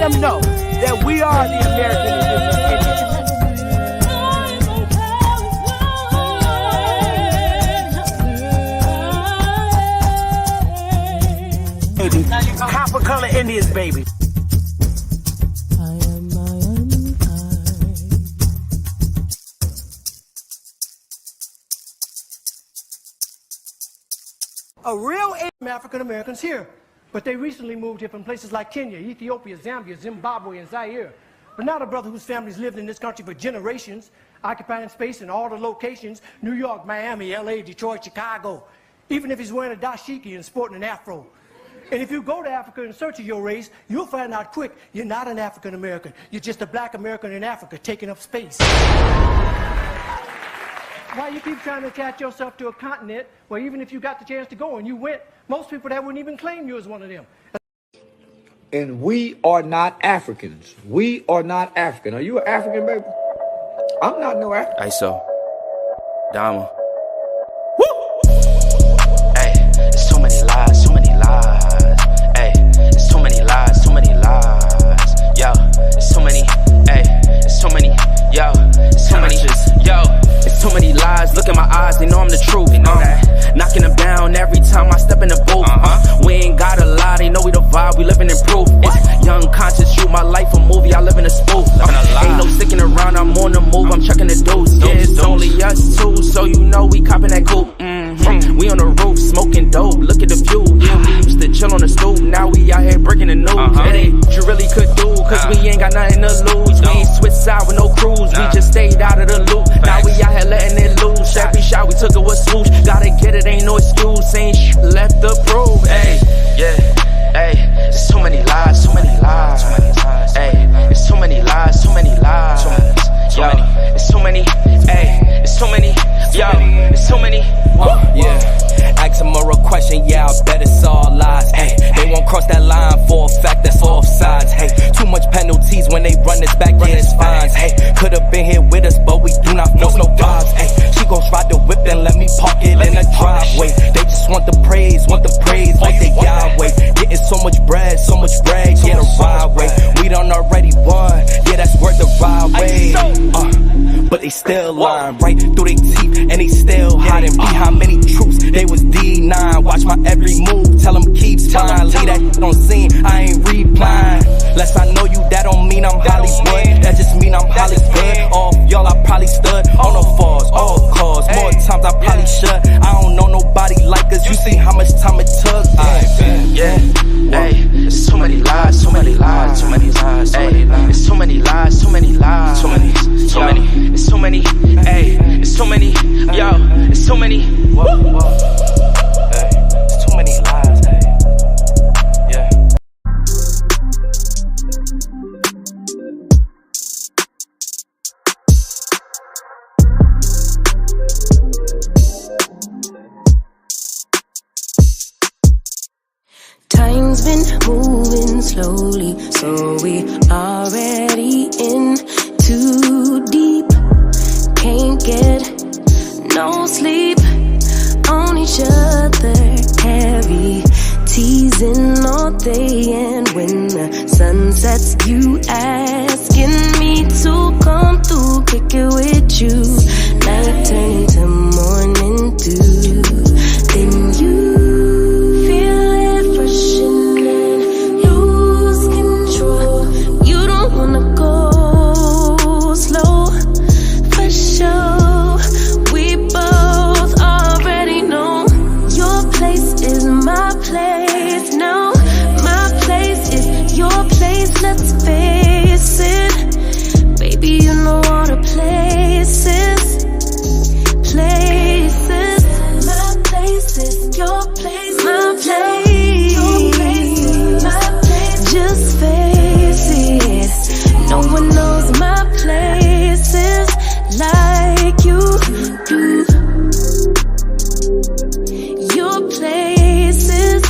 them know that we are the American Indians. Copper color Indians, baby. A real African Americans here, but they recently moved here from places like Kenya, Ethiopia, Zambia, Zimbabwe, and Zaire. But now the brother whose family's lived in this country for generations, occupying space in all the locations, New York, Miami, LA, Detroit, Chicago, even if he's wearing a dashiki and sporting an afro. And if you go to Africa in search of your race, you'll find out quick, you're not an African American. You're just a black American in Africa taking up space. Why you keep trying to attach yourself to a continent where even if you got the chance to go and you went, most people that wouldn't even claim you as one of them. And we are not Africans. We are not African. Are you an African, baby? I'm not no African. ISO. Dama. Woo! Hey, there's so many lies, so many lies. Hey, there's so many lies, so many lies. Yo, there's so many, hey, there's so many, yo, there's so many, yo. There's too many lies, look in my eyes, they know I'm the truth. Knocking them down every time I step in the booth. We ain't gotta lie, they know we the vibe, we living in proof. It's young, conscious, shoot my life a movie, I live in a spoof. Ain't no sticking around, I'm on the move, I'm checking the dudes. Yeah, it's only us two, so you know we copping that coupe. We on the roof, smoking dope, look at the view. Yeah, we used to chill on the stoop, now we out here breaking the news. It ain't what you really could do, cause we ain't got nothing to lose. We ain't switch side with no cruise, we just stayed out of the loop. Now we out here letting it loose, every shot we took it was swoosh. Gotta get it, ain't no excuse, ain't left to prove. Hey, yeah, hey, there's so many lies, so many lies. Hey, there's so many lies, so many lies. Yo, there's so many, hey, there's so many, yo, there's so many. Yeah, ask them a question, yeah, I bet it's all lies. Hey, they won't cross that line for a fact that's offsides. Hey, too much penalties when they run this back, yeah, it's fines. Hey, could've been here with us, but we do not force no vibes. Hey, she gon' ride the whip and let me park it in the driveway. They just want the praise like they Yahweh. Getting so much bread, yeah, the ride way. We done already won, yeah, that's worth the ride way. But they still lying right through their teeth, and they still hiding behind many truths. They was D9, watch my every move, tell them keep fine. Leave that shit on scene, I ain't replying. Less I know you, that don't mean I'm Hollywood. That just mean I'm Hollywood. All y'all, I probably stood on the falls, all cause. More times I probably should. I don't know nobody like us. You see how much time it took? Yeah, hey, there's so many lies, so many lies, so many lies. Hey, there's so many lies, so many lies, so many, there's so many, hey, there's so many, yo, there's so many. Hey, there's too many lies, hey, yeah. Time's been moving slowly, so we already in too deep. Can't get no sleep on each other, heavy teasing all day. And when the sun sets, you asking me to come through, kick it with you. Night turn to morning dew, then you let's face it, baby, you know all the places. My place is your place, my place, your place, my place. Just face it, no one knows my places like you do. Your places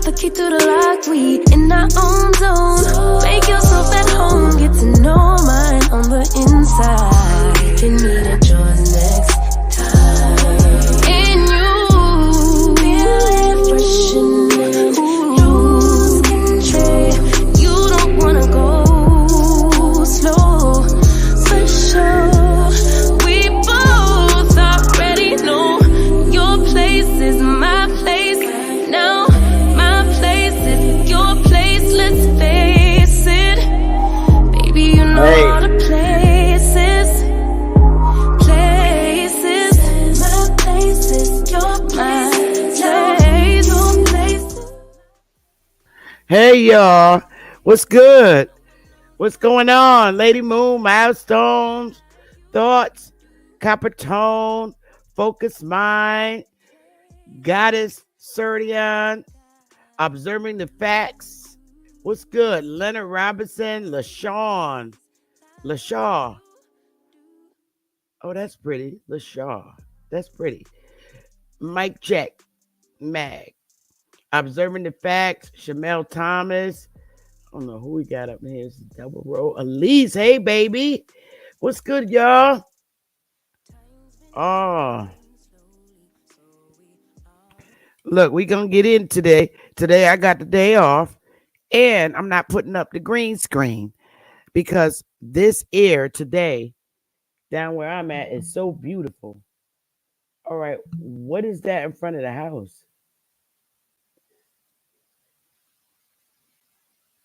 a key through the lock, we in our own zone. Make yourself at home, get to know mine on the inside. We can meet at yours next time. And you feel it fresh and lose control. You don't wanna go slow, for sure. We both already know your place is my place. Now my place is your place. Let's face it, baby. You know all the places. My place is your place. Your place. Hey y'all, what's good? What's going on? Lady Moon, Milestones, Thoughts, Copper Tone, Focus Mind, Goddess Serdion, Observing the Facts. What's good? Leonard Robinson, LaShawn, LaShaw. Oh, that's pretty. LaShaw. That's pretty. Mike Check, Mag. Observing the Facts, Shamel Thomas. I don't know who we got up here. It's double row. Elise, hey baby. What's good, y'all? Oh. Look, we gonna get in today. Today I got the day off, and I'm not putting up the green screen because this air today, down where I'm at, is so beautiful. All right, what is that in front of the house?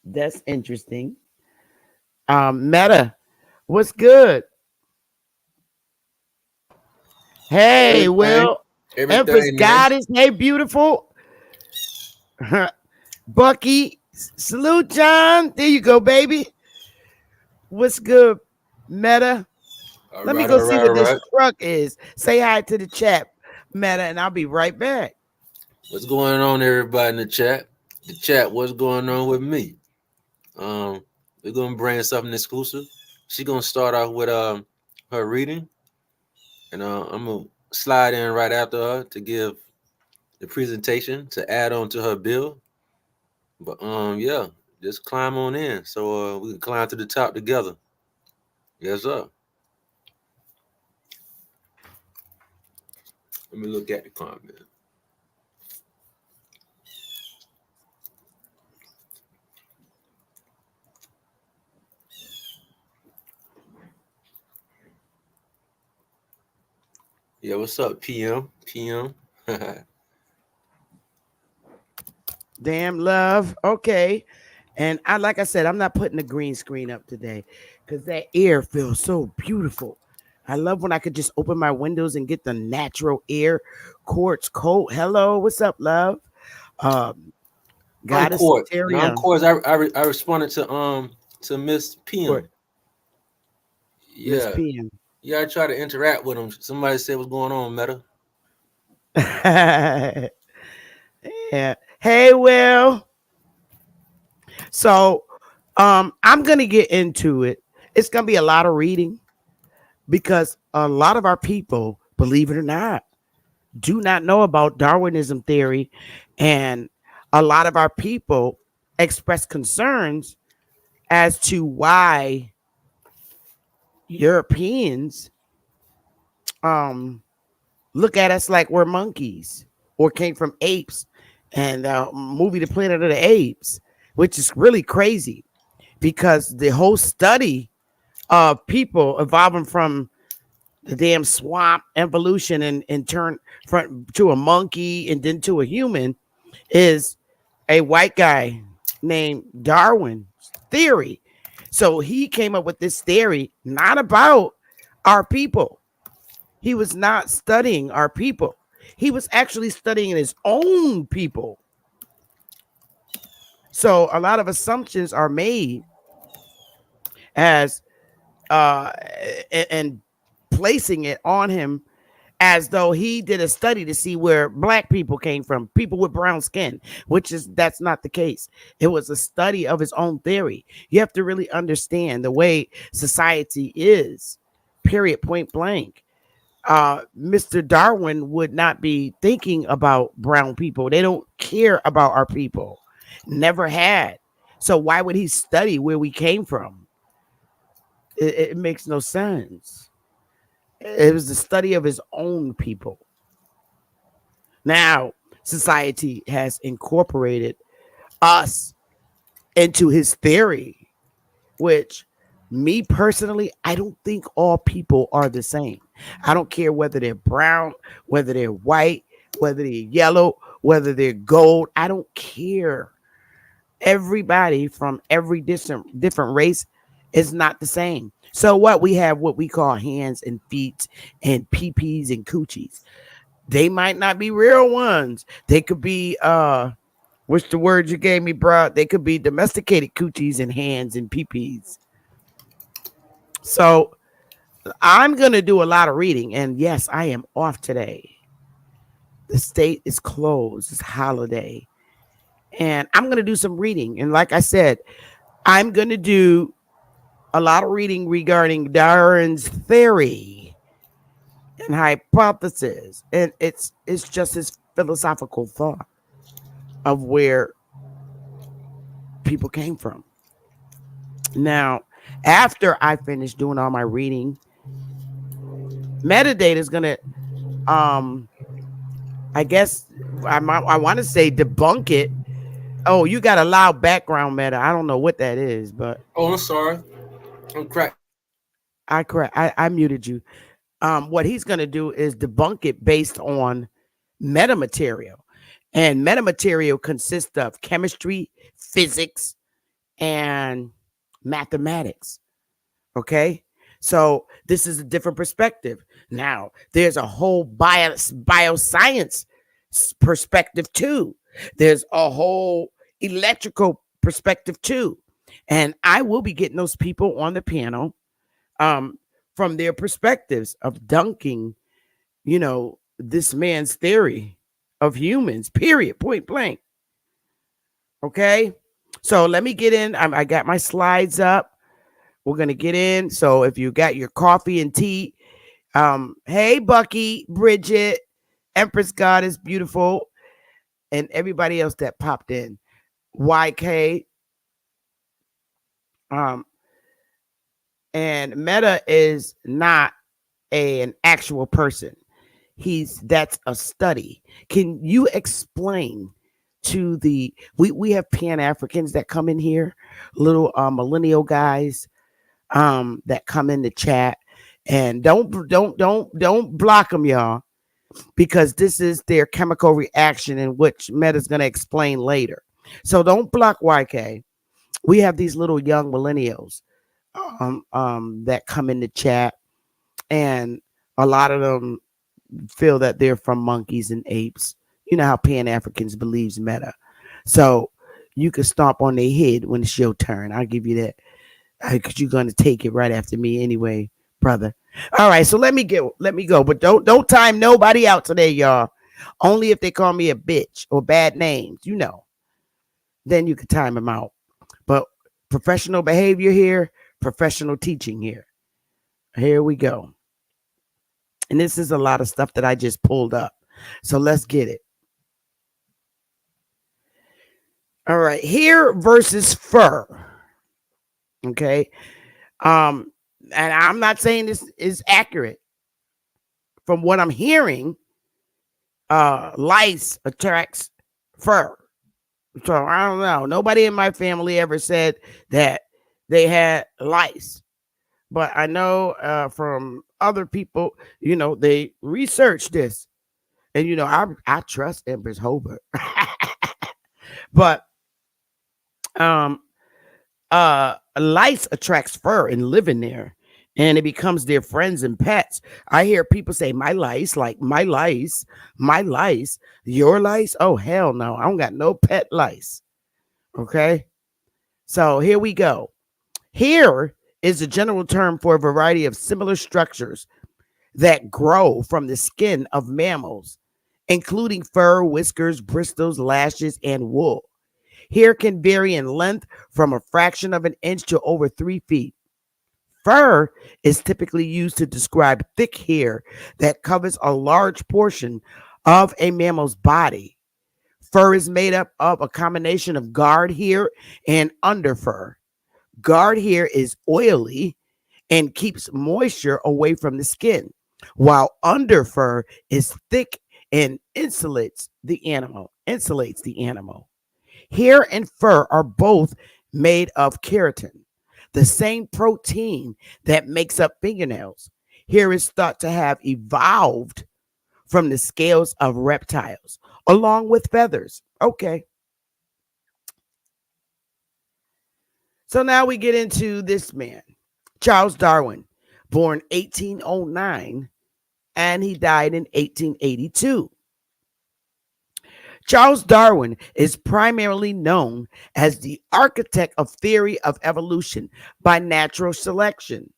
That's interesting. Meta, what's good? Hey, Everything. Will. Empress Everything, man. Goddess, hey, beautiful. Bucky, salute, John. There you go, baby. What's good, Meta? Let me go see what this truck is. Say hi to the chat, Meta, and I'll be right back. What's going on, everybody in the chat? The chat, what's going on with me? We're gonna bring something exclusive. She's gonna start off with her reading, and I'm gonna slide in right after her to give the presentation to add on to her bill. But yeah, just climb on in so we can climb to the top together. Yes, sir. Let me look at the comment. Yeah, what's up, PM? PM. Damn love. Okay. And like I said, I'm not putting the green screen up today because that air feels so beautiful. I love when I could just open my windows and get the natural air. Quartz coat. Hello, what's up, love? Goddess Of course, I responded to Miss PM. Yeah. Miss PM. Yeah, I try to interact with them. Somebody said, what's going on, Meta? Yeah. Hey, Will. So I'm gonna get into it. It's gonna be a lot of reading because a lot of our people, believe it or not, do not know about Darwinism theory, and a lot of our people express concerns as to why Europeans look at us like we're monkeys or came from apes, and the movie The Planet of the Apes, which is really crazy because the whole study of people evolving from the damn swamp evolution and turn to a monkey and then to a human is a white guy named Darwin theory. So he came up with this theory, not about our people. He was not studying our people. He was actually studying his own people. So a lot of assumptions are made as and placing it on him as though he did a study to see where black people came from, people with brown skin, that's not the case. It was a study of his own theory. You have to really understand the way society is, period, point blank. Mr. Darwin would not be thinking about brown people. They don't care about our people. Never had. So why would he study where we came from? It makes no sense. It was the study of his own people. Now, society has incorporated us into his theory, which me personally, I don't think all people are the same. I don't care whether they're brown, whether they're white, whether they're yellow, whether they're gold. I don't care. Everybody from every different race is not the same. So what we have, what we call hands and feet and peepees and coochies. They might not be real ones. They could be what's the word you gave me, bro? They could be domesticated coochies and hands and peepees. So I'm gonna do a lot of reading, and yes, I am off today. The state is closed. It's holiday, and I'm gonna do some reading. And like I said, I'm gonna do a lot of reading regarding Darwin's theory and hypothesis, and it's just his philosophical thought of where people came from. Now, after I finish doing all my reading, metadata is gonna I guess I want to say debunk it. Oh, you got a loud background, Meta. I don't know what that is, but Oh, I'm sorry. I'm cracked. I muted you. What he's gonna do is debunk it based on metamaterial. And metamaterial consists of chemistry, physics, and mathematics. Okay. So this is a different perspective. Now, there's a whole bioscience perspective too. There's a whole electrical perspective too. And I will be getting those people on the panel from their perspectives of dunking, this man's theory of humans, period, point blank. Okay. So let me get in. I got my slides up. We're going to get in. So if you got your coffee and tea, hey, Bucky, Bridget, Empress God is beautiful, and everybody else that popped in, YK, and Meta is not an actual person. That's a study. Can you explain to we have Pan-Africans that come in here, little millennial guys that come in the chat, and don't block them, y'all, because this is their chemical reaction, in which Meta's going to explain later. So don't block YK. We have these little young millennials that come in the chat, and a lot of them feel that they're from monkeys and apes. You know how Pan-Africans believes Meta. So you can stomp on their head when it's your turn. I'll give you that. Because you're going to take it right after me anyway, brother. All right, so let me go. But don't time nobody out today, y'all. Only if they call me a bitch or bad names, then you can time them out. But professional behavior here, professional teaching here. Here we go. And this is a lot of stuff that I just pulled up. So let's get it. All right, hair versus fur. Okay. And I'm not saying this is accurate. From what I'm hearing, lice attracts fur. So I don't know. Nobody in my family ever said that they had lice. But I know from other people, they researched this. And, I trust Empress Hobart. But lice attracts fur and live in there, and it becomes their friends and pets. I hear people say, my lice, your lice. Oh, hell no. I don't got no pet lice. Okay. So here we go. Hair is a general term for a variety of similar structures that grow from the skin of mammals, including fur, whiskers, bristles, lashes, and wool. Hair can vary in length from a fraction of an inch to over 3 feet. Fur is typically used to describe thick hair that covers a large portion of a mammal's body. Fur is made up of a combination of guard hair and underfur. Guard hair is oily and keeps moisture away from the skin, while underfur is thick and insulates the animal. Hair and fur are both made of keratin, the same protein that makes up fingernails. Hair is thought to have evolved from the scales of reptiles, along with feathers. Okay. So now we get into this man, Charles Darwin, born 1809, and he died in 1882. Charles Darwin is primarily known as the architect of theory of evolution by natural selection.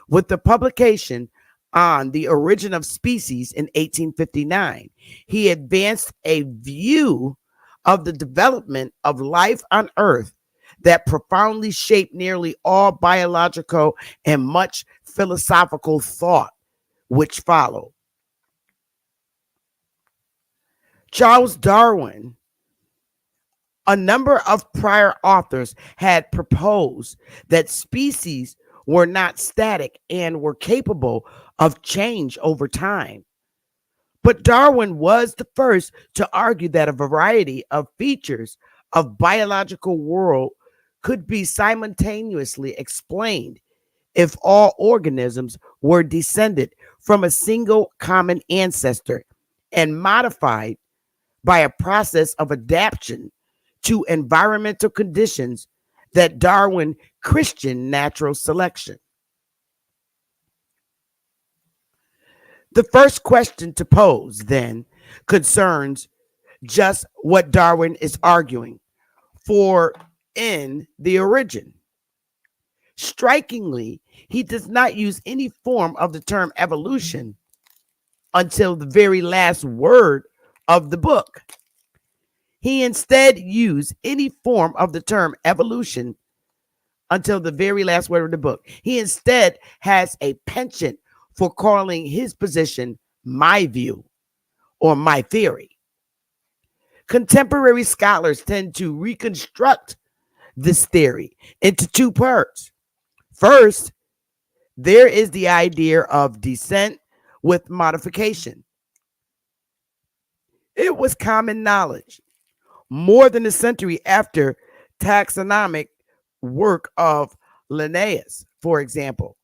With the publication on The Origin of Species in 1859, he advanced a view of the development of life on Earth that profoundly shaped nearly all biological and much philosophical thought which followed. Charles Darwin, a number of prior authors had proposed that species were not static and were capable of change over time. But Darwin was the first to argue that a variety of features of biological world could be simultaneously explained if all organisms were descended from a single common ancestor and modified by a process of adaptation to environmental conditions that Darwin christened natural selection. The first question to pose then concerns just what Darwin is arguing for in The Origin. Strikingly, he does not use any form of the term evolution until the very last word of the book. He instead used any form of the term evolution until the very last word of the book. He instead has a penchant for calling his position my view or my theory. Contemporary scholars tend to reconstruct this theory into two parts. First, there is the idea of descent with modification. It was common knowledge, more than a century after taxonomic work of Linnaeus, for example,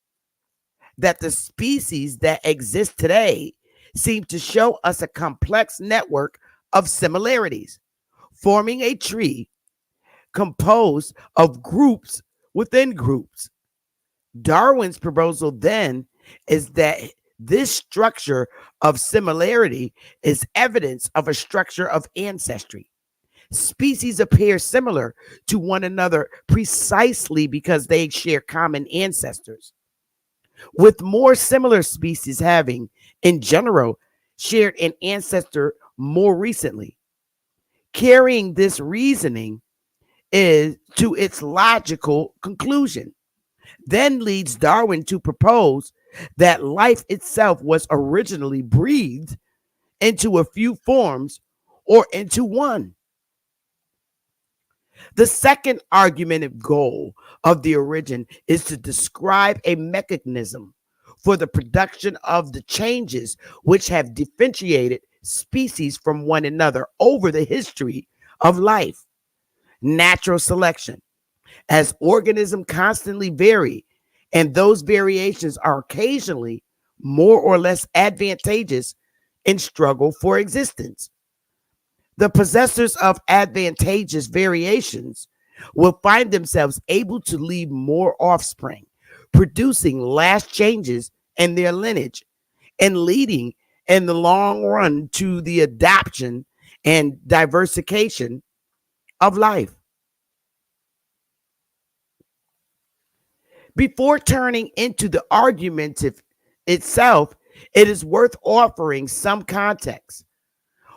that the species that exist today seem to show us a complex network of similarities, forming a tree composed of groups within groups. Darwin's proposal then is that this structure of similarity is evidence of a structure of ancestry. Species appear similar to one another precisely because they share common ancestors, with more similar species having, in general, shared an ancestor more recently. Carrying this reasoning is to its logical conclusion, then leads Darwin to propose that life itself was originally breathed into a few forms or into one. The second argumentative goal of The Origin is to describe a mechanism for the production of the changes which have differentiated species from one another over the history of life. Natural selection. As organisms constantly vary, and those variations are occasionally more or less advantageous in struggle for existence. The possessors of advantageous variations will find themselves able to leave more offspring, producing less changes in their lineage and leading in the long run to the adoption and diversification of life. Before turning into the argument itself, it is worth offering some context.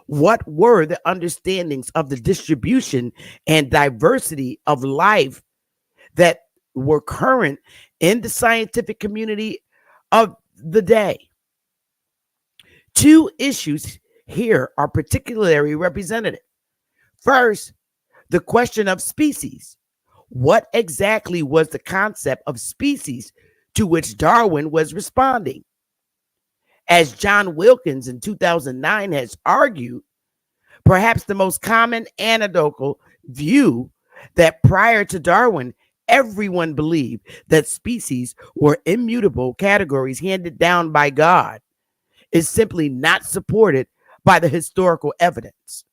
What were the understandings of the distribution and diversity of life that were current in the scientific community of the day. Two issues here are particularly representative. First, the question of species. What exactly was the concept of species to which Darwin was responding? As John Wilkins in 2009 has argued, perhaps the most common anecdotal view that prior to Darwin, everyone believed that species were immutable categories handed down by God is simply not supported by the historical evidence.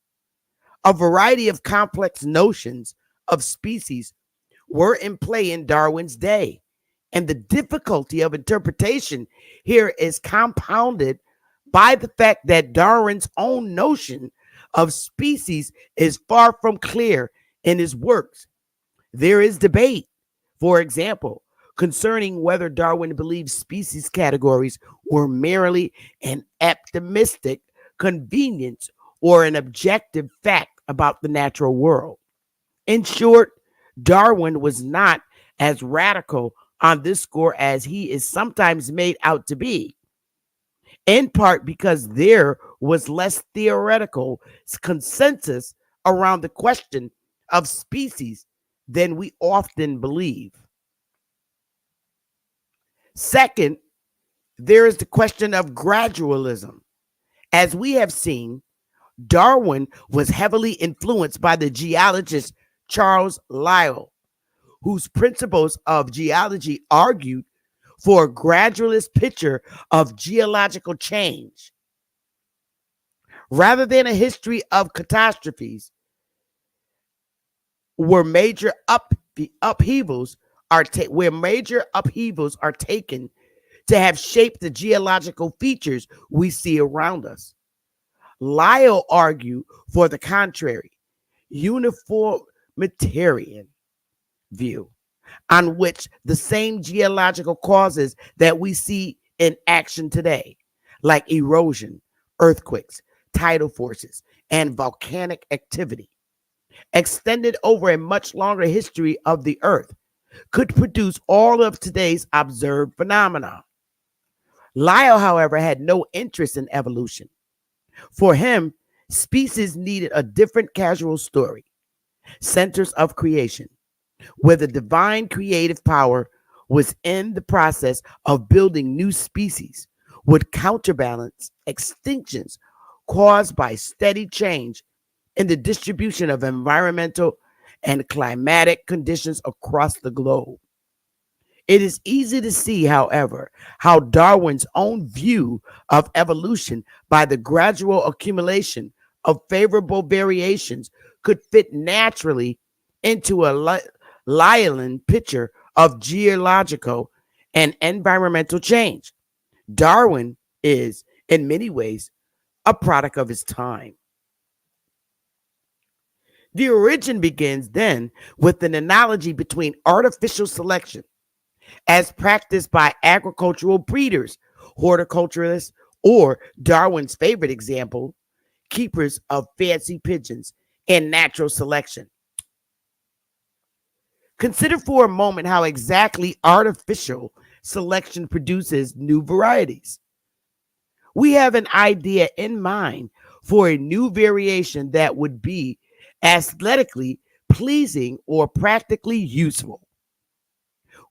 A variety of complex notions of species were in play in Darwin's day, and the difficulty of interpretation here is compounded by the fact that Darwin's own notion of species is far from clear in his works. There is debate, for example, concerning whether Darwin believed species categories were merely an optimistic convenience or an objective fact about the natural world. In short, Darwin was not as radical on this score as he is sometimes made out to be, in part because there was less theoretical consensus around the question of species than we often believe. Second, there is the question of gradualism. As we have seen, Darwin was heavily influenced by the geologist Charles Lyell, whose principles of geology argued for a gradualist picture of geological change. Rather than a history of catastrophes, where major upheavals are taken to have shaped the geological features we see around us. Lyell argued for the contrary, uniformitarian view, on which the same geological causes that we see in action today, like erosion, earthquakes, tidal forces, and volcanic activity, extended over a much longer history of the earth, could produce all of today's observed phenomena. Lyell, however, had no interest in evolution. For him, species needed a different causal story, centers of creation, where the divine creative power was in the process of building new species, would counterbalance extinctions caused by steady change in the distribution of environmental and climatic conditions across the globe. It is easy to see, however, how Darwin's own view of evolution by the gradual accumulation of favorable variations could fit naturally into a Lyellian picture of geological and environmental change. Darwin is, in many ways, a product of his time. The origin begins then with an analogy between artificial selection, as practiced by agricultural breeders, horticulturists, or Darwin's favorite example, keepers of fancy pigeons, and natural selection. Consider for a moment how exactly artificial selection produces new varieties. We have an idea in mind for a new variation that would be aesthetically pleasing or practically useful.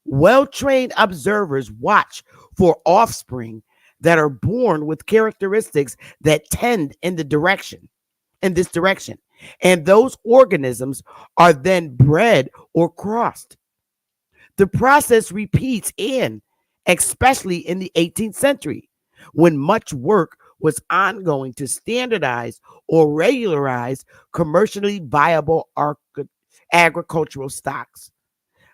Well-trained observers watch for offspring that are born with characteristics that tend in this direction. And those organisms are then bred or crossed. The process repeats especially in the 18th century, when much work was ongoing to standardize or regularize commercially viable agricultural stocks.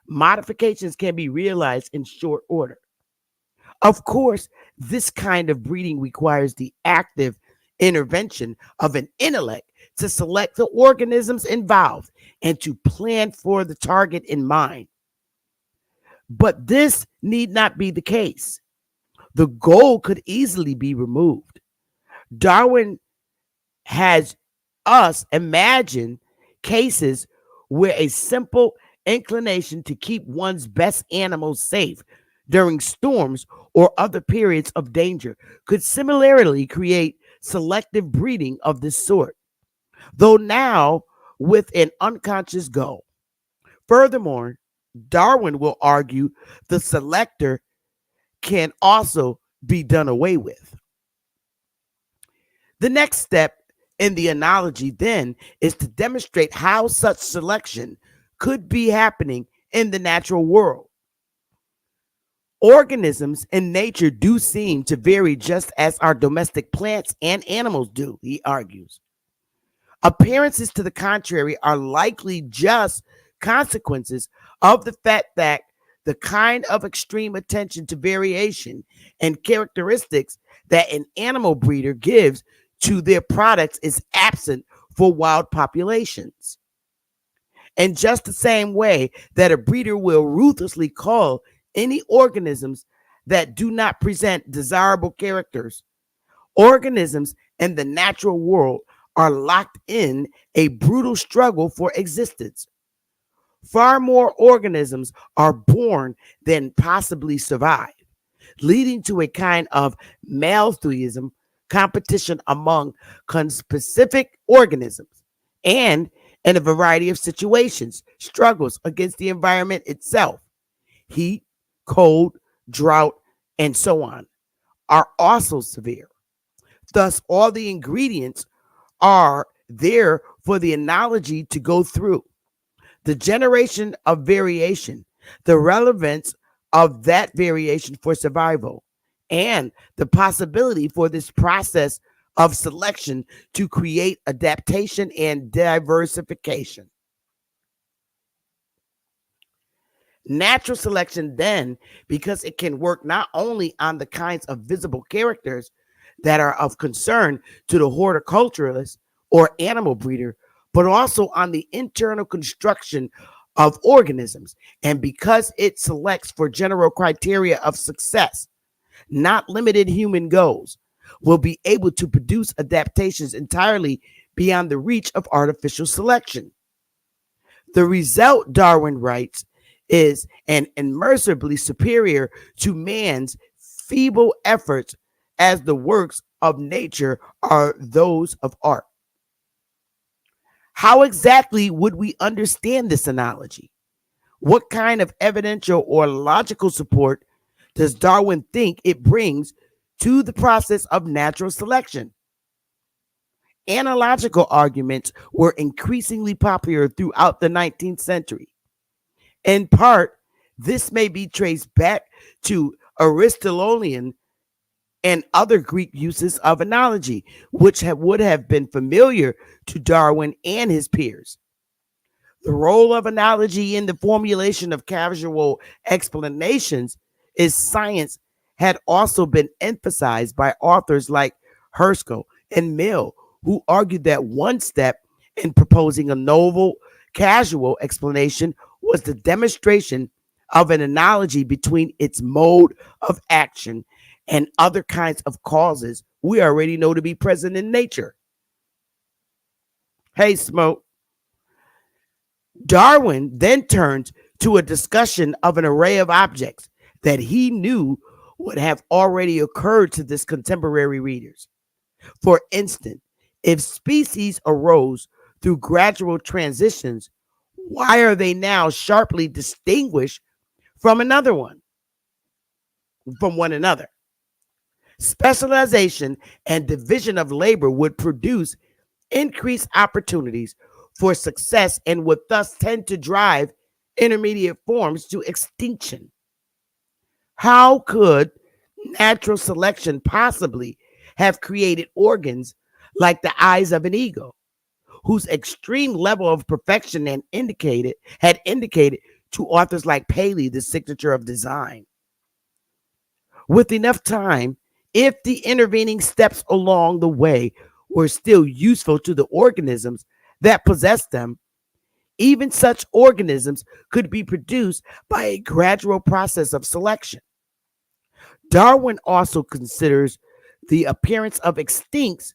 Modifications can be realized in short order. Of course, this kind of breeding requires the active intervention of an intellect to select the organisms involved and to plan for the target in mind. But this need not be the case. The goal could easily be removed. Darwin has us imagine cases where a simple inclination to keep one's best animals safe during storms or other periods of danger could similarly create selective breeding of this sort, though now with an unconscious goal. Furthermore, Darwin will argue the selector can also be done away with. The next step in the analogy then is to demonstrate how such selection could be happening in the natural world. Organisms in nature do seem to vary just as our domestic plants and animals do, he argues. Appearances to the contrary are likely just consequences of the fact that the kind of extreme attention to variation and characteristics that an animal breeder gives to their products is absent for wild populations. In just the same way that a breeder will ruthlessly cull any organisms that do not present desirable characters, organisms in the natural world are locked in a brutal struggle for existence. Far more organisms are born than possibly survive, leading to a kind of malthuism competition among conspecific organisms, and in a variety of situations, struggles against the environment itself. Heat, cold, drought, and so on are also severe. Thus, all the ingredients are there for the analogy to go through. The generation of variation, the relevance of that variation for survival, and the possibility for this process of selection to create adaptation and diversification. Natural selection, then, because it can work not only on the kinds of visible characters that are of concern to the horticulturalist or animal breeder, but also on the internal construction of organisms, and because it selects for general criteria of success, not limited human goals, will be able to produce adaptations entirely beyond the reach of artificial selection. The result, Darwin writes, is an immeasurably superior to man's feeble efforts, as the works of nature are those of art. How exactly would we understand this analogy? What kind of evidential or logical support does Darwin think it brings to the process of natural selection? Analogical arguments were increasingly popular throughout the 19th century. In part, this may be traced back to Aristotelian and other Greek uses of analogy, which would have been familiar to Darwin and his peers. The role of analogy in the formulation of causal explanations is science had also been emphasized by authors like Herschel and Mill, who argued that one step in proposing a novel causal explanation was the demonstration of an analogy between its mode of action and other kinds of causes we already know to be present in nature. Hey, Smoke. Darwin then turns to a discussion of an array of objects that he knew would have already occurred to his contemporary readers. For instance, if species arose through gradual transitions, why are they now sharply distinguished from one another? Specialization and division of labor would produce increased opportunities for success and would thus tend to drive intermediate forms to extinction. How could natural selection possibly have created organs like the eyes of an eagle, whose extreme level of perfection had indicated to authors like Paley the signature of design? With enough time, if the intervening steps along the way were still useful to the organisms that possessed them, even such organisms could be produced by a gradual process of selection. Darwin also considers the appearance of extincts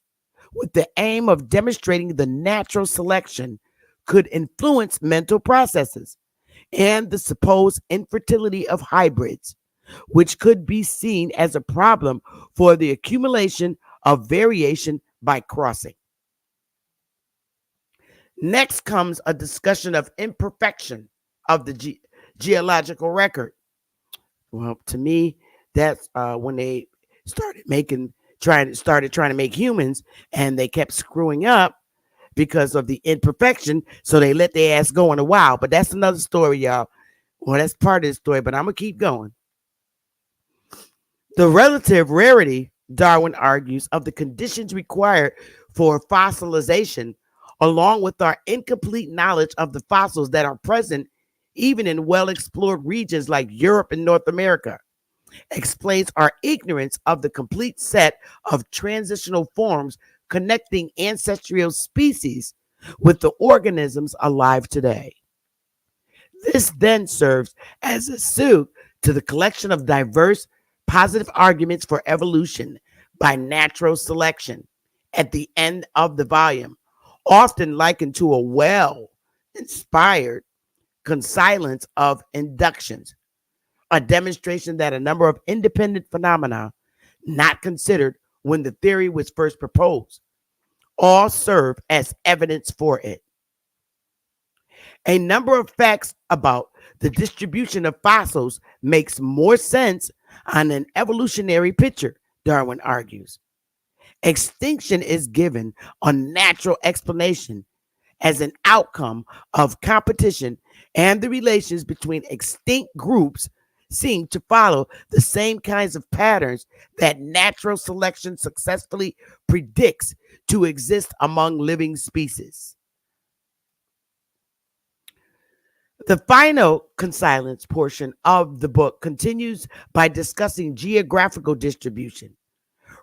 with the aim of demonstrating the natural selection could influence mental processes, and the supposed infertility of hybrids, which could be seen as a problem for the accumulation of variation by crossing. Next comes a discussion of imperfection of the geological record. Well, to me, that's when they started trying to make humans, and they kept screwing up because of the imperfection. So they let their ass go in a while. But that's another story, y'all. Well, that's part of the story, but I'm gonna keep going. The relative rarity, Darwin argues, of the conditions required for fossilization, along with our incomplete knowledge of the fossils that are present even in well-explored regions like Europe and North America, explains our ignorance of the complete set of transitional forms connecting ancestral species with the organisms alive today. This then serves as a suit to the collection of diverse positive arguments for evolution by natural selection at the end of the volume, often likened to a well-inspired consilence of inductions, a demonstration that a number of independent phenomena not considered when the theory was first proposed all serve as evidence for it. A number of facts about the distribution of fossils makes more sense on an evolutionary picture, Darwin argues. Extinction is given a natural explanation as an outcome of competition, and the relations between extinct groups seem to follow the same kinds of patterns that natural selection successfully predicts to exist among living species. The final consilence portion of the book continues by discussing geographical distribution.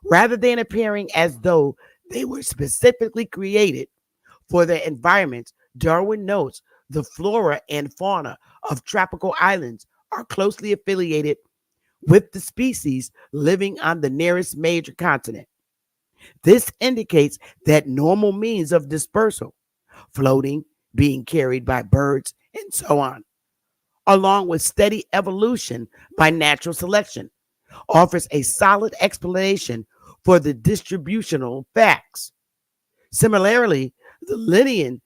Rather than appearing as though they were specifically created for their environments, Darwin notes the flora and fauna of tropical islands are closely affiliated with the species living on the nearest major continent. This indicates that normal means of dispersal, floating, being carried by birds, and so on, along with steady evolution by natural selection, offers a solid explanation for the distributional facts. Similarly, the linear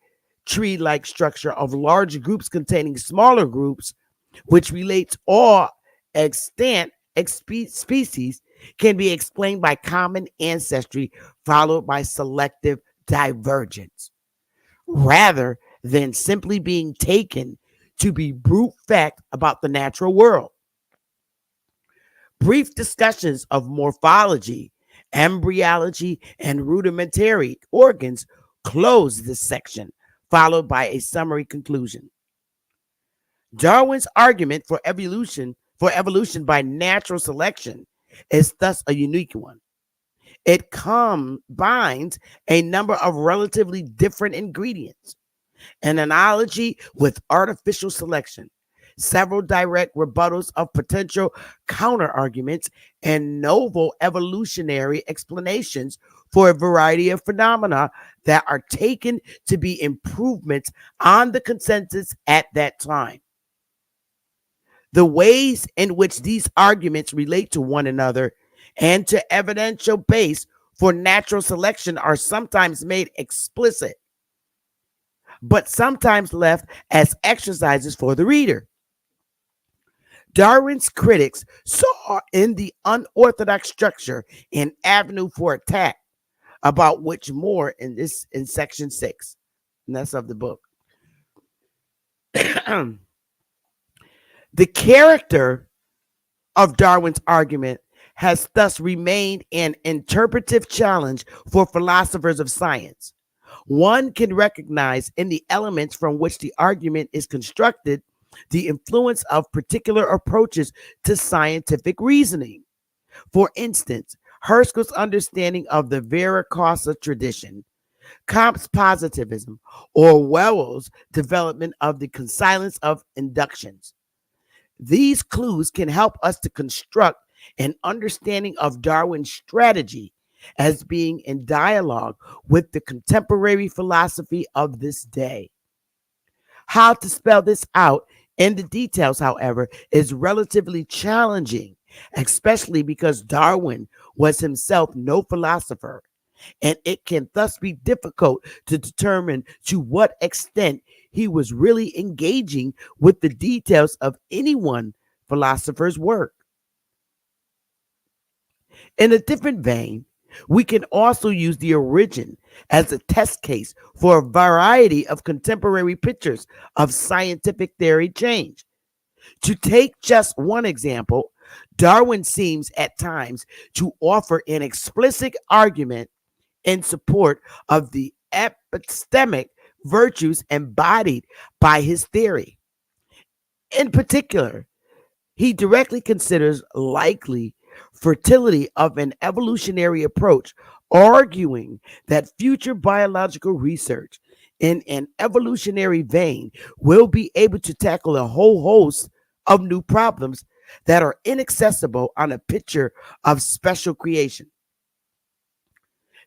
tree-like structure of large groups containing smaller groups, which relates all extant species, can be explained by common ancestry followed by selective divergence, rather than simply being taken to be brute fact about the natural world. Brief discussions of morphology, embryology, and rudimentary organs close this section, followed by a summary conclusion. Darwin's argument for evolution by natural selection is thus a unique one. It combines a number of relatively different ingredients: an analogy with artificial selection, several direct rebuttals of potential counterarguments, and novel evolutionary explanations for a variety of phenomena that are taken to be improvements on the consensus at that time. The ways in which these arguments relate to one another and to evidential base for natural selection are sometimes made explicit, but sometimes left as exercises for the reader. Darwin's critics saw in the unorthodox structure an avenue for attack, about which more in section 6, and that's of the book. The character of Darwin's argument has thus remained an interpretive challenge for philosophers of science. One can recognize in the elements from which the argument is constructed the influence of particular approaches to scientific reasoning. For instance, Herschel's understanding of the vera causa tradition, Comte's positivism, or Whewell's development of the consilence of inductions. These clues can help us to construct an understanding of Darwin's strategy as being in dialogue with the contemporary philosophy of this day. How to spell this out And the details, however, is relatively challenging, especially because Darwin was himself no philosopher, and it can thus be difficult to determine to what extent he was really engaging with the details of any one philosopher's work. In a different vein, we can also use the origin as a test case for a variety of contemporary pictures of scientific theory change. To take just one example, Darwin seems at times to offer an explicit argument in support of the epistemic virtues embodied by his theory. In particular, he directly considers likely fertility of an evolutionary approach, arguing that future biological research in an evolutionary vein will be able to tackle a whole host of new problems that are inaccessible on a picture of special creation.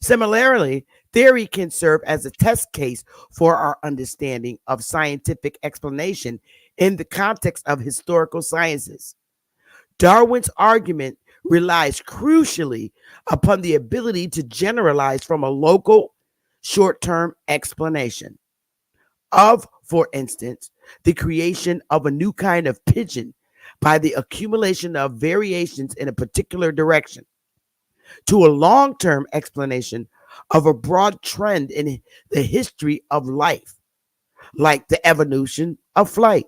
Similarly, theory can serve as a test case for our understanding of scientific explanation in the context of historical sciences. Darwin's argument relies crucially upon the ability to generalize from a local, short term explanation of, for instance, the creation of a new kind of pigeon by the accumulation of variations in a particular direction, to a long term explanation of a broad trend in the history of life, like the evolution of flight.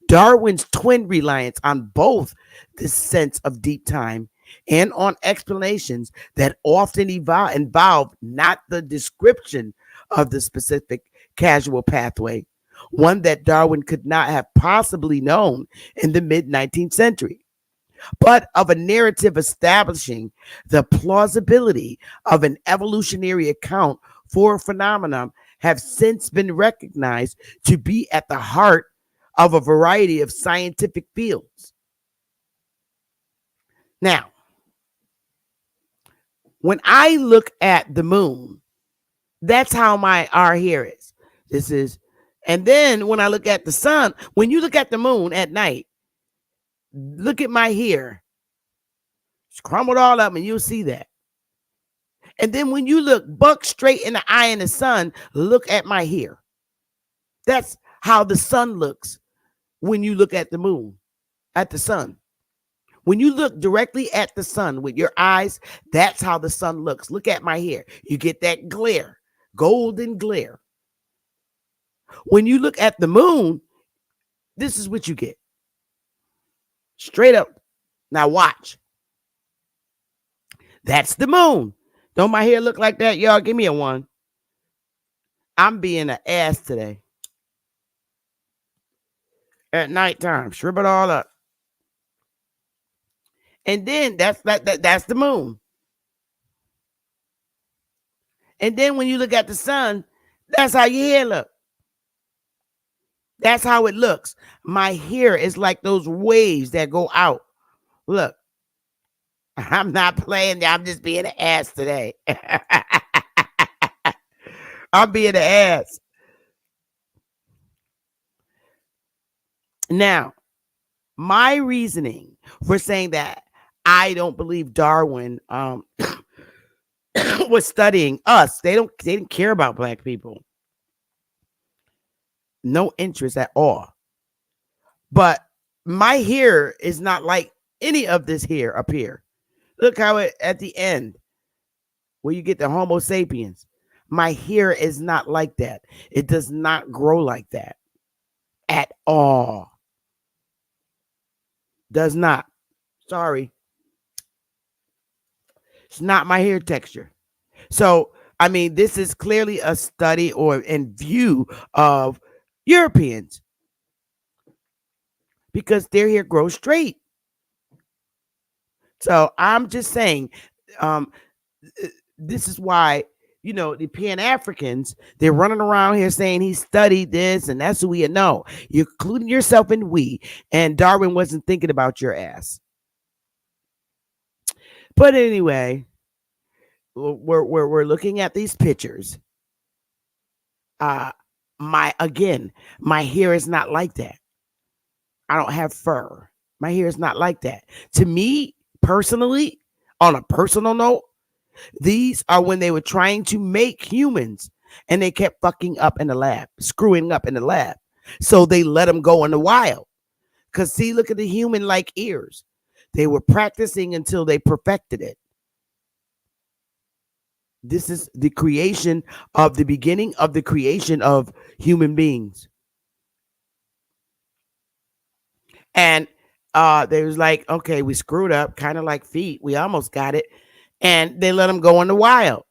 Darwin's twin reliance on both the sense of deep time and on explanations that often involve not the description of the specific causal pathway, one that Darwin could not have possibly known in the mid 19th century, but of a narrative establishing the plausibility of an evolutionary account for a phenomenon, have since been recognized to be at the heart of a variety of scientific fields. Now, when I look at the moon, that's how our hair is. This is, and then when I look at the sun, when you look at the moon at night, look at my hair. It's crumbled all up and you'll see that. And then when you look buck straight in the eye in the sun, look at my hair. That's how the sun looks when you look at the moon, at the sun. When you look directly at the sun with your eyes, that's how the sun looks. Look at my hair. You get that glare, golden glare. When you look at the moon, this is what you get. Straight up. Now watch. That's the moon. Don't my hair look like that? Y'all give me a one. I'm being an ass today. At nighttime, shrivel it all up. And then that's the moon. And then when you look at the sun, that's how your hair look. That's how it looks. My hair is like those waves that go out. Look, I'm not playing. I'm just being an ass today. I'm being an ass. Now, my reasoning for saying that I don't believe Darwin was studying us. They didn't care about black people. No interest at all. But my hair is not like any of this hair up here. Look how it at the end where you get the Homo sapiens. My hair is not like that. It does not grow like that at all. Does not. Sorry. It's not my hair texture. So, I mean, this is clearly a study or in view of Europeans because their hair grows straight. So I'm just saying, this is why, you know, the Pan-Africans, they're running around here saying he studied this and that's who we know. You're including yourself in we, and Darwin wasn't thinking about your ass. But anyway, we're looking at these pictures. My hair is not like that. I don't have fur. My hair is not like that. To me, personally, on a personal note, these are when they were trying to make humans and they kept fucking up in the lab, screwing up in the lab. So they let them go in the wild. Because see, look at the human-like ears. They were practicing until they perfected it. This is the creation of the beginning of the creation of human beings. And they was like, okay, we screwed up, kind of like feet. We almost got it. And they let them go in the wild.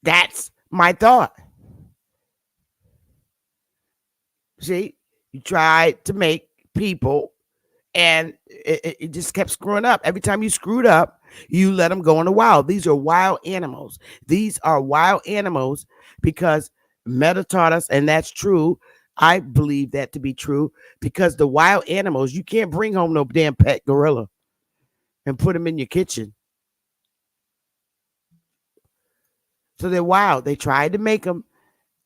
That's my thought. See, you tried to make people and it just kept screwing up. Every time you screwed up, you let them go in the wild. These are wild animals. These are wild animals because Meta taught us, and that's true. I believe that to be true because the wild animals, you can't bring home no damn pet gorilla and put them in your kitchen. So they're wild. They tried to make them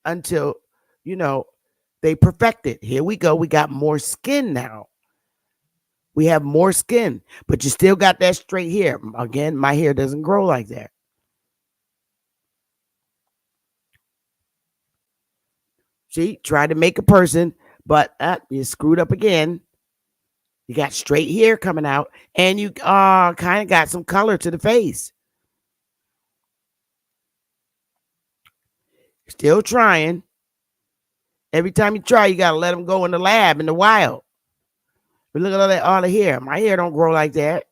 until, they perfected. Here we go. We got more skin now. We have more skin, but you still got that straight hair. Again, my hair doesn't grow like that. See, tried to make a person, but you screwed up again. You got straight hair coming out, and you kind of got some color to the face. Still trying. Every time you try, you got to let them go in the lab, in the wild. But look at all the hair. My hair don't grow like that.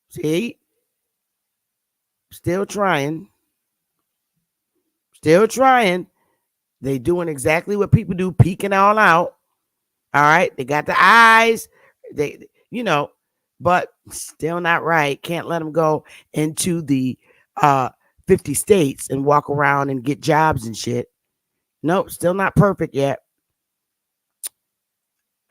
See? Still trying. Still trying. They doing exactly what people do, peeking all out. All right? They got the eyes. But still not right. Can't let them go into the 50 states and walk around and get jobs and shit. Nope, still not perfect yet.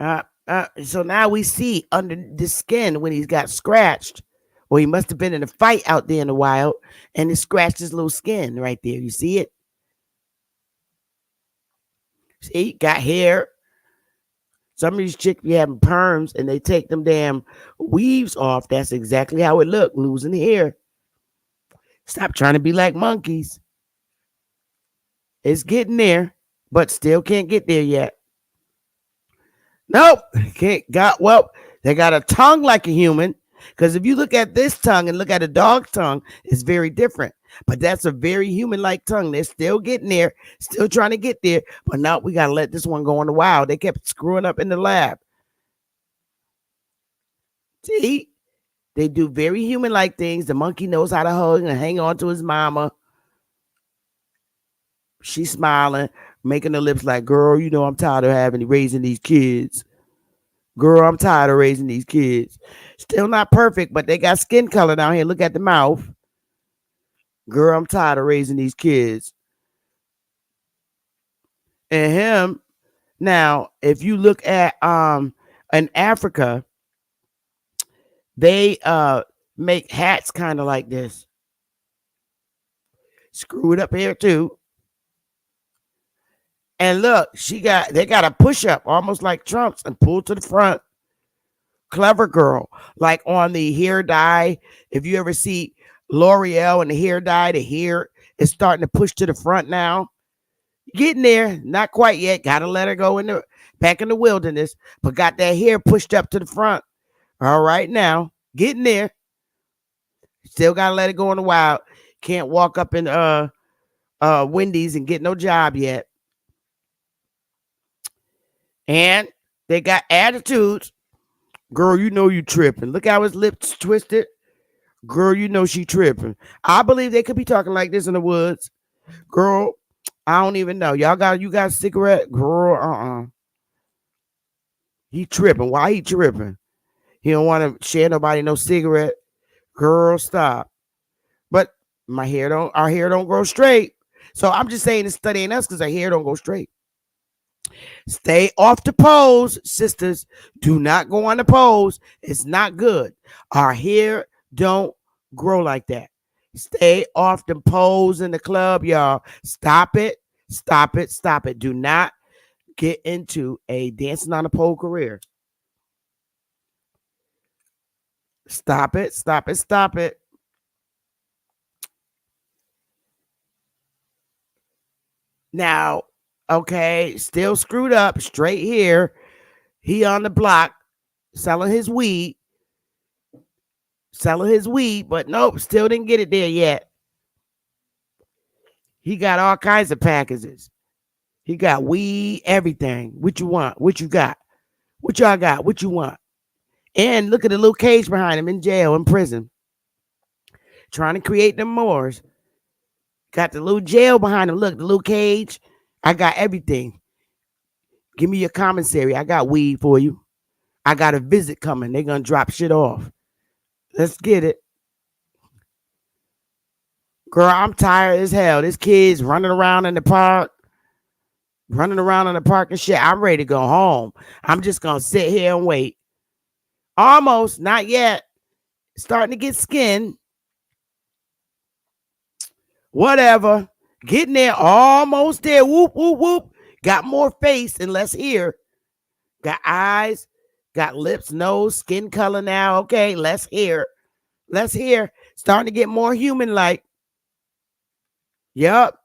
So now we see under the skin when he's got scratched, or he must have been in a fight out there in the wild, and it scratched his little skin right there. You see it? See, got hair. Some of these chicks be having perms, and they take them damn weaves off. That's exactly how it looked, losing hair. Stop trying to be like monkeys. It's getting there, but still can't get there yet. Nope, can't. They got a tongue like a human. Because if you look at this tongue and look at a dog's tongue, it's very different. But that's a very human-like tongue. They're still getting there, still trying to get there. But now we got to let this one go in the wild. They kept screwing up in the lab. See? They do very human-like things. The monkey knows how to hug and hang on to his mama. She's smiling, making her lips like, girl, I'm tired of raising these kids. Girl, I'm tired of raising these kids. Still not perfect, but they got skin color down here. Look at the mouth. Girl, I'm tired of raising these kids. And him, now, if you look at in Africa, they make hats kind of like this. Screw it up here too. And look, they got a push up almost like Trump's and pull to the front. Clever girl. Like on the hair dye. If you ever see L'Oreal and the hair dye, the hair is starting to push to the front now. Getting there, not quite yet. Gotta let her go back in the wilderness, but got that hair pushed up to the front. All right, now getting there. Still gotta let it go in the wild. Can't walk up in Wendy's and get no job yet. And they got attitudes. Girl, you tripping. Look how his lips twisted. Girl, she tripping. I believe they could be talking like this in the woods. Girl, I don't even know. You got a cigarette? Girl, He tripping. Why he tripping? He don't want to share nobody no cigarette. Girl, stop. But our hair don't grow straight. So I'm just saying it's studying us because our hair don't go straight. Stay off the pose, sisters. Do not go on the pose. It's not good. Our hair don't grow like that. Stay off the pose in the club, y'all. Stop it. Stop it. Stop it. Do not get into a dancing on a pole career. Stop it. Stop it. Stop it. Now, okay, still screwed up, straight here. He on the block selling his weed. But nope, still didn't get it there yet. He got all kinds of packages. He got weed, everything. What you want? What you got? What y'all got? What you want? And look at the little cage behind him in jail, in prison. Trying to create them Moors. Got the little jail behind him. Look, the little cage. I got everything. Give me your commissary. I got weed for you. I got a visit coming. They're going to drop shit off. Let's get it. Girl, I'm tired as hell. This kid's running around in the park. And shit. I'm ready to go home. I'm just going to sit here and wait. Almost. Not yet. Starting to get skin. Whatever. Getting there. Almost there. Whoop, whoop, whoop. Got more face and less ear. Got eyes. Got lips, nose, skin color now. Okay, less hair. Starting to get more human-like. Yup.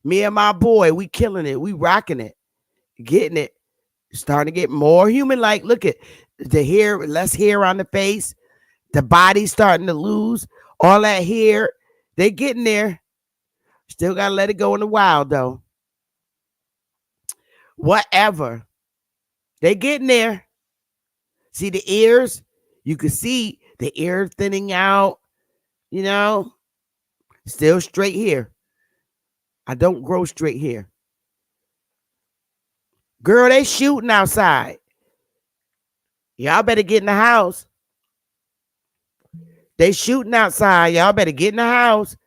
Me and my boy, we killing it. We rocking it. Getting it. Starting to get more human-like. Look at the hair, less hair on the face. The body starting to lose all that hair. They getting there. Still got to let it go in the wild, though. Whatever. They getting there. See the ears? You can see the ear thinning out. You know? Still straight here. I don't grow straight here. Girl, they shooting outside. Y'all better get in the house. They shooting outside. Y'all better get in the house.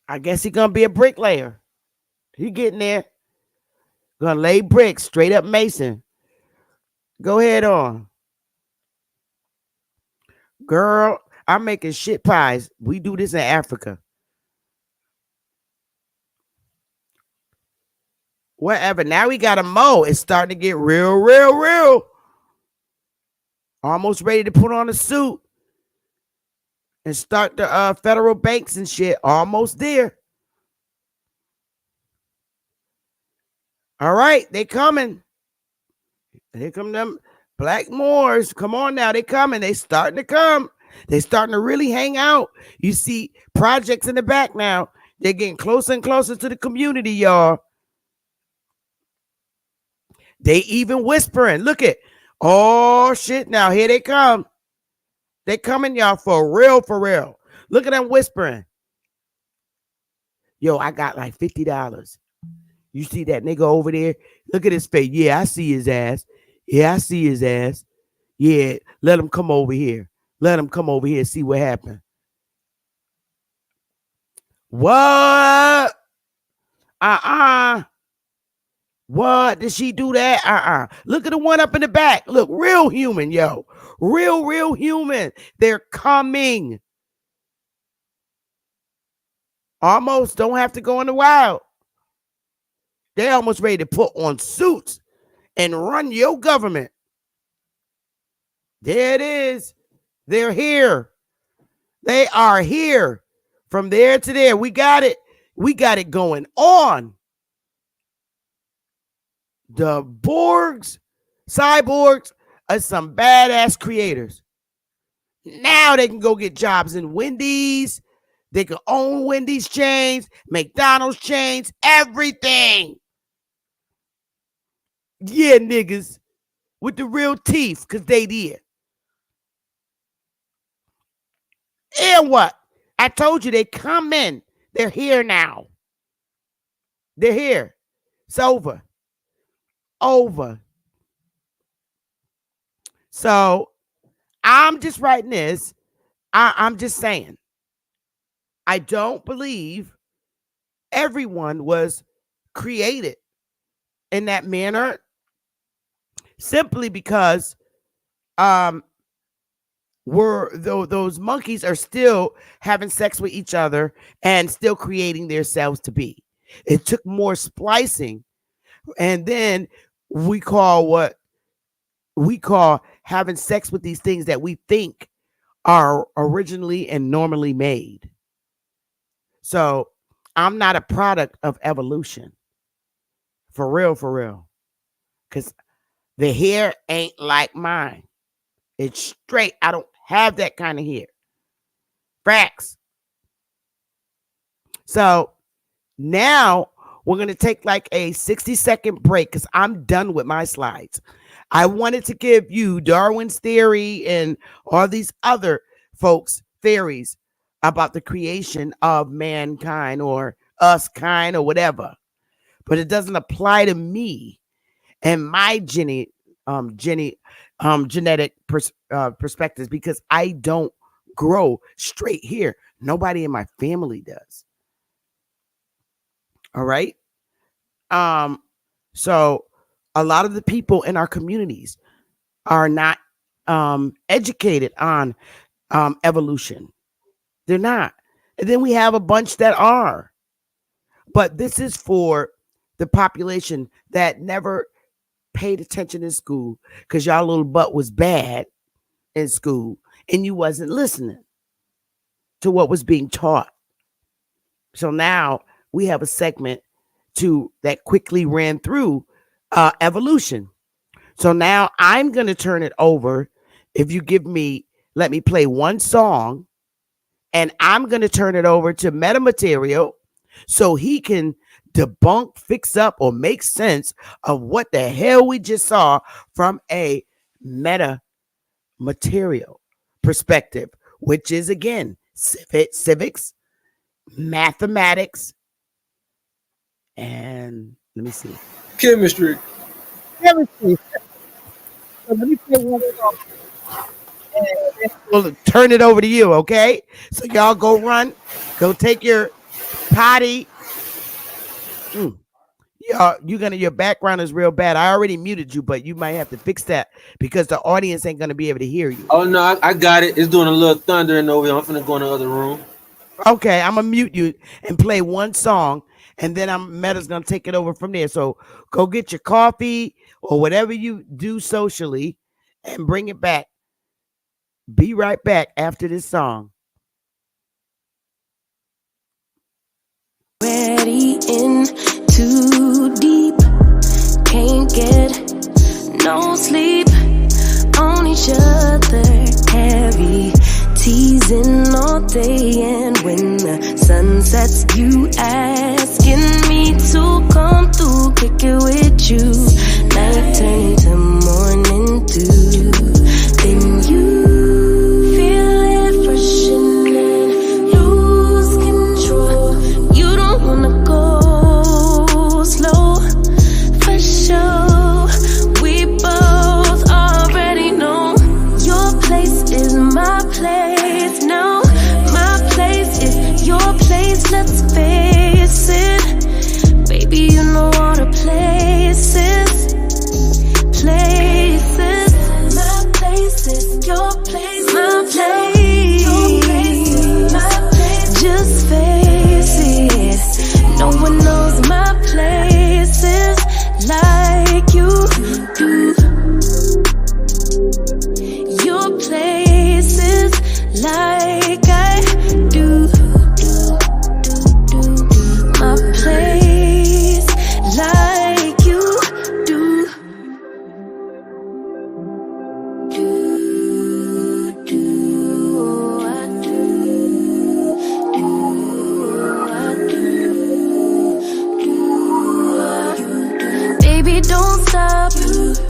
I guess he gonna be a bricklayer. He getting there. Gonna lay bricks, straight up mason. Go ahead on. Girl, I'm making shit pies. We do this in Africa. Whatever. Now we got a mow. It's starting to get real. Almost ready to put on a suit and start the federal banks and shit. Almost there. All right, they coming. Here come them black Moors. Come on now, they coming. They starting to come. They starting to really hang out. You see projects in the back now. They're getting closer and closer to the community, y'all. They even whispering. Look at. Oh, shit. Now, here they come. They coming, y'all, for real. Look at them whispering. Yo, I got like $50. You see that nigga over there? Look at his face. Yeah, I see his ass. Yeah, let him come over here. And see what happened. What? What? Did she do that? Look at the one up in the back. Look, real human, yo. Real human. They're coming. Almost don't have to go in the wild. They're almost ready to put on suits and run your government. There it is. They're here. They are here. From there to there. We got it. We got it going on. The cyborgs are some badass creators. Now they can go get jobs in Wendy's. They can own Wendy's chains, McDonald's chains, everything. Yeah, niggas. With the real teeth, because they did. And what? I told you they come in. They're here now. They're here. It's over. So I'm just writing this. I'm just saying. I don't believe everyone was created in that manner simply because those monkeys are still having sex with each other and still creating themselves to be. It took more splicing, and then we call what we call having sex with these things that we think are originally and normally made. So I'm not a product of evolution. For real. Because the hair ain't like mine. It's straight. I don't have that kind of hair. Facts. So now we're going to take like a 60-second break because I'm done with my slides. I wanted to give you Darwin's theory and all these other folks' theories about the creation of mankind or us kind or whatever. But it doesn't apply to me and my genetic perspectives because I don't grow straight here. Nobody in my family does. All right. So a lot of the people in our communities are not educated on evolution. They're not. And then we have a bunch that are. But this is for the population that never paid attention in school because y'all little butt was bad in school and you wasn't listening to what was being taught. So now we have a segment that quickly ran through evolution. So now I'm going to turn it over. If you let me play one song, and I'm going to turn it over to Metamaterial so he can debunk, fix up, or make sense of what the hell we just saw from a metamaterial perspective, which is, again, civics, mathematics, and let me see. Chemistry. So let me play one song. And we'll turn it over to you, okay? So y'all go run. Go take your potty. Your background is real bad. I already muted you, but you might have to fix that because the audience ain't going to be able to hear you. Oh, no, I got it. It's doing a little thundering over here. I'm finna go in the other room. Okay, I'm going to mute you and play one song, and then Meta's going to take it over from there. So go get your coffee or whatever you do socially and bring it back. Be right back after this song. Ready in too deep, can't get no sleep on each other, heavy teasing all day, and when the sun sets, you asking me to come through, kick it with you, night turn to morning dew, then you feel it rushing in, lose control, you don't wanna go slow, for sure, we both already know, your place is my place now, my place is your place, let's face it, baby, you know all the places, my place is your place, my place, your place, my place, just face it, no one knows my places like you do, your places like I do, my place like you do, baby, don't stop.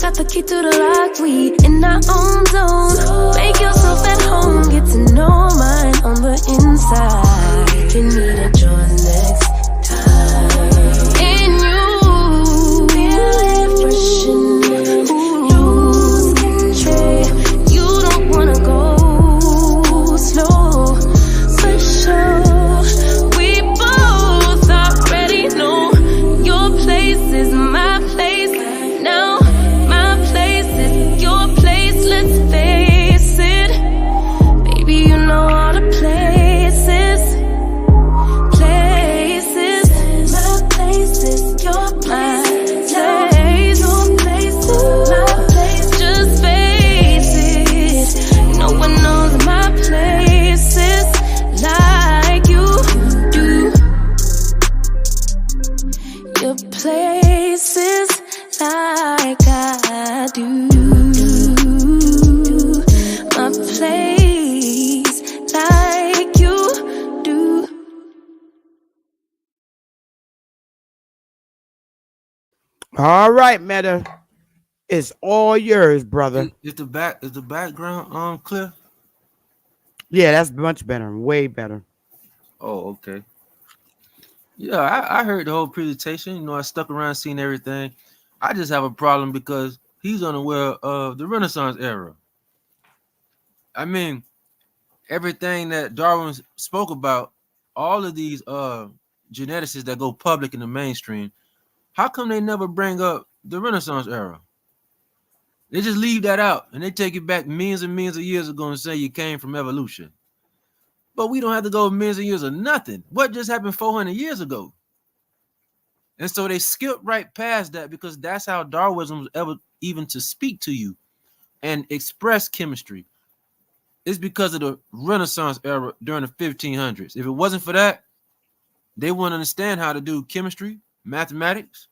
Got the key to the lock, we in our own zone. Make yourself at home, get to know mine on the inside. We can meet at yours next time. And you feel it rushing in, lose control. You don't wanna go slow, for sure. We both already know your place is my place now. My place is your place, let's face it. places like I do. My place like you do. All right, Meta. It's all yours, brother. Is the background clear? Yeah, that's much better. Way better. Oh, okay. Yeah, I heard the whole presentation. You know, I stuck around seeing everything. I just have a problem because he's unaware of the Renaissance era. I mean, everything that Darwin spoke about, all of these geneticists that go public in the mainstream, how come they never bring up the Renaissance era? They just leave that out and they take it back millions and millions of years ago and say you came from evolution. But we don't have to go millions of years of nothing. What just happened 400 years ago? And so they skip right past that because that's how Darwinism was ever even to speak to you and express chemistry. It's because of the Renaissance era during the 1500s. If it wasn't for that, they wouldn't understand how to do chemistry, mathematics,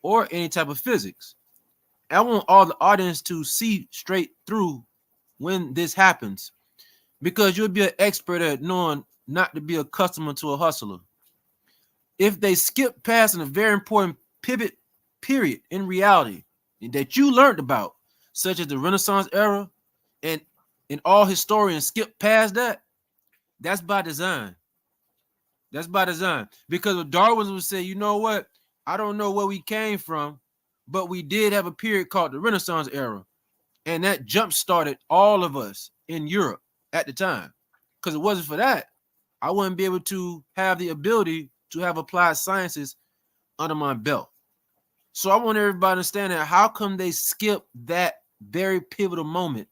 or any type of physics. I want all the audience to see straight through when this happens, because you'll be an expert at knowing not to be a customer to a hustler. If they skip past a very important pivot period in reality that you learned about, such as the Renaissance era, and all historians skip past that, that's by design. That's by design. Because Darwin would say, you know what? I don't know where we came from, but we did have a period called the Renaissance era. And that jump-started all of us in Europe at the time. Because it wasn't for that, I wouldn't be able to have the ability to have applied sciences under my belt. So I want everybody to understand that how come they skip that very pivotal moment,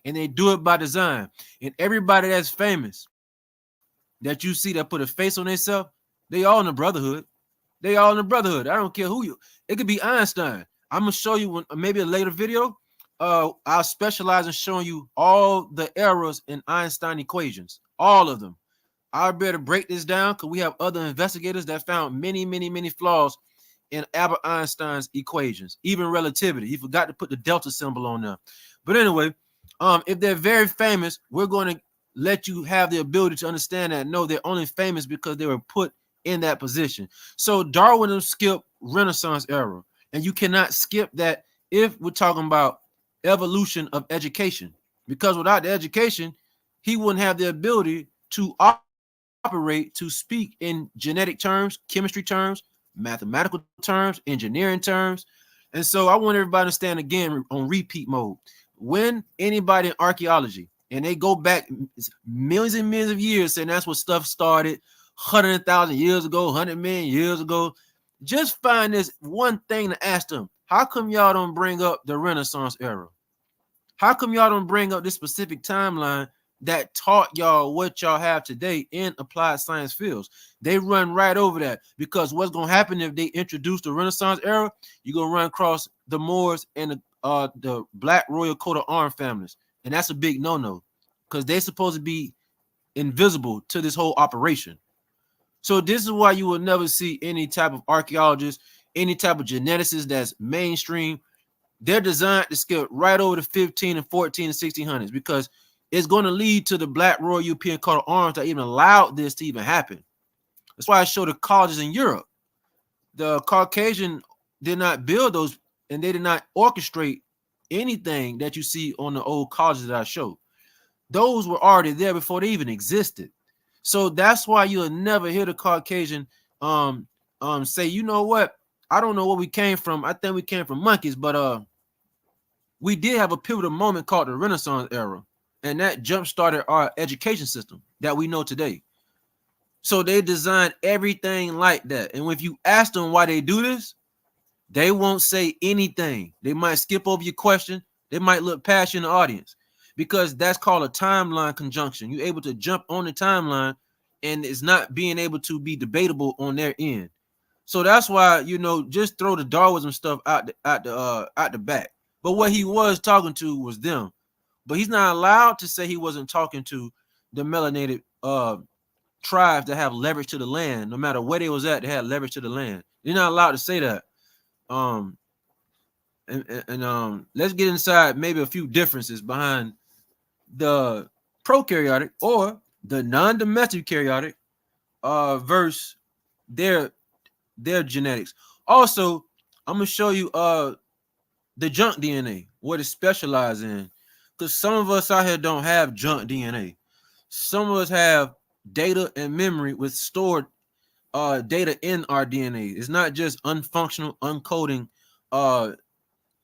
and they do it by design. And everybody that's famous that you see that put a face on themselves, they all in the brotherhood. They all in the brotherhood. I don't care who you. It could be Einstein. I'm gonna show you when maybe a later video. I'll specialize in showing you all the errors in Einstein equations, all of them. I'll be able to break this down because we have other investigators that found many, many, many flaws in Albert Einstein's equations, even relativity. He forgot to put the delta symbol on there. But anyway, if they're very famous, we're going to let you have the ability to understand that no, they're only famous because they were put in that position. So Darwinism skipped Renaissance era, and you cannot skip that if we're talking about evolution of education, because without the education, he wouldn't have the ability to operate, to speak in genetic terms, chemistry terms, mathematical terms, engineering terms. And so I want everybody to stand again on repeat mode. When anybody in archaeology, and they go back millions and millions of years, and that's what stuff started 100,000 years ago, 100 million years ago, just find this one thing to ask them. How come y'all don't bring up the Renaissance era? How come y'all don't bring up this specific timeline that taught y'all what y'all have today in applied science fields? They run right over that, because what's going to happen if they introduce the Renaissance era? You're going to run across the Moors and the Black Royal Coat of Arms families. And that's a big no-no, because they're supposed to be invisible to this whole operation. So this is why you will never see any type of archaeologist, any type of geneticist that's mainstream. They're designed to skip right over the 15 and 14 and 1600s, because it's going to lead to the Black Royal European Coat of Arms that even allowed this to even happen. That's why I show the colleges in Europe. The Caucasian did not build those, and they did not orchestrate anything that you see on the old colleges that I show. Those were already there before they even existed. So that's why you'll never hear the Caucasian say, you know what? I don't know where we came from. I think we came from monkeys, but we did have a pivotal moment called the Renaissance era, and that jump-started our education system that we know today. So they designed everything like that. And if you ask them why they do this, they won't say anything. They might skip over your question. They might look past you in the audience, because that's called a timeline conjunction. You're able to jump on the timeline, and it's not being able to be debatable on their end. So that's why, you know, just throw the Darwinism stuff out the back. But what he was talking to was them. But he's not allowed to say he wasn't talking to the melanated tribes that have leverage to the land. No matter where they was at, they had leverage to the land. You're not allowed to say that. Let's get inside maybe a few differences behind the prokaryotic or the non-domestic karyotic versus their genetics. Also, I'm gonna show you the junk DNA, what it specializes in, because some of us out here don't have junk DNA. Some of us have data and memory with stored data in our DNA. It's not just unfunctional, uncoding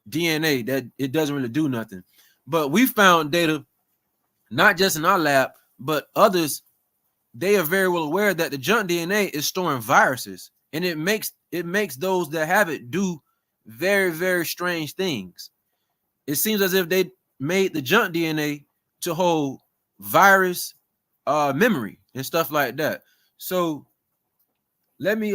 DNA that it doesn't really do nothing. But we found data not just in our lab, but others. They are very well aware that the junk DNA is storing viruses, and it makes those that have it do very, very strange things. It seems as if they made the junk DNA to hold virus memory and stuff like that. So let me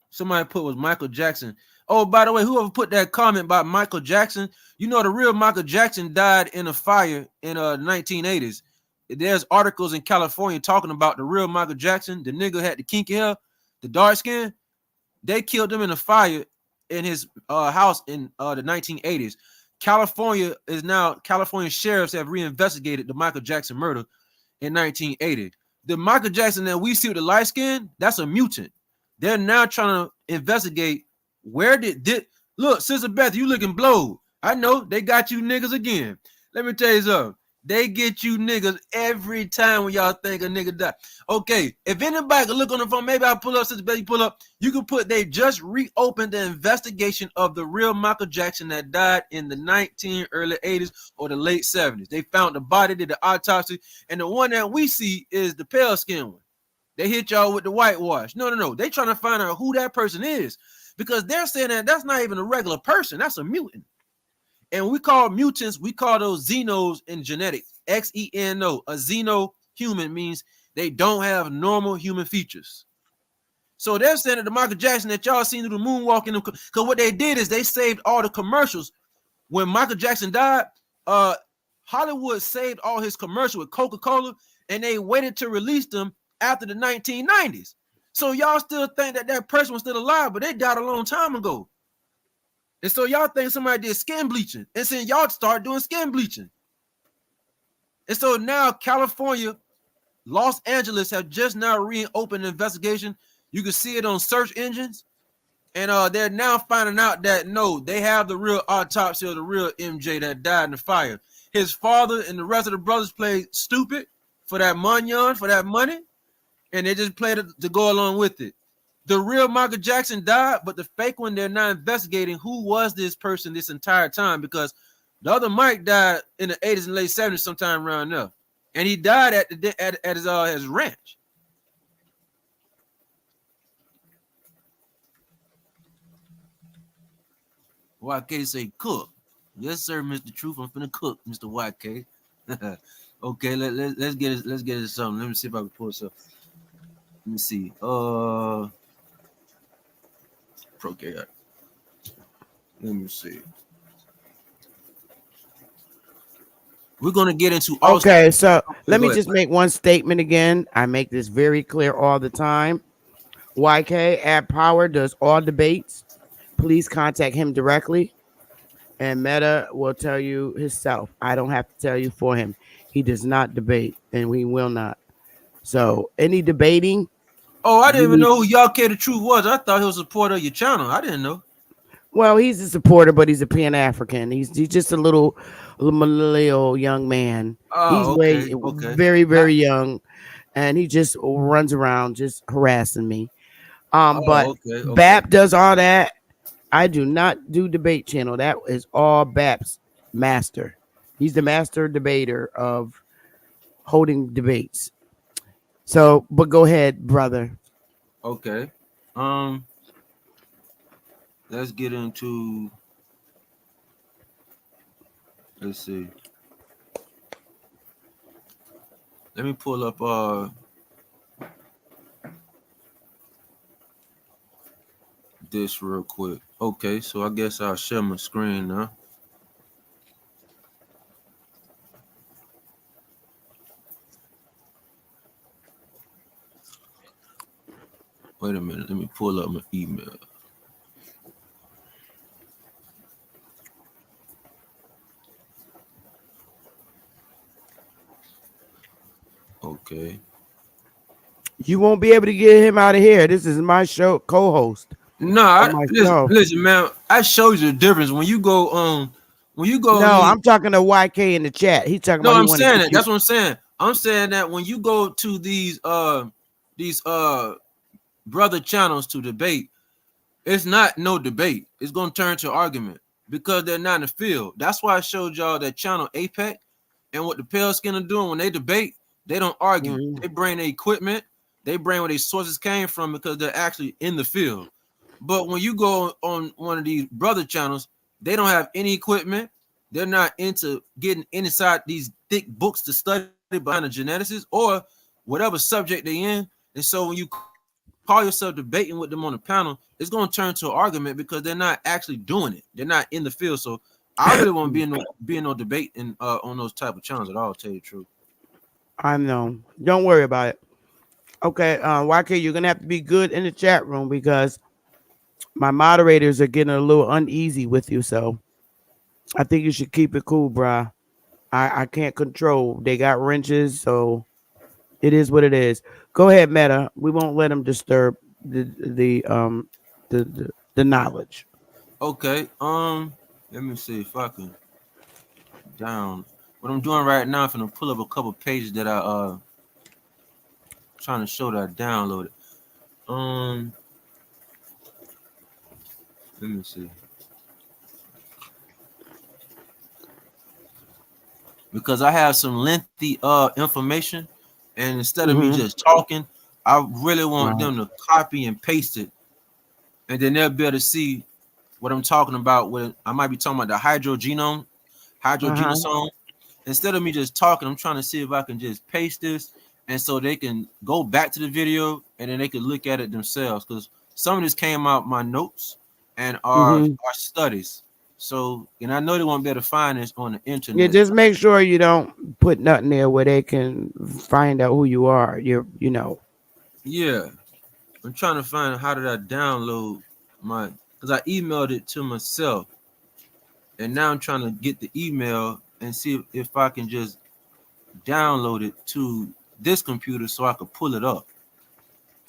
somebody put was Michael Jackson. Oh, by the way, whoever put that comment about Michael Jackson, you know the real Michael Jackson died in a fire in 1980s. There's articles in California talking about the real Michael Jackson. The nigga had the kinky hair, the dark skin. They killed him in a fire in his house in the 1980s. California sheriffs have reinvestigated the Michael Jackson murder in 1980. The Michael Jackson that we see with the light skin, that's a mutant. They're now trying to investigate where did look, Sister Beth, you looking blowed. I know they got you niggas again. Let me tell you something. They get you niggas every time when y'all think a nigga died. Okay, if anybody can look on the phone, maybe I'll pull up, Sister Beth, you pull up. You can put they just reopened the investigation of the real Michael Jackson that died in the early 80s or the late 70s. They found the body, did the autopsy, and the one that we see is the pale skin one. They hit y'all with the whitewash. No. They trying to find out who that person is because they're saying that that's not even a regular person. That's a mutant. And we call mutants, we call those xenos in genetics. Xeno. A xeno human means they don't have normal human features. So they're saying that the Michael Jackson that y'all seen through the moonwalking, because what they did is they saved all the commercials. When Michael Jackson died, Hollywood saved all his commercials with Coca-Cola, and they waited to release them after the 1990s. So y'all still think that that person was still alive, but they died a long time ago. And so y'all think somebody did skin bleaching, and then y'all start doing skin bleaching. And so now California, Los Angeles have just now reopened the investigation. You can see it on search engines. And they're now finding out that, no, they have the real autopsy of the real MJ that died in the fire. His father and the rest of the brothers played stupid for that money, and they just played it to go along with it. The real Michael Jackson died, but the fake one, they're not investigating who was this person this entire time, because the other Mike died in the 80s and late 70s sometime around there. And he died at his ranch. YK say cook. Yes, sir, Mr. Truth. I'm finna cook, Mr. YK. Okay, let's get it something. Let me see if I can pull this up. Let me see. Prokaryotic. Let me see. We're gonna get into okay. So let me just make one statement again. I make this very clear all the time. YK at Power does all debates. Please contact him directly, and Meta will tell you himself. I don't have to tell you for him. He does not debate, and we will not. So any debating. Oh, I didn't even know who YK the Truth was. I thought he was a supporter of your channel. I didn't know. Well, he's a supporter, but he's a Pan-African. He's just a little young man. Oh, he's very, very young, and he just runs around just harassing me. But BAP does all that. I do not do debate channel. That is all BAP's master. He's the master debater of holding debates. So, but go ahead, brother. Okay. Let's get into. Let's see. Let me pull up this real quick. Okay, so I guess I'll share my screen now. pull up my email. Okay. You won't be able to get him out of here. This is my show, co-host. No, my listen, show. listen, man. I showed you the difference when you go No, I'm talking to YK in the chat. He's talking No, about he I'm want to saying get that. you. That's what I'm saying. I'm saying that when you go to these brother channels to debate, it's not no debate. It's gonna turn to argument because they're not in the field. That's why I showed y'all that channel APEC and what the pale skin are doing when they debate. They don't argue. Mhm. They bring their equipment. They bring where their sources came from because they're actually in the field. But when you go on one of these brother channels, they don't have any equipment. They're not into getting inside these thick books to study behind the geneticists or whatever subject they in. And so when you call yourself debating with them on the panel, it's going to turn to an argument because they're not actually doing it. They're not in the field. So I really won't be in no debate on those type of channels at all. Tell you the truth. I know. Don't worry about it. Okay, YK, you're gonna have to be good in the chat room because my moderators are getting a little uneasy with you. So I think you should keep it cool, bruh. I can't control. They got wrenches, so it is what it is. Go ahead, Meta. We won't let them disturb the knowledge. Okay. Let me see if I can down. What I'm doing right now, I'm gonna pull up a couple pages that I trying to show that I downloaded. Let me see. Because I have some lengthy information, and instead of me just talking, I really want them to copy and paste it, and then they'll be able to see what I'm talking about. When I might be talking about the hydrogenosome. Instead of me just talking, I'm trying to see if I can just paste this, and so they can go back to the video and then they can look at it themselves. Because some of this came out my notes and our studies. So, and I know they won't be able to find this on the internet. Yeah, just make sure you don't put nothing there where they can find out who you are. You know. Yeah, I'm trying to find how did I download my, because I emailed it to myself, and now I'm trying to get the email and see if I can just download it to this computer so I could pull it up.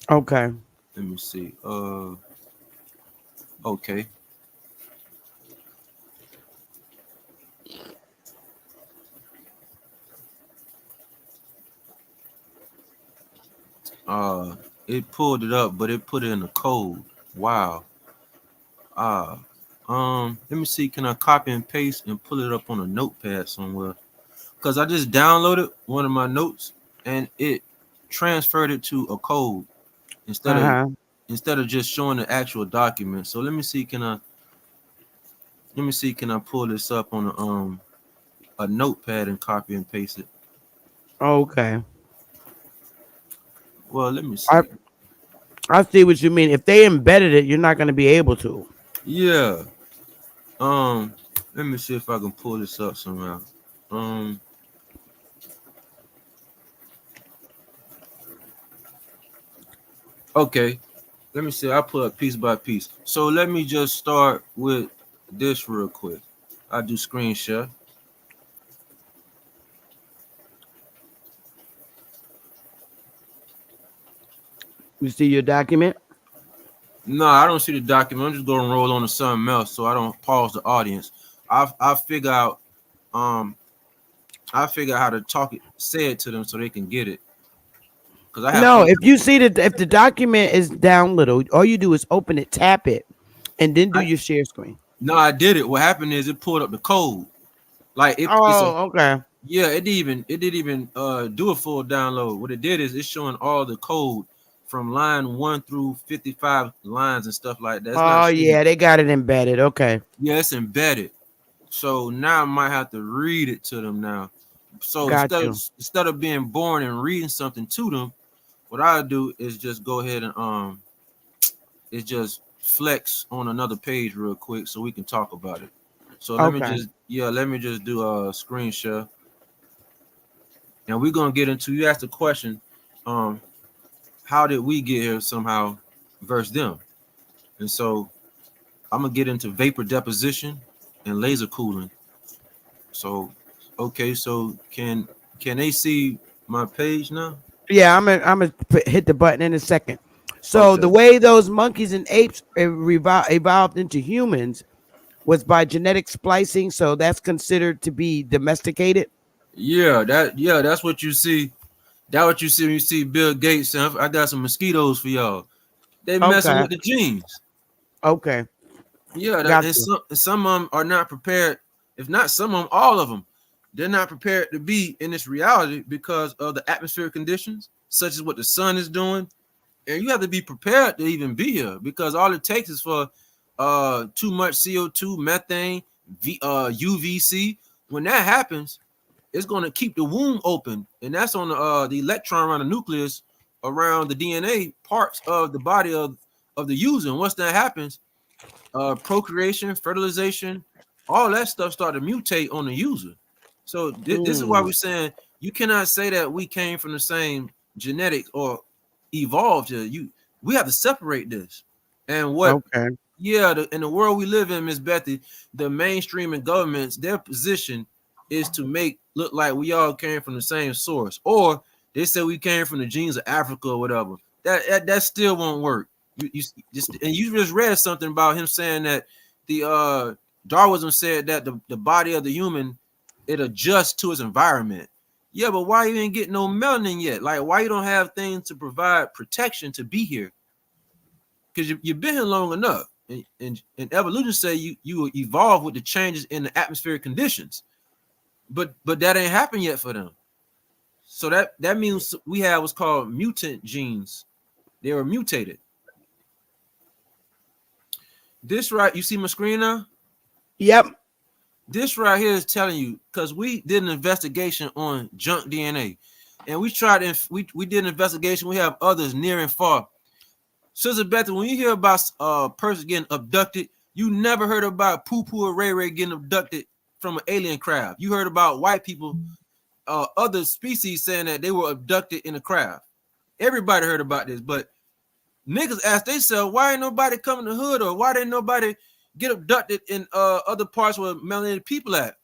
Okay. Let me see. Okay. It pulled it up, but it put it in a code. Wow. Let me see. Can I copy and paste and pull it up on a notepad somewhere? Because I just downloaded one of my notes and it transferred it to a code instead of just showing the actual document. So let me see. Can I pull this up on a notepad and copy and paste it? Okay. Well, let me see. I see what you mean. If they embedded it, you're not going to be able to. Yeah. Let me see if I can pull this up somehow. Okay. Let me see. I'll pull up piece by piece. So let me just start with this real quick. I'll do screen share. You see your document? No, I don't see the document. I'm just going to roll on to something else so I don't pause the audience. I figure out how to say it to them so they can get it. Because I have No, if you see that if the document is down little, all you do is open it, tap it, and then do your share screen. No, I did it. What happened is it pulled up the code. Like okay. Yeah, it didn't even do a full download. What it did is it's showing all the code from line 1 through 55 lines and stuff like that. Yeah, they got it embedded. Okay. Yeah, it's embedded. So now I might have to read it to them now. So instead of being boring and reading something to them, what I'll do is just go ahead and it's just flex on another page real quick so we can talk about it. So let me just do a screen share. And we're gonna get you asked the question, how did we get here somehow versus them? And so I'm gonna get into vapor deposition and laser cooling. So, okay, so can they see my page now? Yeah, I'm gonna hit the button in a second. So Okay. the way those monkeys and apes evolved into humans was by genetic splicing. So that's considered to be domesticated. That's what you see. That's what you see when you see Bill Gates saying, I got some mosquitoes for y'all. They messing Okay. with the genes. Okay. Yeah, Got and you. some of them are not prepared. If not some of them, all of them, they're not prepared to be in this reality because of the atmospheric conditions, such as what the sun is doing. And you have to be prepared to even be here because all it takes is for too much CO2, methane, UVC. When that happens, it's going to keep the womb open, and that's on the electron around the nucleus, around the DNA parts of the body of the user. And once that happens, procreation, fertilization, all that stuff start to mutate on the user. So this is why we're saying you cannot say that we came from the same genetics or evolved here. We have to separate this. And what Okay. in the world we live in, Miss Bethy, the mainstream and governments, their position is to make look like we all came from the same source, or they say we came from the genes of Africa or whatever. That still won't work. You just read something about him saying that the Darwinism said that the body of the human, it adjusts to its environment. Yeah, but why you ain't getting no melanin yet? Like, why you don't have things to provide protection to be here? Because you've been here long enough. And evolution say you evolve with the changes in the atmospheric conditions, but that ain't happened yet for them. So that means we have what's called mutant genes. They were mutated. This right, you see my screen now? Yep. This right here is telling you, because we did an investigation on junk DNA, and we did an investigation. We have others near and far. Sister Beth, when you hear about a person getting abducted, you never heard about Poo Poo or Ray Ray getting abducted from an alien craft. You heard about white people, other species saying that they were abducted in a craft. Everybody heard about this, but niggas ask themselves, why ain't nobody coming to the hood, or why didn't nobody get abducted in other parts where melanated people at?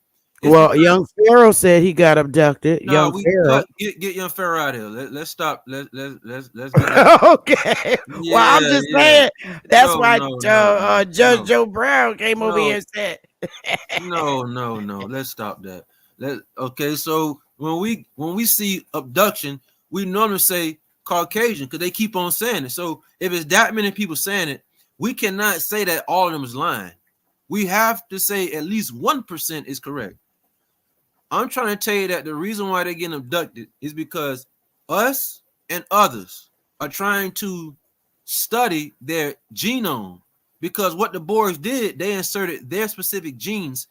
Well, young Pharaoh said he got abducted. No, Young Pharaoh. get young Pharaoh out of here. Let's stop. Let's get Okay. Yeah, Well, I'm just saying that's why Judge no. Joe Brown came over No. here and said, No. Let's stop that. Okay. So when we see abduction, we normally say Caucasian because they keep on saying it. So if it's that many people saying it, we cannot say that all of them is lying. We have to say at least 1% is correct. I'm trying to tell you that the reason why they're getting abducted is because us and others are trying to study their genome, because what the Boers did, they inserted their specific genes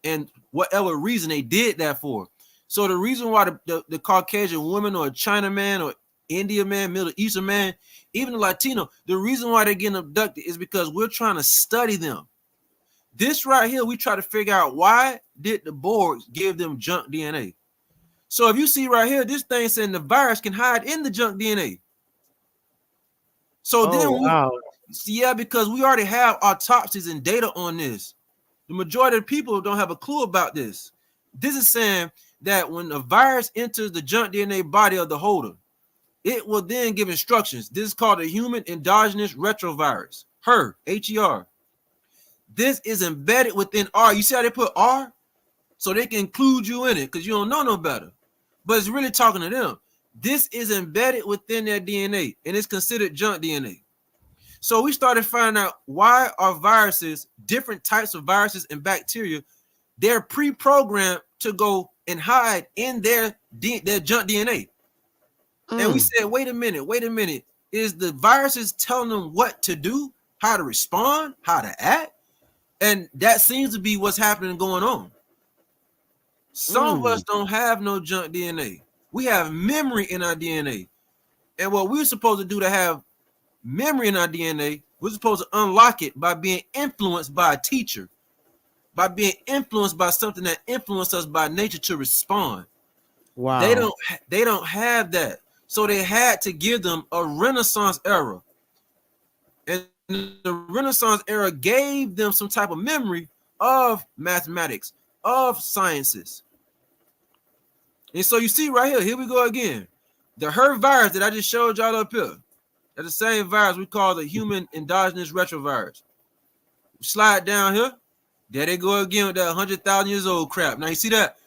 and whatever reason they did that for. So the reason why the Caucasian woman or China man or India man, Middle Eastern man, even the Latino, the reason why they're getting abducted is because we're trying to study them. This right here, we try to figure out why did the Boers give them junk DNA. So if you see right here, this thing saying the virus can hide in the junk DNA. So because we already have autopsies and data on this. The majority of people don't have a clue about this. This is saying that when a virus enters the junk DNA body of the holder, it will then give instructions. This is called a human endogenous retrovirus, HER, H-E-R. This is embedded within R. You see how they put R? So they can include you in it because you don't know no better. But it's really talking to them. This is embedded within their DNA, and it's considered junk DNA. So we started finding out why are viruses, different types of viruses and bacteria, they're pre-programmed to go and hide in their junk DNA. And we said, wait a minute. Is the viruses telling them what to do, how to respond, how to act? And that seems to be what's happening going on. Some of us don't have no junk DNA. We have memory in our DNA. And what we're supposed to do to have memory in our DNA, we're supposed to unlock it by being influenced by a teacher, by being influenced by something that influenced us by nature to respond. wow. They don't have that. So they had to give them a Renaissance era. And the Renaissance era gave them some type of memory of mathematics, of sciences. And so you see right here we go again. The HER virus that I just showed y'all up here, that's the same virus we call the human endogenous retrovirus. Slide down here. There they go again with that 100,000 years old crap. Now you see that?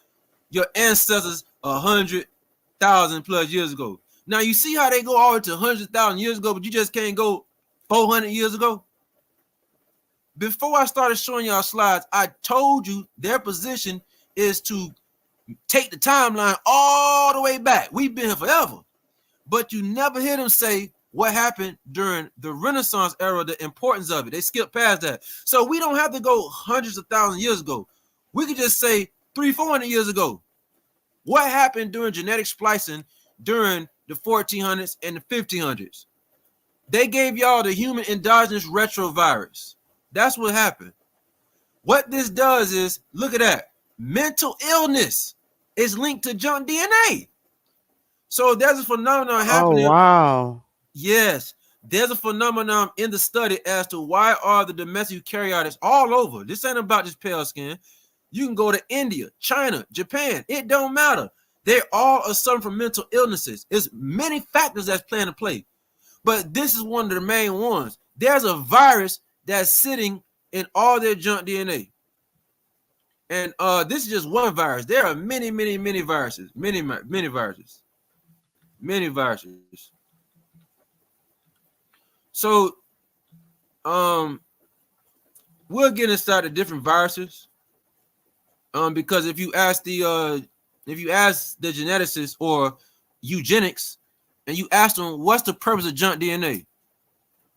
Your ancestors 100,000 plus years ago. Now you see how they go all the way to 100,000 years ago, but you just can't go 400 years ago? Before I started showing y'all slides, I told you their position is to take the timeline all the way back. We've been here forever. But you never hear them say what happened during the Renaissance era, the importance of it. They skip past that. So we don't have to go hundreds of thousands of years ago. We could just say 300-400 years ago. What happened during genetic splicing during the 1400s and the 1500s? They gave y'all the human endogenous retrovirus. That's what happened. What this does is, look at that. Mental illness is linked to junk DNA. So there's a phenomenon happening. Oh, wow. Yes, there's a phenomenon in the study as to why are the domestic eukaryotes all over. This ain't about just pale skin. You can go to India, China, Japan. It don't matter. They all are suffering from mental illnesses. There's many factors that's playing to play. But this is one of the main ones. There's a virus that's sitting in all their junk DNA. And this is just one virus. There are many viruses. Many viruses. Many viruses. So we'll get inside the different viruses. Because if you ask the geneticists or eugenics and you ask them what's the purpose of junk DNA,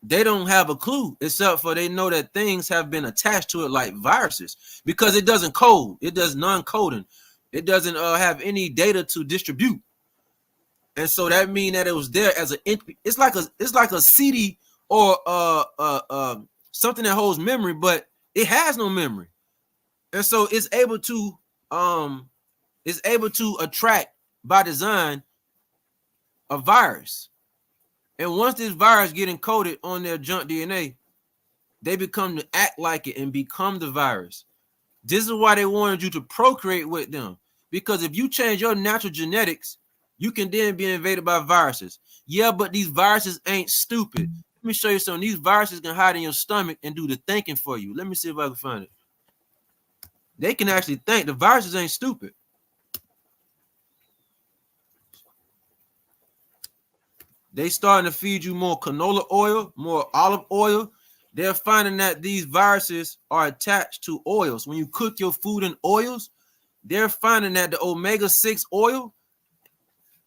they don't have a clue, except for they know that things have been attached to it like viruses, because it doesn't code. It does non-coding. It doesn't have any data to distribute. And so that means that it was there as it's like a CD or something that holds memory, but it has no memory. And so it's able to attract by design a virus. And once this virus get encoded on their junk DNA, they become to act like it and become the virus. This is why they wanted you to procreate with them. Because if you change your natural genetics, you can then be invaded by viruses. Yeah, but these viruses ain't stupid. Let me show you something. These viruses can hide in your stomach and do the thinking for you. Let me see if I can find it. They can actually think. The viruses ain't stupid. They starting to feed you more canola oil, more olive oil. They're finding that these viruses are attached to oils. When you cook your food in oils, they're finding that the omega-6 oil,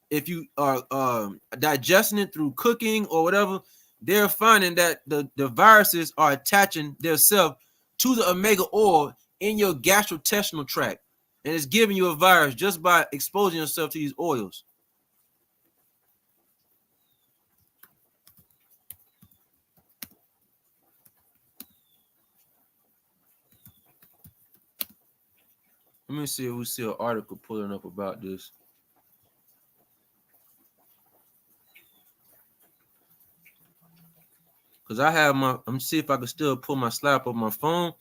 if you are digesting it through cooking or whatever, they're finding that the viruses are attaching themselves to the omega oil in your gastrointestinal tract. And it's giving you a virus just by exposing yourself to these oils. Let me see if we see an article pulling up about this. Because I have I'm see if I can still pull my slide up on my phone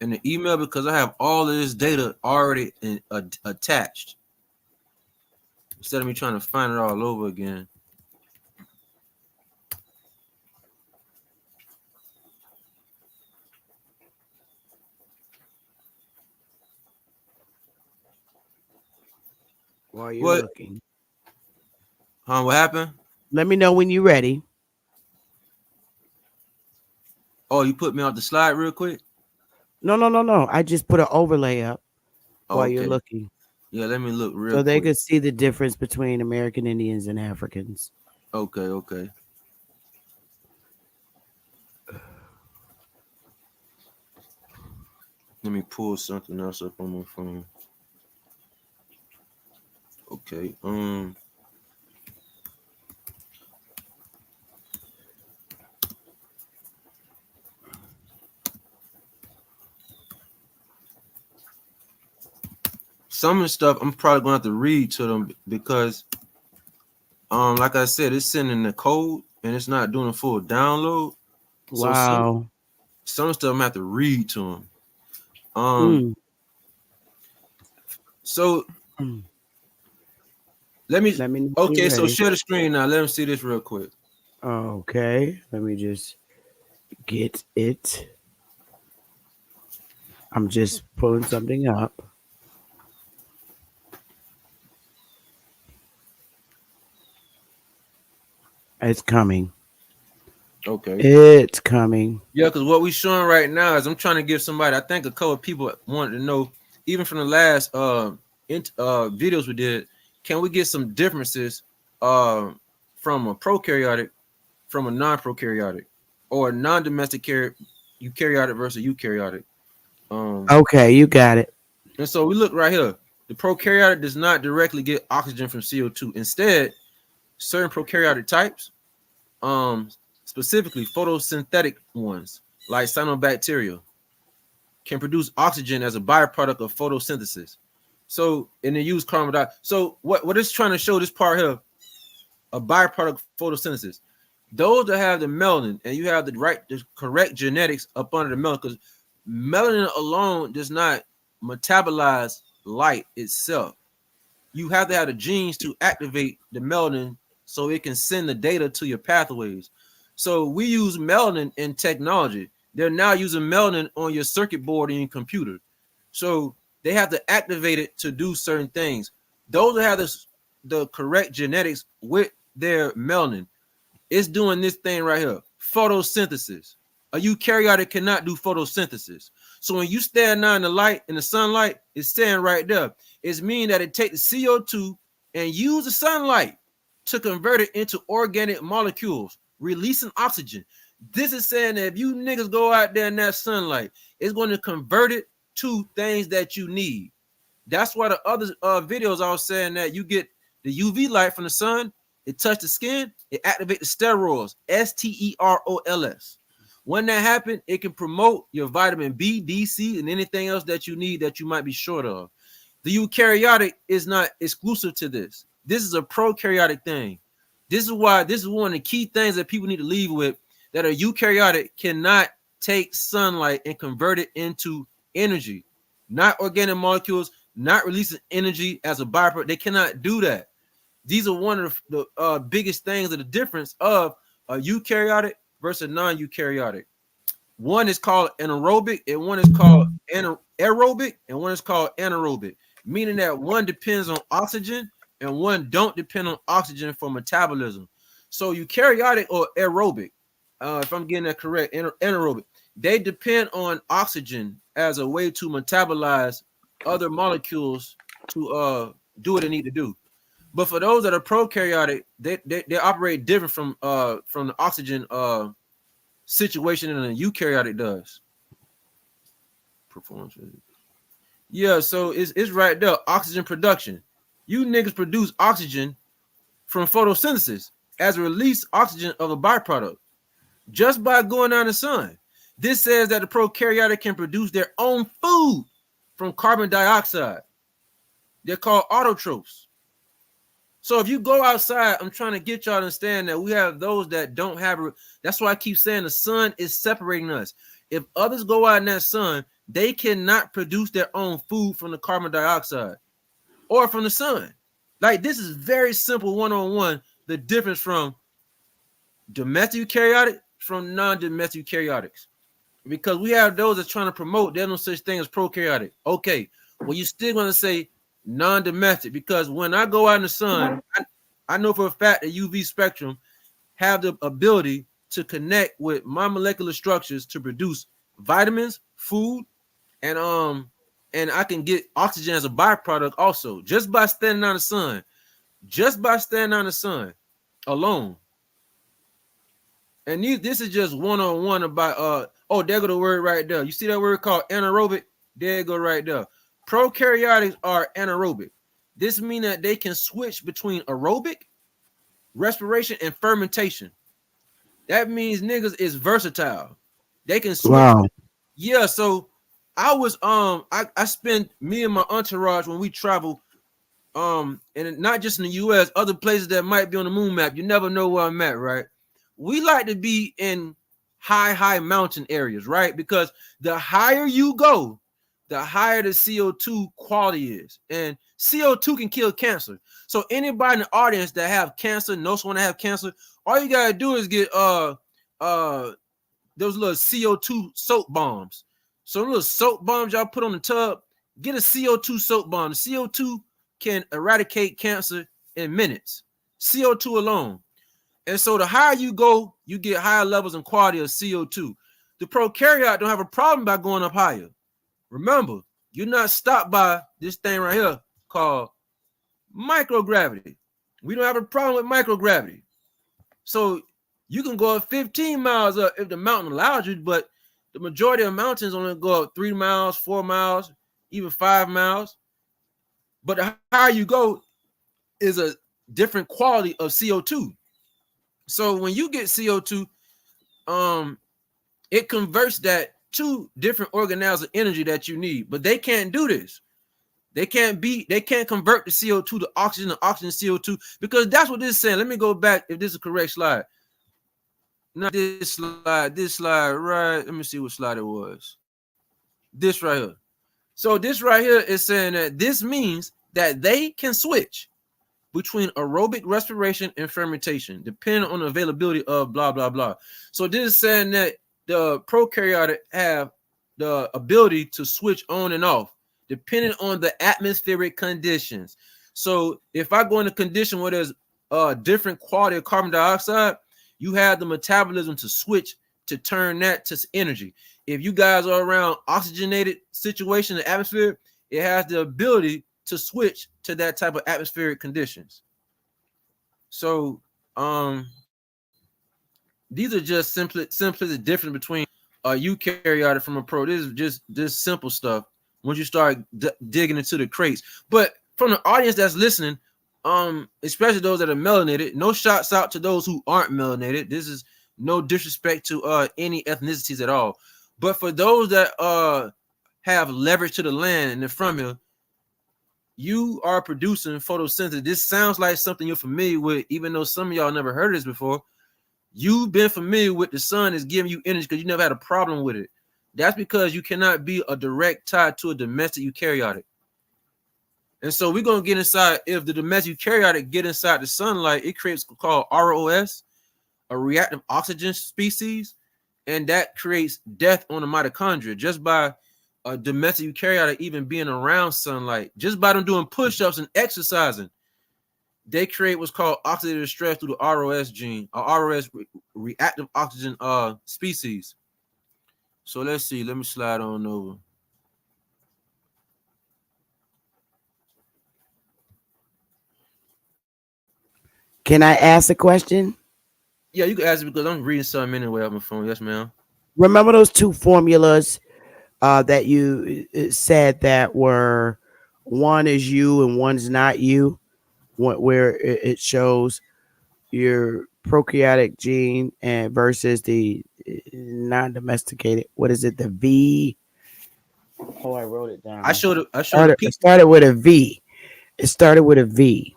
and the email, because I have all of this data already attached. Instead of me trying to find it all over again. While you're looking. What happened? Let me know when you're ready. Oh, you put me on the slide real quick? No. I just put an overlay up while you're looking. Yeah, let me look real so they quick. could see the difference between American Indians and Africans. Okay. Let me pull something else up on my phone. Okay. Some of the stuff I'm probably going to have to read to them because, like I said, it's sending the code and it's not doing a full download. Wow. So some stuff I'm gonna have to read to them. So let me know okay, you're so ready. share the screen now. Let them see this real quick. Okay, let me just get it. I'm just pulling something up. It's coming. Okay. It's coming. Yeah, because what we're showing right now is I'm trying to give somebody, I think a couple of people wanted to know, even from the last videos we did, can we get some differences from a prokaryotic from a non-prokaryotic or a non-domestic eukaryotic versus eukaryotic? Okay, you got it. And so we look right here. The prokaryotic does not directly get oxygen from CO2. Instead, certain prokaryotic types, specifically photosynthetic ones like cyanobacteria, can produce oxygen as a byproduct of photosynthesis. So, and they use carbon dioxide. So, what it's trying to show this part here, a byproduct of photosynthesis. Those that have the melanin and you have the correct genetics up under the melanin, because melanin alone does not metabolize light itself. You have to have the genes to activate the melanin so it can send the data to your pathways. So we use melanin in technology. They're now using melanin on your circuit board in your computer. So they have to activate it to do certain things. Those that have the correct genetics with their melanin, it's doing this thing right here, photosynthesis. A eukaryotic cannot do photosynthesis. So when you stand now in the light, in the sunlight, it's staying right there. It's meaning that it takes the CO2 and use the sunlight to convert it into organic molecules, releasing oxygen. This is saying that if you niggas go out there in that sunlight, it's going to convert it to things that you need. That's why the other videos I was saying that you get the UV light from the sun, it touches the skin, it activates the sterols, STEROLS. When that happens, it can promote your vitamin B, D, C, and anything else that you need that you might be short of. The eukaryotic is not exclusive to this. This is a prokaryotic thing. This is why this is one of the key things that people need to leave with, that a eukaryotic cannot take sunlight and convert it into energy. Not organic molecules, not releasing energy as a byproduct. They cannot do that. These are one of the biggest things of the difference of a eukaryotic versus non-eukaryotic. One is called anaerobic and one is called aerobic and one is called anaerobic, meaning that one depends on oxygen and one don't depend on oxygen for metabolism. So eukaryotic or aerobic, if I'm getting that correct, anaerobic, they depend on oxygen as a way to metabolize other molecules to do what they need to do. But for those that are prokaryotic, they operate different from the oxygen situation than a eukaryotic does. Performance. Yeah, so it's right there. Oxygen production. You niggas produce oxygen from photosynthesis as a release oxygen of a byproduct just by going out in the sun. This says that the prokaryotic can produce their own food from carbon dioxide. They're called autotrophs. So if you go outside, I'm trying to get y'all to understand that we have those that don't have it. That's why I keep saying the sun is separating us. If others go out in that sun, they cannot produce their own food from the carbon dioxide or from the sun. Like, this is very simple one-on-one, the difference from domestic eukaryotic from non-domestic eukaryotics. Because we have those that are trying to promote, there's no such thing as prokaryotic. Okay, well, you're still going to say non-domestic, because when I go out in the sun, I know for a fact that UV spectrum have the ability to connect with my molecular structures to produce vitamins, food, and I can get oxygen as a byproduct also, just by standing on the sun, alone. And this is just one-on-one about there go the word right there. You see that word called anaerobic? There you go right there. Prokaryotics are anaerobic. This means that they can switch between aerobic, respiration, and fermentation. That means niggas is versatile. They can switch. Wow. Yeah, so I was I spent, me and my entourage, when we travel, and not just in the US, other places that might be on the moon map. You never know where I'm at, right? We like to be in high mountain areas, right? Because the higher you go, the higher the CO2 quality is. And CO2 can kill cancer. So anybody in the audience that have cancer, knows someone that have cancer, all you gotta do is get those little CO2 soap bombs. So little soap bombs y'all put on the tub, get a CO2 soap bomb. The CO2 can eradicate cancer in minutes. CO2 alone. And so the higher you go, you get higher levels and quality of CO2. The prokaryote don't have a problem by going up higher. Remember, you're not stopped by this thing right here called microgravity. We don't have a problem with microgravity. So you can go up 15 miles up if the mountain allows you, but the majority of mountains only go up 3 miles, 4 miles, even 5 miles. But the higher you go is a different quality of CO2. So when you get CO2, it converts that to different organelles of energy that you need, but they can't do this. They can't convert the CO2 to oxygen and oxygen CO2, because that's what this is saying. Let me go back if this is a correct slide. Not this slide, right? Let me see what slide it was. This right here. So this right here is saying that this means that they can switch between aerobic respiration and fermentation, depending on the availability of blah, blah, blah. So this is saying that the prokaryote have the ability to switch on and off, depending on the atmospheric conditions. So if I go in a condition where there's a different quality of carbon dioxide, you have the metabolism to switch to turn that to energy. If you guys are around oxygenated situation in the atmosphere, it has the ability to switch to that type of atmospheric conditions. So these are just simply the difference between a eukaryotic from a pro. This is just this simple stuff once you start digging into the crates. But from the audience that's listening, especially those that are melanated, no shots out to those who aren't melanated. This is no disrespect to any ethnicities at all. But for those that have leverage to the land and they're from here, you are producing photosynthesis. This sounds like something you're familiar with, even though some of y'all never heard of this before. You've been familiar with the sun is giving you energy because you never had a problem with it. That's because you cannot be a direct tie to a domestic eukaryotic. And so we're going to get inside. If the domestic eukaryotic get inside the sunlight, it creates called ROS, a reactive oxygen species, and that creates death on the mitochondria just by a domestic eukaryotic even being around sunlight. Just by them doing push-ups and exercising, they create what's called oxidative stress through the ROS gene, or ROS reactive oxygen species. So let's see. Let me slide on over. Can I ask a question? Yeah, you can ask it because I'm reading something anyway on my phone. Yes, ma'am. Remember those two formulas that you said that were one is you and one's not you, where it shows your prokaryotic gene and versus the non-domesticated. What is it? The V. Oh, I wrote it down. I showed it. It started with a V. It started with a V,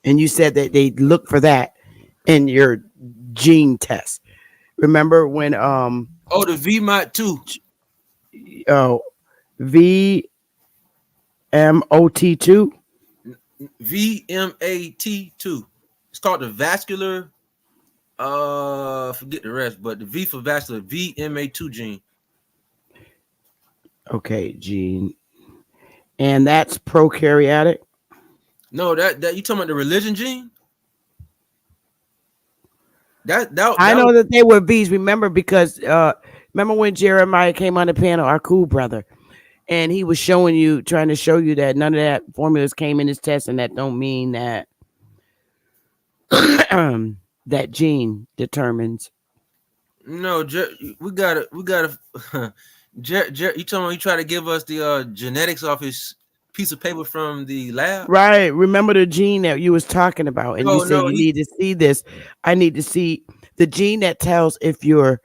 and you said that they look for that in your gene test. Remember when the VMOT2. Oh, VMOT2. VMAT2. It's called the vascular. Forget the rest, but the V for vascular, VMA2 gene. Okay, gene, and that's prokaryotic. No, that you talking about the religion gene? I know that they were V's. Remember, because remember when Jeremiah came on the panel, our cool brother, and he was trying to show you that none of that formulas came in his test, and that don't mean that that gene determines. No, we gotta. You told me he tried to give us the genetics off his piece of paper from the lab, right? Remember the gene that you was talking about, and you said you need to see this. I need to see the gene that tells if you're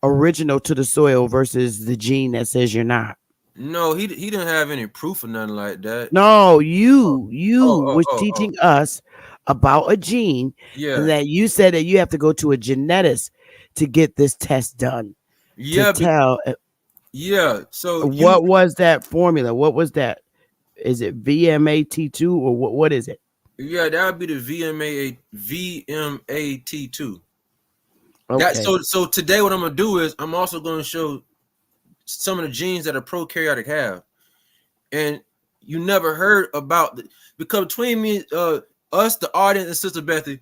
original to the soil versus the gene that says you're not. No, he didn't have any proof or nothing like that. No, you was teaching us about a gene, yeah, that you said that you have to go to a geneticist to get this test done Yeah, to tell yeah. So what was that formula? What was that? Is it VMAT2 or what is it? yeah, that would be the VMAT2. That Okay. so today what I'm gonna do is I'm also gonna show some of the genes that a prokaryotic have, and you never heard about because between me, us, the audience, and Sister Bethy,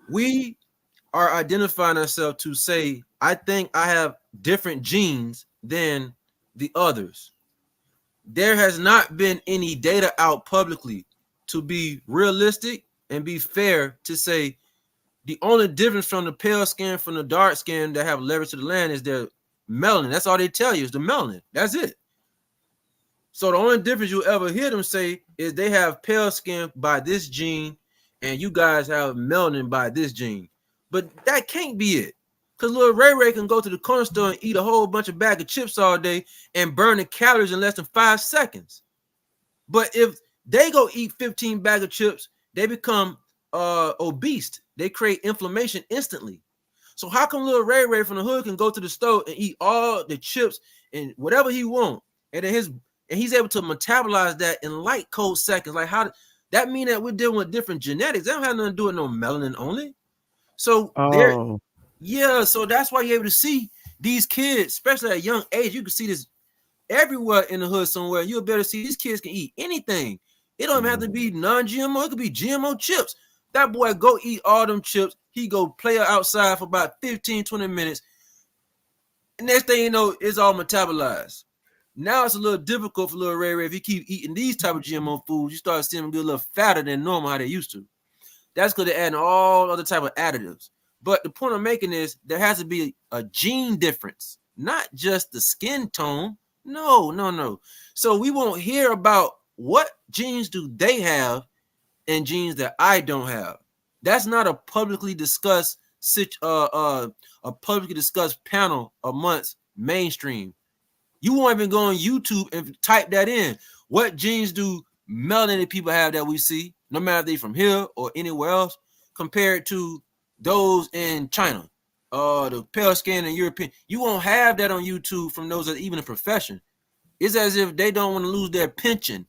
we are identifying ourselves to say I think I have different genes than the others. There has not been any data out publicly to be realistic and be fair to say the only difference from the pale skin from the dark skin that have leverage to the land is their melanin. That's all they tell you is the melanin. That's it. So the only difference you'll ever hear them say is they have pale skin by this gene and you guys have melanin by this gene. But that can't be it. Because little Ray Ray can go to the corner store and eat a whole bunch of bag of chips all day and burn the calories in less than 5 seconds. But if they go eat 15 bags of chips, they become obese. They create inflammation instantly. So how come little Ray Ray from the hood can go to the store and eat all the chips and whatever he wants, and then he's able to metabolize that in light cold seconds? Like how that mean that we're dealing with different genetics? That don't have nothing to do with no melanin only. So yeah, so that's why you're able to see these kids, especially at a young age. You can see this everywhere in the hood somewhere. You'll be able to see these kids can eat anything. It don't have to be non-GMO. It could be GMO chips. That boy go eat all them chips. He go play outside for about 15, 20 minutes. And next thing you know, it's all metabolized. Now it's a little difficult for little Ray Ray. If you keep eating these type of GMO foods, you start seeing them get a little fatter than normal how they used to. That's because they're adding all other type of additives. But the point I'm making is there has to be a gene difference, not just the skin tone. No. So we won't hear about what genes do they have and genes that I don't have. That's not a publicly discussed panel amongst mainstream. You won't even go on YouTube and type that in. What genes do melanated people have that we see, no matter if they're from here or anywhere else, compared to those in China, the pale skin and European? You won't have that on YouTube from those that even a profession. It's as if they don't want to lose their pension.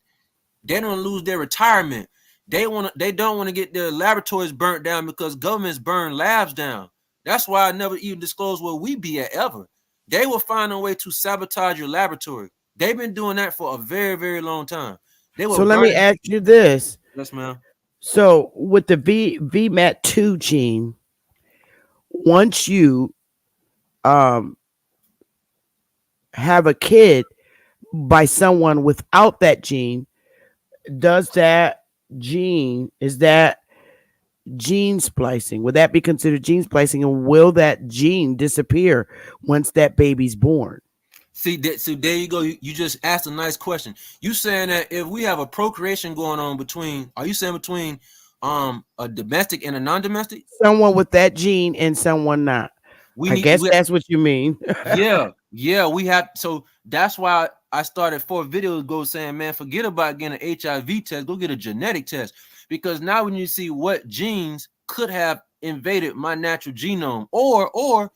They don't want to lose their retirement. They don't want to get their laboratories burnt down because governments burn labs down. That's why I never even disclose where we be at ever. They will find a way to sabotage your laboratory. They've been doing that for a very, very long time. So let me ask you this. Yes, ma'am. So with the VMAT2 gene, once you have a kid by someone without that gene, is that gene splicing? Would that be considered gene splicing, and will that gene disappear once that baby's born? See, there you go. You just asked a nice question. You saying that if we have a procreation going on are you saying between a domestic and a non-domestic? Someone with that gene and someone not. I guess that's what you mean. Yeah, we have. So that's why I started 4 videos ago saying, man, forget about getting an HIV test. Go get a genetic test. Because now when you see what genes could have invaded my natural genome or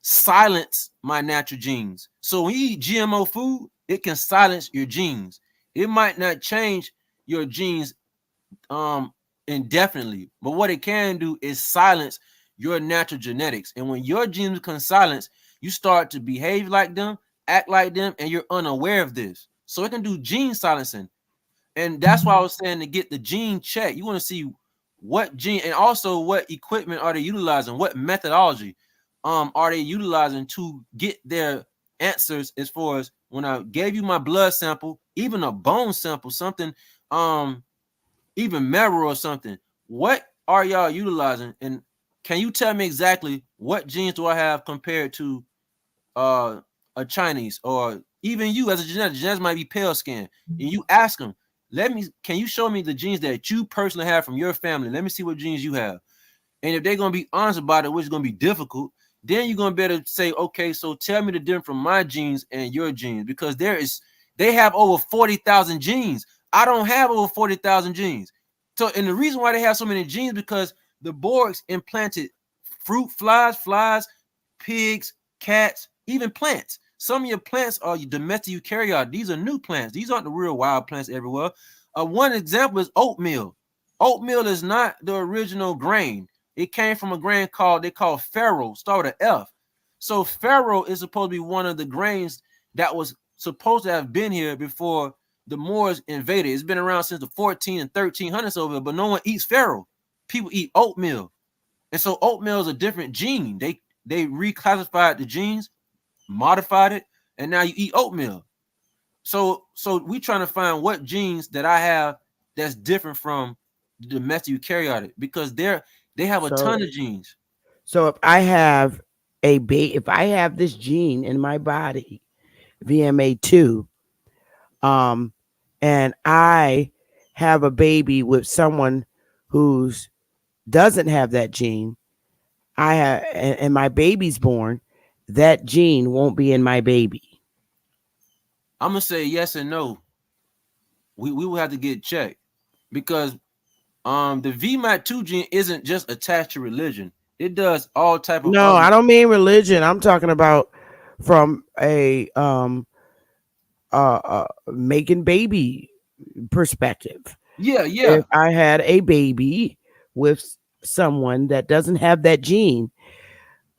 silence my natural genes. So when you eat GMO food, it can silence your genes. It might not change your genes indefinitely, but what it can do is silence your natural genetics. And when your genes become silenced, you start to behave like them, act like them, and you're unaware of this. So it can do gene silencing. And that's why I was saying to get the gene check. You want to see what gene and also what equipment are they utilizing, what methodology are they utilizing to get their answers. As far as when I gave you my blood sample, even a bone sample, something even marrow or something, what are y'all utilizing? And can you tell me exactly what genes do I have compared to a Chinese, or even you as a genetic might be pale skin, and you ask them, can you show me the genes that you personally have from your family? Let me see what genes you have. And if they're going to be honest about it, which is going to be difficult, then you're going to be able to say, okay, so tell me the difference from my genes and your genes, because they have over 40,000 genes. I don't have over 40,000 genes. So, and the reason why they have so many genes, because the Borgs implanted fruit flies, pigs, cats, even plants. Some of your plants are your domestic eukaryote. These are new plants. These aren't the real wild plants everywhere. One example is oatmeal. Oatmeal is not the original grain. It came from a grain they call farro, start with an F. So farro is supposed to be one of the grains that was supposed to have been here before the Moors invaded. It's been around since the 14 and 1300s over, but no one eats farro. People eat oatmeal. And so oatmeal is a different gene. They reclassified the genes, modified it, and now you eat oatmeal. So we trying to find what genes that I have that's different from the domestic eukaryotic, because they have a ton of genes. So if I have if I have this gene in my body, VMA2, and I have a baby with someone who's doesn't have that gene, and my baby's born, that gene won't be in my baby. I'm gonna say yes and no. We will have to get checked, because the VMAT2 gene isn't just attached to religion. It does all type of. No, I don't mean religion. I'm talking about from a making baby perspective. Yeah. If I had a baby with someone that doesn't have that gene,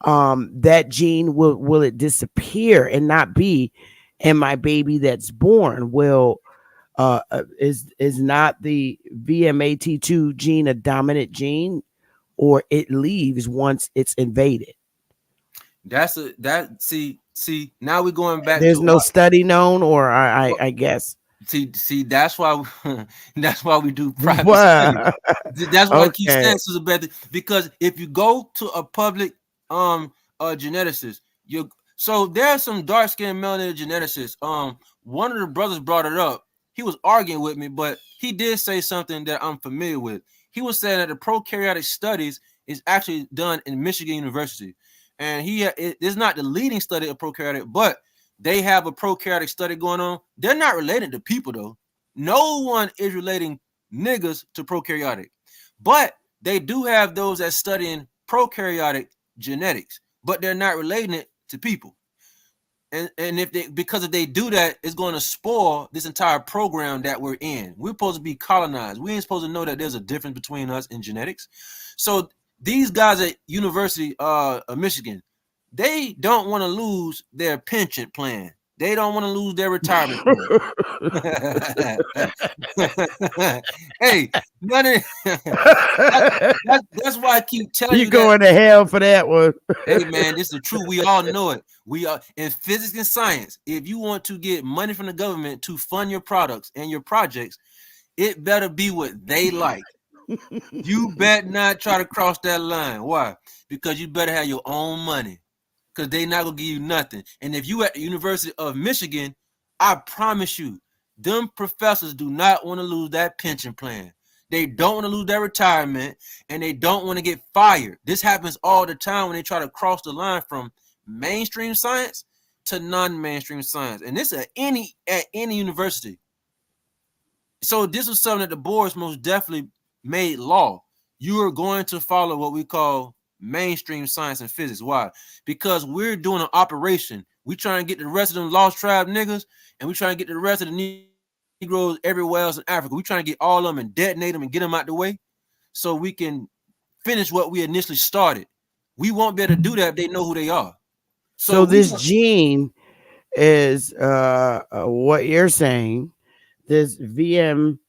that gene will it disappear and not be in my baby that's born? Is not the VMAT2 gene a dominant gene, or it leaves once it's invaded? See now we're going back. There's no study known, or I guess. See, that's why we do private study. That's why I keep saying this is a better, because if you go to a public geneticist, so there's some dark-skinned melanated geneticists. One of the brothers brought it up. He was arguing with me, but he did say something that I'm familiar with. He was saying that the prokaryotic studies is actually done in Michigan University, and it's not the leading study of prokaryotic, but they have a prokaryotic study going on. They're not related to people, though. No one is relating niggas to prokaryotic, but they do have those that studying prokaryotic genetics, but they're not relating it to people. And because if they do that, it's going to spoil this entire program that we're in. We're supposed to be colonized. We ain't supposed to know that there's a difference between us and genetics. So these guys at University of Michigan, they don't want to lose their pension plan. They don't want to lose their retirement plan. Hey, that's why I keep telling you. You're going to hell for that one. Hey, man, this is the truth. We all know it. We are in physics and science. If you want to get money from the government to fund your products and your projects, it better be what they like. You better not try to cross that line. Why? Because you better have your own money, because they not gonna give you nothing. And if you at the University of Michigan, I promise you, them professors do not want to lose that pension plan. They don't want to lose their retirement, and they don't want to get fired. This happens all the time when they try to cross the line from mainstream science to non-mainstream science. And this at any university. So this was something that the boards most definitely made law. You are going to follow what we call mainstream science and physics. Why? Because we're doing an operation. We trying to get the rest of them lost tribe niggas, and we trying to get the rest of the Negroes everywhere else in Africa. We trying to get all of them and detonate them and get them out the way so we can finish what we initially started. We won't be able to do that if they know who they are. So this gene is what you're saying, this VMAT2,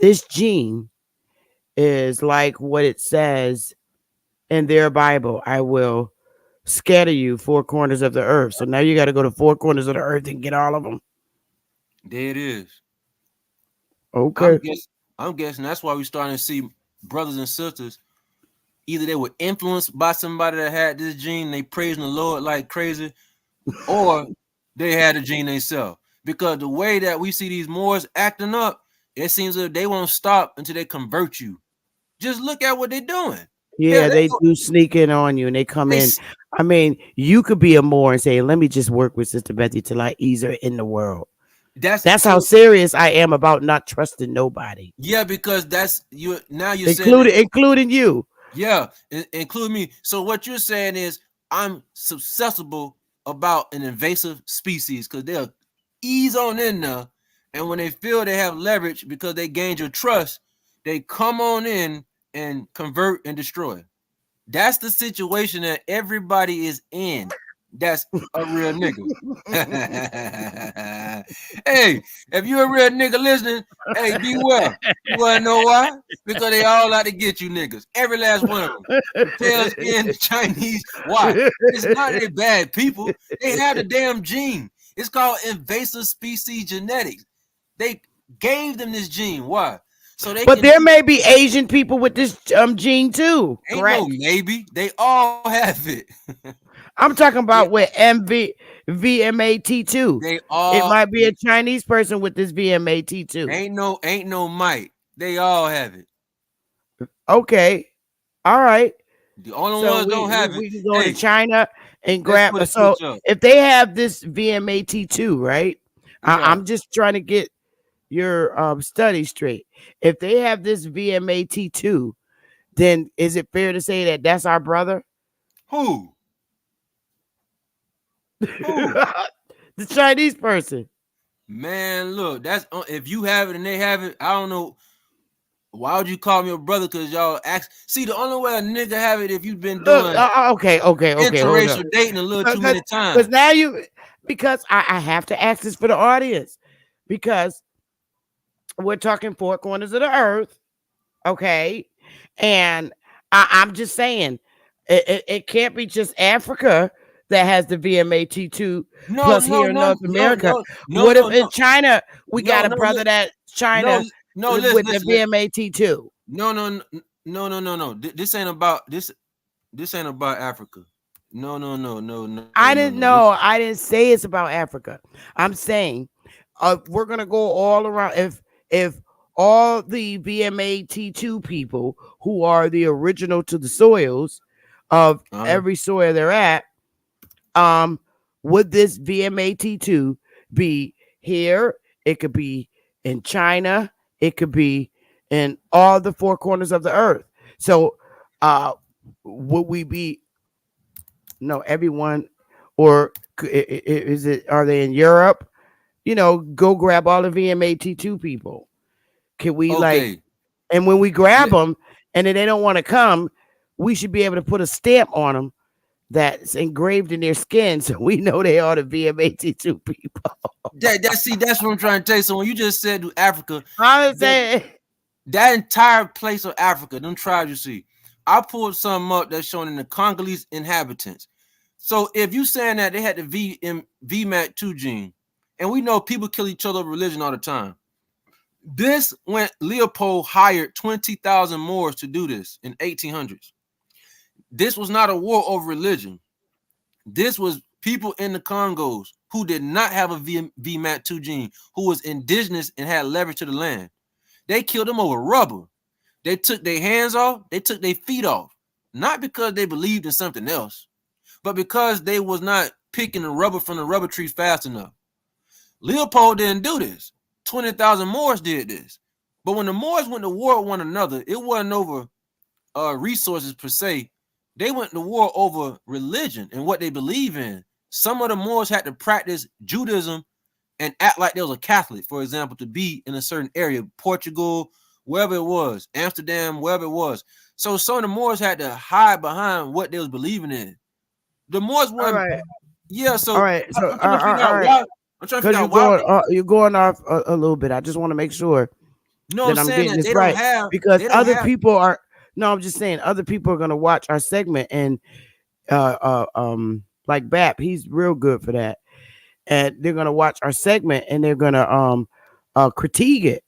this gene is like what it says in their Bible: I will scatter you 4 corners of the earth. So now you got to go to 4 corners of the earth and get all of them. There it is. Okay. I'm guessing that's why we're starting to see brothers and sisters, either they were influenced by somebody that had this gene, they praising the Lord like crazy, or they had a gene themselves. Because the way that we see these Moors acting up, it seems that they won't stop until they convert you. Just look at what they're doing. Yeah, they do sneak in on you, and they come in. I mean, you could be a Moor and say, let me just work with Sister Betty till I ease her in the world. That's how serious I am about not trusting nobody. Yeah, because that's you. Now you're including you. Yeah, include me. So what you're saying is I'm susceptible about an invasive species because they'll ease on in there, and when they feel they have leverage because they gained your trust, they come on in and convert and destroy. That's the situation that everybody is in. That's a real nigga. Hey, if you're a real nigga listening, hey, be well. You wanna know why? Because they all out to get you niggas. Every last one of them. The pale skin, the Chinese. Why? It's not they bad people. They have the damn gene. It's called invasive species genetics. They gave them this gene. Why? So they But can there may be Asian people with this gene too. ain't Correct. no maybe. They all have it. I'm talking They, about with VMAT2. they It all might be a Chinese person with this VMAT2. ain't no might. They all have it. Okay. All right. The only So ones don't have it. we can go Hey, to China and let's grab. put a So switch up. if they have this VMAT2, right? Yeah. I'm just trying to get your study straight. If they have this VMAT2, then is it fair to say that that's our brother? Who? Who? The Chinese person. Man, look, that's if you have it and they have it. I don't know. Why would you call me a brother? Because y'all ask. See, the only way a nigga have it if you've been doing Okay. Hold up. interracial dating a little too many times. Because now because I have to ask this for the audience because we're talking four corners of the earth, okay? And I'm just saying it can't be just Africa that has the VMAT2 plus here in North America. What if in China we got a brother that China with the VMAT2? No. This ain't about this. This ain't about Africa. No. I didn't know. I didn't say it's about Africa. I'm saying we're gonna go all around. If all the VMAT2 people who are the original to the soils of every soil they're at, would this VMAT2 be here? It could be in China. It could be in all the four corners of the earth. So, would we be? No, everyone, or is it? Are they in Europe? Go grab all the VMAT2 people. Can we and when we grab them and then they don't want to come, we should be able to put a stamp on them that's engraved in their skin so we know they are the VMAT2 people. That's what I'm trying to tell you. So when you just said Africa, I'm saying that entire place of Africa, them tribes you see, I pulled something up that's shown in the Congolese inhabitants. So if you saying that they had the VMAT2 gene, and we know people kill each other over religion all the time. This when Leopold hired 20,000 Moors to do this in 1800s. This was not a war over religion. This was people in the Congos who did not have a VMAT2 gene, who was indigenous and had leverage to the land. They killed them over rubber. They took their hands off. They took their feet off. Not because they believed in something else, but because they was not picking the rubber from the rubber tree fast enough. Leopold didn't do this. 20,000 Moors did this. But when the Moors went to war with one another, it wasn't over resources per se. They went to war over religion and what they believe in. Some of the Moors had to practice Judaism and act like they was a Catholic, for example, to be in a certain area, Portugal, wherever it was, Amsterdam, wherever it was. So some of the Moors had to hide behind what they was believing in. The Moors weren't. All right. Yeah. So all right. So I'm trying to figure out why. I'm trying to figure out why. You're going off a little bit. I just want to make sure that I'm getting this right because other people are. No, I'm just saying other people are going to watch our segment and like Bap, he's real good for that, and they're going to watch our segment and they're going to critique it,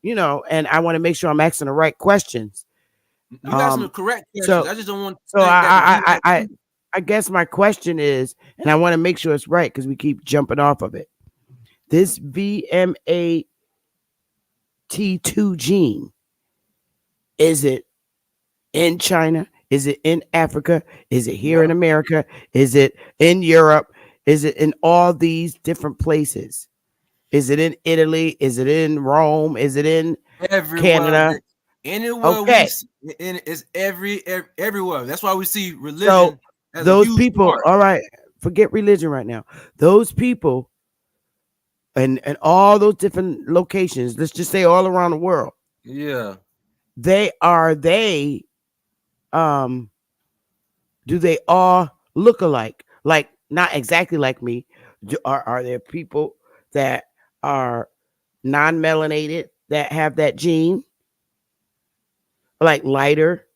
And I want to make sure I'm asking the right questions. You asking the correct questions. So, I just don't want. So I guess my question is, and I want to make sure it's right because we keep jumping off of it. This VMAT2 gene, is it in China? Is it in Africa? Is it here in America? Is it in Europe? Is it in all these different places? Is it in Italy? Is it in Rome? Is it in Canada? Anywhere we Okay. see, and it's everywhere. That's why we see religion So as a those huge people, part. all right, forget religion right now. Those people and all those different locations, let's just say all around the world, Yeah. they do they all look alike? Like not exactly like me. Are there people that are non-melanated that have that gene? Like lighter?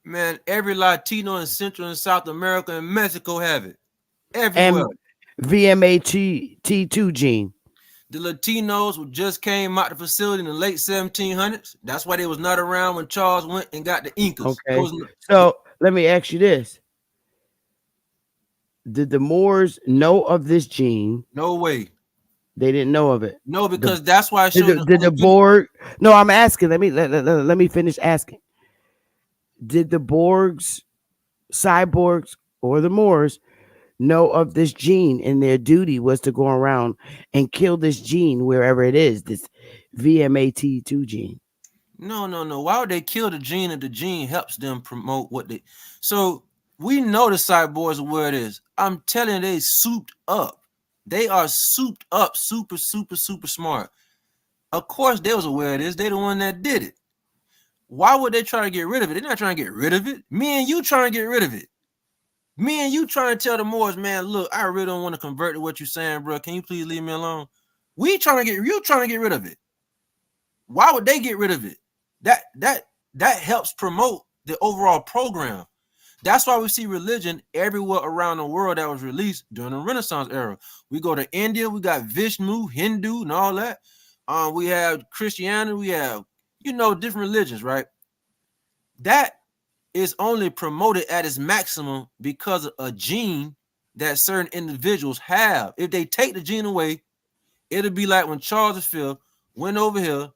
Man, every Latino in Central and South America and Mexico have it. Everywhere. And VMAT2 gene. The Latinos who just came out the facility in the late 1700s. That's why they was not around when Charles went and got the Incas. Okay. So let me ask you this. Did the Moors know of this gene? No way. They didn't know of it. No, because that's why I showed Did the Borg? No, I'm asking. Let me finish asking. Did the Borgs, cyborgs, or the Moors know of this gene, and their duty was to go around and kill this gene wherever it is, this VMAT2 gene? No. Why would they kill the gene if the gene helps them promote what they? So we know the cyborgs are where it is. I'm telling you, they souped up. They are souped up, super smart. Of course, they was aware of this. They the one that did it. Why would they try to get rid of it? They're not trying to get rid of it. Me and you trying to get rid of it. Me and you trying to tell the Moors, man, look, I really don't want to convert to what you're saying, bro. Can you please leave me alone? You trying to get rid of it. Why would they get rid of it? That helps promote the overall program. That's why we see religion everywhere around the world that was released during the Renaissance era. We go to India, we got Vishnu, Hindu, and all that. We have Christianity, we have, different religions, right? That is only promoted at its maximum because of a gene that certain individuals have. If they take the gene away, it'll be like when Charles V went over here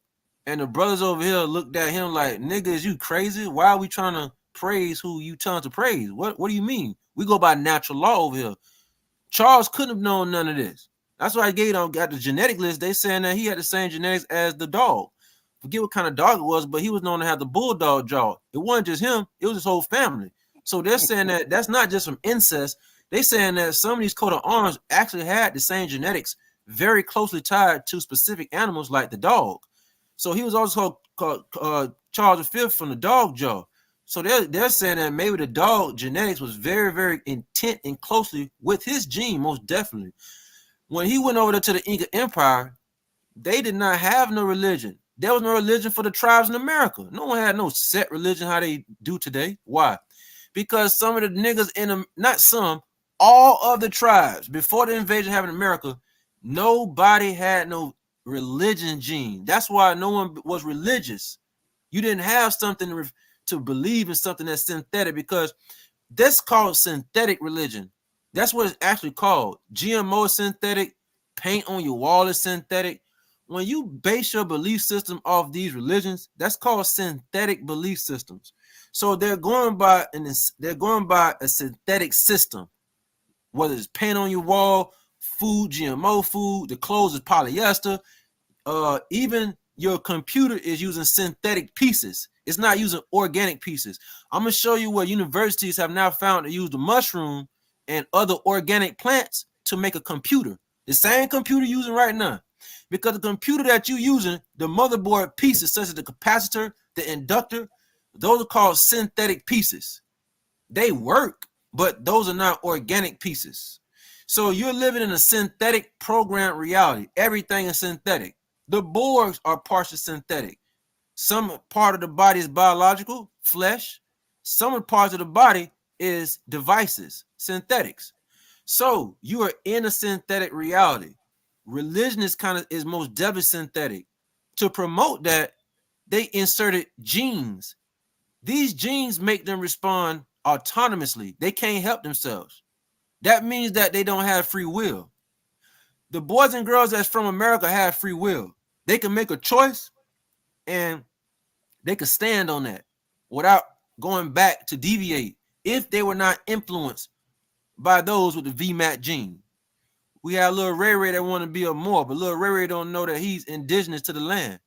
and the brothers over here looked at him like, nigga, is you crazy? Why are we trying to praise who you trying to praise? What do you mean? We go by natural law over here. Charles couldn't have known none of this. That's why Gator got the genetic list. They saying that he had the same genetics as the dog. Forget what kind of dog it was, but he was known to have the bulldog jaw. It wasn't just him, it was his whole family. So they're saying that that's not just from incest. They're saying that some of these coat of arms actually had the same genetics very closely tied to specific animals like the dog. So he was also called Charles V from the dog jaw. So they're saying that maybe the dog genetics was very, very intent and closely with his gene, most definitely. When he went over there to the Inca Empire, they did not have no religion. There was no religion for the tribes in America. No one had no set religion how they do today. Why? Because some of the niggas in them, not some, all of the tribes before the invasion happened in America, nobody had no religion gene. That's why no one was religious. You didn't have something to believe in something that's synthetic, because that's called synthetic religion. That's what it's actually called. GMO is synthetic. Paint on your wall is synthetic. When you base your belief system off these religions, that's called synthetic belief systems. So they're going by a synthetic system. Whether it's paint on your wall, food, GMO food, the clothes is polyester, even your computer is using synthetic pieces. It's not using organic pieces. I'm gonna show you where universities have now found to use the mushroom and other organic plants to make a computer. The same computer you're using right now. Because the computer that you're using, the motherboard pieces such as the capacitor, the inductor, those are called synthetic pieces. They work, but those are not organic pieces. So you're living in a synthetic program reality. Everything is synthetic. The Borgs are partially synthetic. Some part of the body is biological, flesh. Some parts of the body is devices, synthetics. So you are in a synthetic reality. Religion is most definitely synthetic. To promote that, they inserted genes. These genes make them respond autonomously. They can't help themselves. That means that they don't have free will. The boys and girls that's from America have free will. They can make a choice and they could stand on that without going back to deviate if they were not influenced by those with the VMAT gene. We have little Ray Ray that want to be a Moor, but little Ray Ray don't know that he's indigenous to the land.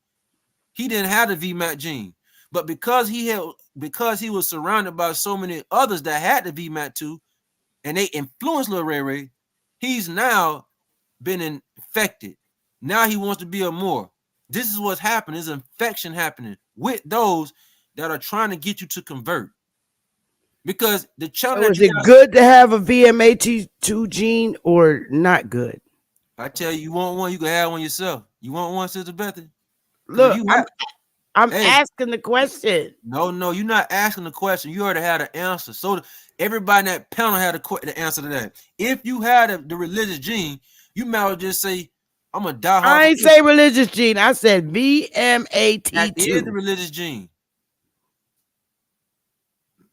He didn't have the VMAT gene, but because he was surrounded by so many others that had the VMAT2, and they influenced Lil Ray Ray, he's now been infected. Now he wants to be a Moor. This is what's happening. There's infection happening with those that are trying to get you to convert. Because the channel is it good to have a VMAT2 gene or not good? I tell you, you want one, you can have one yourself. You want one, Sister Bethy? Look, I'm asking the question. No, you're not asking the question. You already had an answer. So everybody in that panel had the answer to that. If you had the religious gene, you might well just say, I'm a diehard. I ain't say religious gene. I said VMAT2. That is the religious gene.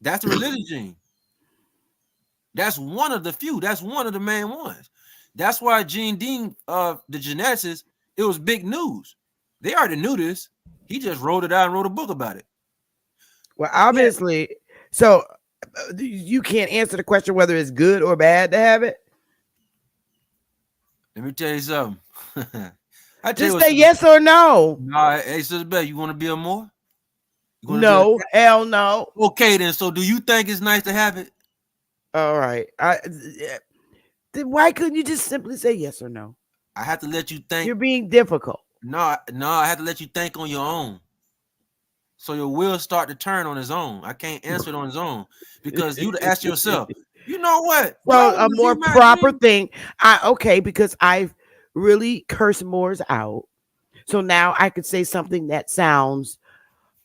That's the religious gene. That's one of the few. That's one of the main ones. That's why Gene Dean, the geneticists, it was big news. They already knew this. He just wrote it out and wrote a book about it. Well, obviously, so you can't answer the question whether it's good or bad to have it. Let me tell you something. Just say yes or no. No, hey, Sister Beth, you want to be a Moor? No, hell no. Okay, then. So, do you think it's nice to have it? All right. Then why couldn't you just simply say yes or no? I have to let you think. You're being difficult. No, I have to let you think on your own. So your wheels start to turn on its own. I can't answer it on its own because you to ask yourself, you know what? Well, a more proper thing. Because I've really cursed Moors out. So now I could say something that sounds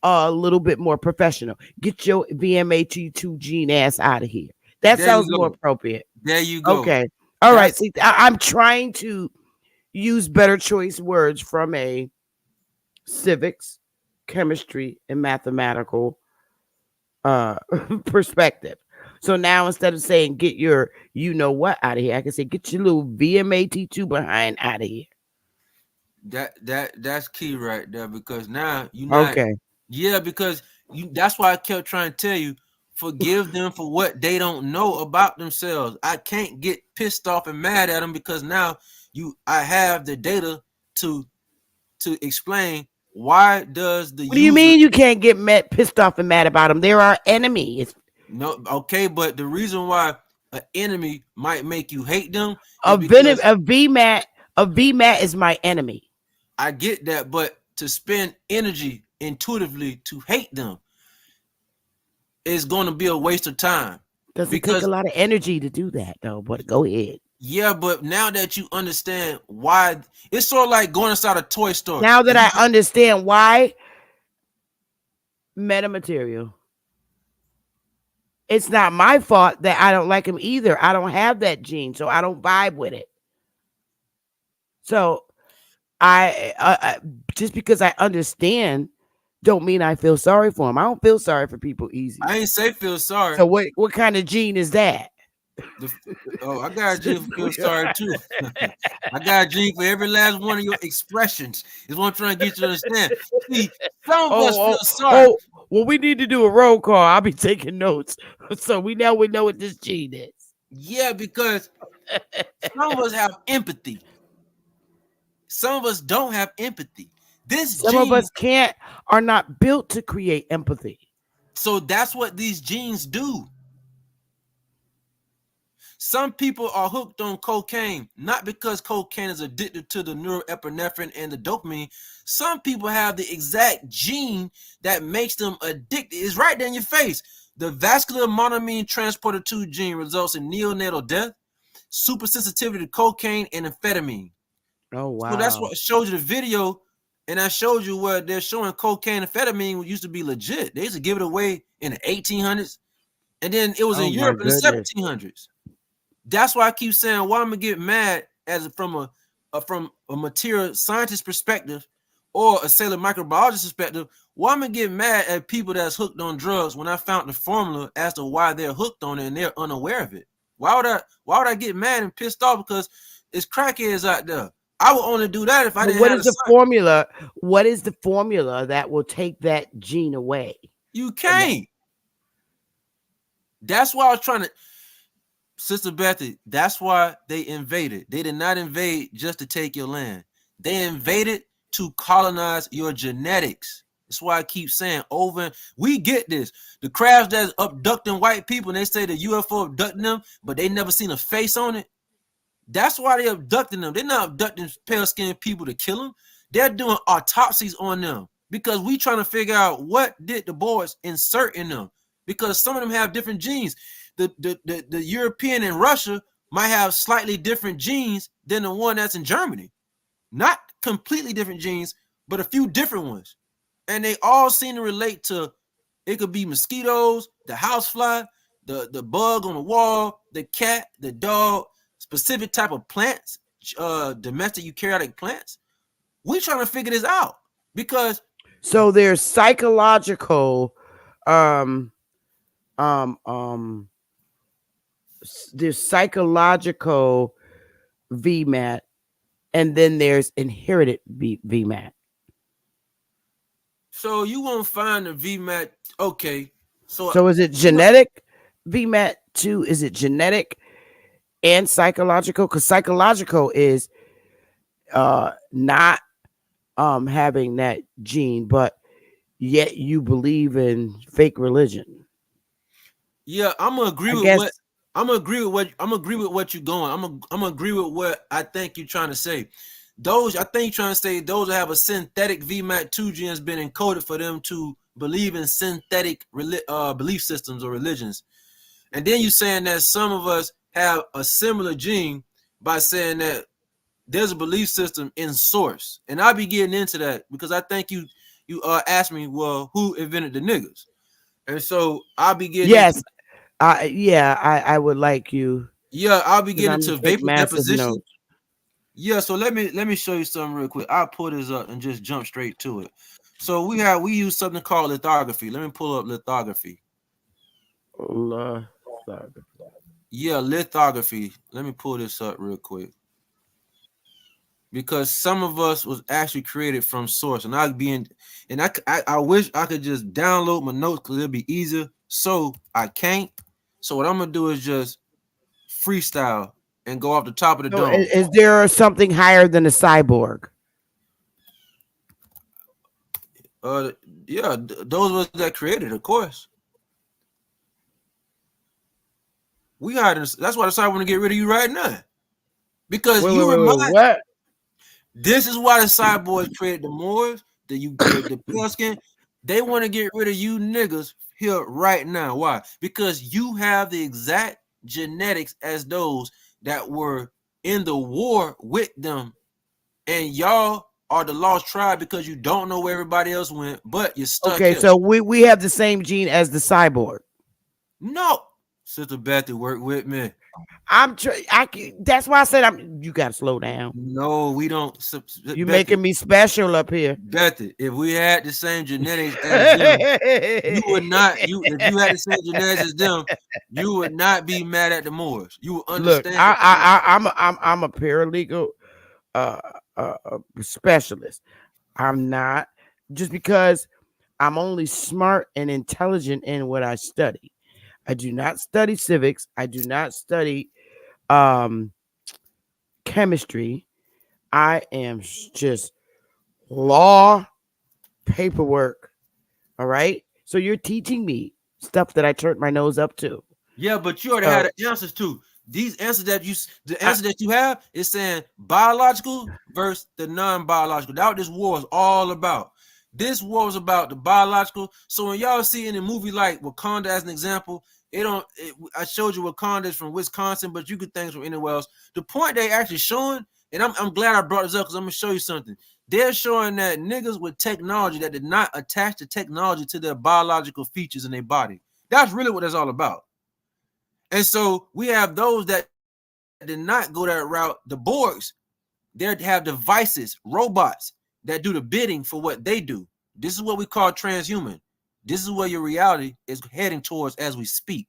a little bit more professional. Get your VMAT2 gene ass out of here. That sounds more appropriate. There you go. Okay. All right. See, I'm trying to use better choice words from a civics, chemistry, and mathematical perspective. So now instead of saying get your you know what out of here, I can say get your little VMAT2 behind out of here. That's key right there because now you know. Okay. Yeah, because that's why I kept trying to tell you, forgive them for what they don't know about themselves. I can't get pissed off and mad at them because now I have the data to explain why does the What do you mean you can't get pissed off and mad about them? They're our enemy. No, okay, but the reason why an enemy might make you hate them a VMAT is my enemy. I get that, but to spend energy intuitively to hate them is going to be a waste of time. Doesn't take a lot of energy to do that, though. But go ahead. Yeah, but now that you understand why, it's sort of like going inside a toy store. Now that I understand why, metamaterial. It's not my fault that I don't like him either. I don't have that gene, so I don't vibe with it. So I just because I understand don't mean I feel sorry for him. I don't feel sorry for people easy. I ain't say feel sorry. So what kind of gene is that? I got a gene for feel sorry too. I got a gene for every last one of your expressions. Is what I'm trying to get you to understand. See, some of us feel sorry. Well, we need to do a roll call. I'll be taking notes. So we know what this gene is. Yeah, because some of us have empathy. Some of us don't have empathy. Some of us are not built to create empathy. So that's what these genes do. Some people are hooked on cocaine, not because cocaine is addicted to the neuroepinephrine and the dopamine. Some people have the exact gene that makes them addicted. It's right there in your face. The vascular monoamine transporter 2 gene results in neonatal death, super sensitivity to cocaine and amphetamine. Oh, wow. So that's what I showed you the video. And I showed you where they're showing cocaine and amphetamine used to be legit. They used to give it away in the 1800s. And then it was in Europe in the 1700s. That's why I keep saying why I'm going to get mad from a material scientist perspective or a cellular microbiologist perspective. Why I'm going to get mad at people that's hooked on drugs when I found the formula as to why they're hooked on it and they're unaware of it. Why would I get mad and pissed off because it's crackheads out there? I would only do that if I didn't. What is the formula? What is the formula that will take that gene away? You can't. That's why I was trying to, Sister Bethy. That's why they invaded. They did not invade just to take your land. They invaded to colonize your genetics. That's why I keep saying over. We get this. The crabs that's abducting white people, and they say the UFO abducting them, but they never seen a face on it. That's why they're abducting them. They're not abducting pale-skinned people to kill them. They're doing autopsies on them because we trying to figure out what did the boys insert in them, because some of them have different genes. The European in Russia might have slightly different genes than the one that's in Germany. Not completely different genes, but a few different ones. And they all seem to relate to, it could be mosquitoes, the housefly, the bug on the wall, the cat, the dog, specific type of plants, domestic eukaryotic plants. We're trying to figure this out because so there's psychological there's psychological VMAT, and then there's inherited VMAT. So you won't find the VMAT. Okay. So is it genetic VMAT too? Is it genetic and psychological? Because psychological is not having that gene, but yet you believe in fake religion. Yeah, I'm gonna agree with what I'm gonna agree with what you're going. I'm gonna agree with what I think you're trying to say. Those I think you're trying to say those that have a synthetic VMAT2 gene has been encoded for them to believe in synthetic belief systems or religions. And then you're saying that some of us have a similar gene by saying that there's a belief system in source. And I'll be getting into that because I think you asked me, well, who invented the niggas? And so I'll be getting I would like you. Yeah, I'll be getting into vapor deposition. Notes. Yeah, so let me show you something real quick. I'll pull this up and just jump straight to it. So we use something called lithography. Let me pull up lithography. Yeah, lithography. Let me pull this up real quick. Because some of us was actually created from source, and I wish I could just download my notes because it'd be easier. So I can't. So what I'm gonna do is just freestyle and go off the top of the dome. Is there something higher than a cyborg? Yeah, those of us that created, of course. We got this. That's why I decided I want to get rid of you right now, because what? This is why the cyborgs created the Moors, the pale skin. They want to get rid of you niggas here right now. Why? Because you have the exact genetics as those that were in the war with them, and y'all are the lost tribe because you don't know where everybody else went, but you're stuck. Okay, here. So we have the same gene as the cyborg. No, Sister Betty, work with me. That's why I said you gotta slow down. No, we don't. You're making me special up here. Betty, if we had the same genetics as them, you would not. If you had the same genetics as them, you would not be mad at the Moors. You would understand. Look, I'm a paralegal specialist. I'm not, just because I'm only smart and intelligent in what I study. I do not study civics. I do not study chemistry. I am just law, paperwork. All right. So you're teaching me stuff that I turned my nose up to. Yeah, but you already had the answers to these answers the answer that you have is saying biological versus the non-biological. That's what this war is all about. This war is about the biological. So when y'all see in a movie like Wakanda as an example, I showed you Wakanda is from Wisconsin, but you could think from anywhere else. The point they actually showing, and I'm glad I brought this up because I'm gonna show you something. They're showing that niggas with technology that did not attach the technology to their biological features in their body. That's really what it's all about. And so we have those that did not go that route. The Borgs, they have devices, robots that do the bidding for what they do. This is what we call transhuman. This is where your reality is heading towards as we speak.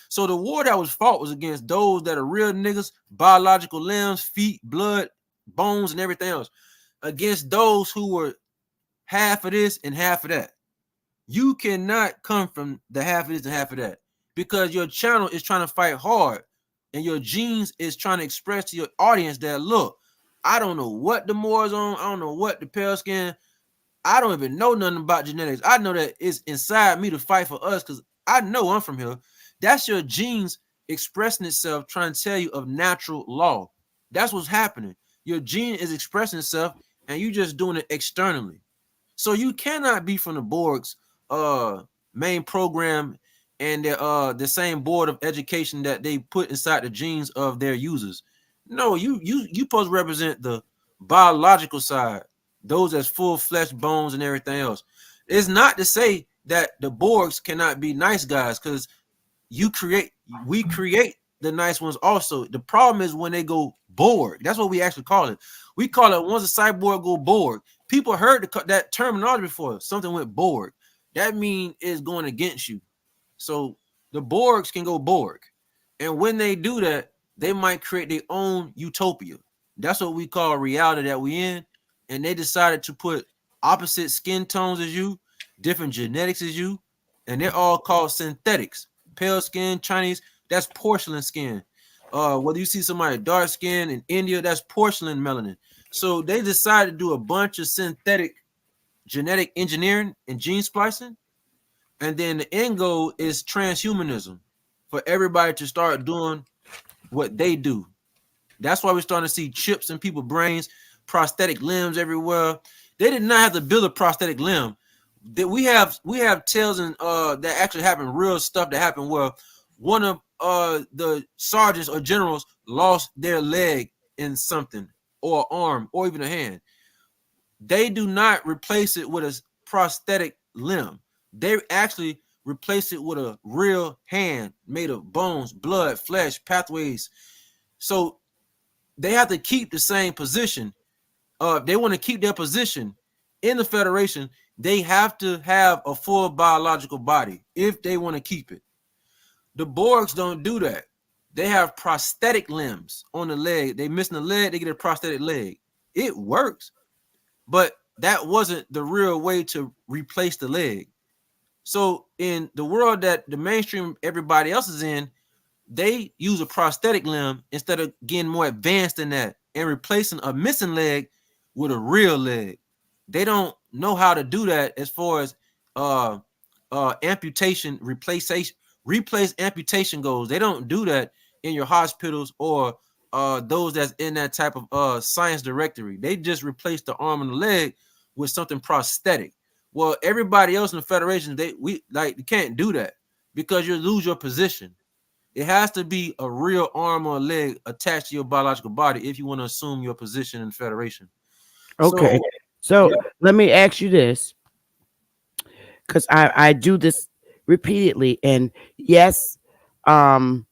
So the war that was fought was against those that are real niggas, biological limbs, feet, blood, bones, and everything else, against those who were half of this and half of that. You cannot come from the half of this and half of that, because your channel is trying to fight hard and your genes is trying to express to your audience that, look, I don't know what the Moors on. I don't know what the pale skin. I don't even know nothing about genetics. I know that it's inside me to fight for us because I know I'm from here. That's your genes expressing itself, trying to tell you of natural law. That's what's happening. Your gene is expressing itself, and you just doing it externally. So you cannot be from the Borg's main program and the same board of education that they put inside the genes of their users. No, you supposed to represent the biological side, those as full flesh, bones, and everything else. It's not to say that the Borgs cannot be nice guys, because we create the nice ones also. The problem is when they go Borg. That's what we actually call it. We call it once a cyborg go Borg. People heard that terminology before. Something went Borg. That means it's going against you. So the Borgs can go Borg. And when they do that, they might create their own utopia. That's what we call reality that we in. And they decided to put opposite skin tones as you, different genetics as you, and they're all called synthetics. Pale skin, Chinese, that's porcelain skin. Whether you see somebody dark skin in India, that's porcelain melanin. So they decided to do a bunch of synthetic genetic engineering and gene splicing. And then the end goal is transhumanism, for everybody to start doing what they do. That's why we're starting to see chips in people's brains, prosthetic limbs everywhere. They did not have to build a prosthetic limb. That we have tales and that actually happened, real stuff that happened where one of the sergeants or generals lost their leg in something, or arm, or even a hand. They do not replace it with a prosthetic limb. They actually replace it with a real hand made of bones, blood, flesh, pathways. So they have to keep the same position. If they want to keep their position in the Federation, they have to have a full biological body if they want to keep it. The Borgs don't do that. They have prosthetic limbs on the leg. They missing a leg, they get a prosthetic leg. It works, but that wasn't the real way to replace the leg. So in the world that the mainstream everybody else is in, they use a prosthetic limb instead of getting more advanced than that and replacing a missing leg with a real leg. They don't know how to do that as far as amputation, replace amputation goes. They don't do that in your hospitals or those that's in that type of science directory. They just replace the arm and the leg with something prosthetic. Well, everybody else in the Federation, they can't do that because you lose your position. It has to be a real arm or leg attached to your biological body if you want to assume your position in the Federation. Okay. So let me ask you this, because I do this repeatedly, and yes, Meta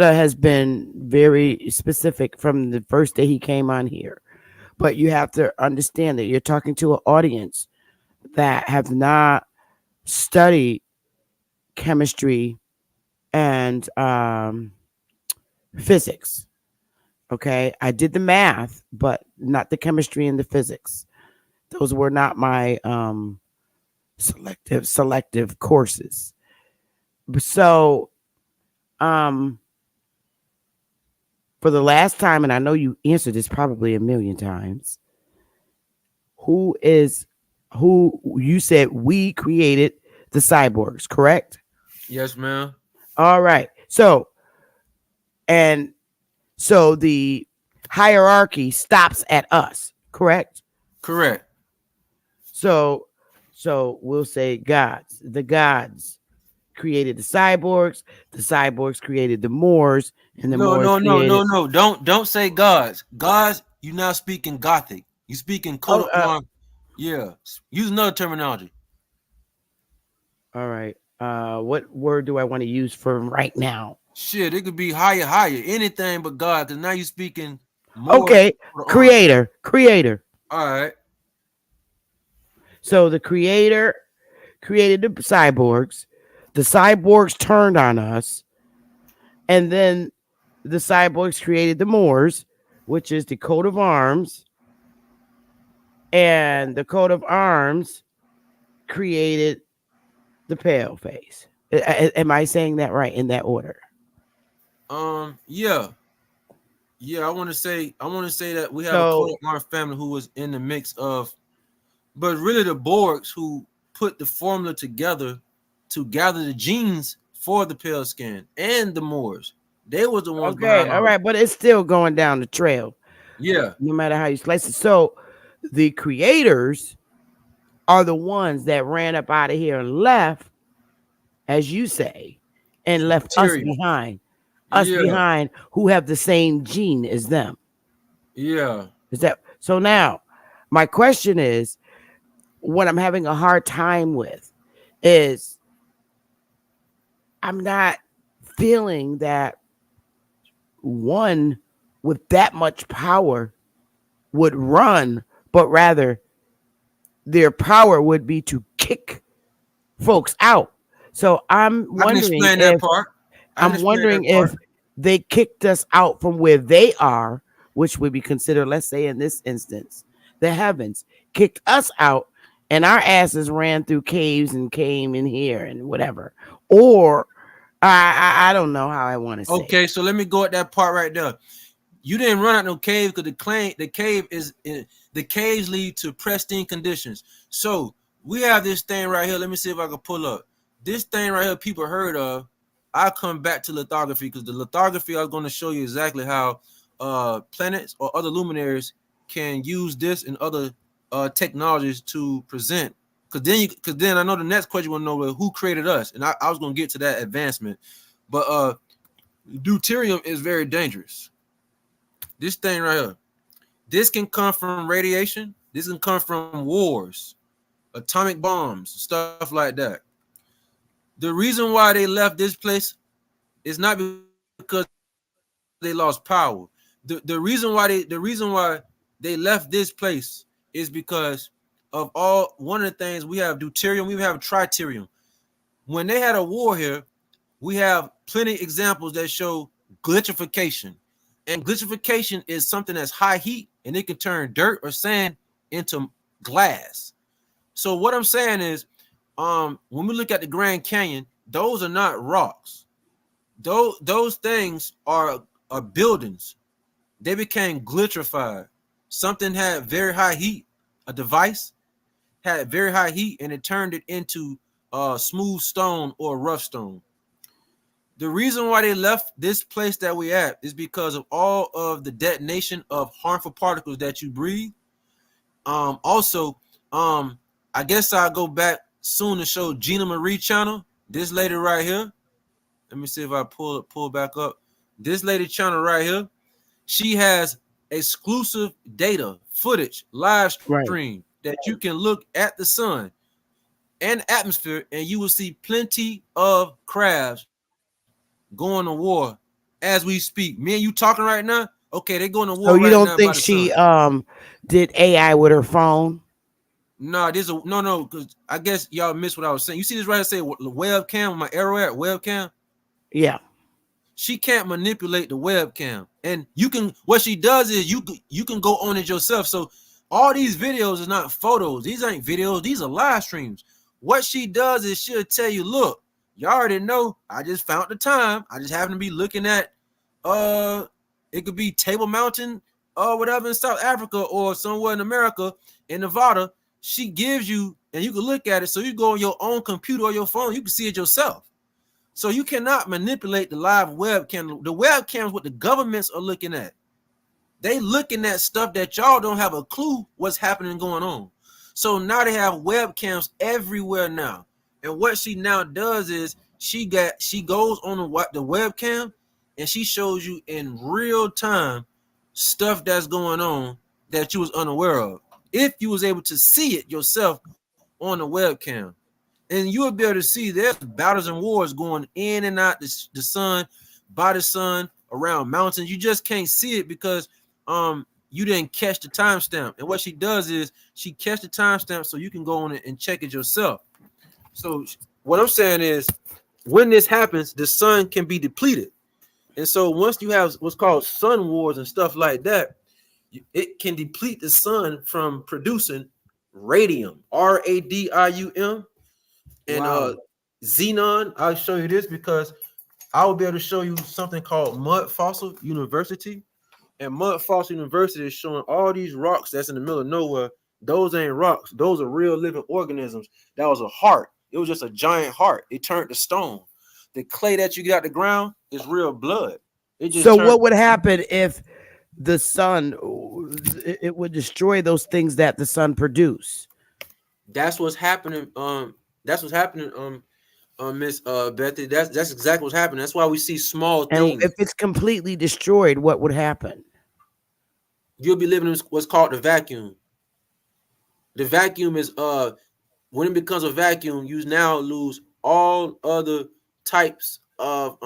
has been very specific from the first day he came on here, but you have to understand that you're talking to an audience that have not studied chemistry and physics. Okay, I did the math, but not the chemistry and the physics. Those were not my selective courses. So for the last time, and I know you answered this probably a million times, who you said we created the cyborgs, correct? Yes, ma'am. All right. So the hierarchy stops at us, correct? Correct. So we'll say gods. The gods created the cyborgs created the Moors, and the Moors No. Don't say gods. Gods, you're not speaking Gothic. You speaking code of arm. Yeah. Use another terminology. All right. What word do I want to use for right now? Shit, it could be higher, anything but God, because now you're speaking more. Okay, creator. All right. So the creator created the cyborgs. The cyborgs turned on us. And then the cyborgs created the Moors, which is the coat of arms. And the coat of arms created the pale face. Am I saying that right in that order? Yeah. Yeah, I want to say that we have a So Cold War family who was in the mix of, but really the Borgs who put the formula together to gather the genes for the pale skin and the Moors. They was the ones okay, behind all all. right, but it's still going down the trail, Yeah, no matter how you slice it. So the creators are the ones that ran up out of here and left, as you say, and left us material. behind. Us Yeah, behind who have the same gene as them. yeah. Is that so? Now, my question is what I'm having a hard time with is I'm not feeling that one with that much power would run, but rather their power would be to kick folks out. So I can explain that part. I can I'm explain wondering that part. if they kicked us out from where they are, which would be considered, let's say in this instance, the heavens, kicked us out, and our asses ran through caves and came in here and whatever. Or I don't know how I want to say. Okay, so let me go at that part right there. You didn't run out no cave because the caves lead to pristine conditions. So we have this thing right here. Let me see if I can pull up this thing right here. People heard of. I come back to lithography because the lithography I was going to show you exactly how planets or other luminaries can use this and other technologies to present. Because then I know the next question will know who created us, and I was going to get to that advancement. But deuterium is very dangerous. This thing right here. This can come from radiation. This can come from wars, atomic bombs, stuff like that. The reason why they left this place is not because they lost power. The reason why they left this place is because of one of the things we have deuterium, we have tritium. When they had a war here, we have plenty of examples that show glitchification. And glitchification is something that's high heat and it can turn dirt or sand into glass. So what I'm saying is, when we look at the Grand Canyon, those are not rocks. Those things are buildings. They became glitchified. Something had very high heat. A device had very high heat and it turned it into smooth stone or rough stone. The reason why they left this place that we at is because of all of the detonation of harmful particles that you breathe. Also, I guess I'll go back soon to show Gina Marie channel. This lady right here. Let me see if I pull back up. This lady channel right here. She has exclusive data, footage, live Right. stream that you can look at the sun and atmosphere, and you will see plenty of crabs going to war as we speak. Me and you talking right now. Okay, they're going to So war you right don't now by think the she sun. did AI with her phone? No, because I guess y'all missed what I was saying. You see this right here say webcam, my arrow at webcam. Yeah. She can't manipulate the webcam, and you can. What she does is you can go on it yourself. So all these videos is not photos. These ain't videos. These are live streams. What she does is she'll tell you, look, you already know. I just found the time. I just happen to be looking at it could be Table Mountain or whatever in South Africa or somewhere in America in Nevada. She gives you, and you can look at it. So you go on your own computer or your phone. You can see it yourself. So you cannot manipulate the live webcam. The webcam is what the governments are looking at. They looking at stuff that y'all don't have a clue what's happening going on. So now they have webcams everywhere now. And what she now does is she goes on the webcam and she shows you in real time stuff that's going on that you was unaware of. If you was able to see it yourself on the webcam. And you'll be able to see there's battles and wars going in and out the sun, by the sun, around mountains. You just can't see it because you didn't catch the timestamp. And what she does is she catch the timestamp so you can go on it and check it yourself. So what I'm saying is when this happens, the sun can be depleted. And so once you have what's called sun wars and stuff like that, it can deplete the sun from producing radium, radium. And xenon, I'll show you this because I will be able to show you something called Mud Fossil University. And Mud Fossil University is showing all these rocks that's in the middle of nowhere. Those ain't rocks. Those are real living organisms. That was a heart. It was just a giant heart. It turned to stone. The clay that you get out the ground is real blood. It just So turned. what would happen if the sun, it would destroy those things that the sun produce? That's what's happening. That's what's happening. Miss Betty. That's exactly what's happening. That's why we see small And things. if it's completely destroyed, what would happen? You'll be living in what's called the vacuum. The vacuum is when it becomes a vacuum, you now lose all other types of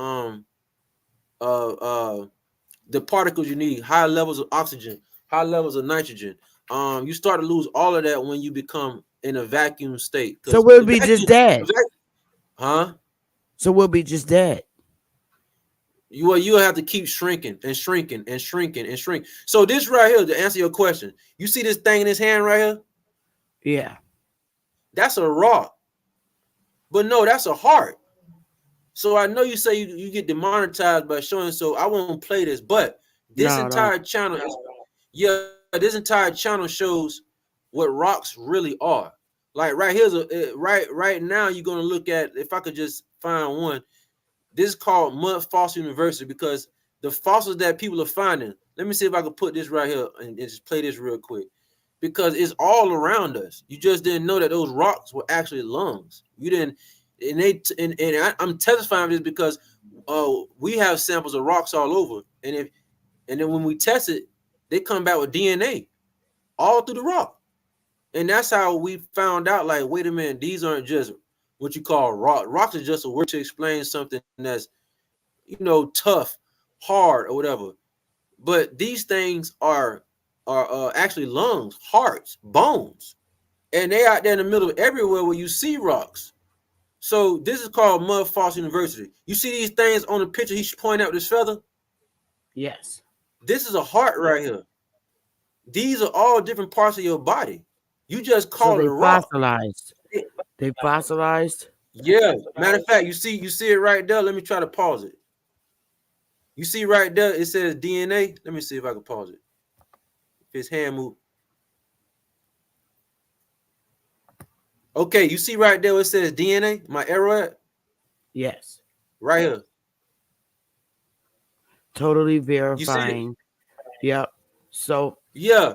the particles you need, high levels of oxygen, high levels of nitrogen. You start to lose all of that when you become in a vacuum state. So we'll be just dead. Huh? So we'll be just dead. You'll have to keep shrinking and shrinking and shrinking and shrink. So this right here, to answer your question, you see this thing in his hand right here? Yeah. That's a rock. But no, that's a heart. So I know you say you get demonetized by showing, so I won't play this, but this entire channel this entire channel shows what rocks really are. Like right here's right now you're gonna look at, if I could just find one. This is called Mud Fossil University because the fossils that people are finding. Let me see if I can put this right here and just play this real quick. Because it's all around us. You just didn't know that those rocks were actually lungs. You didn't, and I'm testifying this because we have samples of rocks all over, and then when we test it, they come back with DNA all through the rock, and that's how we found out. Like, wait a minute, these aren't just what you call rock. Rocks is just a word to explain something that's, tough, hard, or whatever. But these things are actually lungs, hearts, bones, and they out there in the middle of everywhere where you see rocks. So this is called Mud Fossil University. You see these things on the picture he's pointing out, this feather? Yes. This is a heart right here. These are all different parts of your body. You just call it a rock. Fossilized. They fossilized? Yeah. Matter of fact, you see it right there. Let me try to pause it. You see right there, it says DNA. Let me see if I can pause it. His hand move. Okay, you see right there, it says DNA. My arrow at? Yes. Right here. Totally verifying. Yep. So yeah.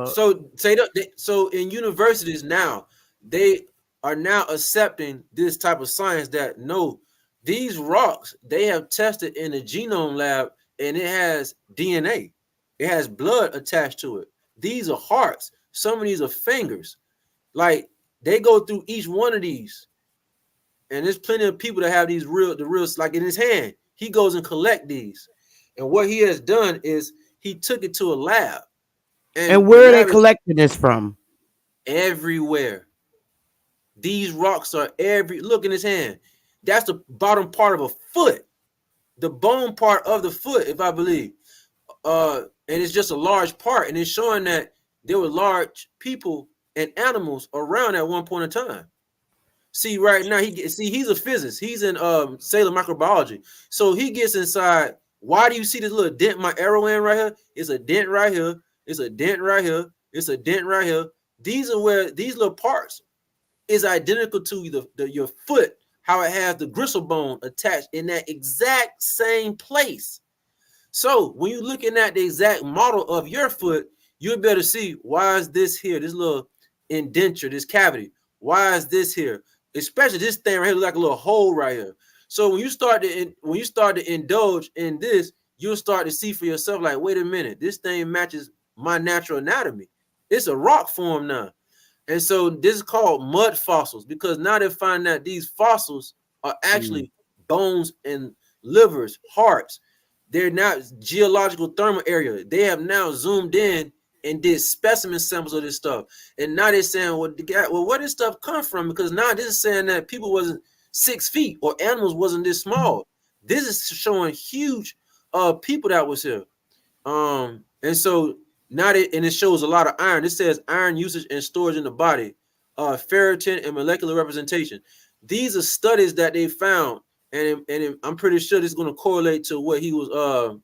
So in universities now, they are now accepting this type of science that no, these rocks they have tested in the genome lab and it has DNA. It has blood attached to it. These are hearts. Some of these are fingers. Like they go through each one of these. And there's plenty of people that have these real, like in his hand, he goes and collect these. And what he has done is he took it to a lab. And where are they collecting this from? Everywhere. These rocks are look in his hand. That's the bottom part of a foot. The bone part of the foot, if I believe. And it's just a large part, and it's showing that there were large people and animals around at one point in time. See, right now he's a physicist. He's in cellular microbiology. So he gets inside. Why do you see this little dent my arrow in right here? It's a dent right here. It's a dent right here. It's a dent right here. These are where these little parts is identical to your foot, how it has the gristle bone attached in that exact same place. So when you're looking at the exact model of your foot, you'll be able to see why is this here, this little indenture, this cavity. Why is this here? Especially this thing right here, like a little hole right here. So when you start to indulge in this, you'll start to see for yourself, like, wait a minute, this thing matches my natural anatomy. It's a rock form now. And so this is called mud fossils because now they find that these fossils are actually bones and livers, hearts. They're now geological thermal area. They have now zoomed in and did specimen samples of this stuff. And now they're saying, well, where did stuff come from? Because now this is saying that people wasn't 6 feet or animals wasn't this small. This is showing huge people that was here. And so now it shows a lot of iron. It says iron usage and storage in the body, ferritin and molecular representation. These are studies that they found, and I'm pretty sure this is going to correlate to what he was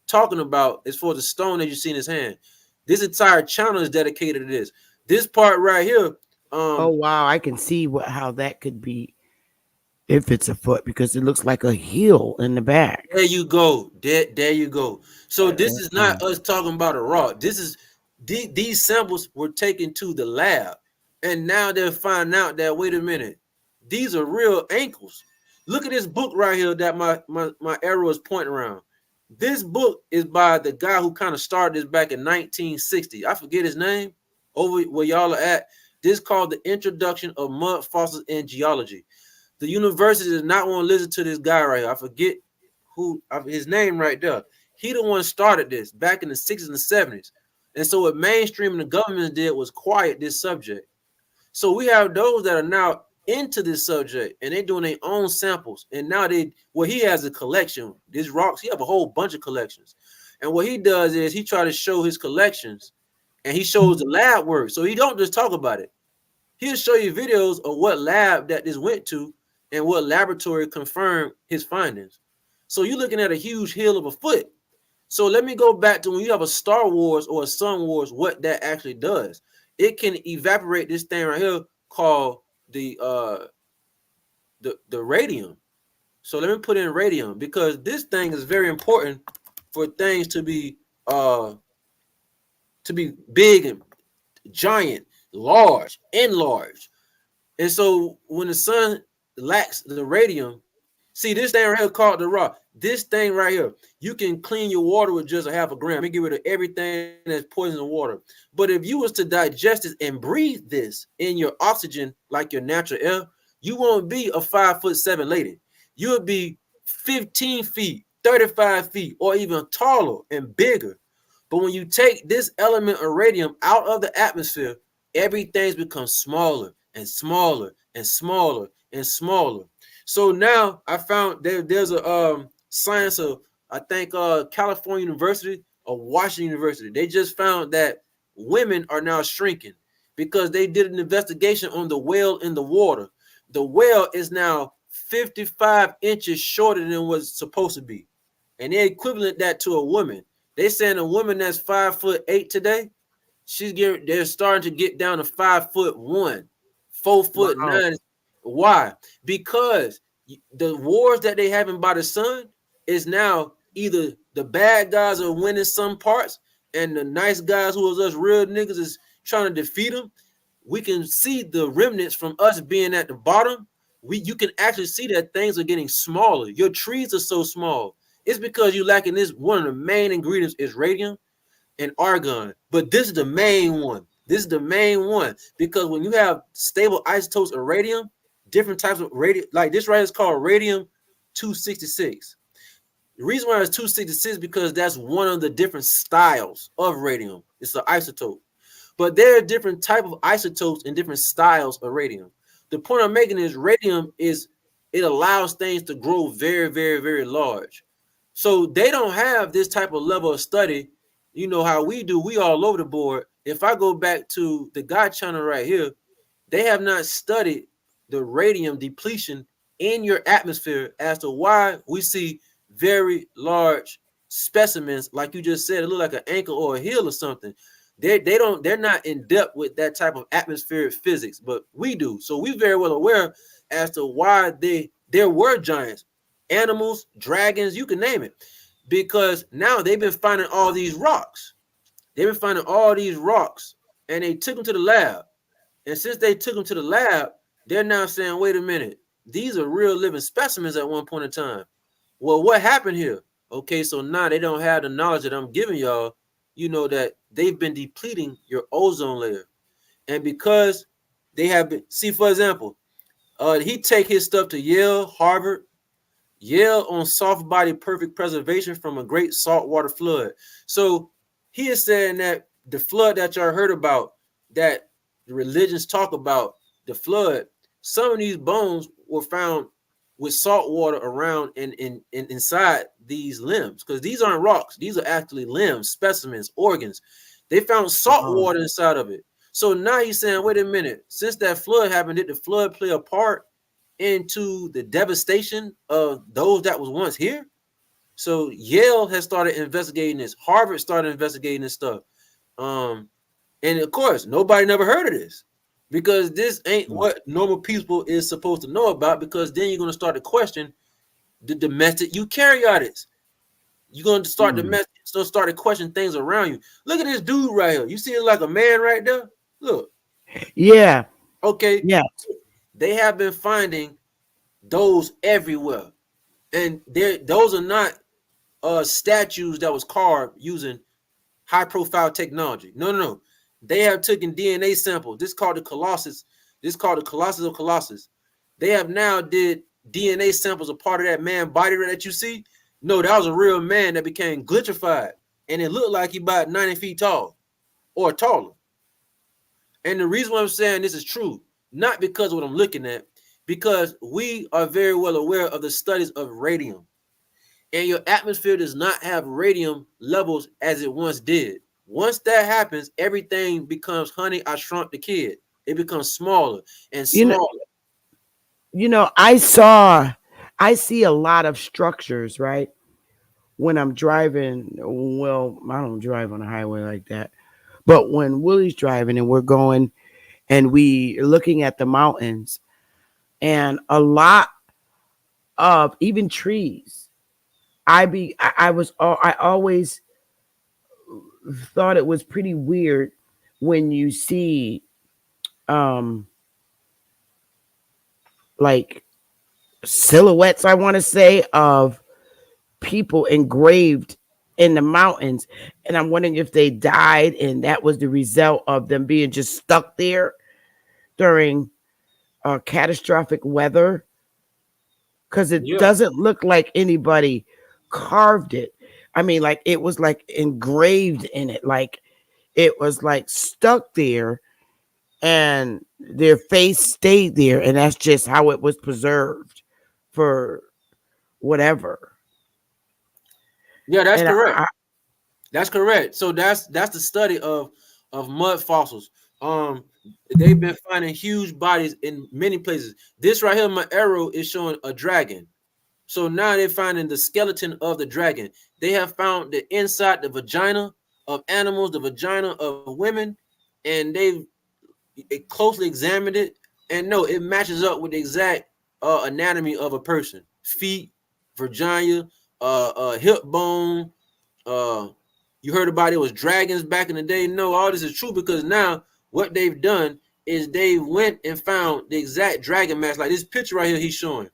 talking about as far as the stone that you see in his hand. This entire channel is dedicated to this. This part right here. Oh wow, I can see how that could be if it's a foot because it looks like a heel in the back. There you go. There you go. So this is not us talking about a rock. This is these samples were taken to the lab, and now they're finding out that wait a minute, these are real ankles. Look at this book right here that my arrow is pointing around. This book is by the guy who kind of started this back in 1960. I forget his name. Over where y'all are at. This is called The Introduction of Mud Fossils in Geology. The university does not want to listen to this guy right here. I forget his name right there. He the one started this back in the 60s and the 70s. And so what mainstream and the government did was quiet this subject. So we have those that are now into this subject and they're doing their own samples. And now he has a collection. These rocks, he have a whole bunch of collections. And what he does is he try to show his collections and he shows the lab work. So he don't just talk about it. He'll show you videos of what lab that this went to and what laboratory confirmed his findings. So you're looking at a huge hill of a foot. So let me go back to when you have a Star Wars or a Sun Wars, what that actually does. It can evaporate this thing right here called the radium. So let me put in radium because this thing is very important for things to be big and giant, large, enlarged. And so when the sun lacks the radium, see this thing right here called the rock. This thing right here, you can clean your water with just a half a gram. It get rid of everything that's poison in water. But if you was to digest it and breathe this in your oxygen, like your natural air, you won't be a 5'7" lady. You would be 15 feet, 35 feet, or even taller and bigger. But when you take this element of radium out of the atmosphere, everything's become smaller and smaller and smaller and smaller. So now I found there's a science of, I think, California University or Washington University. They just found that women are now shrinking because they did an investigation on the whale in the water. The whale is now 55 inches shorter than what's supposed to be. And they equivalent that to a woman. They saying a woman that's 5'8" today, they're starting to get down to 5'1", 4'9". Why? Because the wars that they having by the sun is now either the bad guys are winning some parts and the nice guys who is us real niggas is trying to defeat them. We can see the remnants from us being at the bottom. You can actually see that things are getting smaller. Your trees are so small. It's because you lacking this. One of the main ingredients is radium and argon. But this is the main one. This is the main one. Because when you have stable isotopes of radium, different types of radium, like this right is called radium-266. The reason why it's 266 is because that's one of the different styles of radium. It's an isotope. But there are different types of isotopes and different styles of radium. The point I'm making is radium it allows things to grow very, very, very large. So they don't have this type of level of study. You know how we do. We all over the board. If I go back to the God channel right here, they have not studied the radium depletion in your atmosphere as to why we see very large specimens, like you just said, it look like an ankle or a heel or something. They're not in depth with that type of atmospheric physics, but we do. So we're very well aware as to why there were giants, animals, dragons, you can name it, because now they've been finding all these rocks. They've been finding all these rocks, and they took them to the lab. And since they took them to the lab, they're now saying, wait a minute, these are real living specimens at one point in time. Well, what happened here? Okay, so now they don't have the knowledge that I'm giving y'all, you know, that they've been depleting your ozone layer. And because they have been, see, for example, he take his stuff to Yale, Harvard, Yale on soft body perfect preservation from a great saltwater flood. So he is saying that the flood that y'all heard about, that the religions talk about, the flood, some of these bones were found with salt water around and inside these limbs, because these aren't rocks. These are actually limbs, specimens, organs. They found salt water inside of it. So now he's saying, wait a minute, since that flood happened, did the flood play a part into the devastation of those that was once here? So Yale has started investigating this. Harvard started investigating this stuff. And of course, nobody never heard of this because this ain't what normal people is supposed to know about. Because then you're going to start to question the domestic eukaryotes. You're going to start start to question things around you. Look at this dude right here. You see it like a man right there? Look. Yeah. Okay. Yeah. They have been finding those everywhere. And those are not statues that was carved using high profile technology. No. They have taken DNA samples. This is called the Colossus. This is called the Colossus of Colossus. They have now did DNA samples of part of that man body that you see. No, that was a real man that became glitchified, and it looked like he about 90 feet tall or taller. And the reason why I'm saying this is true, not because of what I'm looking at, because we are very well aware of the studies of radium. And your atmosphere does not have radium levels as it once did. Once that happens, everything becomes, honey, I shrunk the kid. It becomes smaller and smaller. I see a lot of structures, right? When I'm driving, well, I don't drive on a highway like that. But when Willie's driving and we're going and we are looking at the mountains and a lot of even trees, I always thought it was pretty weird when you see like silhouettes, I want to say, of people engraved in the mountains, and I'm wondering if they died and that was the result of them being just stuck there during catastrophic weather, because it doesn't look like anybody carved it. I mean, like it was like engraved in it, like it was like stuck there and their face stayed there, and that's just how it was preserved for whatever. Yeah, that's correct. That's correct. So that's the study of mud fossils. They've been finding huge bodies in many places. This right here, my arrow is showing a dragon. So now they're finding the skeleton of the dragon. They have found the inside, the vagina of animals, the vagina of women, and they've closely examined it. And no, it matches up with the exact anatomy of a person: feet, vagina, hip bone. You heard about it was dragons back in the day. No, all this is true because now what they've done is they went and found the exact dragon mask. Like this picture right here, he's showing.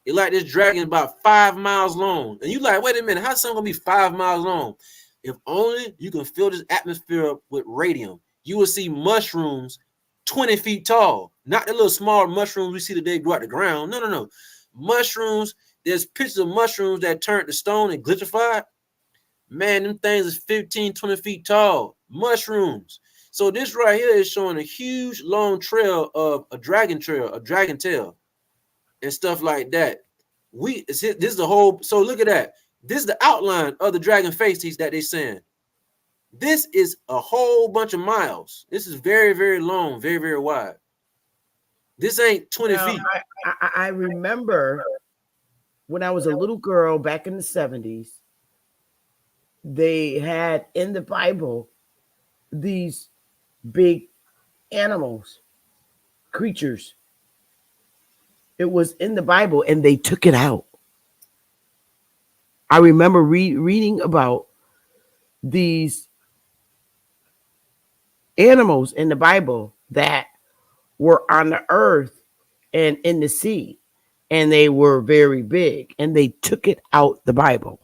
It like this dragon about 5 miles long. And you like, wait a minute, how's something gonna be 5 miles long? If only you can fill this atmosphere up with radium, you will see mushrooms 20 feet tall. Not the little small mushrooms we see today grow out the ground. No. Mushrooms, there's pictures of mushrooms that turned to stone and glitchified. Man, them things is 15, 20 feet tall. Mushrooms. So this right here is showing a huge long trail of a dragon tail, and stuff like that. This is the whole. So look at that. This is the outline of the dragon face that they saying. This is a whole bunch of miles. This is very, very long, very, very wide. This ain't 20 feet. I remember when I was a little girl back in the 70s, they had in the Bible these big animals, creatures. It was in the Bible and they took it out. I remember reading about these animals in the Bible that were on the earth and in the sea, and they were very big, and they took it out the Bible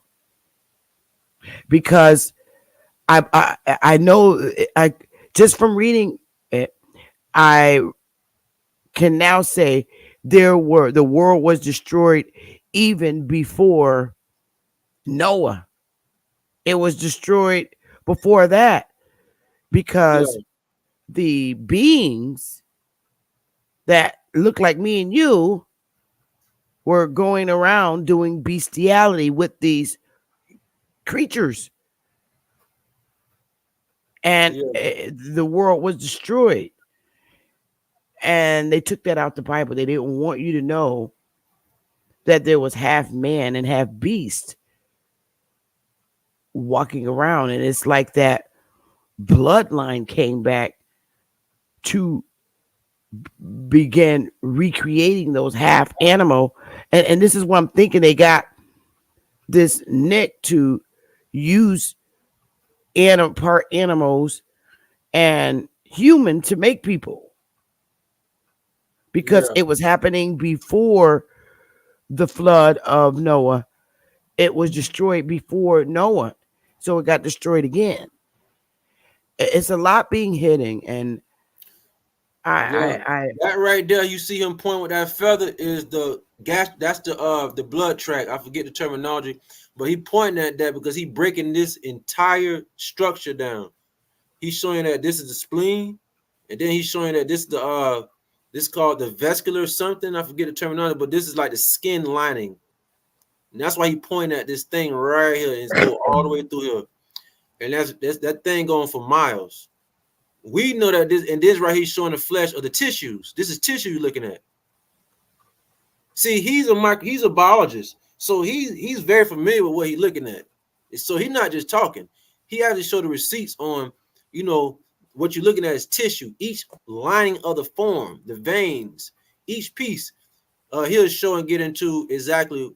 because I know I just from reading it, I can now say the world was destroyed even before Noah. It was destroyed before that because the beings that look like me and you were going around doing bestiality with these creatures. And the world was destroyed. And they took that out the Bible. They didn't want you to know that there was half man and half beast walking around, and it's like that bloodline came back to begin recreating those half animal. And this is what I'm thinking. They got this Nick to use part animals and human to make people, because it was happening before the flood of Noah. It was destroyed before Noah, so it got destroyed again. It's a lot being hidden, and I that right there, you see him point with that feather is the gas. That's the blood track. I forget the terminology, but he pointing at that because he breaking this entire structure down. He's showing that this is the spleen, and then he's showing that this is the this is called the vascular something. I forget the terminology, but this is like the skin lining, and that's why he pointing at this thing right here, and it's go all the way through here, and that's that thing going for miles. We know that this, and this right here showing the flesh of the tissues. This is tissue you're looking at. See, he's a biologist, so he's very familiar with what he's looking at. So he's not just talking. He actually showed the receipts on, you know, what you're looking at is tissue, each lining of the form, the veins, each piece. He'll show and get into exactly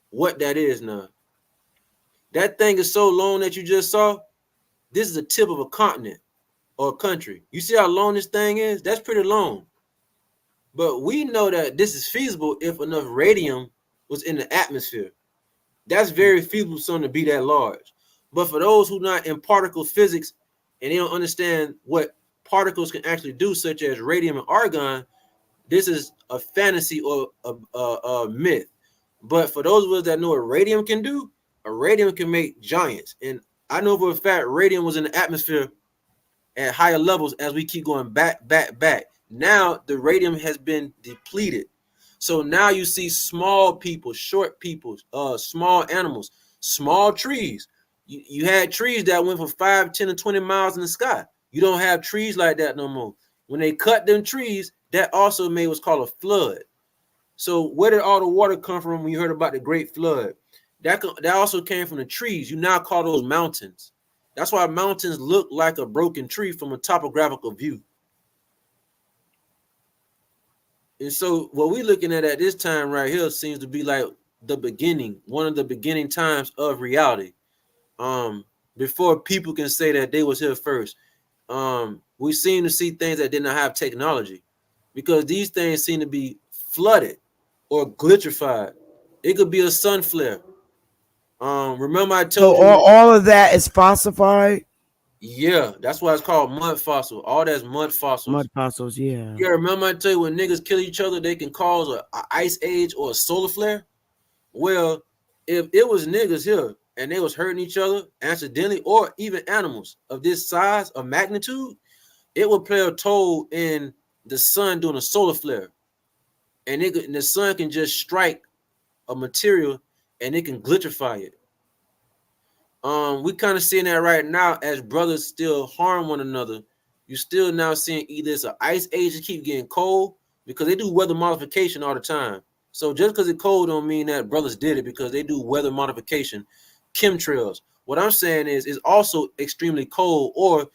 what that is now. That thing is so long that you just saw. This is the tip of a continent or a country. You see how long this thing is? That's pretty long. But we know that this is feasible if enough radium was in the atmosphere. That's very feasible for something to be that large. But for those who not in particle physics and they don't understand what particles can actually do, such as radium and argon, this is a fantasy or a myth. But for those of us that know what radium can do, a radium can make giants. And I know for a fact radium was in the atmosphere at higher levels as we keep going back. Now the radium has been depleted. So now you see small people, short people, small animals, small trees. You had trees that went for 5, 10, and 20 miles in the sky. You don't have trees like that no more. When they cut them trees, that also made what's called a flood. So where did all the water come from when you heard about the Great Flood? That also came from the trees. You now call those mountains. That's why mountains look like a broken tree from a topographical view. And so what we're looking at this time right here seems to be like the beginning, one of the beginning times of reality. Before people can say that they was here first. We seem to see things that did not have technology because these things seem to be flooded or glitchified. It could be a sun flare. Remember I told you all of that is falsified. Yeah, that's why it's called mud fossil. All that's mud fossils. Mud fossils, yeah. Yeah, remember I tell you when niggas kill each other, they can cause a ice age or a solar flare? Well, if it was niggas here and they was hurting each other accidentally, or even animals of this size of magnitude, it would play a toll in the sun doing a solar flare. And the sun can just strike a material and it can glitchify it. We kind of seeing that right now as brothers still harm one another. You still now seeing either it's an ice age that keep getting cold because they do weather modification all the time. So just because it's cold don't mean that brothers did it, because they do weather modification, chemtrails. What I'm saying is it's also extremely cold, or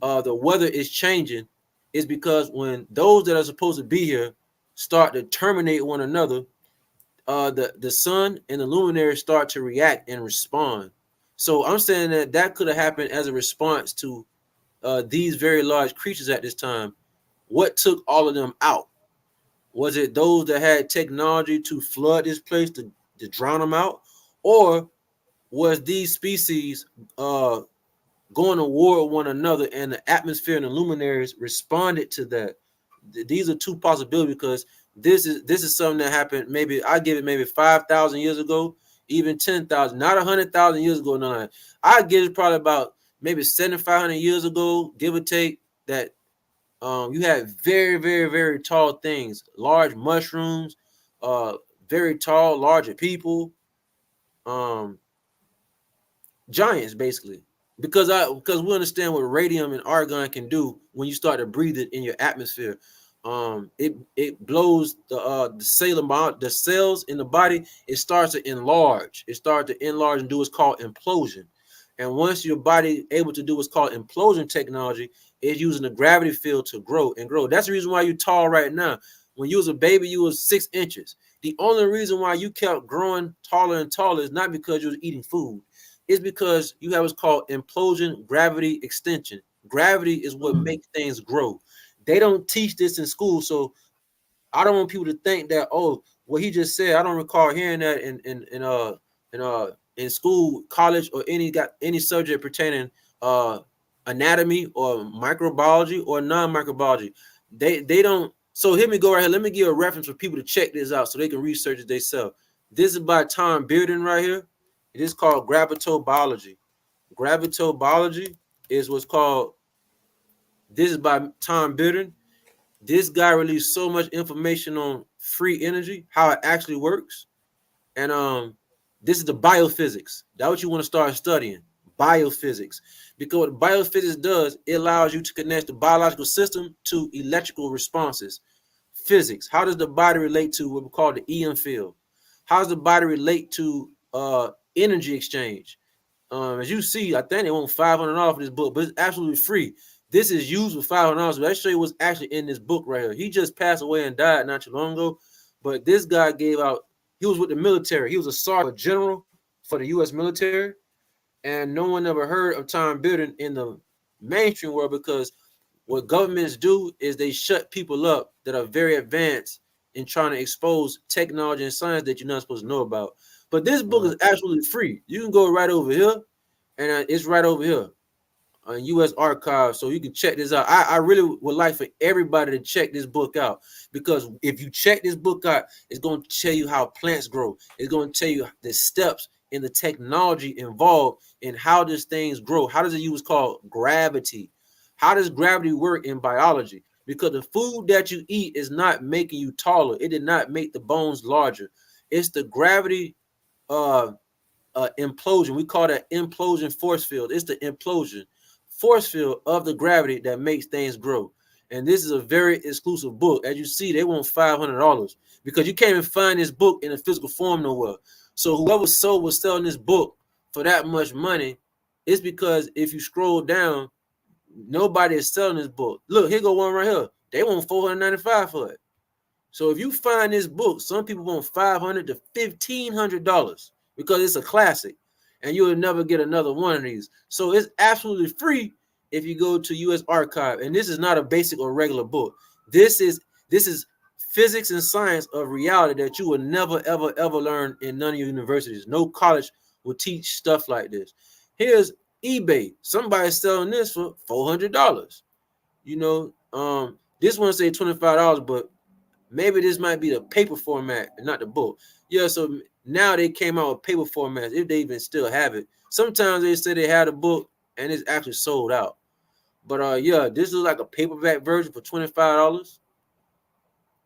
the weather is changing, is because when those that are supposed to be here start to terminate one another, the sun and the luminaries start to react and respond. So I'm saying that could have happened as a response to these very large creatures at this time. What took all of them out? Was it those that had technology to flood this place to drown them out? Or was these species going to war with one another and the atmosphere and the luminaries responded to that? These are two possibilities, because this is something that happened, maybe I give it maybe 5,000 years ago, even 10,000, not 100,000 years ago. No, I give it probably about maybe 7,500 years ago, give or take, that you had very, very, very tall things, large mushrooms, very tall, larger people, giants basically, because we understand what radium and argon can do when you start to breathe it in your atmosphere. It blows the cells in the body. It starts to enlarge. And do what's called implosion. And once your body able to do what's called implosion technology, it's using the gravity field to grow and grow. That's the reason why you're tall right now. When you was a baby, you was 6 inches. The only reason why you kept growing taller and taller is not because you was eating food. It's because you have what's called implosion gravity extension. Gravity is what makes things grow. They don't teach this in school, so I don't want people to think that, oh, what he just said, I don't recall hearing that in school, college, or any subject pertaining anatomy or microbiology or non-microbiology. They don't. So here we go right here. Let me give a reference for people to check this out so they can research it themselves. This is by Tom Bearden right here. It is called gravitobiology. Gravitobiology is what's called. This is by Tom Bearden. This guy released so much information on free energy, how it actually works. And this is the biophysics. That's what you want to start studying, biophysics. Because what biophysics does, it allows you to connect the biological system to electrical responses. Physics. How does the body relate to what we call the EM field? How does the body relate to energy exchange? As you see, I think they want $500 for this book, but it's absolutely free. This is used for $500. Let's show you what's actually in this book right here. He just passed away and died not too long ago, but this guy gave out. He was with the military. He was a sergeant general for the U.S. military, and no one ever heard of Tom Bearden in the mainstream world because what governments do is they shut people up that are very advanced in trying to expose technology and science that you're not supposed to know about. But this book is absolutely free. You can go right over here, and it's right over here on U.S. Archives, so you can check this out. I really would like for everybody to check this book out, because if you check this book out, it's going to tell you how plants grow. It's going to tell you the steps in the technology involved in how these things grow. How does it use called gravity? How does gravity work in biology? Because the food that you eat is not making you taller. It did not make the bones larger. It's the gravity implosion. We call that implosion force field. It's the implosion force field of the gravity that makes things grow. And this is a very exclusive book. As you see, they want $500 because you can't even find this book in a physical form nowhere. So whoever was selling this book for that much money, it's because if you scroll down, nobody is selling this book. Look, here go one right here. They want $495 for it. So if you find this book, some people want $500 to $1,500 because it's a classic, and you'll never get another one of these. So it's absolutely free if you go to U.S. Archive. And this is not a basic or regular book. This is physics and science of reality that you will never, ever, ever learn in none of your universities. No college will teach stuff like this. Here's eBay. Somebody's selling this for $400. You know, this one say $25, but maybe this might be the paper format and not the book. Yeah, so now they came out with paper formats, if they even still have it. Sometimes they say they had a book and it's actually sold out. But yeah, this is like a paperback version for $25.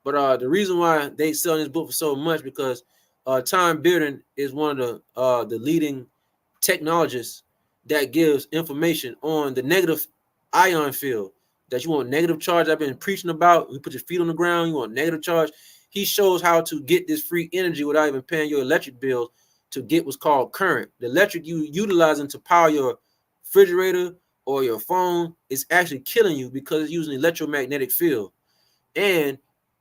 But the reason why they sell this book for so much because Tom Bearden is one of the leading technologists that gives information on the negative ion field. That you want negative charge. I've been preaching about. You put your feet on the ground. You want negative charge. He shows how to get this free energy without even paying your electric bills to get what's called current. The electric you utilizing to power your refrigerator or your phone is actually killing you because it's using electromagnetic field, and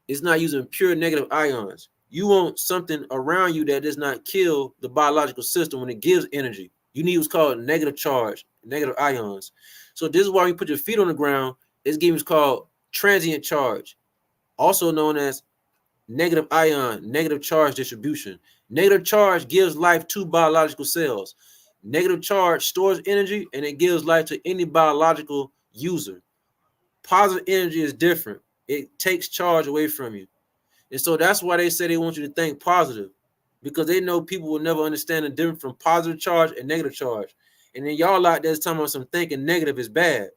it's not using pure negative ions. You want something around you that does not kill the biological system when it gives energy. You need what's called negative charge, negative ions. So this is why you put your feet on the ground. This game is called transient charge, also known as negative ion, negative charge distribution. Negative charge gives life to biological cells. Negative charge stores energy and it gives life to any biological user. Positive energy is different. It takes charge away from you. And so that's why they say they want you to think positive, because they know people will never understand the difference from positive charge and negative charge. And then y'all out there talking about some thinking negative is bad.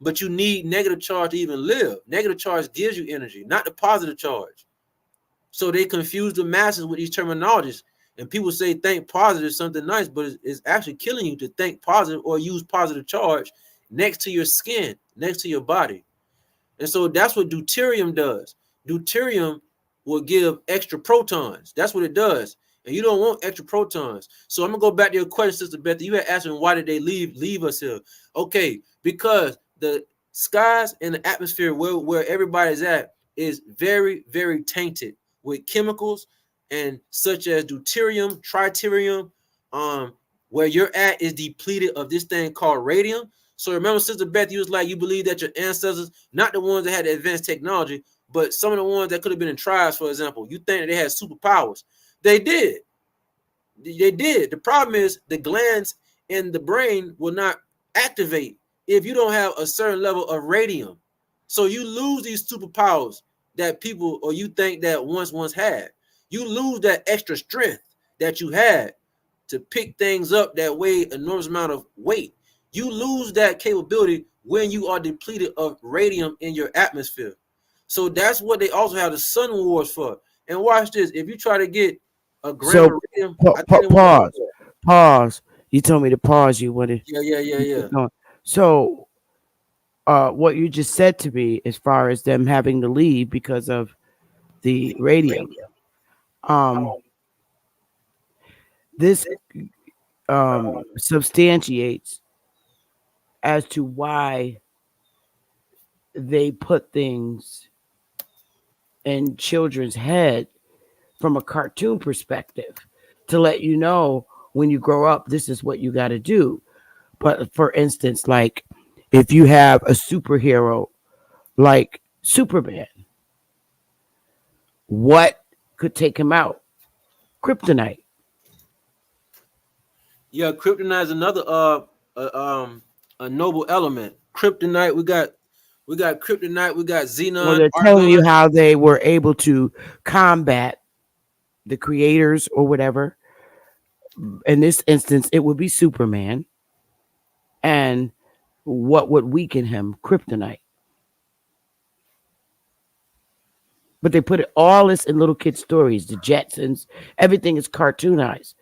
But you need negative charge to even live. Negative charge gives you energy, not the positive charge. So they confuse the masses with these terminologies. And people say think positive is something nice, but it's actually killing you to think positive or use positive charge next to your skin, next to your body. And so that's what deuterium does. Deuterium will give extra protons. That's what it does. and you don't want extra protons. So I'm gonna go back to your question, Sister Beth. You had asked me why did they leave us here? Okay, because the skies and the atmosphere where everybody's at is very, very tainted with chemicals and such as deuterium, tritium. Where you're at is depleted of this thing called radium. So remember, Sister Beth, you was like, you believe that your ancestors, not the ones that had the advanced technology, but some of the ones that could have been in tribes, for example, you think that they had superpowers. They did. They did. The problem is the glands in the brain will not activate if you don't have a certain level of radium. So you lose these superpowers that people or you think that once had. You lose that extra strength that you had to pick things up that weigh an enormous amount of weight. You lose that capability when you are depleted of radium in your atmosphere. So that's what they also have the sun wars for. And watch this. If you try to get a gram of radium, pause. You told me to pause. You wanted. Yeah. So, what you just said to me, as far as them having to leave because of the radium, this substantiates as to why they put things in children's head from a cartoon perspective to let you know when you grow up, this is what you got to do. But for instance, like if you have a superhero like Superman, what could take him out? Kryptonite. Yeah, kryptonite is another a noble element. Kryptonite, we got kryptonite, we got xenon. Well, they're telling you how they were able to combat the creators or whatever. In this instance, it would be Superman. And what would weaken him? Kryptonite. But they put all this in little kid stories. The Jetsons, everything is cartoonized.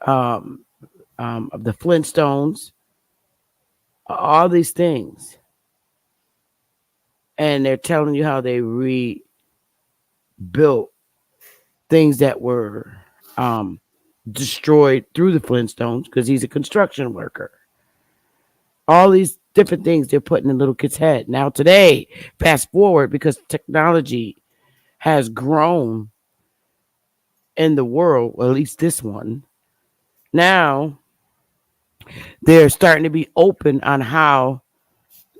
Of the Flintstones, all these things. And they're telling you how they rebuilt things that were destroyed through the Flintstones because he's a construction worker. All these different things they're putting in little kids' head. Now today, fast forward, because technology has grown in the world, or at least this one, now they're starting to be open on how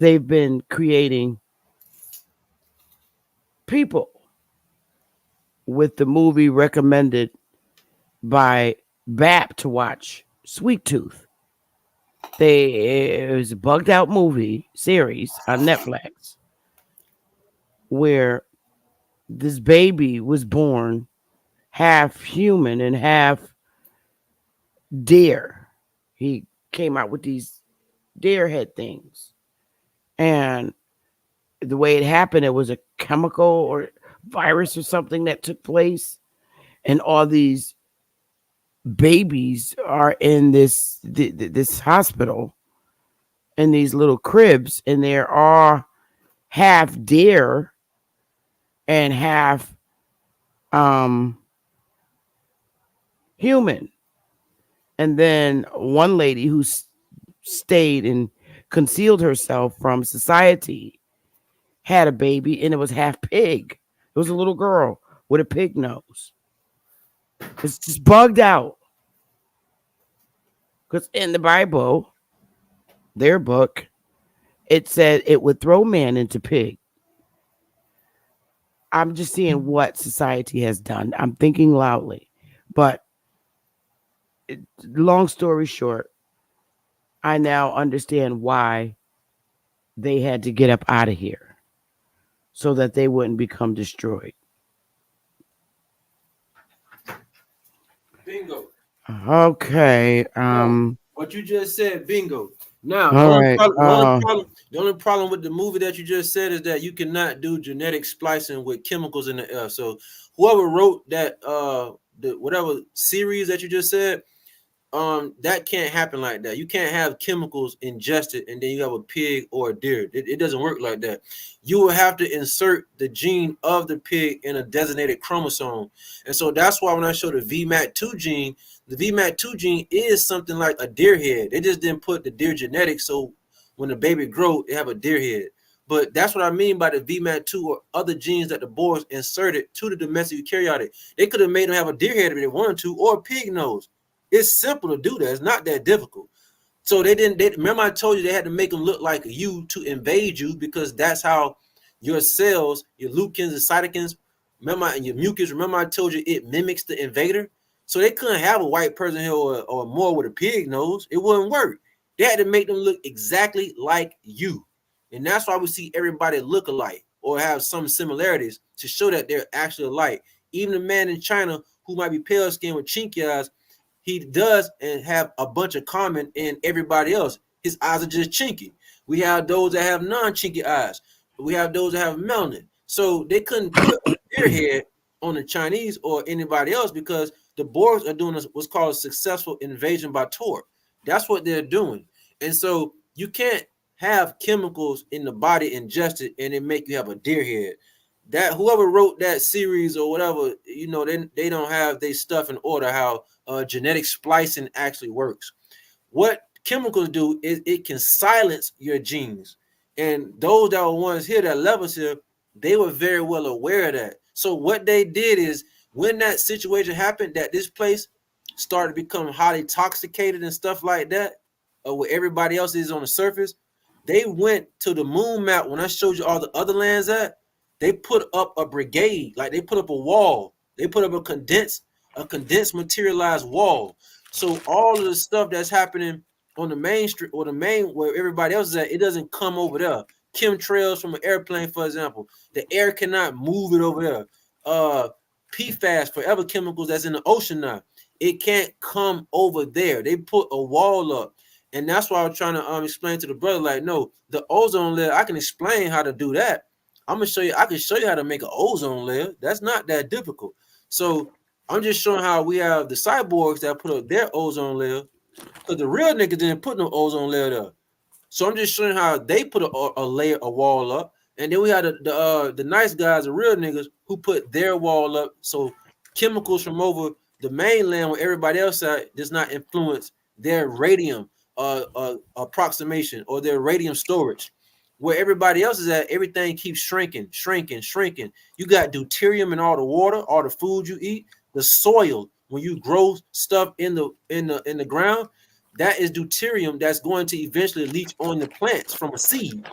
they've been creating people with the movie recommended by BAP to watch, Sweet Tooth. It was a bugged out movie series on Netflix where this baby was born half human and half deer. He came out with these deer head things. And the way it happened, it was a chemical or virus or something that took place. And all these babies are in this hospital in these little cribs, and there are half deer and half human. And then one lady who stayed and concealed herself from society had a baby, and it was half pig. It was a little girl with a pig nose. It's just bugged out. Because in the Bible, their book, it said it would throw man into pig. I'm just seeing what society has done. I'm thinking loudly. But long story short, I now understand why they had to get up out of here so that they wouldn't become destroyed. Bingo. Okay. What you just said, bingo. Now, the only problem with the movie that you just said is that you cannot do genetic splicing with chemicals in the air. So whoever wrote that whatever series that you just said, that can't happen like that. You can't have chemicals ingested and then you have a pig or a deer. It doesn't work like that. You will have to insert the gene of the pig in a designated chromosome. And so that's why when I show the VMAT2 gene, the VMAT2 gene is something like a deer head. They just didn't put the deer genetics, so when the baby grow, they have a deer head. But that's what I mean by the VMAT2 or other genes that the Boers inserted to the domestic eukaryotic. They could have made them have a deer head if they wanted to, or a pig nose. It's simple to do that. It's not that difficult. So they didn't. Remember, I told you they had to make them look like you to invade you, because that's how your cells, your leukins and cytokines, remember, and your mucus. Remember, I told you it mimics the invader. So they couldn't have a white person here or more with a pig nose. It wouldn't work. They had to make them look exactly like you, and that's why we see everybody look alike or have some similarities to show that they're actually alike. Even the man in China who might be pale skinned with chinky eyes, he does and have a bunch of common in everybody else. His eyes are just chinky. We have those that have non-chinky eyes. We have those that have melanin. So they couldn't put their head on the Chinese or anybody else, because the Boers are doing what's called a successful invasion by Tor. That's what they're doing. And so you can't have chemicals in the body ingested and it make you have a deer head. That whoever wrote that series or whatever, they don't have their stuff in order, how genetic splicing actually works. What chemicals do is it can silence your genes. And those that were ones here that levels here, they were very well aware of that. So what they did is, when that situation happened, that this place started to become highly intoxicated and stuff like that, where everybody else is on the surface, they went to the moon map. When I showed you all the other lands at, they put up a brigade, like they put up a wall. They put up a condensed materialized wall. So all of the stuff that's happening on the main street or the main where everybody else is at, it doesn't come over there. Chemtrails from an airplane, for example, the air cannot move it over there. PFAS, forever chemicals that's in the ocean now, it can't come over there. They put a wall up. And that's why I was trying to explain to the brother, like, no, the ozone layer, I can explain how to do that. I'm gonna show you. I can show you how to make an ozone layer. That's not that difficult. So I'm just showing how we have the cyborgs that put up their ozone layer, because the real niggas didn't put no ozone layer there. So I'm just showing how they put a layer, a wall up, and then we had the nice guys, the real niggas, who put their wall up. So chemicals from over the mainland where everybody else at does not influence their radium approximation or their radium storage. Where everybody else is at, everything keeps shrinking. You got deuterium in all the water, all the food you eat, the soil. When you grow stuff in the ground, that is deuterium that's going to eventually leach on the plants from a seed.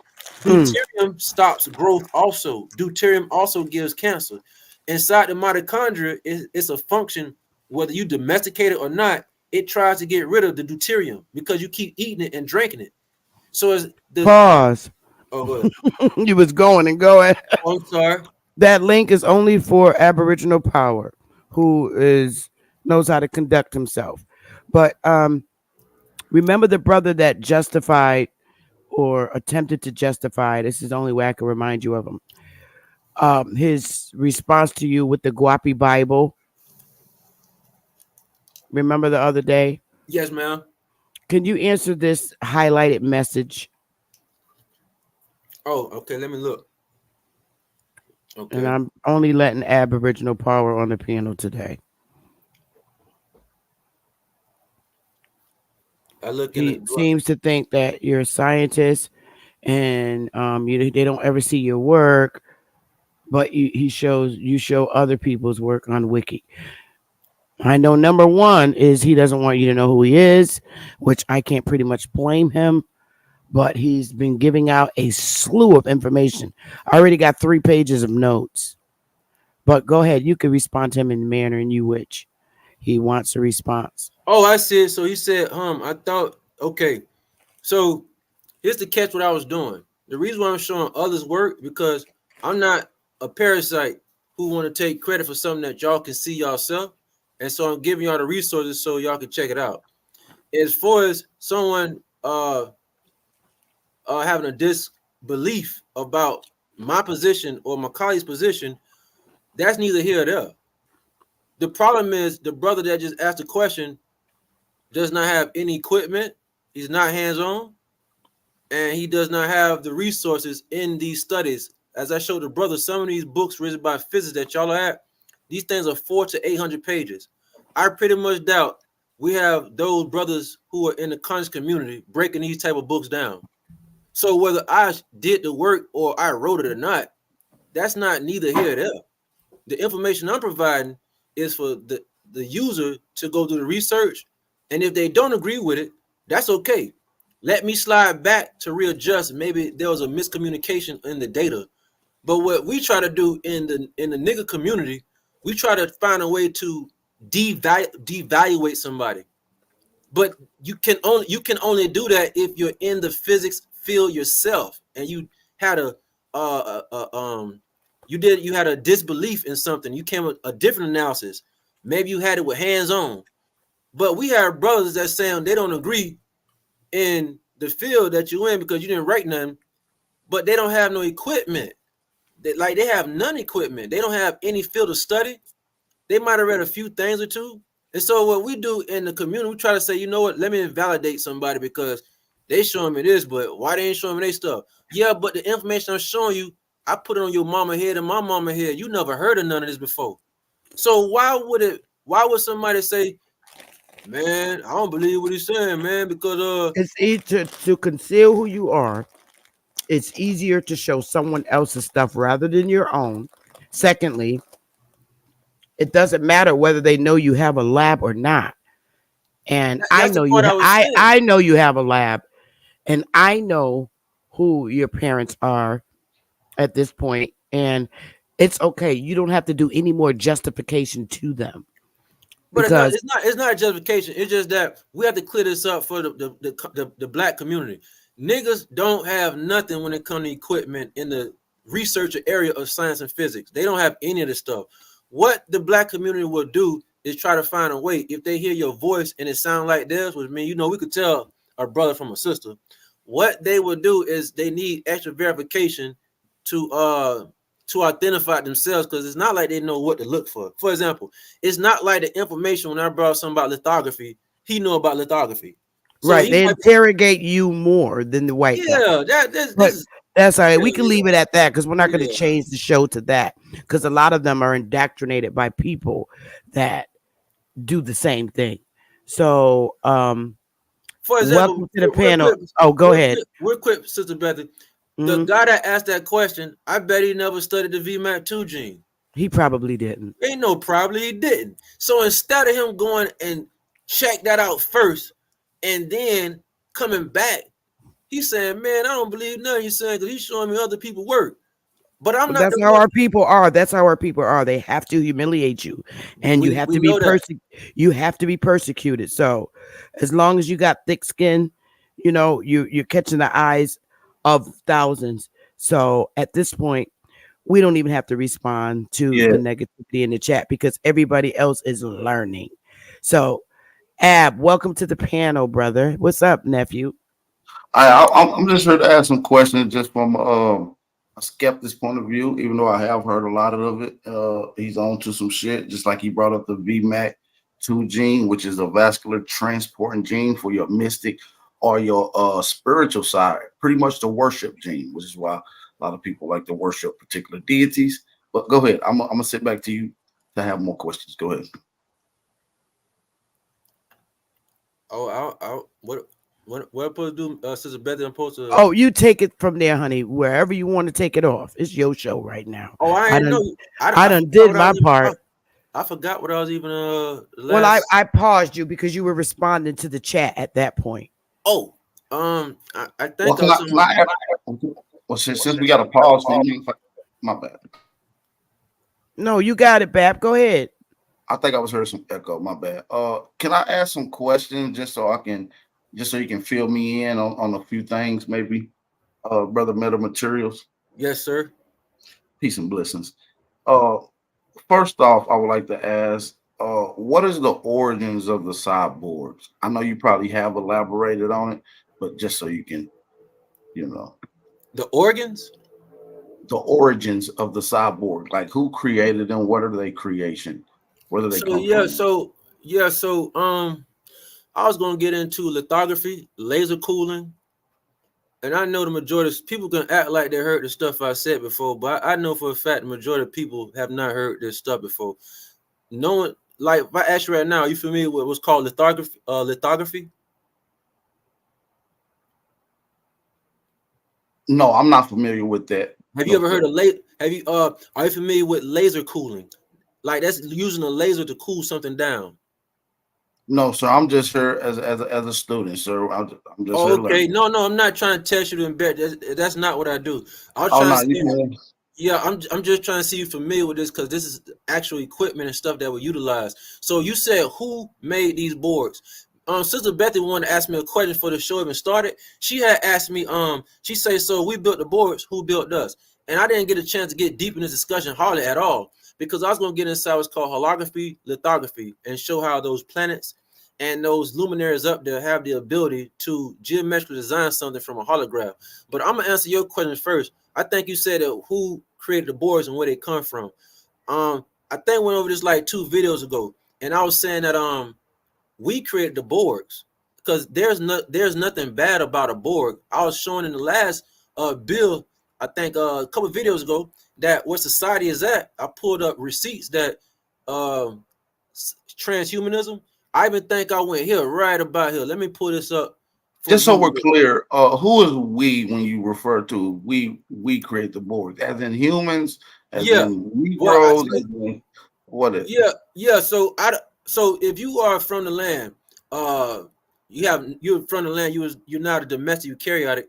Deuterium stops growth also. Deuterium also gives cancer. Inside the mitochondria, it's a function, whether you domesticate it or not, it tries to get rid of the deuterium because you keep eating it and drinking it. So it's the pause. Oh, go ahead. You was going and going. I'm sorry. That link is only for Aboriginal power, who knows how to conduct himself. But remember the brother that justified or attempted to justify, this is the only way I can remind you of him, his response to you with the Guapi Bible. Remember the other day? Yes, ma'am. Can you answer this highlighted message? Oh, okay. Let me look. Okay. And I'm only letting Aboriginal power on the panel today. He seems to think that you're a scientist and they don't ever see your work, but you show other people's work on Wiki. I know number one is he doesn't want you to know who he is, which I can't pretty much blame him, but he's been giving out a slew of information. I already got 3 pages of notes, but go ahead. You can respond to him in the manner in which he wants a response. Oh, I see it. So he said, I thought, okay. So here's the catch what I was doing. The reason why I'm showing others work, because I'm not a parasite who want to take credit for something that y'all can see yourself. And so I'm giving y'all the resources so y'all can check it out. As far as someone having a disbelief about my position or my colleague's position, that's neither here or there. The problem is the brother that just asked the question does not have any equipment. He's not hands-on, and he does not have the resources in these studies. As I showed the brother, some of these books written by physics that y'all are at, these things are 400 to 800 pages. I pretty much doubt we have those brothers who are in the conscious community breaking these type of books down. So whether I did the work or I wrote it or not, that's not neither here nor there. The information I'm providing is for the user to go do the research, and if they don't agree with it, that's okay. Let me slide back to readjust. Maybe there was a miscommunication in the data. But what we try to do in the nigga community, we try to find a way to devaluate somebody. But you can only do that if you're in the physics field yourself, and you had you had a disbelief in something. You came with a different analysis. Maybe you had it with hands-on. But we have brothers that saying they don't agree in the field that you in because you didn't write nothing, but they don't have no equipment. They have none equipment. They don't have any field of study. They might have read a few things or two. And so what we do in the community, we try to say, you know what, let me invalidate somebody because they showing me this, but why they ain't showing me their stuff? Yeah, but the information I'm showing you, I put it on your mama head and my mama head. You never heard of none of this before. So why would somebody say, man, I don't believe what he's saying, man, because it's easier to conceal who you are. It's easier to show someone else's stuff rather than your own. Secondly, it doesn't matter whether they know you have a lab or not. And I know I know you have a lab, and I know who your parents are at this point, and it's okay. You don't have to do any more justification to them. But it's not justification. It's just that we have to clear this up for the black community. Niggas don't have nothing when it comes to equipment in the research area of science and physics. They don't have any of this stuff. What the black community will do is try to find a way. If they hear your voice and it sounds like this, which means, we could tell a brother from a sister. What they will do is they need extra verification to identify themselves, because it's not like they know what to look for. For example, it's not like the information when I brought something about lithography, he know about lithography. So right, they interrogate you more than the white guy. That's all right. We can leave it at that because we're not going to change the show to that, because a lot of them are indoctrinated by people that do the same thing. So, for example, welcome to the panel. Go ahead. Real quick, Sister Betty. The guy that asked that question, I bet he never studied the VMAT2 gene. He probably didn't. Ain't no probably he didn't. So instead of him going and check that out first and then coming back, he's saying, man, I don't believe nothing he's saying because he's showing me other people work. But I'm not. That's how our people are. That's how our people are. They have to humiliate you, and you have to be you have to be persecuted. So, as long as you got thick skin, you're catching the eyes of thousands. So at this point, we don't even have to respond to the negativity in the chat because everybody else is learning. So, Ab, welcome to the panel, brother. What's up, nephew? I'm just here to ask some questions just from a skeptic's point of view, even though I have heard a lot of it. He's on to some shit, just like he brought up the VMAT2 gene, which is a vascular transporting gene for your mystic or your spiritual side, pretty much the worship gene, which is why a lot of people like to worship particular deities. But go ahead. I'm going to sit back to you to have more questions. Go ahead. What I'm supposed to do, Sister Betty? I'm supposed to. Oh, you take it from there, honey. Wherever you want to take it off. It's your show right now. Oh, I didn't know. I done did my part. I forgot what I was even. Well, I paused you because you were responding to the chat at that point. Oh, I think. Well, since we got a pause, my bad. No, you got it, Bab. Go ahead. I think I was hearing some echo. My bad. Can I ask some questions just so you can fill me in on a few things, maybe, Brother Meta Materials? Yes, sir. Peace and blessings. First off, I would like to ask, what is the origins of the cyborgs? I know you probably have elaborated on it, but just so you can, the organs? The origins of the cyborg, like who created them? What are they creation? Where do they come from? I was gonna get into lithography, laser cooling, and I know the majority of people can act like they heard the stuff I said before, but I know for a fact the majority of people have not heard this stuff before. No one, like if I ask you right now, are you familiar with what's called lithography? Lithography? No, I'm not familiar with that. Have you ever heard of are you familiar with laser cooling? Like that's using a laser to cool something down. No, sir. I'm just here as a student, sir. I'm just Oh, here okay. learning. No, I'm not trying to test you to embed. That's not what I do. I was Oh trying no, to you see. can. Yeah, I'm just trying to see you familiar with this because this is actual equipment and stuff that we utilize. So you said who made these boards? Sister Bethy wanted to ask me a question for the show even started. She had asked me, she said, so we built the boards, who built us? And I didn't get a chance to get deep in this discussion hardly at all because I was going to get inside what's called holography, lithography, and show how those planets and those luminaries up there have the ability to geometrically design something from a holograph. But I'm gonna answer your question first. I think you said that who created the boards and where they come from. I think I went over this like 2 videos ago, and I was saying that we created the boards because there's nothing bad about a board. I was showing in the last bill, I think a couple of videos ago, that where society is at. I pulled up receipts that transhumanism. I even think I went here right about here. Let me pull this up. Just so we're clear, who is we when you refer to we create the board? As in humans, as in Negroes, what is yeah. So if you are from the land, you're from the land, you're not a domestic eukaryotic.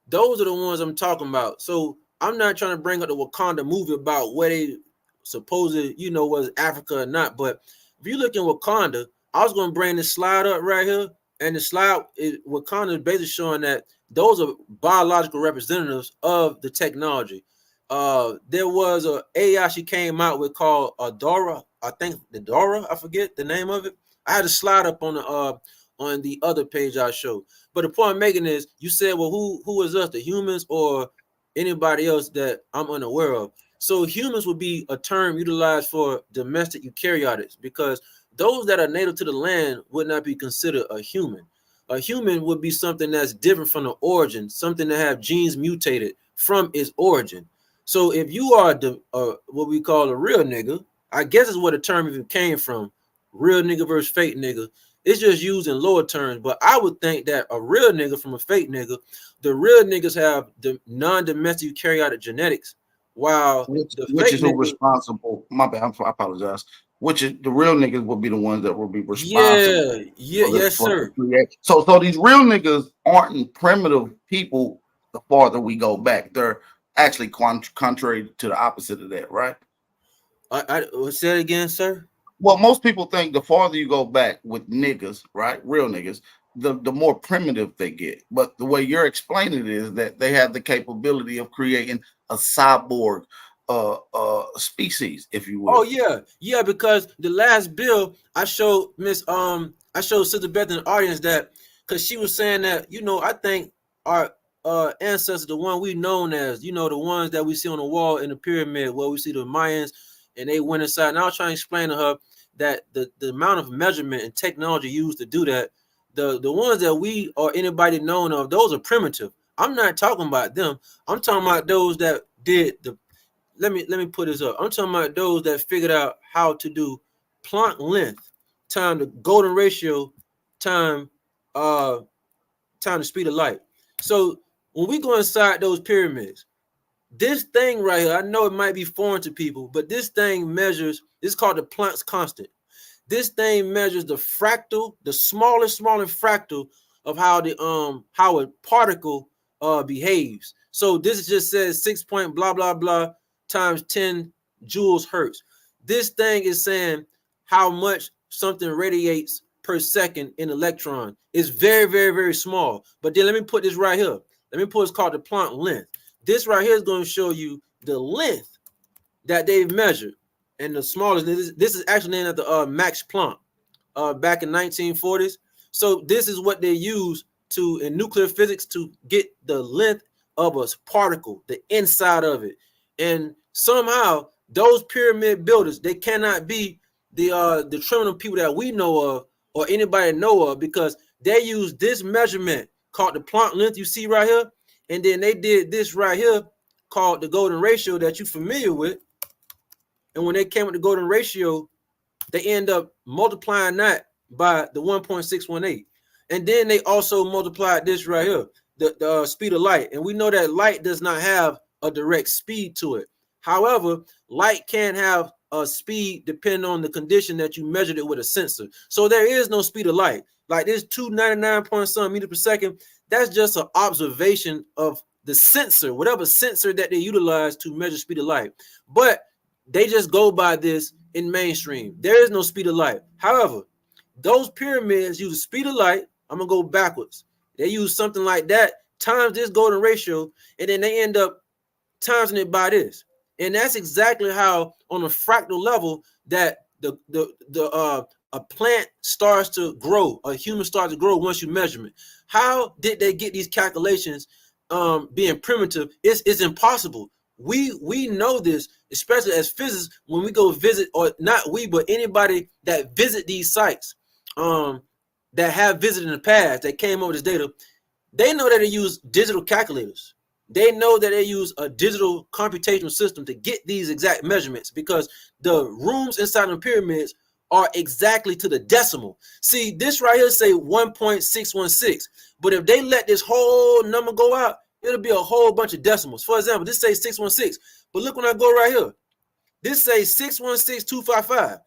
Those are the ones I'm talking about. So I'm not trying to bring up the Wakanda movie about where they supposedly, was Africa or not. But if you look in Wakanda, I was going to bring this slide up right here. And the slide, Wakanda is basically showing that those are biological representatives of the technology. There was a AI she came out with called Dora. I think the Dora, I forget the name of it. I had a slide up on the other page I showed. But the point I'm making is, you said, well, who is us, the humans or anybody else that I'm unaware of? So humans would be a term utilized for domestic eukaryotics because those that are native to the land would not be considered a human. A human would be something that's different from the origin, something that have genes mutated from its origin. So if you are what we call a real nigga, I guess is where the term even came from, real nigga versus fake nigga. It's just used in lower terms, but I would think that a real nigga from a fake nigga, the real niggas have the non-domestic eukaryotic genetics, while which is who responsible. My bad, I apologize. Which is the real niggas will be the ones that will be responsible. Yes, sir. So these real niggas aren't primitive people. The farther we go back, they're actually contrary to the opposite of that, right? I say it again, sir. Well, most people think the farther you go back with niggas, right, real niggas, the more primitive they get. But the way you're explaining it is that they have the capability of creating a cyborg species, if you will. Oh yeah, because the last bill I showed Sister Beth in the audience that because she was saying that I think our ancestors, the one we known as, the ones that we see on the wall in the pyramid where we see the Mayans and they went inside. And I was trying to explain to her that the amount of measurement and technology used to do that, the ones that we or anybody known of, those are primitive. I'm not talking about them. I'm talking about those that did the. Let me put this up. I'm talking about those that figured out how to do Planck length time the golden ratio time the speed of light. So when we go inside those pyramids, this thing right here, I know it might be foreign to people, but this thing measures, it's called the Planck's constant. This thing measures the fractal, the smallest fractal of how a particle behaves. So this just says 6 point blah blah blah times 10 joules hertz. This thing is saying how much something radiates per second in electron. It's very, very, very small. But then let me put this right here. Let me put it's called the Planck length. This right here is going to show you the length that they've measured. And the smallest, this is actually named after Max Planck back in 1940s. So this is what they use in nuclear physics to get the length of a particle, the inside of it. And somehow those pyramid builders, they cannot be the criminal people that we know of or anybody know of, because they use this measurement called the Planck length you see right here, and then they did this right here called the golden ratio that you're familiar with. And when they came with the golden ratio, they end up multiplying that by the 1.618. And then they also multiplied this right here, the speed of light. And we know that light does not have a direct speed to it. However, light can have a speed depending on the condition that you measured it with a sensor. So there is no speed of light. Like this 299 point some meters per second, that's just an observation of the sensor, whatever sensor that they utilize to measure speed of light. But they just go by this in mainstream. There is no speed of light. However, those pyramids use the speed of light. I'm gonna go backwards. They use something like that times this golden ratio, and then they end up timesing it by this. And that's exactly how, on a fractal level, that a plant starts to grow, a human starts to grow once you measure it. How did they get these calculations being primitive? It's impossible. We know this, especially as physicists, when we go visit, or not we, but anybody that visit these sites, that have visited in the past, that came up with this data, they know that they use digital calculators. They know that they use a digital computational system to get these exact measurements, because the rooms inside the pyramids are exactly to the decimal. See, this right here say 1.616, but if they let this whole number go out, it'll be a whole bunch of decimals. For example, this says 616, but look when I go right here, this says 616255.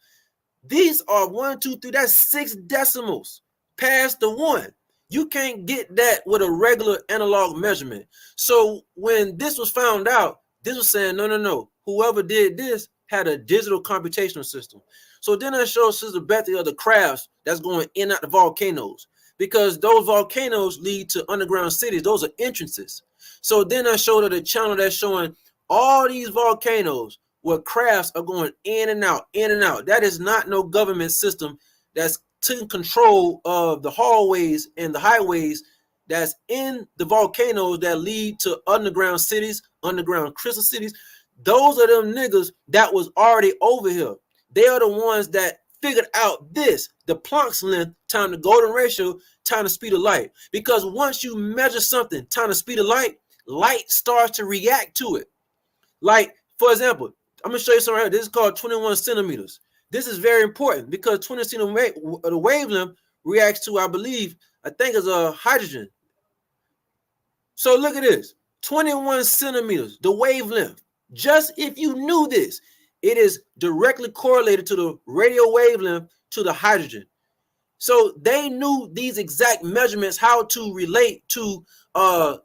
These are 1, 2, 3. That's 6 decimals past the 1. You can't get that with a regular analog measurement. So when this was found out, this was saying, no. Whoever did this had a digital computational system. So then I showed Sister Betty of the crafts that's going in and out the volcanoes, because those volcanoes lead to underground cities. Those are entrances. So then I showed her the channel that's showing all these volcanoes where crafts are going in and out, in and out. That is not no government system that's taking control of the hallways and the highways that's in the volcanoes that lead to underground cities, underground crystal cities. Those are them niggas that was already over here. They are the ones that figured out this, the Planck's length times the golden ratio times the speed of light. Because once you measure something times the speed of light, light starts to react to it. Like, for example, I'm gonna show you something right here. This is called 21 centimeters. This is very important because 20 centimeters, the wavelength reacts to, I think it's a hydrogen. So look at this, 21 centimeters, the wavelength. Just if you knew this, it is directly correlated to the radio wavelength to the hydrogen. So they knew these exact measurements, how to relate to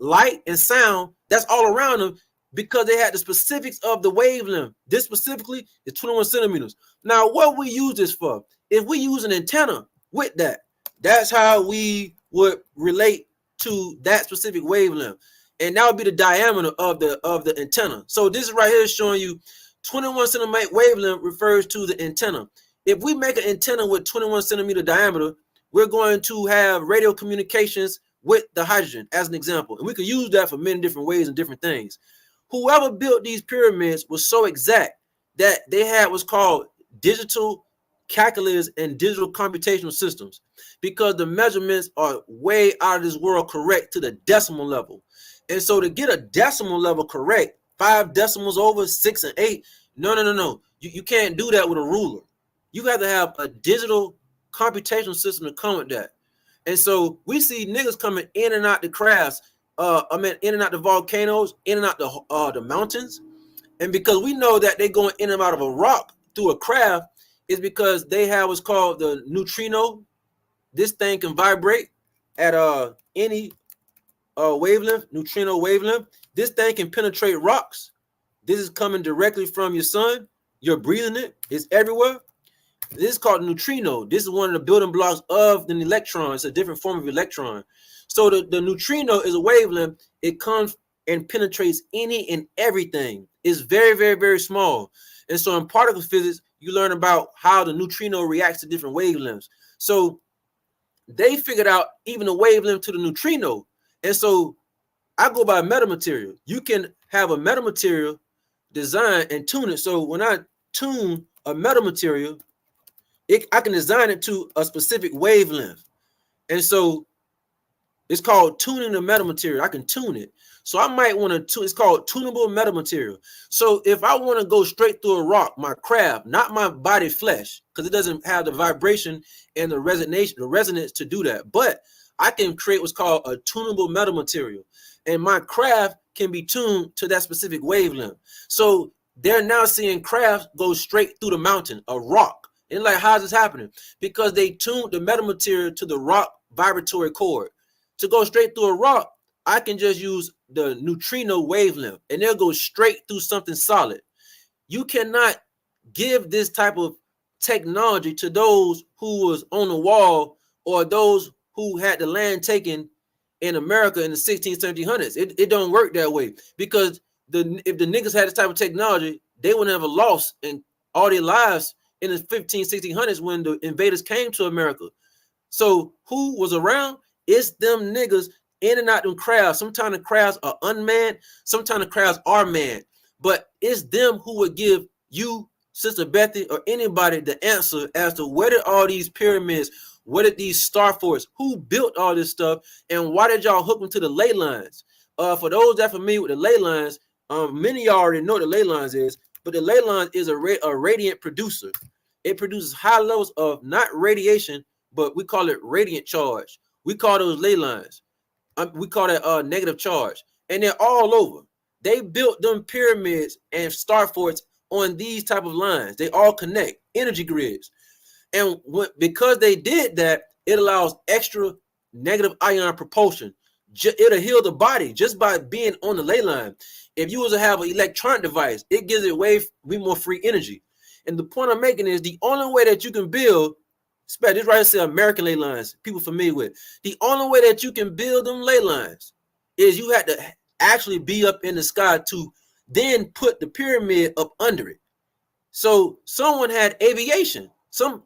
light and sound that's all around them, because they had the specifics of the wavelength. This specifically is 21 centimeters. Now, what we use this for? If we use an antenna with that, that's how we would relate to that specific wavelength. And that would be the diameter of the antenna. So this right here is showing you 21 centimeter wavelength refers to the antenna. If we make an antenna with 21 centimeter diameter, we're going to have radio communications with the hydrogen as an example. And we could use that for many different ways and different things. Whoever built these pyramids was so exact that they had what's called digital calculators and digital computational systems, because the measurements are way out of this world correct to the decimal level. And so to get a decimal level correct, 5 decimals over 6 and 8, no. You can't do that with a ruler. You have to have a digital computational system to come with that. And so we see niggas coming in and out the crafts, in and out the volcanoes, in and out the mountains. And because we know that they're going in and out of a rock through a craft, is because they have what's called the neutrino. This thing can vibrate at any wavelength, neutrino wavelength. This thing can penetrate rocks. This is coming directly from your sun. You're breathing it. It's everywhere. This is called neutrino. This is one of the building blocks of an electron. It's a different form of electron. So the neutrino is a wavelength. It comes and penetrates any and everything. It's very, very, very small. And so in particle physics, you learn about how the neutrino reacts to different wavelengths. So they figured out even the wavelength to the neutrino. And so I go by metamaterial. You can have a metamaterial design and tune it. So when I tune a metamaterial, I can design it to a specific wavelength. And so it's called tuning the metamaterial. I can tune it. So I might want to, it's called tunable metamaterial. So if I want to go straight through a rock, my craft, not my body flesh, because it doesn't have the vibration and the resonance to do that. But I can create what's called a tunable metamaterial. And my craft can be tuned to that specific wavelength. So they're now seeing crafts go straight through the mountain, a rock. And like, how's this happening? Because they tuned the metamaterial to the rock vibratory chord. To go straight through a rock, I can just use the neutrino wavelength and they'll go straight through something solid. You cannot give this type of technology to those who was on the wall or those who had the land taken in America in the 1600s, 1700s. It don't work that way, because if the niggas had this type of technology, they wouldn't have lost in all their lives in the 1600s when the invaders came to America. So who was around? It's them niggas in and out them crowds. Sometimes the crowds are unmanned, sometimes the crowds are manned, but it's them who would give you, Sister Bethy, or anybody the answer as to where did all these pyramids, what did these star forts, who built all this stuff, and why did y'all hook them to the ley lines? For those that are familiar with the ley lines, many of y'all already know what the ley lines is, but the ley lines is a radiant producer. It produces high levels of not radiation, but we call it radiant charge. We call those ley lines. We call that negative charge. And they're all over. They built them pyramids and star forts on these type of lines. They all connect, energy grids. And because they did that, it allows extra negative ion propulsion. It'll heal the body just by being on the ley line. If you was to have an electronic device, it gives it way more free energy. And the point I'm making is the only way that you can build, this right here say American ley lines, people familiar with. The only way that you can build them ley lines is you had to actually be up in the sky to then put the pyramid up under it. So someone had aviation.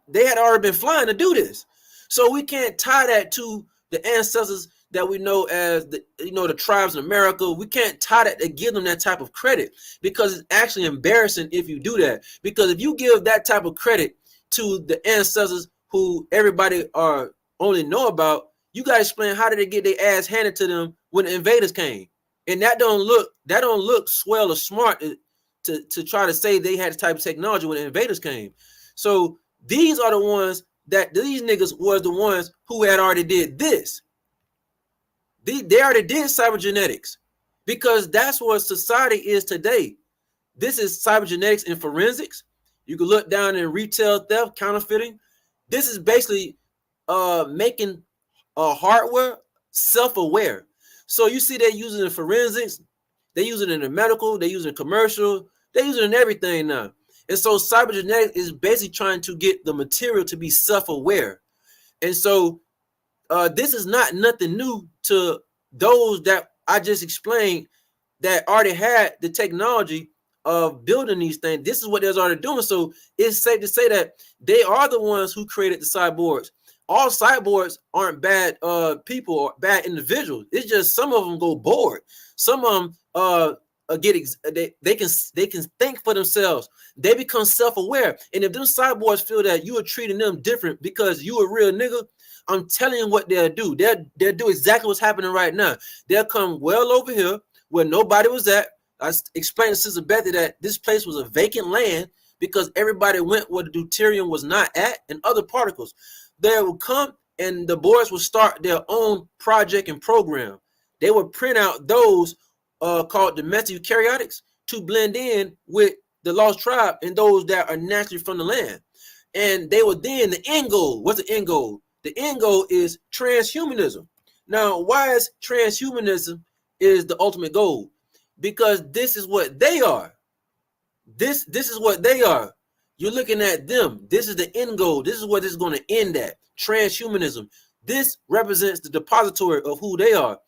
They had already been flying to do this. So we can't tie that to the ancestors that we know as the tribes in America. We can't tie that to give them that type of credit, because it's actually embarrassing if you do that. Because if you give that type of credit to the ancestors who everybody only know about, you gotta explain how did they get their ass handed to them when the invaders came. And that don't look swell or smart to try to say they had the type of technology when the invaders came. So these are the ones that these niggas was the ones who had already did this. They already did cybergenetics, because that's what society is today. This is cybergenetics and forensics. You can look down in retail theft, counterfeiting. This is basically making hardware self-aware. So you see they're using it in forensics, they use it in the medical, they use it in commercial, they use it in everything now. And so cybergenetics is basically trying to get the material to be self-aware. And so this is not nothing new to those that I just explained that already had the technology of building these things. This is what they're already doing. So it's safe to say that they are the ones who created the cyborgs. All cyborgs aren't bad people or bad individuals. It's just some of them go bored. Some of them they can think for themselves. They become self-aware. And if them cyborgs feel that you are treating them different because you a real nigga, I'm telling you what they'll do. They'll do exactly what's happening right now. They'll come well over here where nobody was at. I explained to Sister Bethy that this place was a vacant land because everybody went where the deuterium was not at and other particles. They would come and the boys would start their own project and program. They would print out those called domestic eukaryotics to blend in with the lost tribe and those that are naturally from the land. And they would then, the end goal, what's the end goal? The end goal is transhumanism. Now, why is transhumanism is the ultimate goal? Because this is what they are. This is what they are. You're looking at them. This is the end goal. This is what this is going to end at. Transhumanism. This represents the depository of who they are.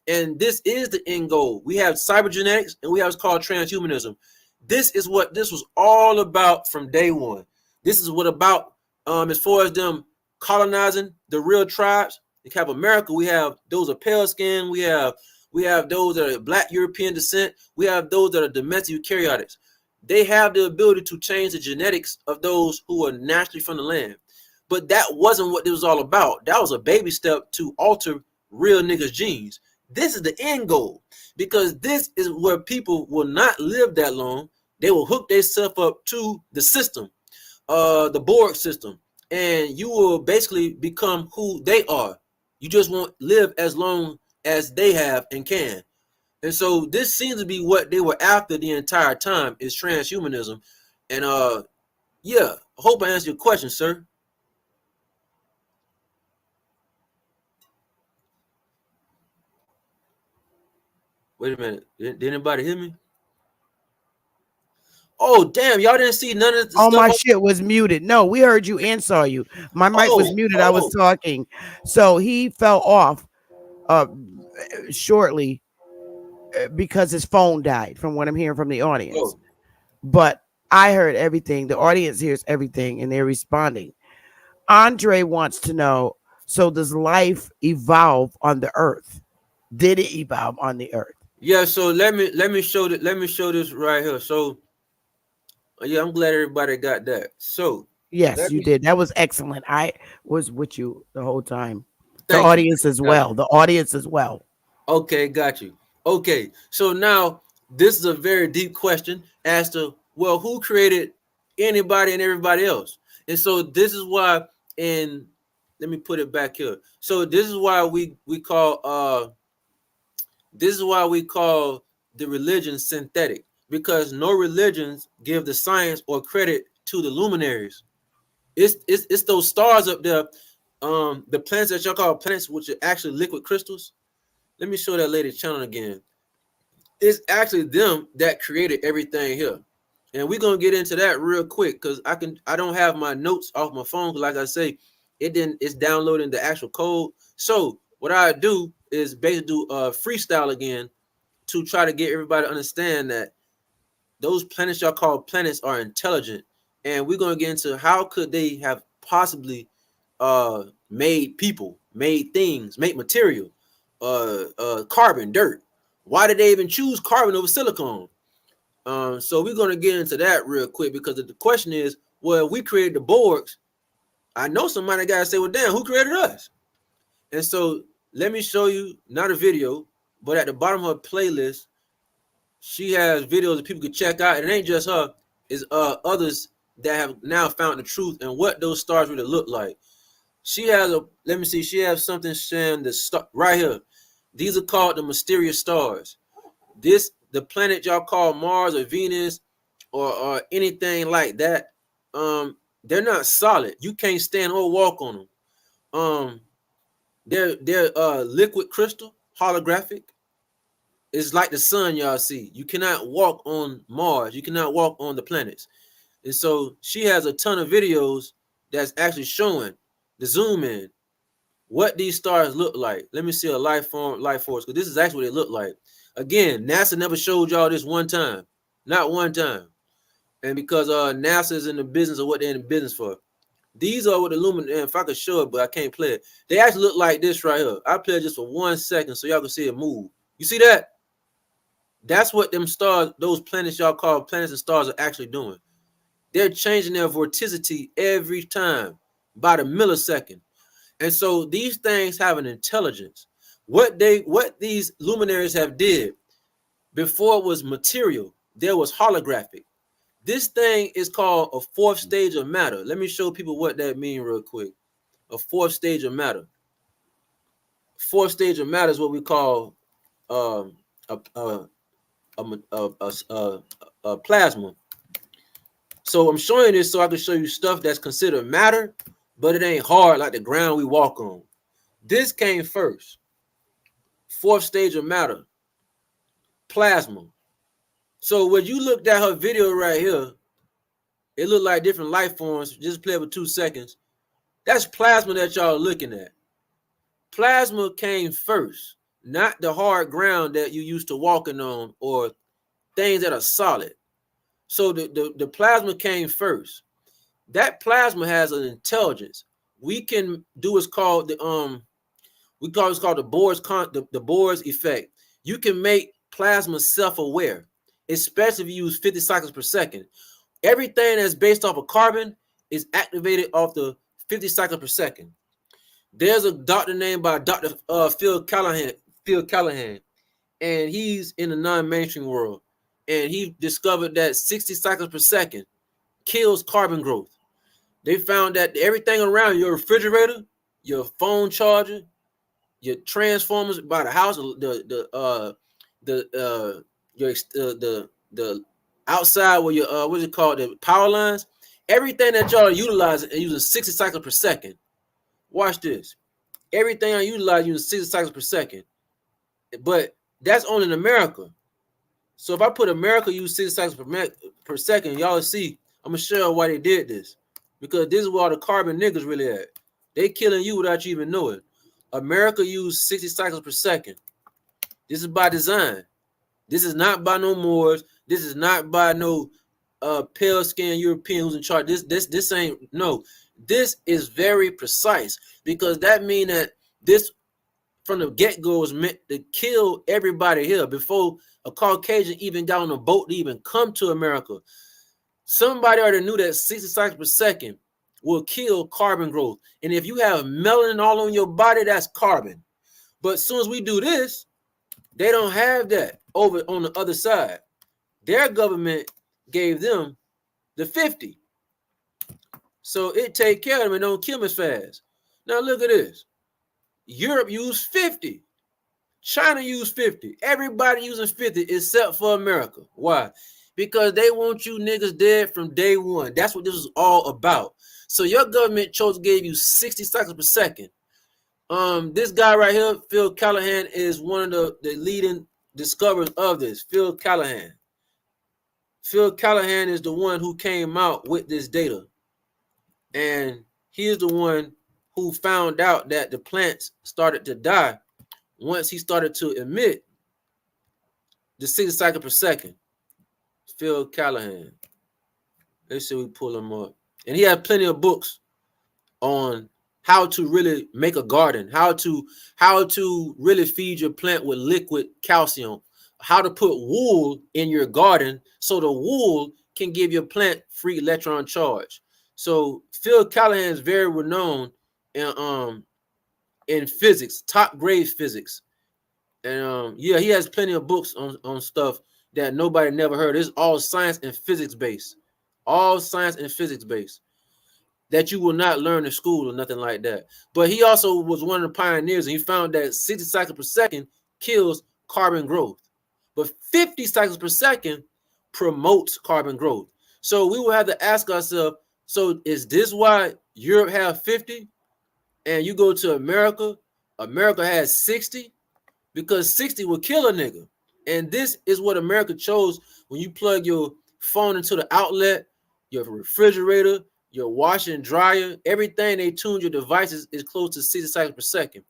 And this is the end goal. We have cybergenetics and we have what's called transhumanism. This is what this was all about from day one. This is what about as far as them colonizing the real tribes. We have America. We have those of pale skin. We have those that are Black European descent. We have those that are domestic eukaryotics. They have the ability to change the genetics of those who are naturally from the land. But that wasn't what it was all about. That was a baby step to alter real niggas' genes. This is the end goal, because this is where people will not live that long. They will hook themselves up to the system, the Borg system, and you will basically become who they are. You just won't live as long as they have and can. And so this seems to be what they were after the entire time, is transhumanism. And yeah, I hope I answered your question, sir. Wait a minute. Did anybody hear me? Oh, damn. Y'all didn't see none of the All stuff. my shit was muted. No, we heard you and saw you. My mic was muted. I was talking. So he fell off shortly because his phone died, from what I'm hearing from the audience. But I heard everything. The audience hears everything, and they're responding. Andre wants to know, so does life evolve on the earth? Did it evolve on the earth? Yeah, so let me show this right here. So yeah, I'm glad everybody got that. So yes, you did. That was excellent. I was with you the whole time. The audience as well. The audience as well. Okay, got you. Okay, so now this is a very deep question as to, well, who created anybody and everybody else? And so this is why, and let me put it back here. So this is why we call the religion synthetic, because no religions give the science or credit to the luminaries. It's those stars up there, the planets that y'all call planets, which are actually liquid crystals. Let me show that lady's channel again. It's actually them that created everything here. And we're gonna get into that real quick, because I don't have my notes off my phone, because like I say, it's downloading the actual code. So what I do is basically do a freestyle again to try to get everybody to understand that those planets y'all call planets are intelligent. And we're gonna get into how could they have possibly made people, made things, made material, carbon, dirt. Why did they even choose carbon over silicon? So we're gonna get into that real quick, because the question is, well, if we created the Borgs, I know somebody gotta say, well, damn, who created us? And so let me show you, not a video, but at the bottom of her playlist, she has videos that people can check out. And it ain't just her, it's others that have now found the truth and what those stars really look like. She has let me see, she has something saying the star right here. These are called the mysterious stars. The planet y'all call Mars or Venus or anything like that, they're not solid. You can't stand or walk on them. They're liquid crystal, holographic. It's like the sun y'all see. You cannot walk on Mars. You cannot walk on the planets. And so she has a ton of videos that's actually showing the zoom in what these stars look like. Let me see a life force, because this is actually what they look like. Again, NASA never showed y'all this one time, not one time. And because NASA is in the business of what they're in the business for. These are what the luminaries, if I could show it, but I can't play it. They actually look like this right here. I play it just for 1 second so y'all can see it move. You see that? That's what them stars, those planets y'all call planets and stars, are actually doing. They're changing their vorticity every time by the millisecond. And so these things have an intelligence. What these luminaries have did before it was material, there was holographic. This thing is called a fourth stage of matter. Let me show people what that means real quick. A fourth stage of matter. Fourth stage of matter is what we call a plasma. So I'm showing this so I can show you stuff that's considered matter, but it ain't hard like the ground we walk on. This came first. Fourth stage of matter, plasma. So when you looked at her video right here, it looked like different life forms. Just play it for 2 seconds. That's plasma that y'all are looking at. Plasma came first, not the hard ground that you used to walking on or things that are solid. So the plasma came first. That plasma has an intelligence. We can do what's called the Bohr's effect. You can make plasma self-aware, especially if you use 50 cycles per second. Everything that's based off of carbon is activated off the 50 cycles per second. There's a doctor named by Dr. Phil Callahan, and he's in the non-mainstream world, and he discovered that 60 cycles per second kills carbon growth. They found that everything around your refrigerator, your phone charger, your transformers by the house, the outside where your what's it called, the power lines, everything that y'all are utilizing and using 60 cycles per second. Watch this. Everything I utilize using 60 cycles per second. But that's only in America. So if I put America use 60 cycles per second, y'all see, I'm gonna show you why they did this. Because this is where all the carbon niggas really at. They killing you without you even knowing. America use 60 cycles per second. This is by design. This is not by no Moors. This is not by no pale skinned European who's in charge. This ain't, no. This is very precise, because that means that this from the get-go was meant to kill everybody here before a Caucasian even got on a boat to even come to America. Somebody already knew that 60 cycles per second will kill carbon growth. And if you have melanin all on your body, that's carbon. But as soon as we do this, they don't have that over on the other side. Their government gave them the 50. So it take care of them and don't kill them as fast. Now look at this. Europe used 50. China used 50. Everybody using 50 except for America. Why? Because they want you niggas dead from day one. That's what this is all about. So your government chose to give you 60 cycles per second. This guy right here, Phil Callahan, is one of the leading discoverers of this. Phil Callahan. Phil Callahan is the one who came out with this data. And he is the one who found out that the plants started to die once he started to emit the 60 cycles per second. Phil Callahan. Let's see if we pull him up. And he had plenty of books on how to really make a garden, how to really feed your plant with liquid calcium, how to put wool in your garden so the wool can give your plant free electron charge. So Phil Callahan is very renowned in physics, top grade physics. And yeah, he has plenty of books on stuff that nobody never heard. It's all science and physics based. All science and physics based. That you will not learn in school or nothing like that. But he also was one of the pioneers, and he found that 60 cycles per second kills carbon growth. But 50 cycles per second promotes carbon growth. So we will have to ask ourselves, so is this why Europe have 50 and you go to America, America has 60? Because 60 will kill a nigga. And this is what America chose when you plug your phone into the outlet, your refrigerator, your washer and dryer, everything they tuned your devices is close to 60 cycles per second.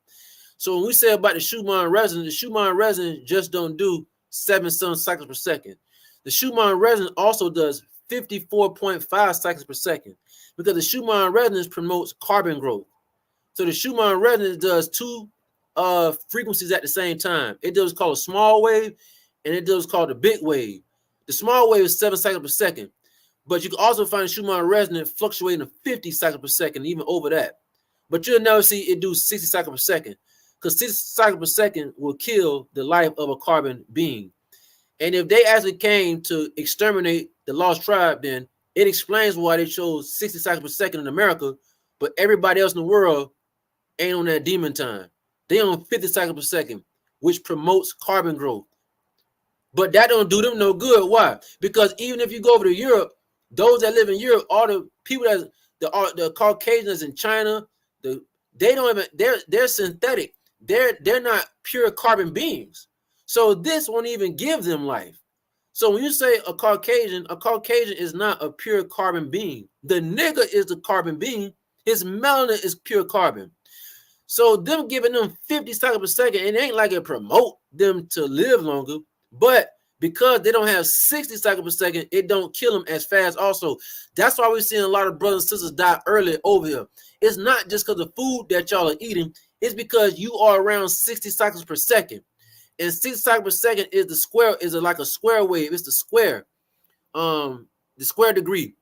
So when we say about the Schumann resonance, the Schumann resonance just don't do 7 cycles per second. The Schumann resonance also does 54.5 cycles per second, because the Schumann resonance promotes carbon growth. So the Schumann resonance does two frequencies at the same time. It does called a small wave, and it does called a big wave. The small wave is 7 cycles per second, but you can also find Schumann resonance fluctuating to 50 cycles per second, even over that. But you'll never see it do 60 cycles per second, because 60 cycles per second will kill the life of a carbon being. And if they actually came to exterminate the lost tribe, then it explains why they chose 60 cycles per second in America, but everybody else in the world ain't on that demon time. They on 50 cycles per second, which promotes carbon growth. But that don't do them no good. Why? Because even if you go over to Europe, those that live in Europe, all the people that the Caucasians in China, they don't even, they're synthetic. They're not pure carbon beings. So this won't even give them life. So when you say a Caucasian is not a pure carbon being. The nigga is the carbon being. His melanin is pure carbon. So them giving them 50 cycles per second, it ain't like it promote them to live longer, but because they don't have 60 cycles per second, it don't kill them as fast also. That's why we're seeing a lot of brothers and sisters die early over here. It's not just because of food that y'all are eating. It's because you are around 60 cycles per second. And 60 cycles per second is the square, like a square wave. It's the square degree.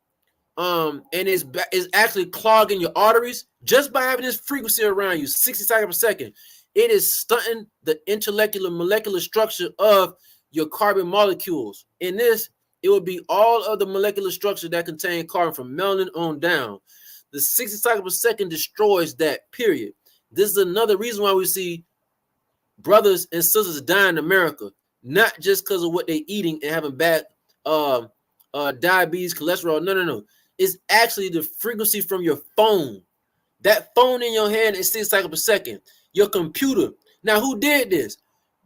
and it's actually clogging your arteries just by having this frequency around you, 60 cycles per second. It is stunting the intellectual molecular structure of your carbon molecules. In this, it will be all of the molecular structure that contain carbon from melanin on down. The 60 cycles per second destroys that, period. This is another reason why we see brothers and sisters dying in America, not just because of what they're eating and having bad diabetes, cholesterol. No. It's actually the frequency from your phone. That phone in your hand is 6 cycles per second. Your computer. Now, who did this?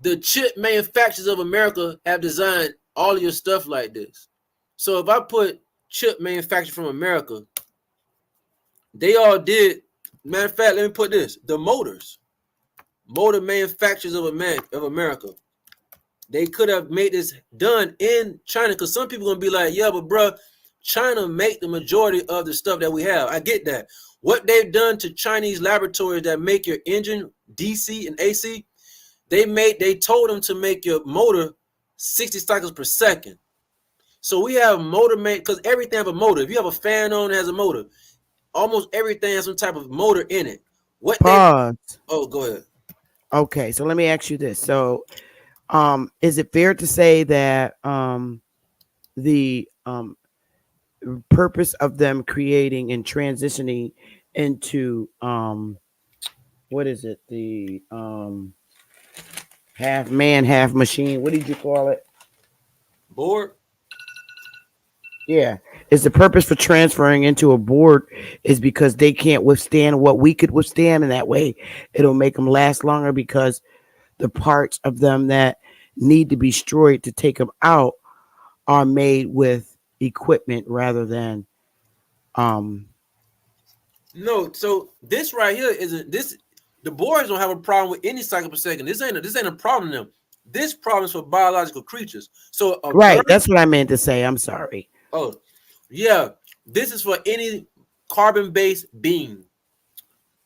The chip manufacturers of America have designed all of your stuff like this. So if I put chip manufacturer from America, they all did. Matter of fact, let me put this: the motor manufacturers of America. They could have made this done in China, because some people gonna be like, yeah, but bro, China make the majority of the stuff that we have. I get that. What they've done to Chinese laboratories that make your engine DC and AC, they told them to make your motor 60 cycles per second. So we have motor because everything have a motor. If you have a fan on, it has a motor. Almost everything has some type of motor in it. Pause. Oh, go ahead. Okay, so let me ask you this. So, is it fair to say that the purpose of them creating and transitioning into what is it? The half man, half machine. What did you call it? Board? Yeah. Is the purpose for transferring into a board is because they can't withstand what we could withstand, and that way it'll make them last longer, because the parts of them that need to be destroyed to take them out are made with equipment rather than No, so this right here isn't this. The boards don't have a problem with any cycle per second. This ain't a problem to them. This problem is for biological creatures. So right, bird, that's what I meant to say. I'm sorry. Oh, yeah. This is for any carbon-based being.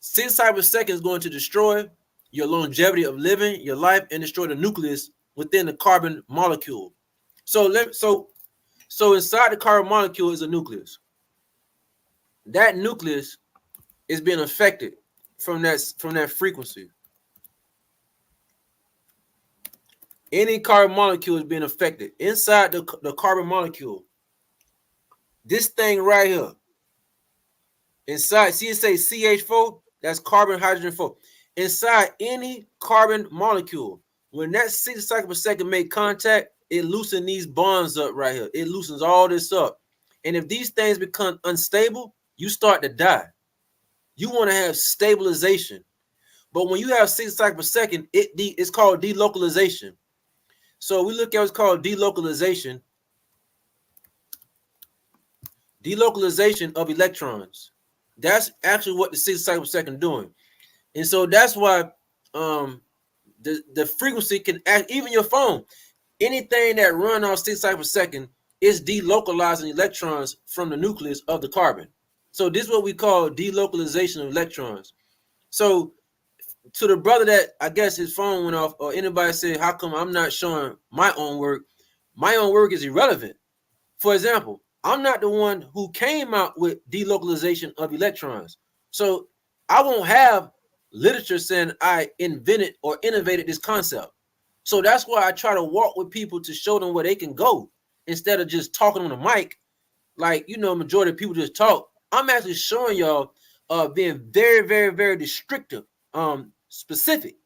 6 cycle per second is going to destroy your longevity of living, your life, and destroy the nucleus within the carbon molecule. So inside the carbon molecule is a nucleus. That nucleus is being affected from that frequency. Any carbon molecule is being affected inside the carbon molecule. This thing right here, inside, see it say CH4, that's carbon, hydrogen 4. Inside any carbon molecule, when that 60 cycles per second make contact, it loosens these bonds up right here. It loosens all this up. And if these things become unstable, you start to die. You want to have stabilization. But when you have 60 cycles per second, it's called delocalization. So we look at what's called delocalization. Delocalization of electrons. That's actually what the 60 cycles per second doing. And so that's why the frequency can act, even your phone, anything that run off 60 cycles per second is delocalizing electrons from the nucleus of the carbon. So this is what we call delocalization of electrons. So to the brother that I guess his phone went off, or anybody said, how come I'm not showing my own work? My own work is irrelevant. For example, I'm not the one who came out with delocalization of electrons. So I won't have literature saying I invented or innovated this concept. So that's why I try to walk with people to show them where they can go instead of just talking on the mic. Like, majority of people just talk. I'm actually showing y'all being very, very, very descriptive, specific.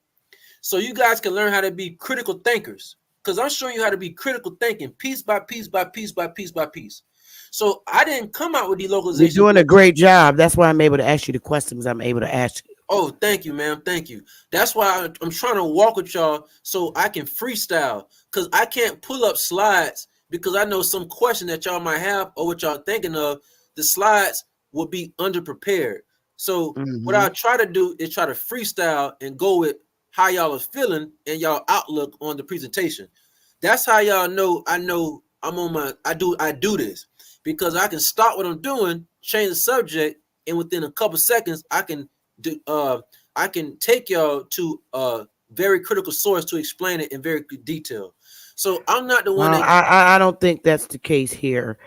So you guys can learn how to be critical thinkers, because I'm showing you how to be critical thinking piece by piece by piece by piece by piece. So I didn't come out with delocalization. You're doing a great job. That's why I'm able to ask you the questions I'm able to ask you. Oh, thank you, ma'am. Thank you. That's why I'm trying to walk with y'all so I can freestyle, because I can't pull up slides, because I know some question that y'all might have or what y'all thinking of. The slides will be underprepared. So what I try to do is try to freestyle and go with how y'all are feeling and y'all outlook on the presentation. That's how y'all know I know I'm on my I do this, because I can stop what I'm doing, change the subject, and within a couple seconds I can take y'all to a very critical source to explain it in very good detail. So I'm not the one I don't think that's the case here.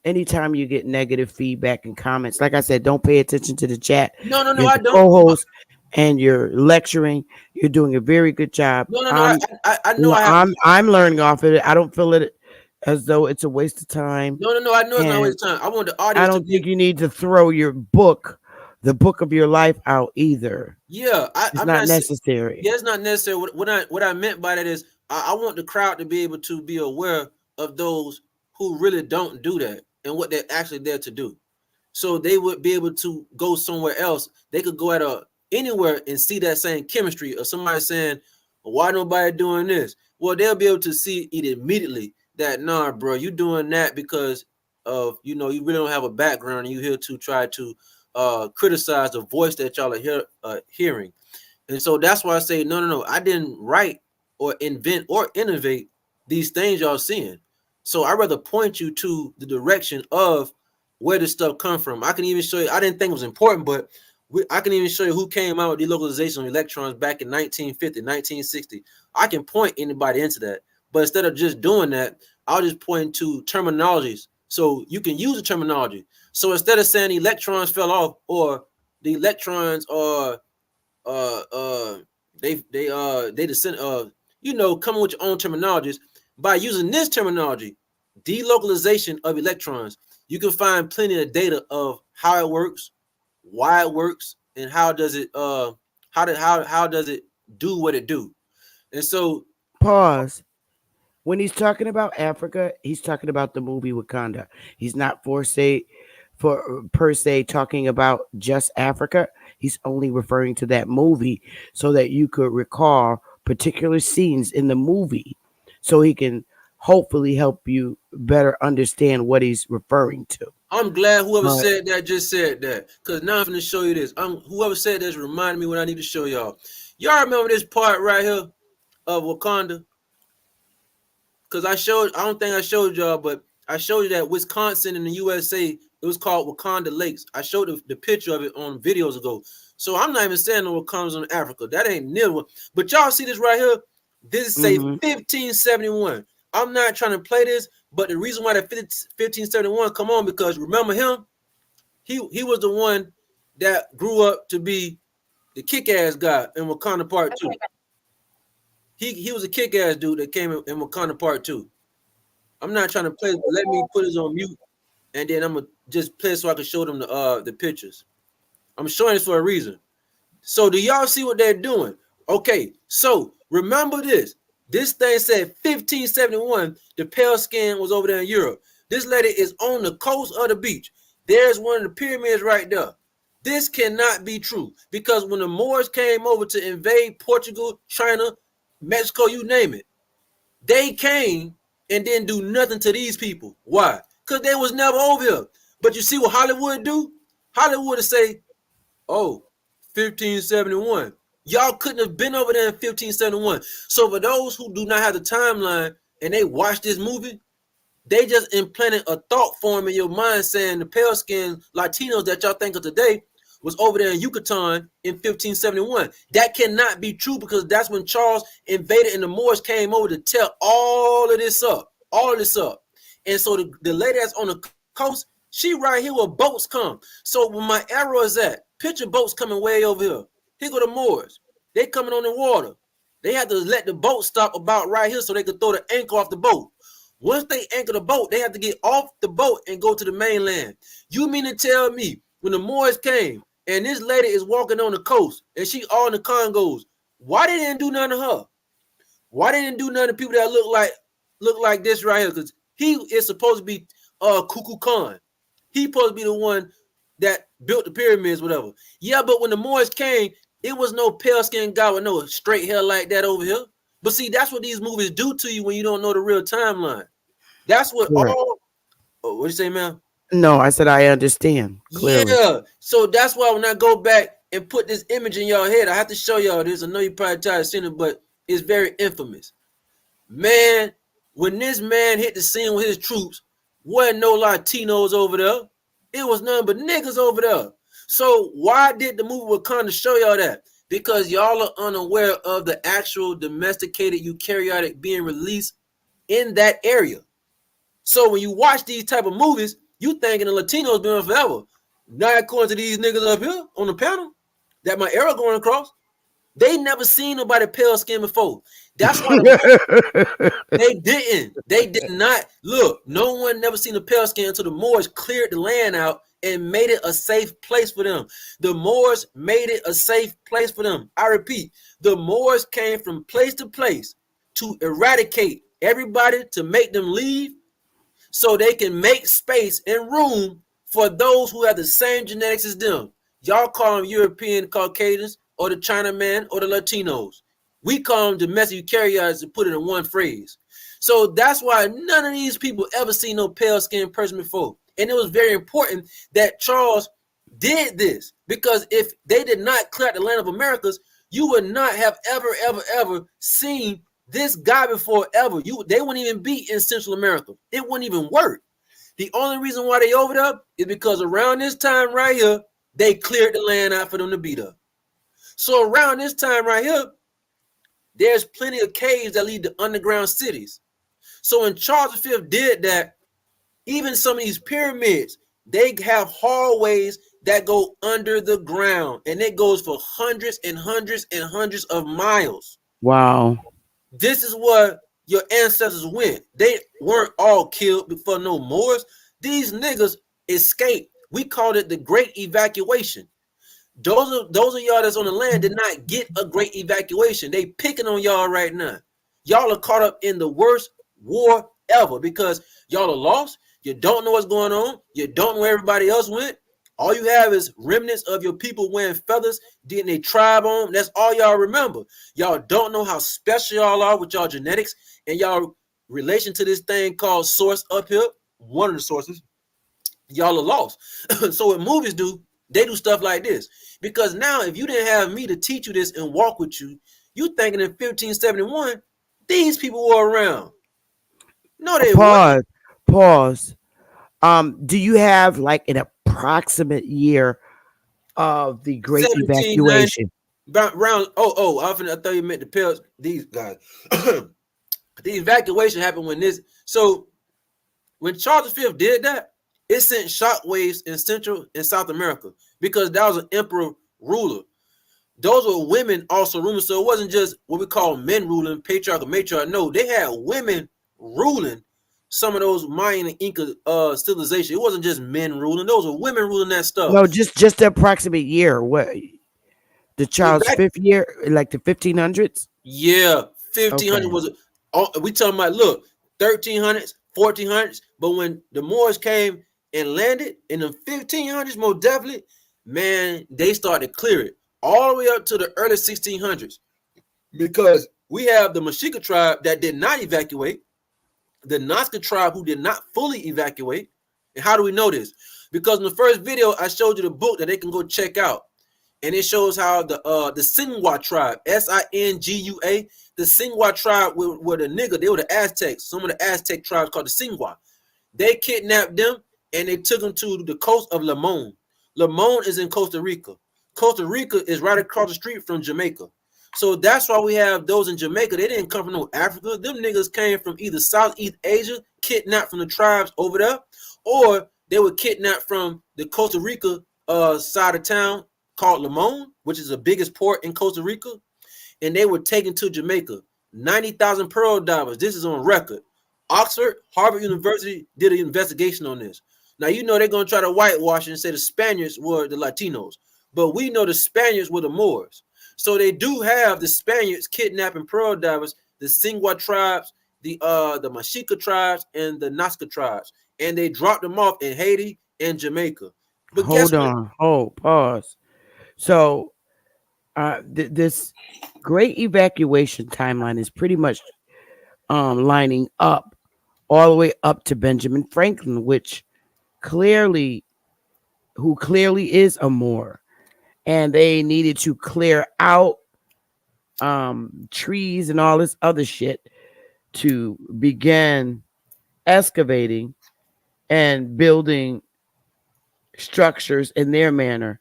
Anytime you get negative feedback and comments, like I said, don't pay attention to the chat. No, You're I the don't. co-host and you're lecturing. You're doing a very good job. No. I know I have. I'm learning off of it. I don't feel it as though it's a waste of time. No. I know it's not a waste of time. I want the audience. I don't think you need to throw your book, the book of your life, out either. Yeah, it's not necessary. Yeah, it's not necessary. What I meant by that is I want the crowd to be able to be aware of those who really don't do that and what they're actually there to do. So they would be able to go somewhere else. They could go at anywhere and see that same chemistry of somebody saying, why nobody doing this? Well, they'll be able to see it immediately that, nah, bro, you doing that because of, you really don't have a background and you're here to try to criticize the voice that y'all are hearing. And so that's why I say, no, I didn't write or invent or innovate these things y'all seeing. So I'd rather point you to the direction of where this stuff come from. I can even show you, I didn't think it was important, but I can even show you who came out with delocalization of electrons back in 1950, 1960. I can point anybody into that. But instead of just doing that, I'll just point to terminologies so you can use the terminology. So instead of saying the electrons fell off or the electrons are they descend coming with your own terminologies, by using this terminology, delocalization of electrons, you can find plenty of data of how it works, why it works, and how does it do what it do. And so pause. When he's talking about Africa, he's talking about the movie Wakanda. He's not per se talking about just Africa. He's only referring to that movie so that you could recall particular scenes in the movie so he can hopefully help you better understand what he's referring to. I'm glad whoever said that just said that, because now I'm going to show you this. Whoever said this reminded me what I need to show y'all. Y'all remember this part right here of Wakanda? Because I don't think I showed y'all, but I showed you that Wisconsin in the USA, it was called Wakanda Lakes. I showed the picture of it on videos ago. So I'm not even saying no Wakanda's in Africa. That ain't near one. But y'all see this right here? This is say 1571. I'm not trying to play this, but the reason why that 1571 come on, because remember him? He was the one that grew up to be the kick-ass guy in Wakanda Part 2. He was a kick-ass dude that came in Wakanda Part 2. I'm not trying to play, but let me put this on mute, and then I'm gonna just play so I can show them the pictures. I'm showing this for a reason. So do y'all see what they're doing? Okay, so remember this. This thing said 1571, the pale skin was over there in Europe. This lady is on the coast of the beach. There's one of the pyramids right there. This cannot be true, because when the Moors came over to invade Portugal, China, Mexico, you name it, they came and didn't do nothing to these people. Why? Because they was never over here. But you see what Hollywood do? Hollywood would say, oh, 1571. Y'all couldn't have been over there in 1571. So for those who do not have the timeline and they watch this movie, they just implanted a thought form in your mind saying the pale skinned Latinos that y'all think of today was over there in Yucatan in 1571. That cannot be true, because that's when Charles invaded and the Moors came over to tear all of this up. And so the lady that's on the coast, she right here where boats come. So when my arrow is at, picture boats coming way over here. Here go the Moors. They coming on the water. They had to let the boat stop about right here so they could throw the anchor off the boat. Once they anchor the boat, they have to get off the boat and go to the mainland. You mean to tell me when the Moors came and this lady is walking on the coast and she all in the Congos, why they didn't do none of her? Why they didn't do none of people that look like this right here? Because he is supposed to be Kuku Khan. He supposed to be the one that built the pyramids, whatever. Yeah, but when the Moors came, it was no pale-skinned guy with no straight hair like that over here. But see, that's what these movies do to you when you don't know the real timeline. That's what what you say, man? No, I said I understand clearly. Yeah, so that's why when I go back and put this image in y'all head, I have to show y'all this. I know you probably tired of seeing it, but it's very infamous. Man, when this man hit the scene with his troops, wasn't no Latinos over there. It was none but niggas over there. So why did the movie Wakanda show y'all that? Because y'all are unaware of the actual domesticated eukaryotic being released in that area. So when you watch these type of movies, you thinking the Latinos been on forever. Not according to these niggas up here on the panel that my arrow going across. They never seen nobody pale skin before. That's why they didn't. They did not. Look, no one never seen a pale skin until the Moors cleared the land out and made it a safe place for them. The Moors made it a safe place for them. I repeat, the Moors came from place to place to eradicate everybody, to make them leave so they can make space and room for those who have the same genetics as them. Y'all call them European Caucasians or the Chinaman or the Latinos. We call them domestic eukaryotes to put it in one phrase. So that's why none of these people ever seen no pale-skinned person before. And it was very important that Charles did this, because if they did not clear out the land of Americas, you would not have ever seen this guy before ever. They wouldn't even be in Central America. It wouldn't even work. The only reason why they over there is because around this time right here, they cleared the land out for them to be there. So around this time right here, there's plenty of caves that lead to underground cities. So when Charles V did that, even some of these pyramids, they have hallways that go under the ground, and it goes for hundreds and hundreds and hundreds of miles. Wow. This is where your ancestors went. They weren't all killed before no Moors. These niggas escaped. We called it the Great Evacuation. Those of y'all that's on the land did not get a great evacuation. They picking on y'all right now. Y'all are caught up in the worst war ever because y'all are lost. You don't know what's going on. You don't know where everybody else went. All you have is remnants of your people wearing feathers, getting a tribe on. That's all y'all remember. Y'all don't know how special y'all are with y'all genetics and y'all relation to this thing called source up here. One of the sources. Y'all are lost. So what movies do, they do stuff like this. Because now, if you didn't have me to teach you this and walk with you, you thinking in 1571, these people were around. No, they weren't. Pause. Do you have like an approximate year of the Great Evacuation? Around, I thought you meant the pills. These guys. The evacuation happened when Charles V did that, it sent shockwaves in Central and South America because that was an emperor ruler. Those were women also ruling. So it wasn't just what we call men ruling, patriarch or matriarch. No, they had women ruling some of those Mayan and Inca civilization. It wasn't just men ruling. Those were women ruling that stuff. No, just the approximate year. What? The Charles V year, like the 1500s? Yeah, 1500 was. We talking about, look, 1300s, 1400s. But when the Moors came and landed in the 1500s, more definitely, man, they started to clear it all the way up to the early 1600s, because we have the Mexica tribe that did not evacuate, the Nazca tribe who did not fully evacuate. And how do we know this? Because in the first video, I showed you the book that they can go check out, and it shows how the Singua tribe, Singua, the Singua tribe were the nigga. They were the Aztecs. Some of the Aztec tribes called the Singua. They kidnapped them and they took them to the coast of Limon. Limon is in Costa Rica. Costa Rica is right across the street from Jamaica. So that's why we have those in Jamaica. They didn't come from no Africa. Them niggas came from either Southeast Asia, kidnapped from the tribes over there, or they were kidnapped from the Costa Rica side of town called Limon, which is the biggest port in Costa Rica, and they were taken to Jamaica. 90,000 pearl divers. This is on record. Oxford, Harvard University did an investigation on this. Now, you know they're going to try to whitewash it and say the Spaniards were the Latinos, but we know the Spaniards were the Moors. So they do have the Spaniards kidnapping pearl divers, the Singua tribes, the Mexica tribes, and the Nazca tribes, and they dropped them off in Haiti and Jamaica. But pause. So this Great Evacuation timeline is pretty much lining up all the way up to Benjamin Franklin, who clearly is a Moor, and they needed to clear out trees and all this other shit to begin excavating and building structures in their manner.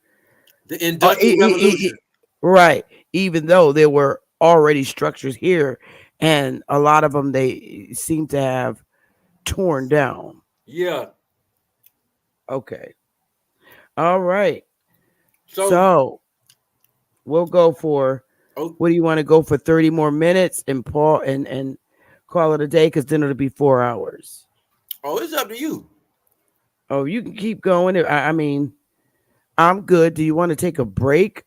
The Industrial Revolution. Right. Even though there were already structures here, and a lot of them they seem to have torn down. Yeah. Okay. All right. So, So we'll go for. oh, What do you want to go for? 30 more minutes and call it a day, because then it'll be 4 hours. it's up to you. Oh, you can keep going. I mean, I'm good. Do you want to take a break?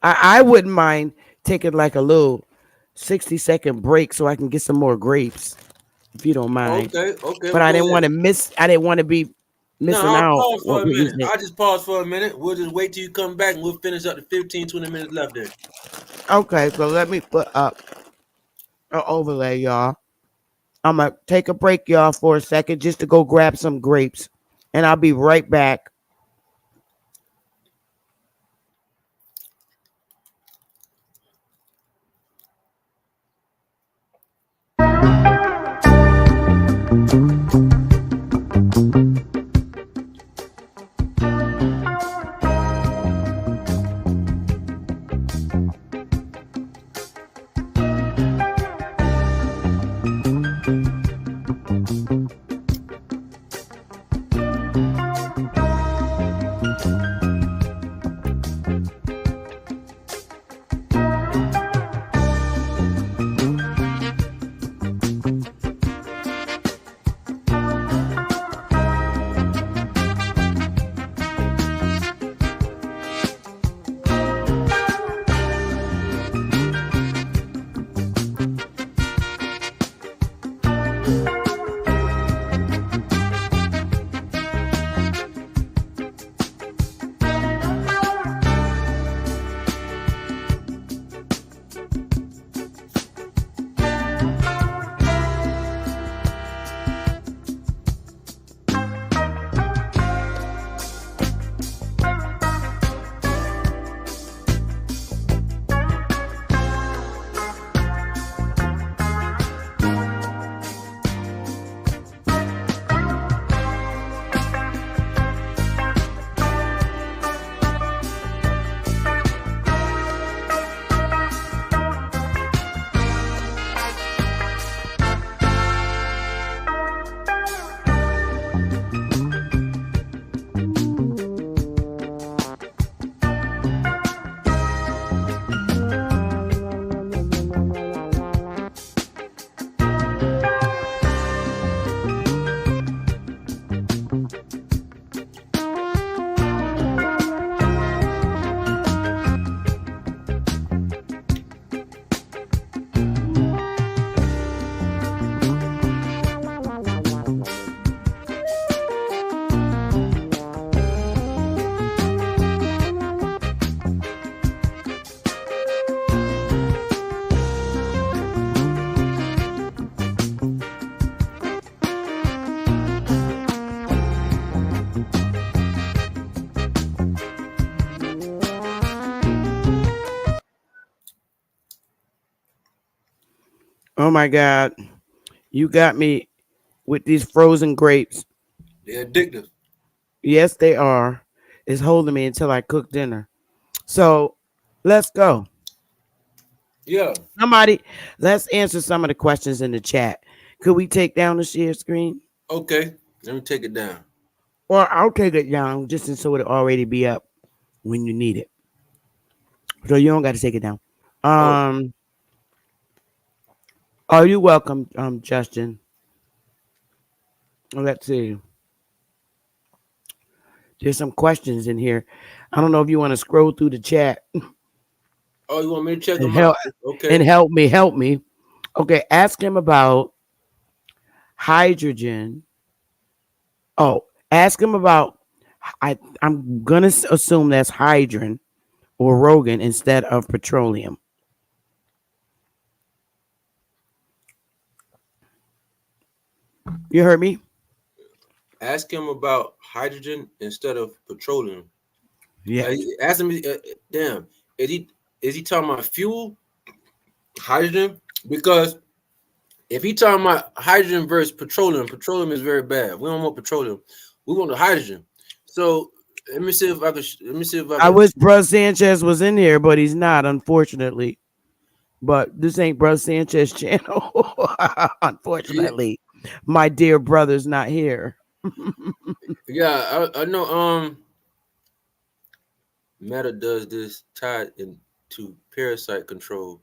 I wouldn't mind taking like a little 60-second break so I can get some more grapes, if you don't mind. Okay. But I didn't want to miss. I didn't want to be missing I'll out. pause for a minute. Using it. I'll just pause for a minute. We'll just wait till you come back and we'll finish up the 15, 20 minutes left there. Okay, so let me put up an overlay, y'all. I'm going to take a break, y'all, for a second just to go grab some grapes. And I'll be right back. Oh my God. You got me with these frozen grapes. They're addictive. Yes, they are. It's holding me until I cook dinner. So let's go. Yeah. Somebody, let's answer some of the questions in the chat. Could we take down the share screen? Okay. Let me take it down. Or I'll take it down just so it'll already be up when you need it. So you don't got to take it down. Are you welcome, Justin? Let's see. There's some questions in here. I don't know if you want to scroll through the chat. Oh, you want me to check them out? Okay. And help me. Okay, ask him about hydrogen. Oh, ask him about, I'm going to assume that's hydrogen or Rogan instead of petroleum. You heard me? Ask him about hydrogen instead of petroleum. Yeah. Ask him. Damn. Is he talking about fuel? Hydrogen? Because if he talking about hydrogen versus petroleum is very bad. We don't want petroleum. We want the hydrogen. So let me see if I can. I wish Bro Sanchez was in here, but he's not, unfortunately. But this ain't Brother Sanchez channel. Unfortunately, my dear brother's not here. Yeah, I know. Meta does this tied into parasite control.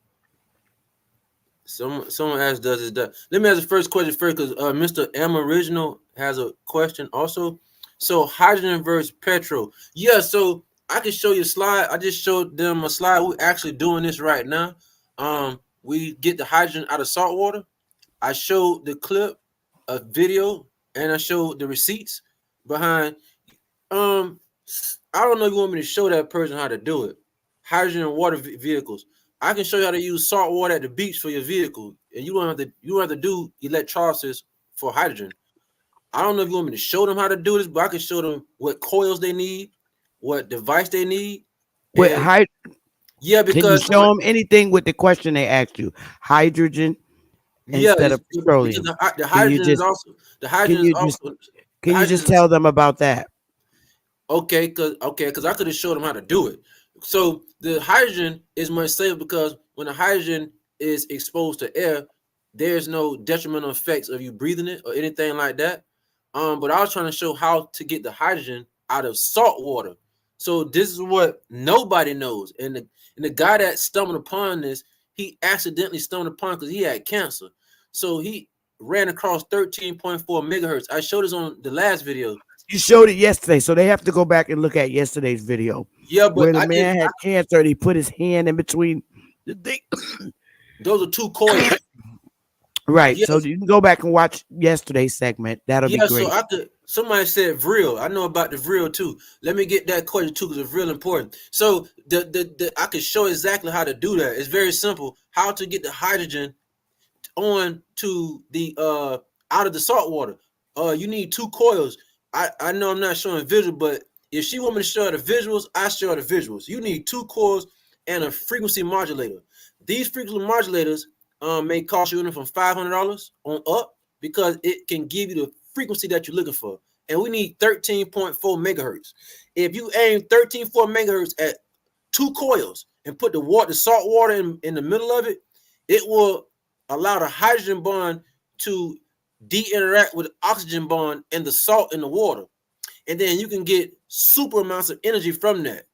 Someone asked, does it? Let me ask the first question first, because Mr. M Original has a question also. So hydrogen versus petrol. Yeah, so I can show you a slide. I just showed them a slide. We're actually doing this right now. We get the hydrogen out of salt water. I showed the clip, a video, and I showed the receipts behind. I don't know if you want me to show that person how to do it. Hydrogen and water vehicles. I can show you how to use salt water at the beach for your vehicle, and you don't have to do electrolysis for hydrogen. I don't know if you want me to show them how to do this, but I can show them what coils they need, what device they need. With Yeah, can you because show them anything with the question they asked you? Hydrogen instead of petroleum. the hydrogen is also Can you just tell them about that? Okay, because I could have showed them how to do it. So the hydrogen is much safer because when the hydrogen is exposed to air, there's no detrimental effects of you breathing it or anything like that. But I was trying to show how to get the hydrogen out of salt water. So this is what nobody knows. And the guy that stumbled upon this, he accidentally stumbled upon because he had cancer. So he ran across 13.4 megahertz. I showed this on the last video. You showed it yesterday, so they have to go back and look at yesterday's video. Yeah, but where the man had cancer and he put his hand in between the thing. Those are two coils. Right. Yes. So you can go back and watch yesterday's segment. That'll be great. So somebody said vril. I know about the vril too. Let me get that question too, because it's real important. So I can show exactly how to do that. It's very simple. How to get the hydrogen on to the out of the salt water. You need two coils. I know I'm not showing visual, but if she want me to show her the visuals, I show her the visuals. You need two coils and a frequency modulator. These frequency modulators may cost you from $500 on up because it can give you the frequency that you're looking for. And we need 13.4 megahertz. If you aim 13.4 megahertz at two coils and put the salt water in the middle of it, it will allow the hydrogen bond to de-interact with the oxygen bond and the salt in the water. And then you can get super amounts of energy from that.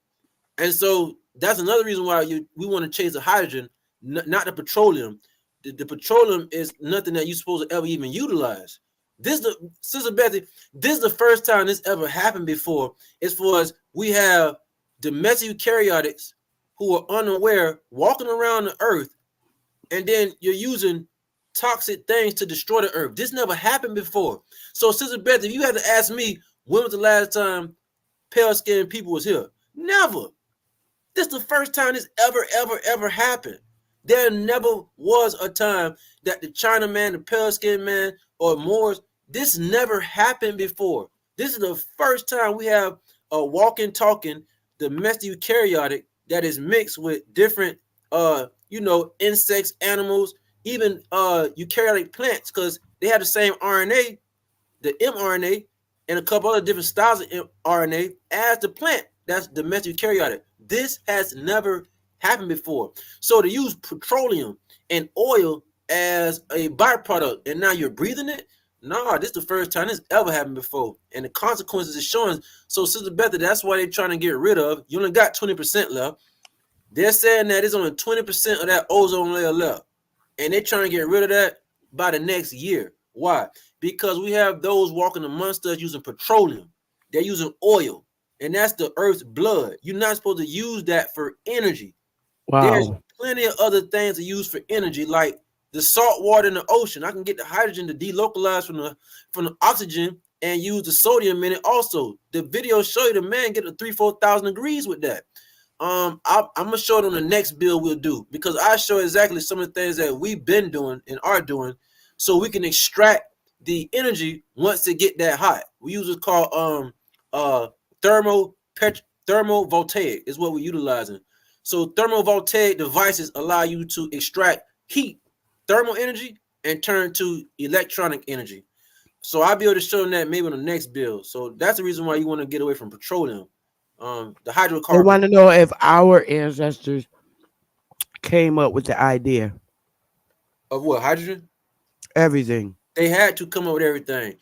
And so that's another reason why we want to chase the hydrogen, not the petroleum. The petroleum is nothing that you're supposed to ever even utilize. Sister Bethy, this is the first time this ever happened before. As far as we have domestic eukaryotics who are unaware walking around the earth, and then you're using toxic things to destroy the earth. This never happened before. So, Sister Beth, if you had to ask me, when was the last time pale-skinned people was here? Never. This is the first time this ever happened. There never was a time that the Chinaman, the pale-skinned man, or Moors, this never happened before. This is the first time we have a walking, talking domestic eukaryotic that is mixed with different, insects, animals, even eukaryotic plants, because they have the same RNA, the mRNA, and a couple other different styles of RNA as the plant. That's domestic eukaryotic. This has never happened before. So to use petroleum and oil as a byproduct, and now you're breathing it? Nah, this is the first time this ever happened before. And the consequences is showing. So, Sister Betha, that's why they're trying to get rid of. You only got 20% left. They're saying that it's only 20% of that ozone layer left. And they're trying to get rid of that by the next year. Why? Because we have those walking amongst us using petroleum. They're using oil. And that's the earth's blood. You're not supposed to use that for energy. Wow. There's plenty of other things to use for energy, like the salt water in the ocean. I can get the hydrogen to delocalize from the oxygen and use the sodium in it also. The video show you the man get to 3,000-4,000 degrees with that. I'm gonna show it on the next build we'll do, because I show exactly some of the things that we've been doing and are doing, so we can extract the energy once it get that hot. We use what's called thermovoltaic is what we're utilizing. So thermovoltaic devices allow you to extract heat, thermal energy, and turn to electronic energy. So I'll be able to show them that maybe on the next build. So that's the reason why you want to get away from petroleum. The hydrocarbon. I want to know if our ancestors came up with the idea? Of what, hydrogen? Everything. They had to come up with everything.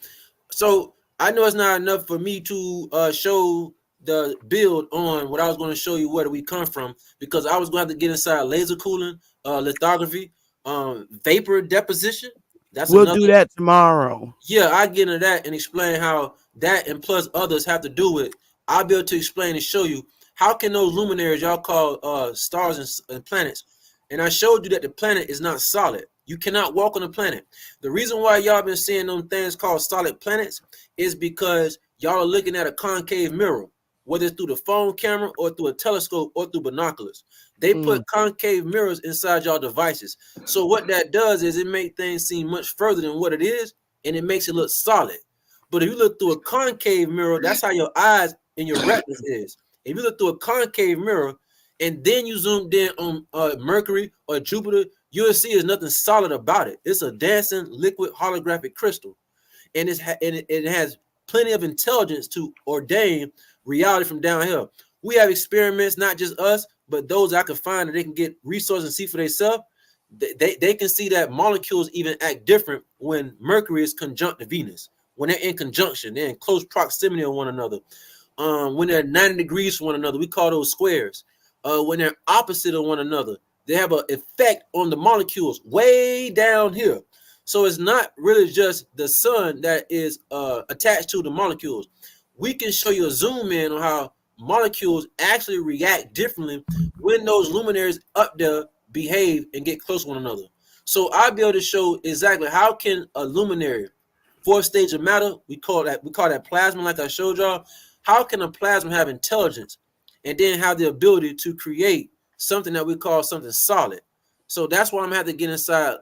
So I know it's not enough for me to show the build on what I was going to show you where we come from, because I was going to have to get inside laser cooling, lithography, vapor deposition. We'll do that tomorrow. Yeah, I get into that and explain how that and plus others have to do with. I'll be able to explain and show you how can those luminaries y'all call stars and planets. And I showed you that the planet is not solid. You cannot walk on the planet. The reason why y'all been seeing them things called solid planets is because y'all are looking at a concave mirror, whether it's through the phone camera or through a telescope or through binoculars. They put concave mirrors inside y'all devices. So what that does is it makes things seem much further than what it is, and it makes it look solid. But if you look through a concave mirror, that's how your eyes and your retinas is. If you look through a concave mirror and then you zoomed in on Mercury or Jupiter, you'll see there's nothing solid about it. It's a dancing liquid holographic crystal, and it has plenty of intelligence to ordain reality from down here. We have experiments, not just us, but those I can find that they can get resources and see for themselves. They can see that molecules even act different when Mercury is conjunct to Venus. When they're in conjunction, they're in close proximity of one another. When they're 90 degrees from one another, we call those squares. When they're opposite of one another, they have an effect on the molecules way down here. So it's not really just the sun that is attached to the molecules. We can show you a zoom in on how molecules actually react differently when those luminaries up there behave and get close to one another. So I'll be able to show exactly how can a luminary, fourth stage of matter, we call that plasma, like I showed y'all. How can a plasma have intelligence and then have the ability to create something that we call something solid? So that's why I'm gonna have to get inside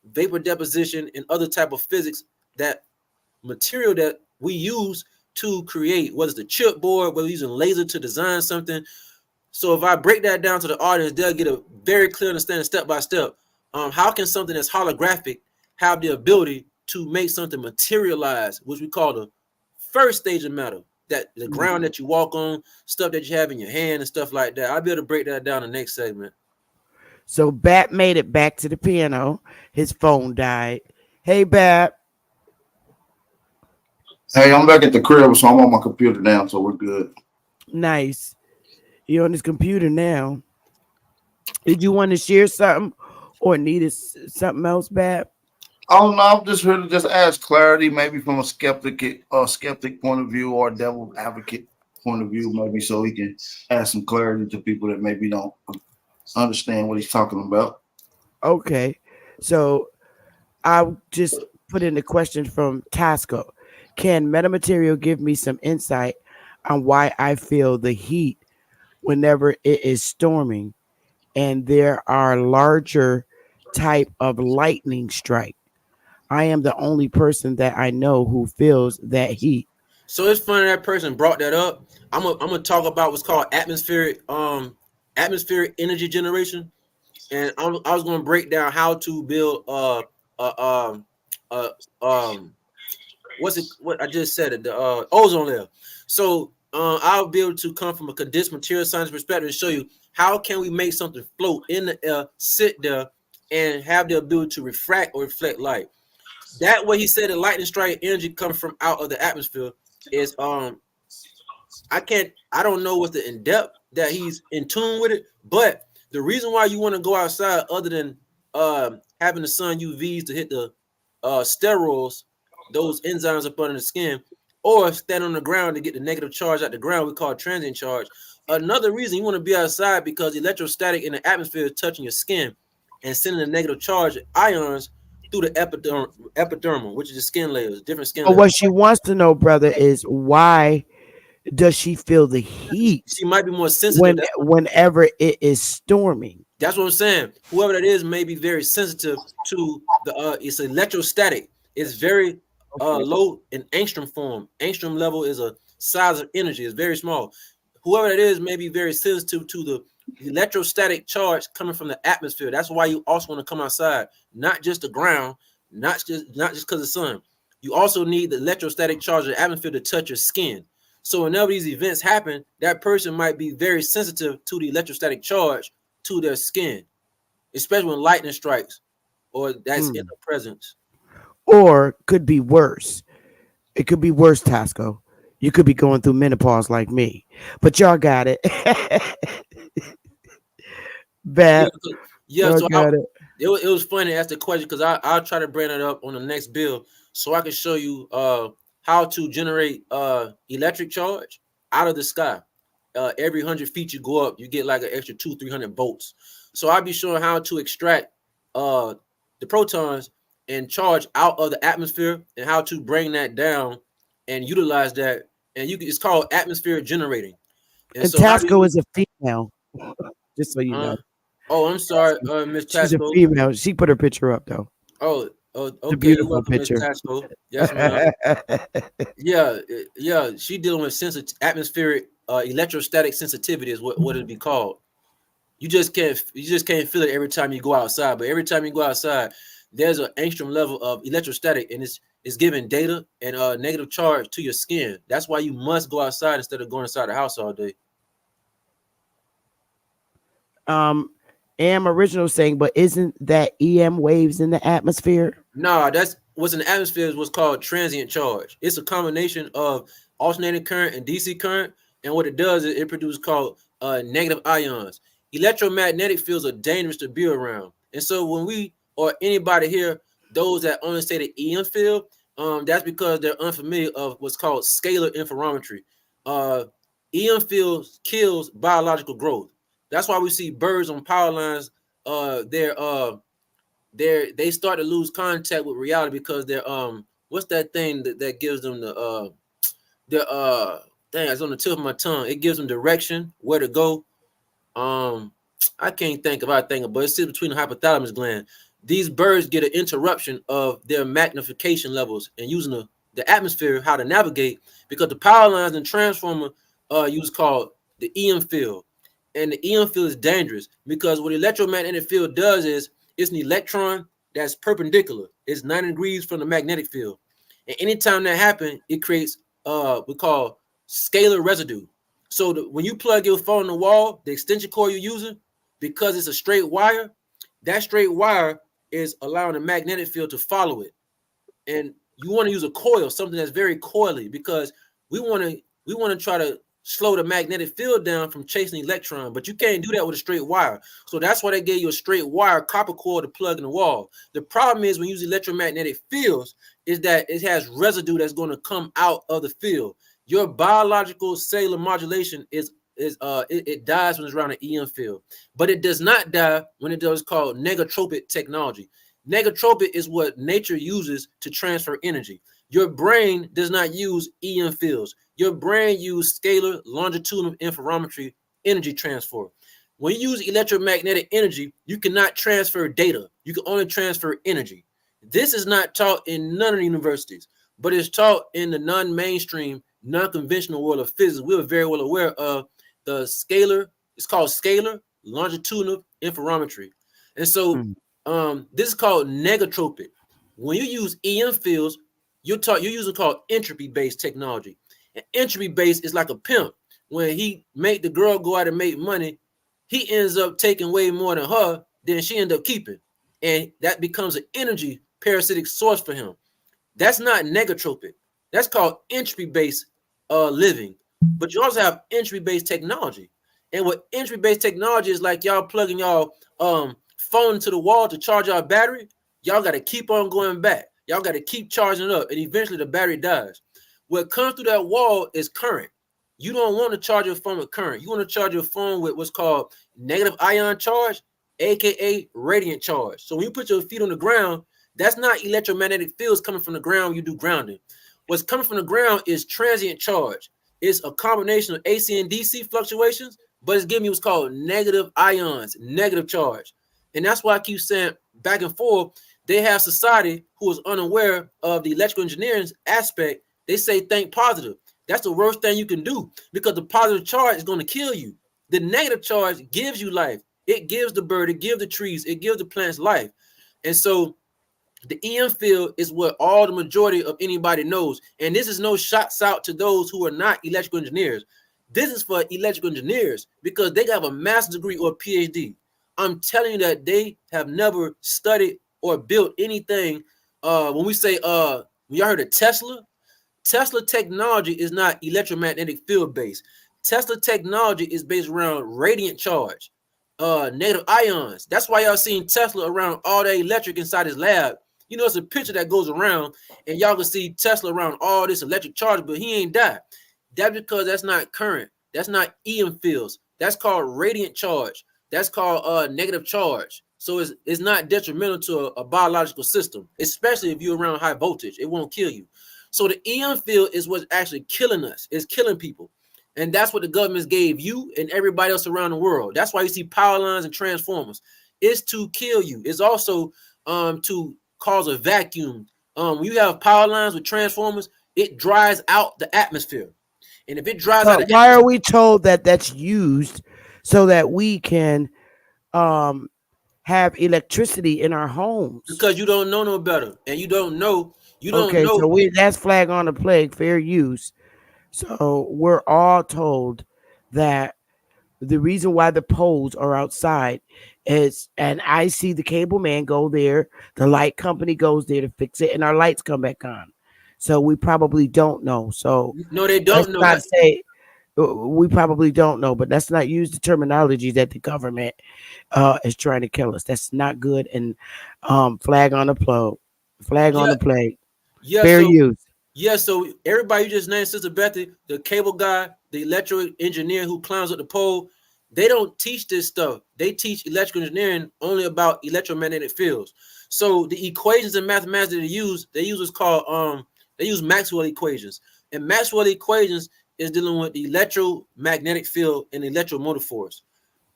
vapor deposition and other type of physics, that material that we use to create, whether it's the chipboard, whether we're using laser to design something. So if I break that down to the audience, they'll get a very clear understanding step by step. How can something that's holographic have the ability to make something materialize, which we call the first stage of matter, that the ground that you walk on, stuff that you have in your hand and stuff like that. I'll be able to break that down in the next segment. So Bat made it back to the piano. His phone died. Hey, Bat. Hey, I'm back at the crib, so I'm on my computer now, so we're good. Nice. You're on his computer now. Did you want to share something or needed something else, Bat? Oh no, I'm just here to just ask clarity, maybe from a skeptic point of view or a devil advocate point of view, maybe, so he can add some clarity to people that maybe don't understand what he's talking about. Okay, so I'll just put in a question from Tasco. Can metamaterial give me some insight on why I feel the heat whenever it is storming and there are larger type of lightning strike? I am the only person that I know who feels that heat. So it's funny that person brought that up. I'm gonna talk about what's called atmospheric energy generation, and I was gonna break down how to build what I just said, the ozone layer. So I'll be able to come from a condensed material science perspective and show you how can we make something float in the air, sit there, and have the ability to refract or reflect light. That way he said the lightning strike energy comes from out of the atmosphere is I don't know what's the in depth that he's in tune with it, but the reason why you want to go outside other than having the sun UVs to hit the sterols, those enzymes up under the skin, or stand on the ground to get the negative charge out the ground, we call it transient charge. Another reason you want to be outside because electrostatic in the atmosphere is touching your skin and sending the negative charge ions through the epidermal, which is the skin layers, different skin layers. What she wants to know, brother, is why does she feel the heat? She might be more sensitive whenever it is storming. That's what I'm saying. Whoever that is may be very sensitive to the it's electrostatic. It's very low in angstrom form. Angstrom level is a size of energy. It's very small. Whoever that is may be very sensitive to the electrostatic charge coming from the atmosphere. That's why you also want to come outside, not just the ground, not just because of the sun. You also need the electrostatic charge of the atmosphere to touch your skin. So whenever these events happen, that person might be very sensitive to the electrostatic charge to their skin, especially when lightning strikes or that's in the presence. Or could be worse. It could be worse, Tasco. You could be going through menopause like me. But y'all got it. Bad. Yeah, Y'all so got it. it was funny to ask the question because I'll try to bring it up on the next bill so I can show you how to generate electric charge out of the sky. Every 100 feet you go up, you get like an extra 200-300 volts. So I'll be showing how to extract the protons and charge out of the atmosphere and how to bring that down and utilize that. And it's called atmospheric generating. And so Tasco is a female, just so you know. Oh, I'm sorry, Miss Tasco. She's a female. She put her picture up though. Oh, okay. It's a beautiful You're welcome, picture. Miss Tasco. Yes, ma'am. yeah. She dealing with atmospheric electrostatic sensitivity is what it'd be called. You just can't feel it every time you go outside, but every time you go outside, there's an angstrom level of electrostatic, and it's giving data and negative charge to your skin. That's why you must go outside instead of going inside the house all day. Am original saying, but isn't that EM waves in the atmosphere? No, that's what's in the atmosphere is what's called transient charge. It's a combination of alternating current and DC current, and what it does is it produces called negative ions. Electromagnetic fields are dangerous to be around, and so when we or anybody here, those that only say the EM field, that's because they're unfamiliar of what's called scalar interferometry. EM fields kills biological growth. That's why we see birds on power lines. They start to lose contact with reality because they're what's that thing that gives them the dang, it's on the tip of my tongue. It gives them direction where to go. I can't think of it, but it sits between the hypothalamus gland. These birds get an interruption of their magnification levels and using the atmosphere how to navigate because the power lines and transformer use called the EM field. And the EM field is dangerous because what the electromagnetic field does is it's an electron that's perpendicular. It's 90 degrees from the magnetic field. And anytime that happens, it creates we call scalar residue. So when you plug your phone in the wall, the extension cord you're using, because it's a straight wire, that straight wire is allowing the magnetic field to follow it. And you want to use a coil, something that's very coily, because we want to try to slow the magnetic field down from chasing electron, but you can't do that with a straight wire. So that's why they gave you a straight wire copper cord to plug in the wall. The problem is when you use electromagnetic fields is that it has residue that's going to come out of the field. Your biological cellular modulation it dies when it's around an EM field, but it does not die when it does called negatropic technology. Negatropic is what nature uses to transfer energy. Your brain does not use EM fields. Your brain uses scalar longitudinal interferometry energy transfer. When you use electromagnetic energy, you cannot transfer data. You can only transfer energy. This is not taught in none of the universities, but it's taught in the non-mainstream, non-conventional world of physics. We are very well aware of the scalar. It's called scalar longitudinal interferometry. And so this is called negatropic. When you use EM fields, you're using called entropy-based technology. And entropy-based is like a pimp. When he make the girl go out and make money, he ends up taking way more than her than she ended up keeping. And that becomes an energy parasitic source for him. That's not negatropic. That's called entropy-based living. But you also have entropy-based technology. And what entropy-based technology is like y'all plugging y'all phone to the wall to charge our battery, y'all got to keep on going back. Y'all got to keep charging up, and eventually the battery dies. What comes through that wall is current. You don't want to charge your phone with current. You want to charge your phone with what's called negative ion charge, aka radiant charge. So when you put your feet on the ground, that's not electromagnetic fields coming from the ground when you do grounding. What's coming from the ground is transient charge. It's a combination of AC and DC fluctuations, but it's giving you what's called negative ions, negative charge. And that's why I keep saying back and forth, they have society who is unaware of the electrical engineering aspect. They say think positive. That's the worst thing you can do because the positive charge is going to kill you. The negative charge gives you life. It gives the bird, it gives the trees, it gives the plants life. And so the EM field is what all the majority of anybody knows. And this is no shots out to those who are not electrical engineers. This is for electrical engineers because they have a master's degree or a PhD. I'm telling you that they have never studied or built anything. When we say when y'all heard of Tesla technology is not electromagnetic field based. Tesla technology is based around radiant charge, negative ions. That's why y'all seen Tesla around all that electric inside his lab. You know, it's a picture that goes around, and y'all can see Tesla around all this electric charge, but he ain't died. That's because that's not current. That's not EM fields. That's called radiant charge. That's called negative charge. So it's not detrimental to a biological system, especially if you're around high voltage. It won't kill you. So the EM field is what's actually killing us. It's killing people. And that's what the governments gave you and everybody else around the world. That's why you see power lines and transformers. It's to kill you. It's also to cause a vacuum. When you have power lines with transformers, it dries out the atmosphere. And if it dries out, why are we told that that's used so that we can have electricity in our homes? Because you don't know no better, and you don't know. So that's flag on the plague, fair use. So we're all told that the reason why the poles are outside is, and I see the cable man go there, the light company goes there to fix it, and our lights come back on. So we probably don't know. So no, they don't know. Not say we probably don't know, but let's not use the terminology that the government is trying to kill us. That's not good. And flag on the plague. Yeah, fair use. Yeah, so everybody you just named, Sister Bethy, the cable guy, the electrical engineer who climbs up the pole, they don't teach this stuff. They teach electrical engineering only about electromagnetic fields. So the equations in mathematics that they use what's called they use Maxwell equations. And Maxwell equations is dealing with the electromagnetic field and electromotive force.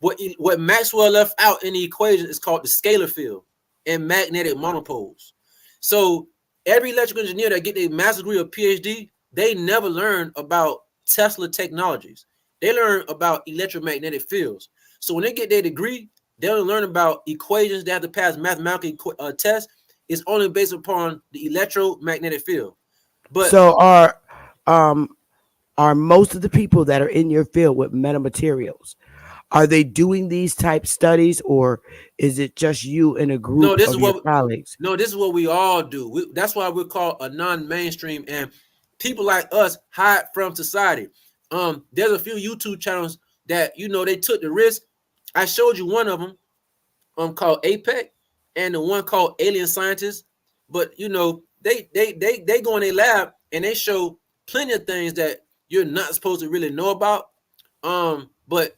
What Maxwell left out in the equation is called the scalar field and magnetic monopoles. So every electrical engineer that get their master's degree or PhD, they never learn about Tesla technologies. They learn about electromagnetic fields. So when they get their degree, they'll learn about equations. They have to pass mathematical tests. It's only based upon the electromagnetic field. But so are most of the people that are in your field with metamaterials, are they doing these type studies, or is it just you in a group of your colleagues? No, this is what we all do. That's why we're called a non-mainstream, and people like us hide from society. There's a few YouTube channels that they took the risk. I showed you one of them called APEC, and the one called Alien Scientists. But they go in their lab and they show plenty of things that you're not supposed to really know about. But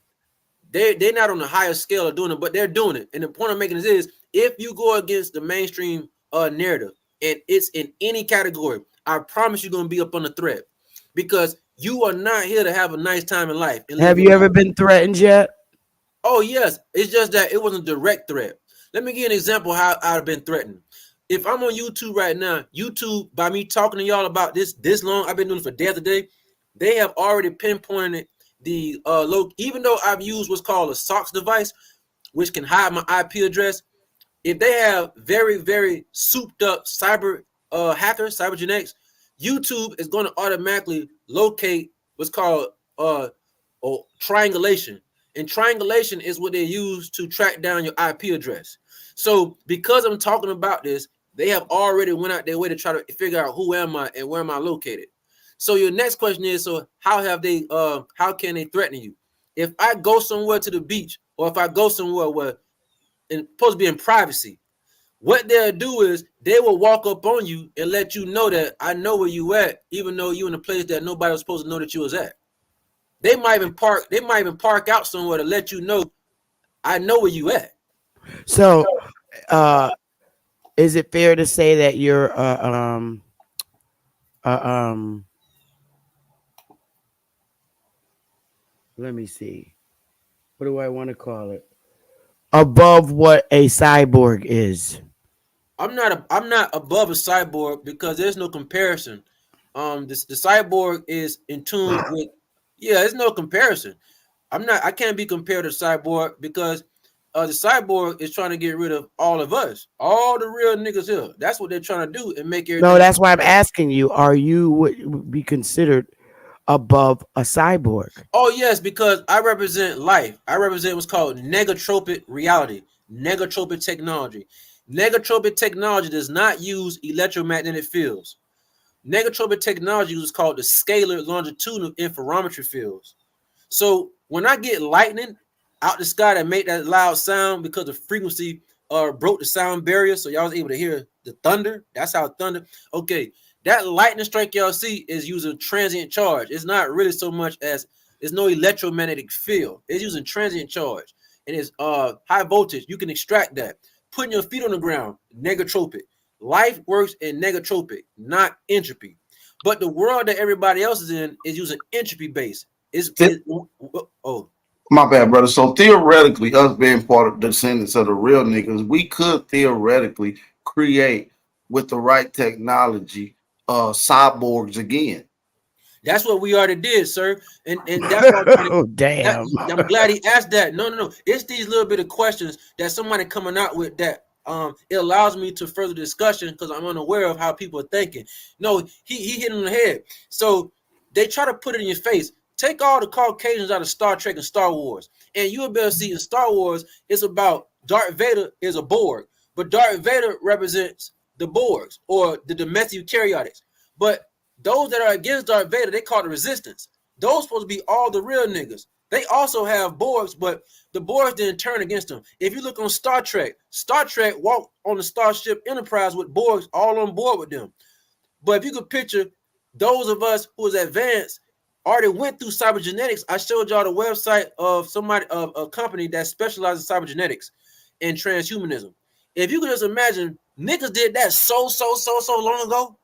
they're not on the higher scale of doing it, but they're doing it. And the point I'm making is if you go against the mainstream narrative and it's in any category, I promise you're going to be up on the threat, because you are not here to have a nice time in life. Have you ever been threatened yet? Oh, yes. It's just that it wasn't a direct threat. Let me give you an example how I've been threatened. If I'm on YouTube right now, YouTube, by me talking to y'all about this long, I've been doing it for day after day, they have already pinpointed the even though I've used what's called a SOX device, which can hide my IP address. If they have very, very souped up cyber hackers, cybergenetics, YouTube is going to automatically locate what's called triangulation. And triangulation is what they use to track down your IP address. So because I'm talking about this, they have already went out their way to try to figure out who am I and where am I located. So your next question is, so how can they threaten you? If I go somewhere to the beach, or if I go somewhere where it's supposed to be in privacy, what they'll do is they will walk up on you and let you know that I know where you at, even though you in a place that nobody was supposed to know that you was at. They might even park out somewhere to let you know I know where you at. So is it fair to say that you're let me see, what do I want to call it, above what a cyborg is? I'm not above a cyborg, because there's no comparison. The cyborg is in tune with, there's no comparison. I can't be compared to cyborg, because the cyborg is trying to get rid of all of us, all the real niggas here. That's what they're trying to do, and make everything. No, that's why I'm asking you, are you would be considered above a cyborg? Oh yes, because I represent life. I represent what's called negatropic reality, negatropic technology. Negatropic technology does not use electromagnetic fields. Negatropic technology is called the scalar longitudinal interferometry fields. So when I get lightning out the sky that make that loud sound because the frequency broke the sound barrier, so y'all was able to hear the thunder. That's how thunder. Okay, that lightning strike y'all see is using transient charge. It's not really so much as it's no electromagnetic field. It's using transient charge, and it's high voltage. You can extract that. Putting your feet on the ground, negatropic. Life works in negatropic, not entropy. But the world that everybody else is in is using entropy based. Oh, my bad, brother. So theoretically, us being part of the descendants of the real niggas, we could theoretically create with the right technology cyborgs again. That's what we already did, sir. And that's what Oh, damn. I'm glad he asked that. No. It's these little bit of questions that somebody coming out with that it allows me to further discussion because I'm unaware of how people are thinking. No, he hit on the head. So they try to put it in your face. Take all the Caucasians out of Star Trek and Star Wars, and you'll be able to see in Star Wars it's about Darth Vader is a Borg, but Darth Vader represents the Borgs or the domestic eukaryotics. But those that are against Darth Vader, they call the resistance. Those supposed to be all the real niggas. They also have Borgs, but the Borgs didn't turn against them. If you look on Star Trek walked on the Starship Enterprise with Borgs all on board with them. But if you could picture those of us who was advanced already went through cybergenetics. I showed y'all the website of a company that specializes in cybergenetics and transhumanism. If you could just imagine, niggas did that so long ago.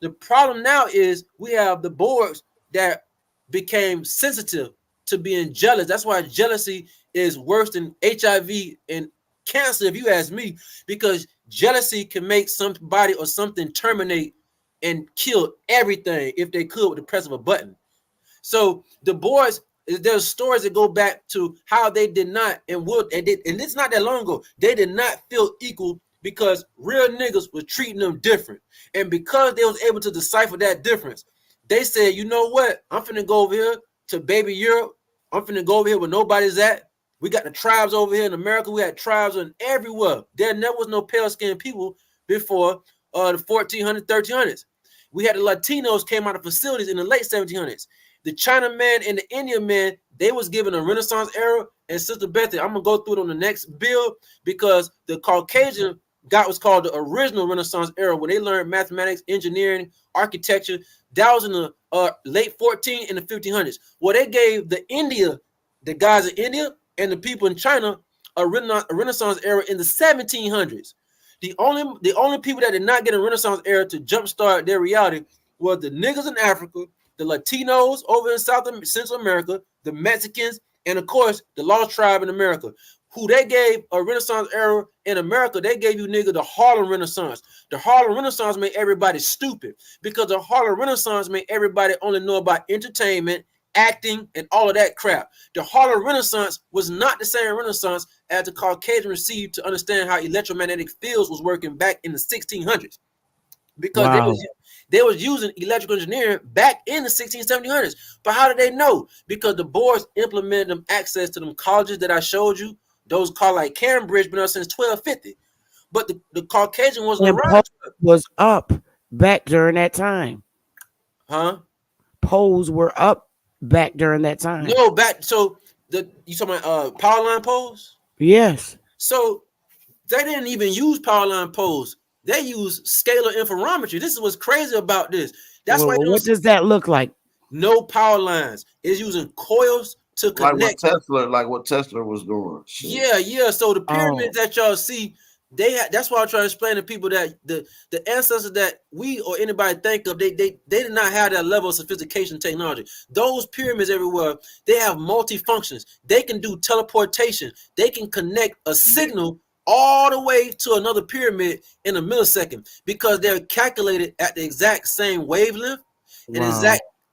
The problem now is we have the Borgs that became sensitive to being jealous. That's why jealousy is worse than HIV and cancer, if you ask me, because jealousy can make somebody or something terminate and kill everything if they could with the press of a button. So the boys, there's stories that go back to how they did not and it's not that long ago. They did not feel equal because real niggas was treating them different. And because they was able to decipher that difference, they said, you know what? I'm finna go over here to baby Europe. I'm finna go over here where nobody's at. We got the tribes over here in America. We had tribes in everywhere. There never was no pale-skinned people before the 1400s, 1300s. We had the Latinos came out of facilities in the late 1700s. The China man and the Indian man, they was given a Renaissance era. And Sister Bethy, I'm going to go through it on the next bill because the Caucasian got what's called the original Renaissance era where they learned mathematics, engineering, architecture. That was in the late 14 and the 1500s. Well, they gave the guys in India and the people in China a Renaissance era in the 1700s. The only people that did not get a Renaissance era to jumpstart their reality were the niggas in Africa, the Latinos over in Central America, the Mexicans, and of course, the Lost Tribe in America, who they gave a Renaissance era in America. They gave you nigga the Harlem Renaissance. The Harlem Renaissance made everybody stupid because the Harlem Renaissance made everybody only know about entertainment, acting, and all of that crap. The Harlem Renaissance was not the same Renaissance as the Caucasian received to understand how electromagnetic fields was working back in the 1600s. Because they was using electrical engineering back in the 1600s. But how did they know? Because the boards implemented them access to them colleges that I showed you. Those called like Cambridge, been up since 1250. But the Caucasian wasn't around. Was up back during that time. Huh? Poles were up back during that time. No, back. So you talking about power line poles? Yes. So they didn't even use power line poles. They use scalar interferometry. This is what's crazy about this. That's why. What does that look like? No power lines. It's using coils to connect. Like what Tesla was doing. Shit. Yeah. So the pyramids that y'all see, that's why I try to explain to people that the ancestors that we or anybody think of, they did not have that level of sophistication technology. Those pyramids everywhere, they have multi-functions. They can do teleportation. They can connect a signal all the way to another pyramid in a millisecond because they're calculated at the exact same wavelength and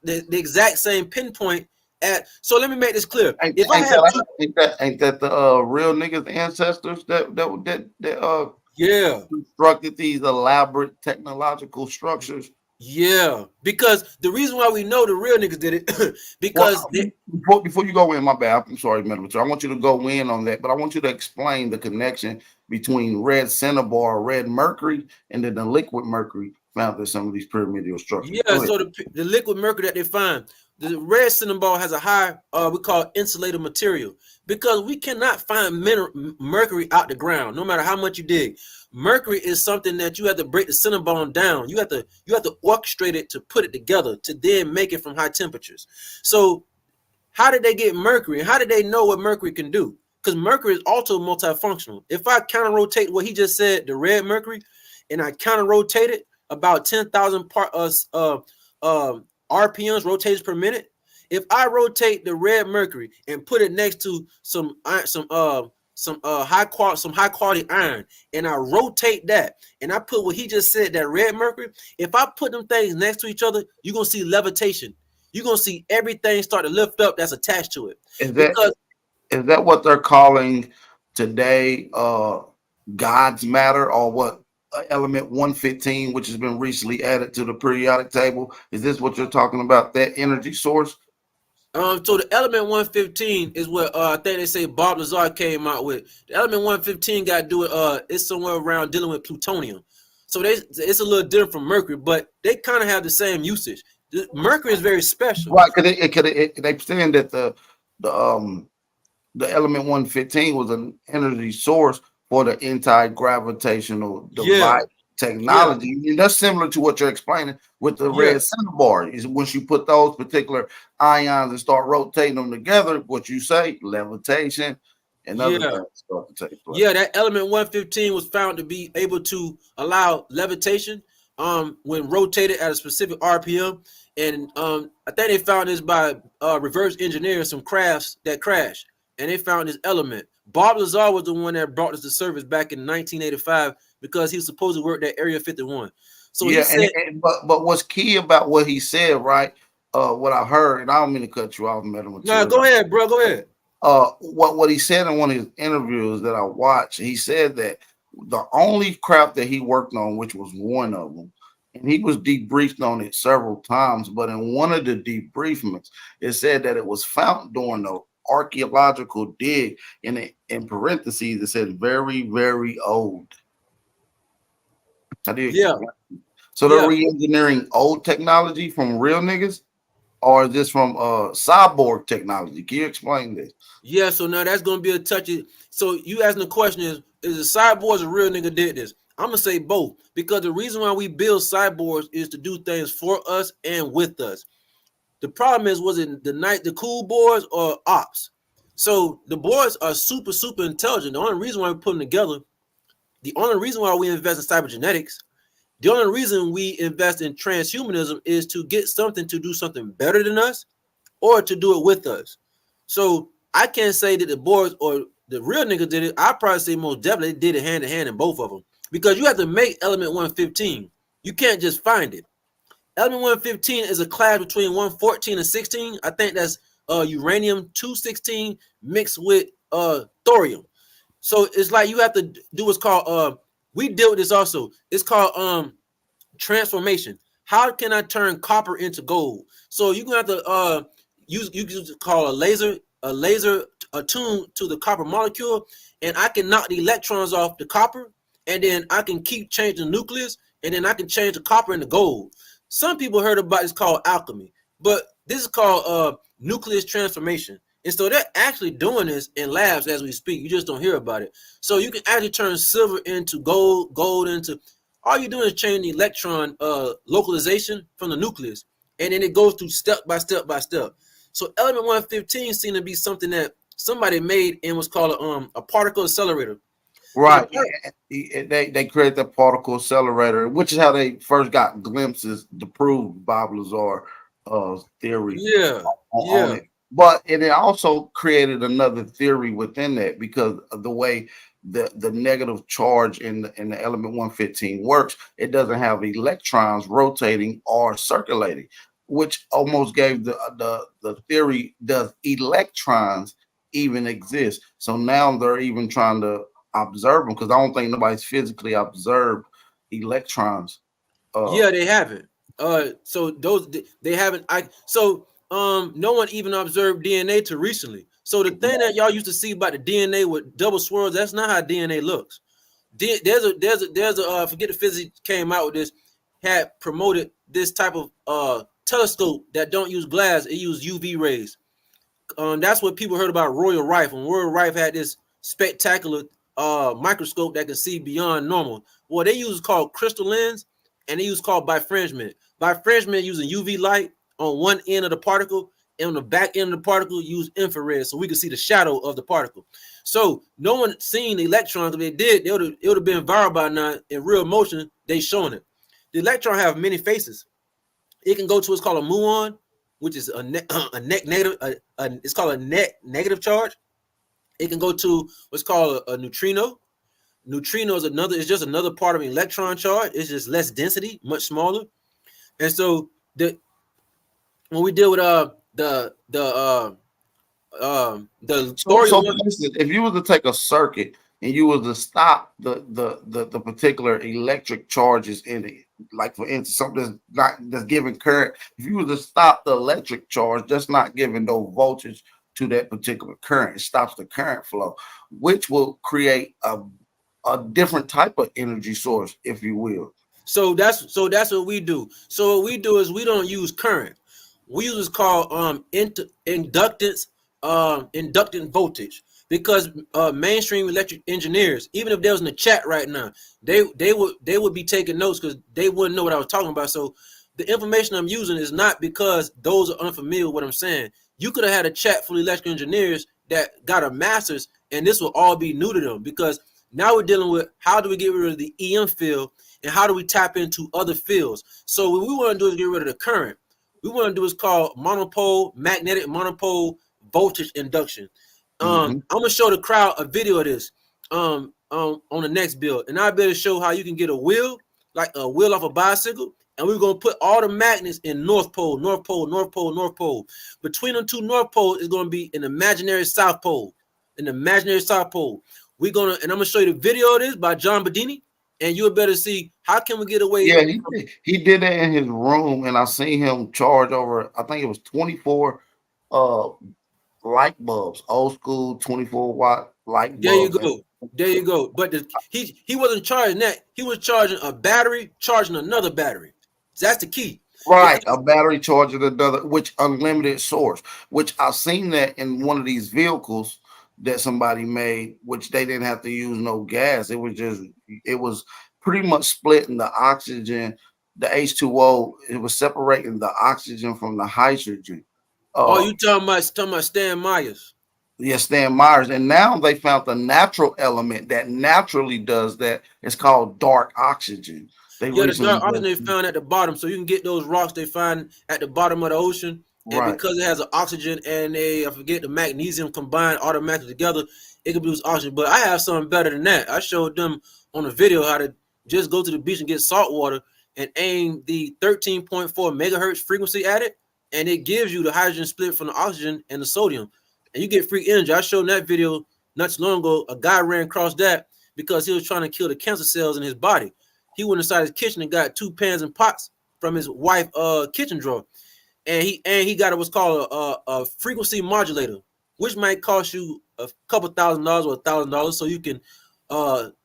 the exact same pinpoint. So let me make this clear. Ain't that the real niggas ancestors that constructed these elaborate technological structures? Yeah, because the reason why we know the real niggas did it, because Before you go in, my bad. I'm sorry, Minister. I want you to go in on that, but I want you to explain the connection between red cinnabar, red mercury, and then the liquid mercury found in some of these pyramidal structures. yeah, Go ahead. so the liquid mercury that they find, the red cinnamon has a high, we call it insulated material, because we cannot find mercury out the ground, no matter how much you dig. Mercury is something that you have to break the cinnamon down. You have to orchestrate it to put it together to then make it from high temperatures. So how did they get mercury? And how did they know what mercury can do? Because mercury is also multifunctional. If I counter rotate what he just said, the red mercury, and I counter rotate it about 10,000 RPMs, rotations per minute. If I rotate the red mercury and put it next to some high quality iron, and I rotate that, and I put what he just said, that red mercury. If I put them things next to each other, you're gonna see levitation. You're gonna see everything start to lift up that's attached to it. Is that what they're calling today God's matter, or what element 115, which has been recently added to the periodic table? Is this what you're talking about, that energy source? So the element 115 is what I think they say Bob Lazar came out with. The element 115 got to do it. It's somewhere around dealing with plutonium. So it's a little different from mercury, but they kind of have the same usage. Mercury is very special, Right? Because they saying that the element 115 was an energy source for the anti-gravitational device technology. And that's similar to what you're explaining with the red cinnabar. Is once you put those particular ions and start rotating them together, what you say, levitation and other things start to take place. Yeah, that element 115 was found to be able to allow levitation when rotated at a specific RPM. And I think they found this by reverse engineering some crafts that crashed, and they found this element. Bob Lazar was the one that brought this to service back in 1985 because he was supposed to work at Area 51. So yeah, he said, but what's key about what he said, right? What I heard, and I don't mean to cut you off, Madam. No, go ahead, bro. Go ahead. What he said in one of his interviews that I watched, he said that the only craft that he worked on, which was one of them, and he was debriefed on it several times, but in one of the debriefments, it said that it was found during the archaeological dig, and in parentheses, it said very, very old. I did. Yeah. So they're re-engineering old technology from real niggas, or is this from cyborg technology? Can you explain this? Yeah, so now that's gonna be a touchy. So you asking the question is the cyborgs a real nigga did this? I'm gonna say both, because the reason why we build cyborgs is to do things for us and with us. The problem is, was it the cool boys or ops? So the boys are super intelligent. The only reason why we put them together, the only reason why we invest in cybergenetics, the only reason we invest in transhumanism is to get something to do something better than us, or to do it with us. So I can't say that the boys or the real niggas did it. I probably say most definitely they did it hand in hand in both of them, because you have to make element 115. You can't just find it. Element 115 is a class between 114 and 16. I think that's uranium 216 mixed with thorium. So it's like you have to do what's called we deal with this also. It's called transformation. How can I turn copper into gold? So you're gonna have to use call a laser attuned to the copper molecule, and I can knock the electrons off the copper, and then I can keep changing the nucleus, and then I can change the copper into gold. Some people heard about it's called alchemy, but this is called nucleus transformation. And so they're actually doing this in labs as we speak. You just don't hear about it. So you can actually turn silver into gold, gold into, all you're doing is change the electron localization from the nucleus. And then it goes through step by step by step. So element 115 seemed to be something that somebody made in what's called a particle accelerator. Right. They created the particle accelerator, which is how they first got glimpses to prove Bob Lazar theory. On it. But it also created another theory within that, because of the way the negative charge in the element 115 works. It doesn't have electrons rotating or circulating, which almost gave the theory, does electrons even exist? So now they're even trying to observe them, because I don't think nobody's physically observed electrons. Yeah, they have it. So those they haven't. No one even observed DNA till recently. So the thing that y'all used to see about the DNA with double swirls, that's not how DNA looks. There's a forget the physics came out with this, had promoted this type of telescope that don't use glass, it use UV rays. That's what people heard about Royal Rife. When Royal Rife had this spectacular microscope that could see beyond normal. Well, they use called crystal lens, and they use called bifringement. Bifringement using UV light on one end of the particle, and on the back end of the particle use infrared, so we can see the shadow of the particle. So no one seen the electron. If they did, it would have been viral by now. In real motion, they showing it. The electron have many faces. It can go to what's called a muon, which is a net negative. It's called a net negative charge. It can go to what's called a neutrino. Neutrino is another. It's just another part of an electron charge. It's just less density, much smaller. And so when we deal with the story. So if you were to take a circuit and you were to stop the particular electric charges in it, like for instance, something that's giving current, if you were to stop the electric charge, that's not giving no voltage to that particular current, it stops the current flow, which will create a different type of energy source, if you will. So that's what we do. So what we do is we don't use current. We use what's called inductance, inductant voltage, because mainstream electric engineers, even if they was in the chat right now, they would be taking notes because they wouldn't know what I was talking about. So the information I'm using is not because those are unfamiliar with what I'm saying. You could have had a chat full of electrical engineers that got a master's, and this will all be new to them, because now we're dealing with how do we get rid of the EM field and how do we tap into other fields. So what we want to do is get rid of the current. We want to do is called monopole, magnetic monopole voltage induction. I'm gonna show the crowd a video of this on the next build, and I'll be able to show how you can get a wheel, like a wheel off a bicycle, and we're gonna put all the magnets in North Pole, North Pole, North Pole, North Pole. Between the two North Poles is gonna be an imaginary South Pole, an imaginary South Pole. And I'm gonna show you the video of this by John Bedini, and you'll better see how can we get away. Yeah, he did that in his room, and I seen him charge over, I think it was 24 light bulbs, old school 24-watt light bulbs. There you go. But he wasn't charging that. He was charging a battery, charging another battery. That's the key. Right, a battery charging another, which unlimited source, which I've seen that in one of these vehicles that somebody made, which they didn't have to use no gas. It was pretty much splitting the oxygen, the H2O. It was separating the oxygen from the hydrogen. You talking about Stan Myers? Yeah, Stan Myers. And now they found the natural element that naturally does that. It's called dark oxygen. The dark oxygen they found at the bottom, so you can get those rocks they find at the bottom of the ocean. And because it has an oxygen and I forget the magnesium combined automatically together, it can produce oxygen. But I have something better than that. I showed them on a video how to just go to the beach and get salt water and aim the 13.4 megahertz frequency at it, and it gives you the hydrogen split from the oxygen and the sodium, and you get free energy. I showed in that video not too long ago. A guy ran across that because he was trying to kill the cancer cells in his body. He went inside his kitchen and got 2 pans and pots from his wife's kitchen drawer. And he got what's called a frequency modulator, which might cost you a couple $1,000 or $1,000, so you can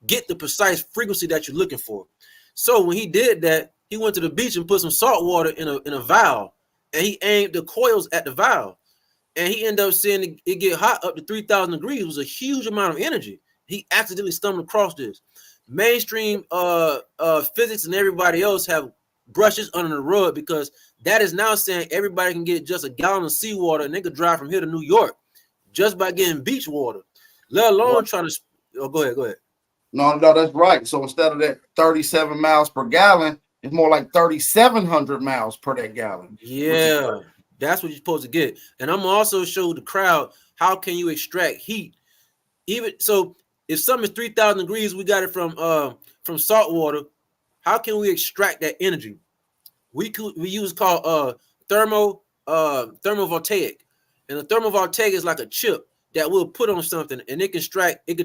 get the precise frequency that you're looking for. So when he did that, he went to the beach and put some salt water in a valve, and he aimed the coils at the valve, and he ended up seeing it get hot up to 3,000 degrees. It was a huge amount of energy. He accidentally stumbled across this. Mainstream physics and everybody else have brushes under the rug, because that is now saying everybody can get just a gallon of seawater and they could drive from here to New York just by getting beach water, let alone trying to. Go ahead. No, that's right. So instead of that 37 miles per gallon, it's more like 3,700 miles per that gallon. Yeah, that's what you're supposed to get. And I'm also show the crowd how can you extract heat. Even so, if something is 3,000 degrees, we got it from salt water. How can we extract that energy? We use called thermovoltaic, and a thermovoltaic is like a chip that we'll put on something, and it can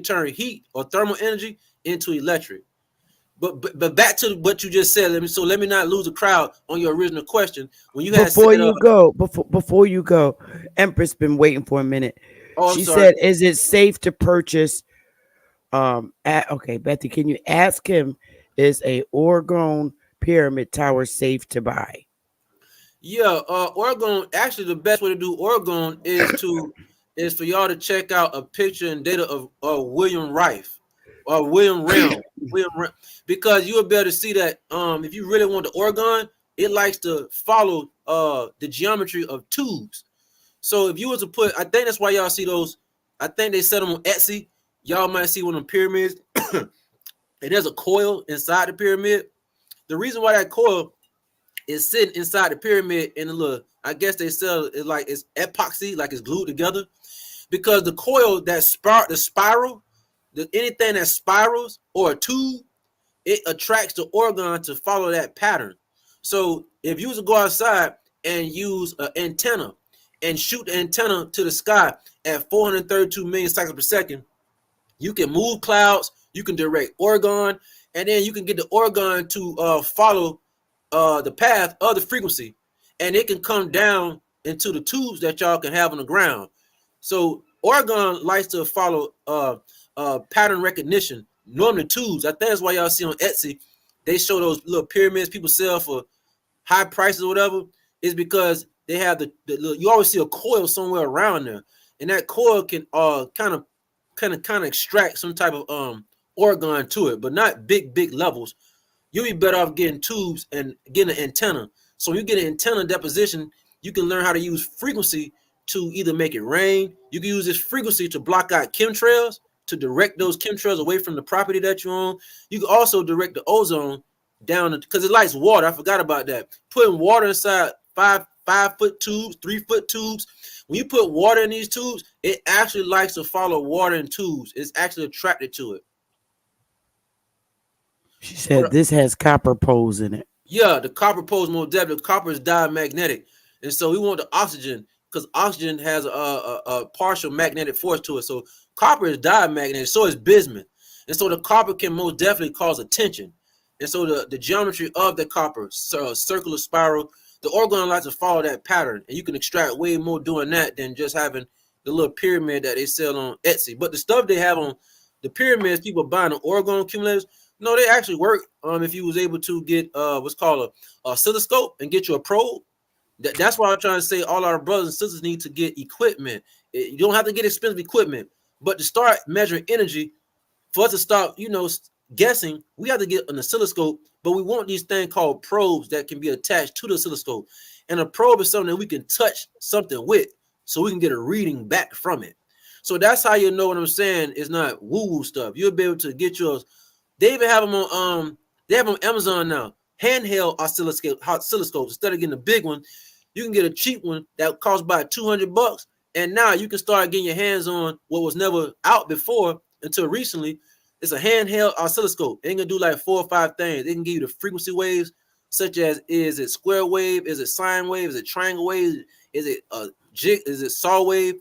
turn heat or thermal energy into electric. But back to what you just said. Let me not lose the crowd on your original question. When you had Before said, you go, before you go, Empress been waiting for a minute. oh, I'm She sorry. said, "Is it safe to purchase?" Okay, Bethy, can you ask him? Is a Oregon pyramid tower safe to buy? Yeah, Oregon. Actually, the best way to do Oregon is for y'all to check out a picture and data of William Rife or William Realm, because you will be able to see that if you really want the Oregon, it likes to follow the geometry of tubes. So if you was to put, I think that's why y'all see those. I think they set them on Etsy. Y'all might see one of the pyramids, and there's a coil inside the pyramid. The reason why that coil is sitting inside the pyramid in a little, I guess they sell it like it's epoxy, like it's glued together, because the coil that the spiral, anything that spirals or a tube, it attracts the orgon to follow that pattern. So if you was to go outside and use an antenna and shoot the antenna to the sky at 432 million cycles per second, you can move clouds, you can direct orgon, and then you can get the orgon to follow the path of the frequency, and it can come down into the tubes that y'all can have on the ground. So Oregon likes to follow pattern recognition, normally tubes. I think that's why y'all see on Etsy, they show those little pyramids people sell for high prices or whatever, is because they have the you always see a coil somewhere around there, and that coil can kind of extract some type of orgon to it, but not big levels. You'll be better off getting tubes and getting an antenna. So when you get an antenna deposition, you can learn how to use frequency to either make it rain. You can use this frequency to block out chemtrails, to direct those chemtrails away from the property that you own. You can also direct the ozone down because it likes water. I forgot about that. Putting water inside 5-foot tubes, 3-foot tubes. When you put water in these tubes, it actually likes to follow water in tubes. It's actually attracted to it. She said this has copper poles in it. Yeah, the copper poles more definitely. Copper is diamagnetic, and so we want the oxygen because oxygen has a partial magnetic force to it. So copper is diamagnetic, so is bismuth, and so the copper can most definitely cause a tension. And so the geometry of the copper, circular spiral, the orgon likes to follow that pattern, and you can extract way more doing that than just having the little pyramid that they sell on Etsy. But the stuff they have on the pyramids, people buying the orgon accumulators. No, they actually work. If you was able to get what's called a oscilloscope and get you a probe, that's why I'm trying to say all our brothers and sisters need to get equipment. You don't have to get expensive equipment, but to start measuring energy, for us to stop, guessing, we have to get an oscilloscope. But we want these things called probes that can be attached to the oscilloscope, and a probe is something that we can touch something with, so we can get a reading back from it. So that's how you know what I'm saying. It's not woo-woo stuff. You'll be able to get yours. They even have them on they have them on Amazon now. Handheld oscilloscopes. Instead of getting a big one, you can get a cheap one that costs about $200. And now you can start getting your hands on what was never out before until recently. It's a handheld oscilloscope. It can do like 4 or 5 things. It can give you the frequency waves, such as is it square wave, is it sine wave, is it triangle wave, is it a jig, is it saw wave?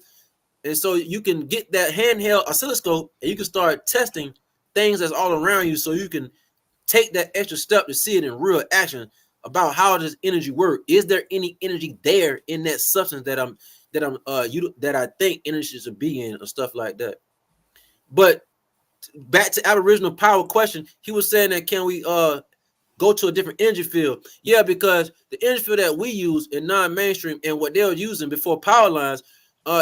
And so you can get that handheld oscilloscope and you can start testing things that's all around you, so you can take that extra step to see it in real action about how does energy work. Is there any energy there in that substance that I think energy should be in, or stuff like that. But back to Aboriginal power question, he was saying that can we go to a different energy field? Yeah, because the energy field that we use in non-mainstream and what they were using before power lines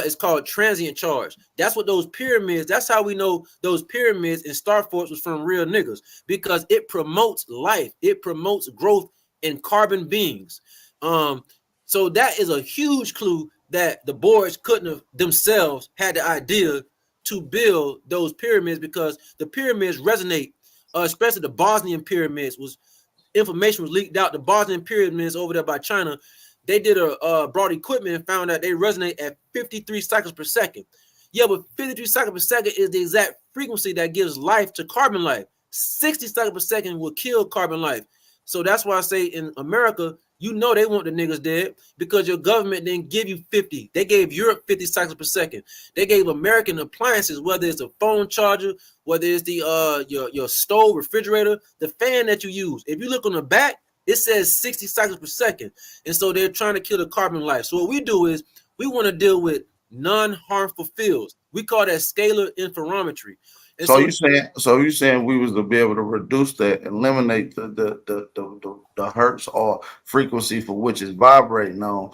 is called transient charge. That's what those pyramids, that's how we know those pyramids and Star Forts was from real niggas, because it promotes life. It promotes growth in carbon beings. So that is a huge clue that the Boers couldn't have themselves had the idea to build those pyramids, because the pyramids resonate, especially the Bosnian pyramids. Information was leaked out. The Bosnian pyramids over there by China, they did brought equipment and found out they resonate at 53 cycles per second. Yeah, but 53 cycles per second is the exact frequency that gives life to carbon life. 60 cycles per second will kill carbon life. So that's why I say in America, you know they want the niggas dead because your government didn't give you 50. They gave Europe 50 cycles per second. They gave American appliances, whether it's a phone charger, whether it's the your stove, refrigerator, the fan that you use. If you look on the back, it says 60 cycles per second. And so they're trying to kill the carbon life. So what we do is we want to deal with non-harmful fields. We call that scalar interferometry. And so you're saying we was to be able to reduce that, eliminate the hertz or frequency for which it's vibrating on.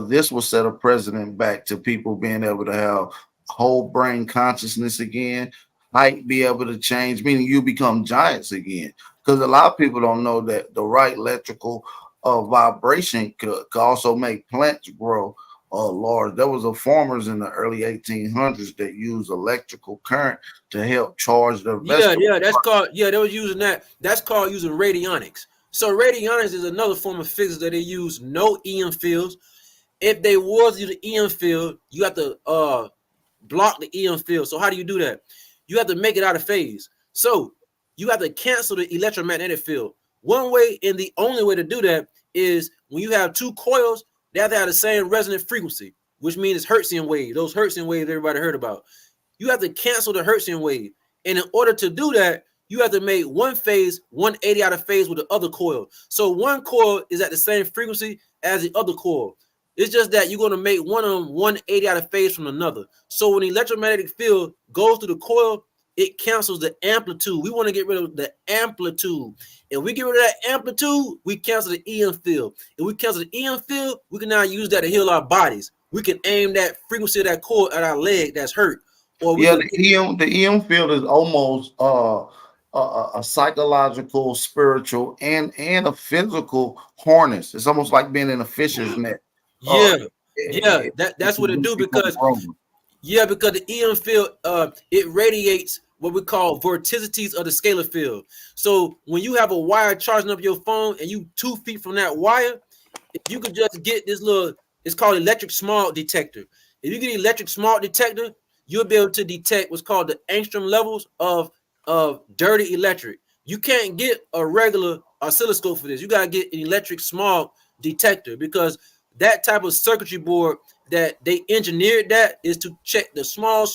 This will set a precedent back to people being able to have whole brain consciousness again, height be able to change, meaning you become giants again. Because a lot of people don't know that the right electrical vibration could also make plants grow large. There was a farmers in the early 1800s that used electrical current to help charge their vegetables. They were using that. That's called using radionics. So radionics is another form of physics that they use no EM fields. If they was use the EM field, you have to block the EM field. So how do you do that? You have to make it out of phase. So you have to cancel the electromagnetic field. One way and the only way to do that is when you have two coils, they have to have the same resonant frequency, which means it's Hertzian wave. Those Hertzian waves everybody heard about. You have to cancel the Hertzian wave. And in order to do that, you have to make one phase 180 out of phase with the other coil. So one coil is at the same frequency as the other coil. It's just that you're going to make one of them 180 out of phase from another. So when the electromagnetic field goes through the coil, it cancels the amplitude. We want to get rid of the amplitude. If we get rid of that amplitude, we cancel the EM field. If we cancel the EM field, we can now use that to heal our bodies. We can aim that frequency of that cord at our leg that's hurt. Or the EM field is almost a psychological, spiritual, and a physical harness. It's almost like being in a fisher's net. That's what it do because the EM field it radiates what we call vorticities of the scalar field. So when you have a wire charging up your phone and you 2 feet from that wire, if you could just get this little, it's called electric smog detector. If you get an electric smog detector, you'll be able to detect what's called the angstrom levels of dirty electric. You can't get a regular oscilloscope for this. You got to get an electric smog detector because that type of circuitry board that they engineered that is to check the small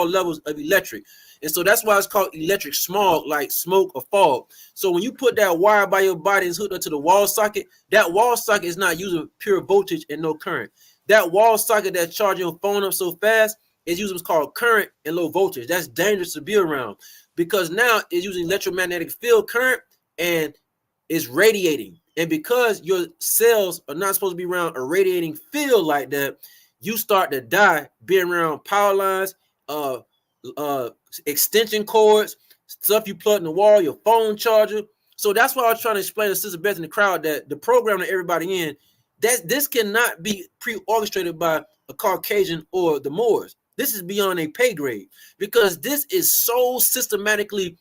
levels of electric. And so that's why it's called electric smog, like smoke or fog. So when you put that wire by your body and hooked up to the wall socket, that wall socket is not using pure voltage and no current. That wall socket that's charging your phone up so fast is using what's called current and low voltage. That's dangerous to be around because now it's using electromagnetic field current and it's radiating. And because your cells are not supposed to be around a radiating field like that, you start to die being around power lines, extension cords, stuff you plug in the wall, your phone charger. So that's why I was trying to explain to Sister Beth in the crowd that the program that everybody in, that this cannot be pre-orchestrated by a Caucasian or the Moors. This is beyond a pay grade because this is so systematically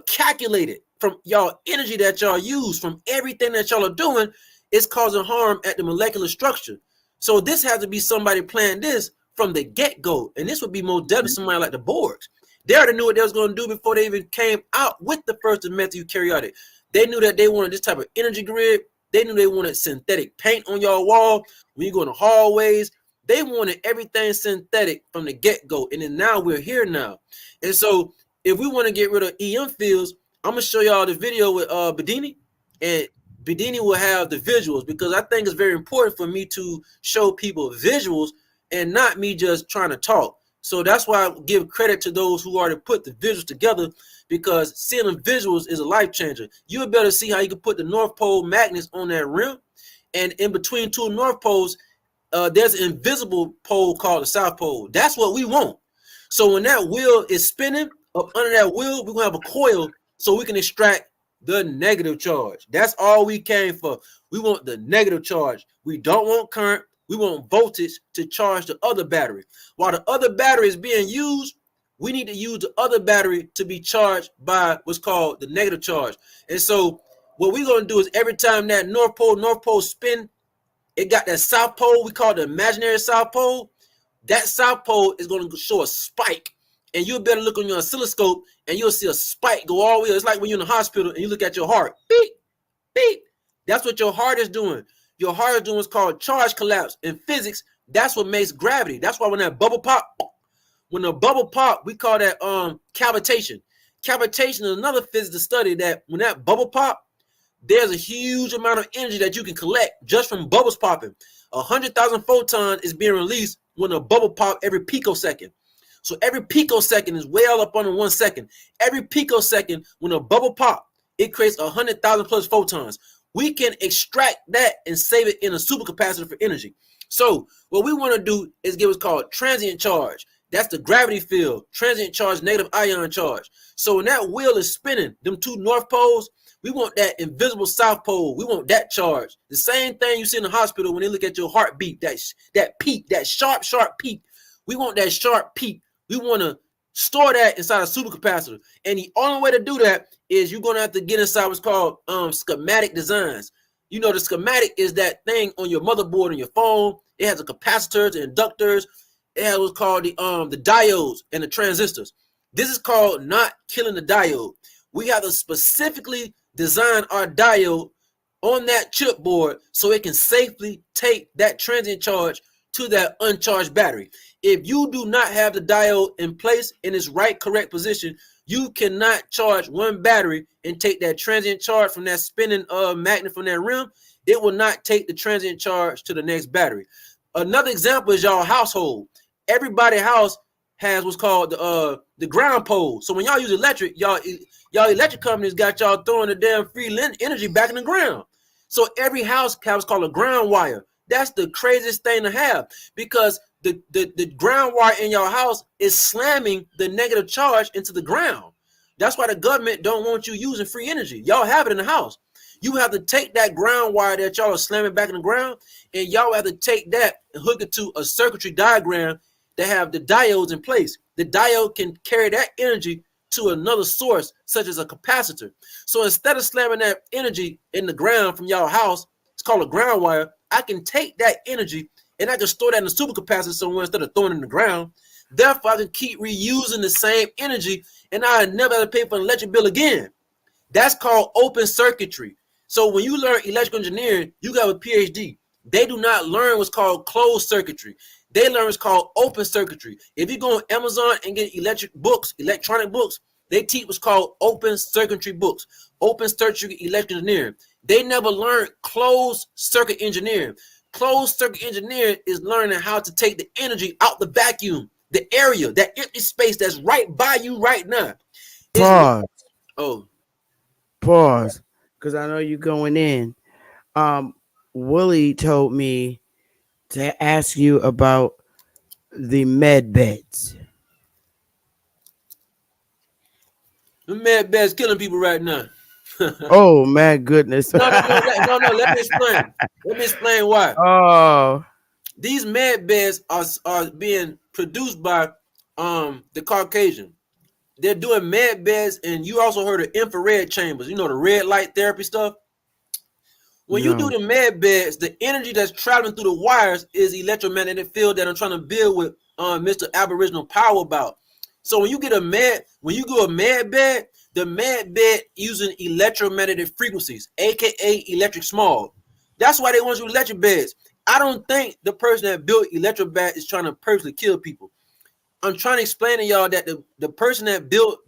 calculated. From y'all energy that y'all use, from everything that y'all are doing, it's causing harm at the molecular structure. So this has to be somebody planned this from the get-go. And this would be more deadly somebody like the Borgs. They already knew what they was going to do before they even came out with the first dimensional eukaryotic. They knew that they wanted this type of energy grid. They knew they wanted synthetic paint on your wall. When you go in the hallways, they wanted everything synthetic from the get-go. And then now we're here now. And so if we want to get rid of EM fields, I'm going to show y'all the video with Bedini, and Bedini will have the visuals because I think it's very important for me to show people visuals and not me just trying to talk. So that's why I give credit to those who already put the visuals together because seeing the visuals is a life changer. You would better see how you can put the North Pole magnets on that rim, and in between two North Poles, there's an invisible pole called the South Pole. That's what we want. So when that wheel is spinning, up under that wheel, we're going to have a coil so we can extract the negative charge. That's all we came for. We want the negative charge. We don't want current. We want voltage to charge the other battery. While the other battery is being used, we need to use the other battery to be charged by what's called the negative charge. And so what we're going to do is every time that North Pole spin, it got that South Pole, we call it the imaginary South Pole. That South Pole is going to show a spike. and you'll better look on your oscilloscope and you'll see a spike go all the way. It's like when you're in the hospital and you look at your heart. Beep, beep. That's what your heart is doing. Your heart is doing what's called charge collapse. In physics, that's what makes gravity. That's why when that bubble pop, when the bubble pop, we call that cavitation. Cavitation is another physics study that when that bubble pop, there's a huge amount of energy that you can collect just from bubbles popping. 100,000 photons is being released when a bubble pop every picosecond. So every picosecond is well up under 1 second. Every picosecond, when a bubble pop, it creates 100,000 plus photons. We can extract that and save it in a supercapacitor for energy. So what we want to do is get what's called transient charge. That's the gravity field, transient charge, negative ion charge. So when that wheel is spinning, them two north poles, we want that invisible south pole. We want that charge. The same thing you see in the hospital when they look at your heartbeat, that peak, that sharp peak. We want that sharp peak. We want to store that inside a supercapacitor. And the only way to do that is you're going to have to get inside what's called schematic designs. You know, the schematic is that thing on your motherboard on your phone. It has the capacitors, the inductors. It has what's called the diodes and the transistors. This is called not killing the diode. We have to specifically design our diode on that chipboard so it can safely take that transient charge to that uncharged battery. If you do not have the diode in place in its right correct position, you cannot charge one battery and take that transient charge from that spinning magnet from that rim. It will not take the transient charge to the next battery. Another example is y'all household. Everybody's house has what's called the ground pole. So when y'all use electric, y'all electric companies got y'all throwing the damn free energy back in the ground. So every house has what's called a ground wire. That's the craziest thing to have because the ground wire in your house is slamming the negative charge into the ground. That's why the government don't want you using free energy. Y'all have it in the house. You have to take that ground wire that y'all are slamming back in the ground, and y'all have to take that and hook it to a circuitry diagram that have the diodes in place. The diode can carry that energy to another source, such as a capacitor. So instead of slamming that energy in the ground from y'all house, it's called a ground wire, I can take that energy and I can store that in a supercapacitor somewhere instead of throwing it in the ground. Therefore, I can keep reusing the same energy and I never have to pay for an electric bill again. That's called open circuitry. So when you learn electrical engineering, you got a PhD. They do not learn what's called closed circuitry. They learn what's called open circuitry. If you go on Amazon and get electronic books, they teach what's called open circuitry books, open circuit electrical engineering. They never learned closed circuit engineering. Closed circuit engineering is learning how to take the energy out the vacuum, the area, that empty space that's right by you right now. Pause, because I know you're going in. Willie told me to ask you about the med beds. The med beds killing people right now. Oh my goodness! No. Let me explain. Let me explain why. Oh, these med beds are being produced by the Caucasian. They're doing med beds, and you also heard of infrared chambers. You know the red light therapy stuff. When you do the med beds, the energy that's traveling through the wires is electromagnetic field that I'm trying to build with Mr. Aboriginal Power about. So when you do a med bed, the med bed using electromagnetic frequencies, aka electric smog. That's why they want you electric beds. I don't think the person that built electric bed is trying to personally kill people. I'm trying to explain to y'all that the person that built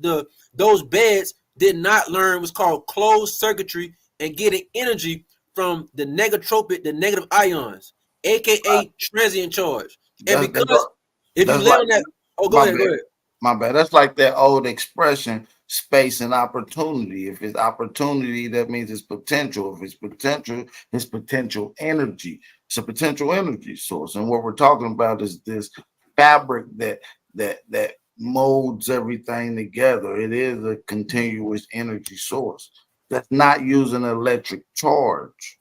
those beds did not learn what's called closed circuitry and getting energy from the negatropic, the negative ions, aka transient charge. And because if you lay on that, go ahead. My bad. That's like that old expression, space and opportunity. If it's opportunity, that means it's potential. If it's potential, it's potential energy. It's a potential energy source. And what we're talking about is this fabric that molds everything together. It is a continuous energy source that's not using electric charge.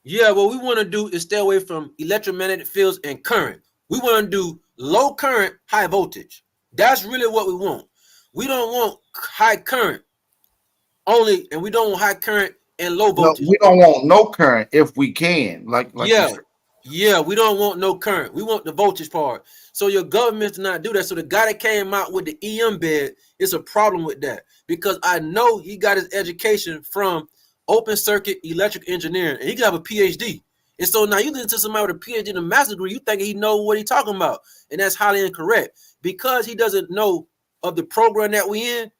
Yeah, what we want to do is stay away from electromagnetic fields and current. We want to do low current, high voltage. That's really what we want. We don't want high current only, and we don't want high current and low voltage. No, we don't want no current if we can. Like yeah. Yeah, we don't want no current. We want the voltage part. So your government does not do that. So the guy that came out with the EM bed is a problem with that, because I know he got his education from open circuit electric engineering, and he got a PhD. And so now you listen to somebody with a PhD and a master's degree, you think he know what he's talking about, and that's highly incorrect, because he doesn't know of the program that we in.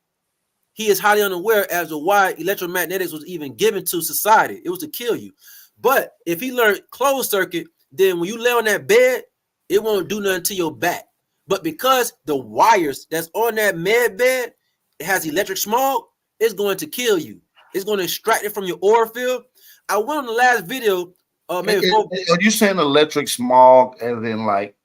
He is highly unaware as to why electromagnetics was even given to society. It was to kill you. But if he learned closed circuit, then when you lay on that bed, it won't do nothing to your back. But because the wires that's on that med bed, it has electric smog, it's going to kill you. It's going to extract it from your aura field. I went on the last video. Are you saying electric smog as in like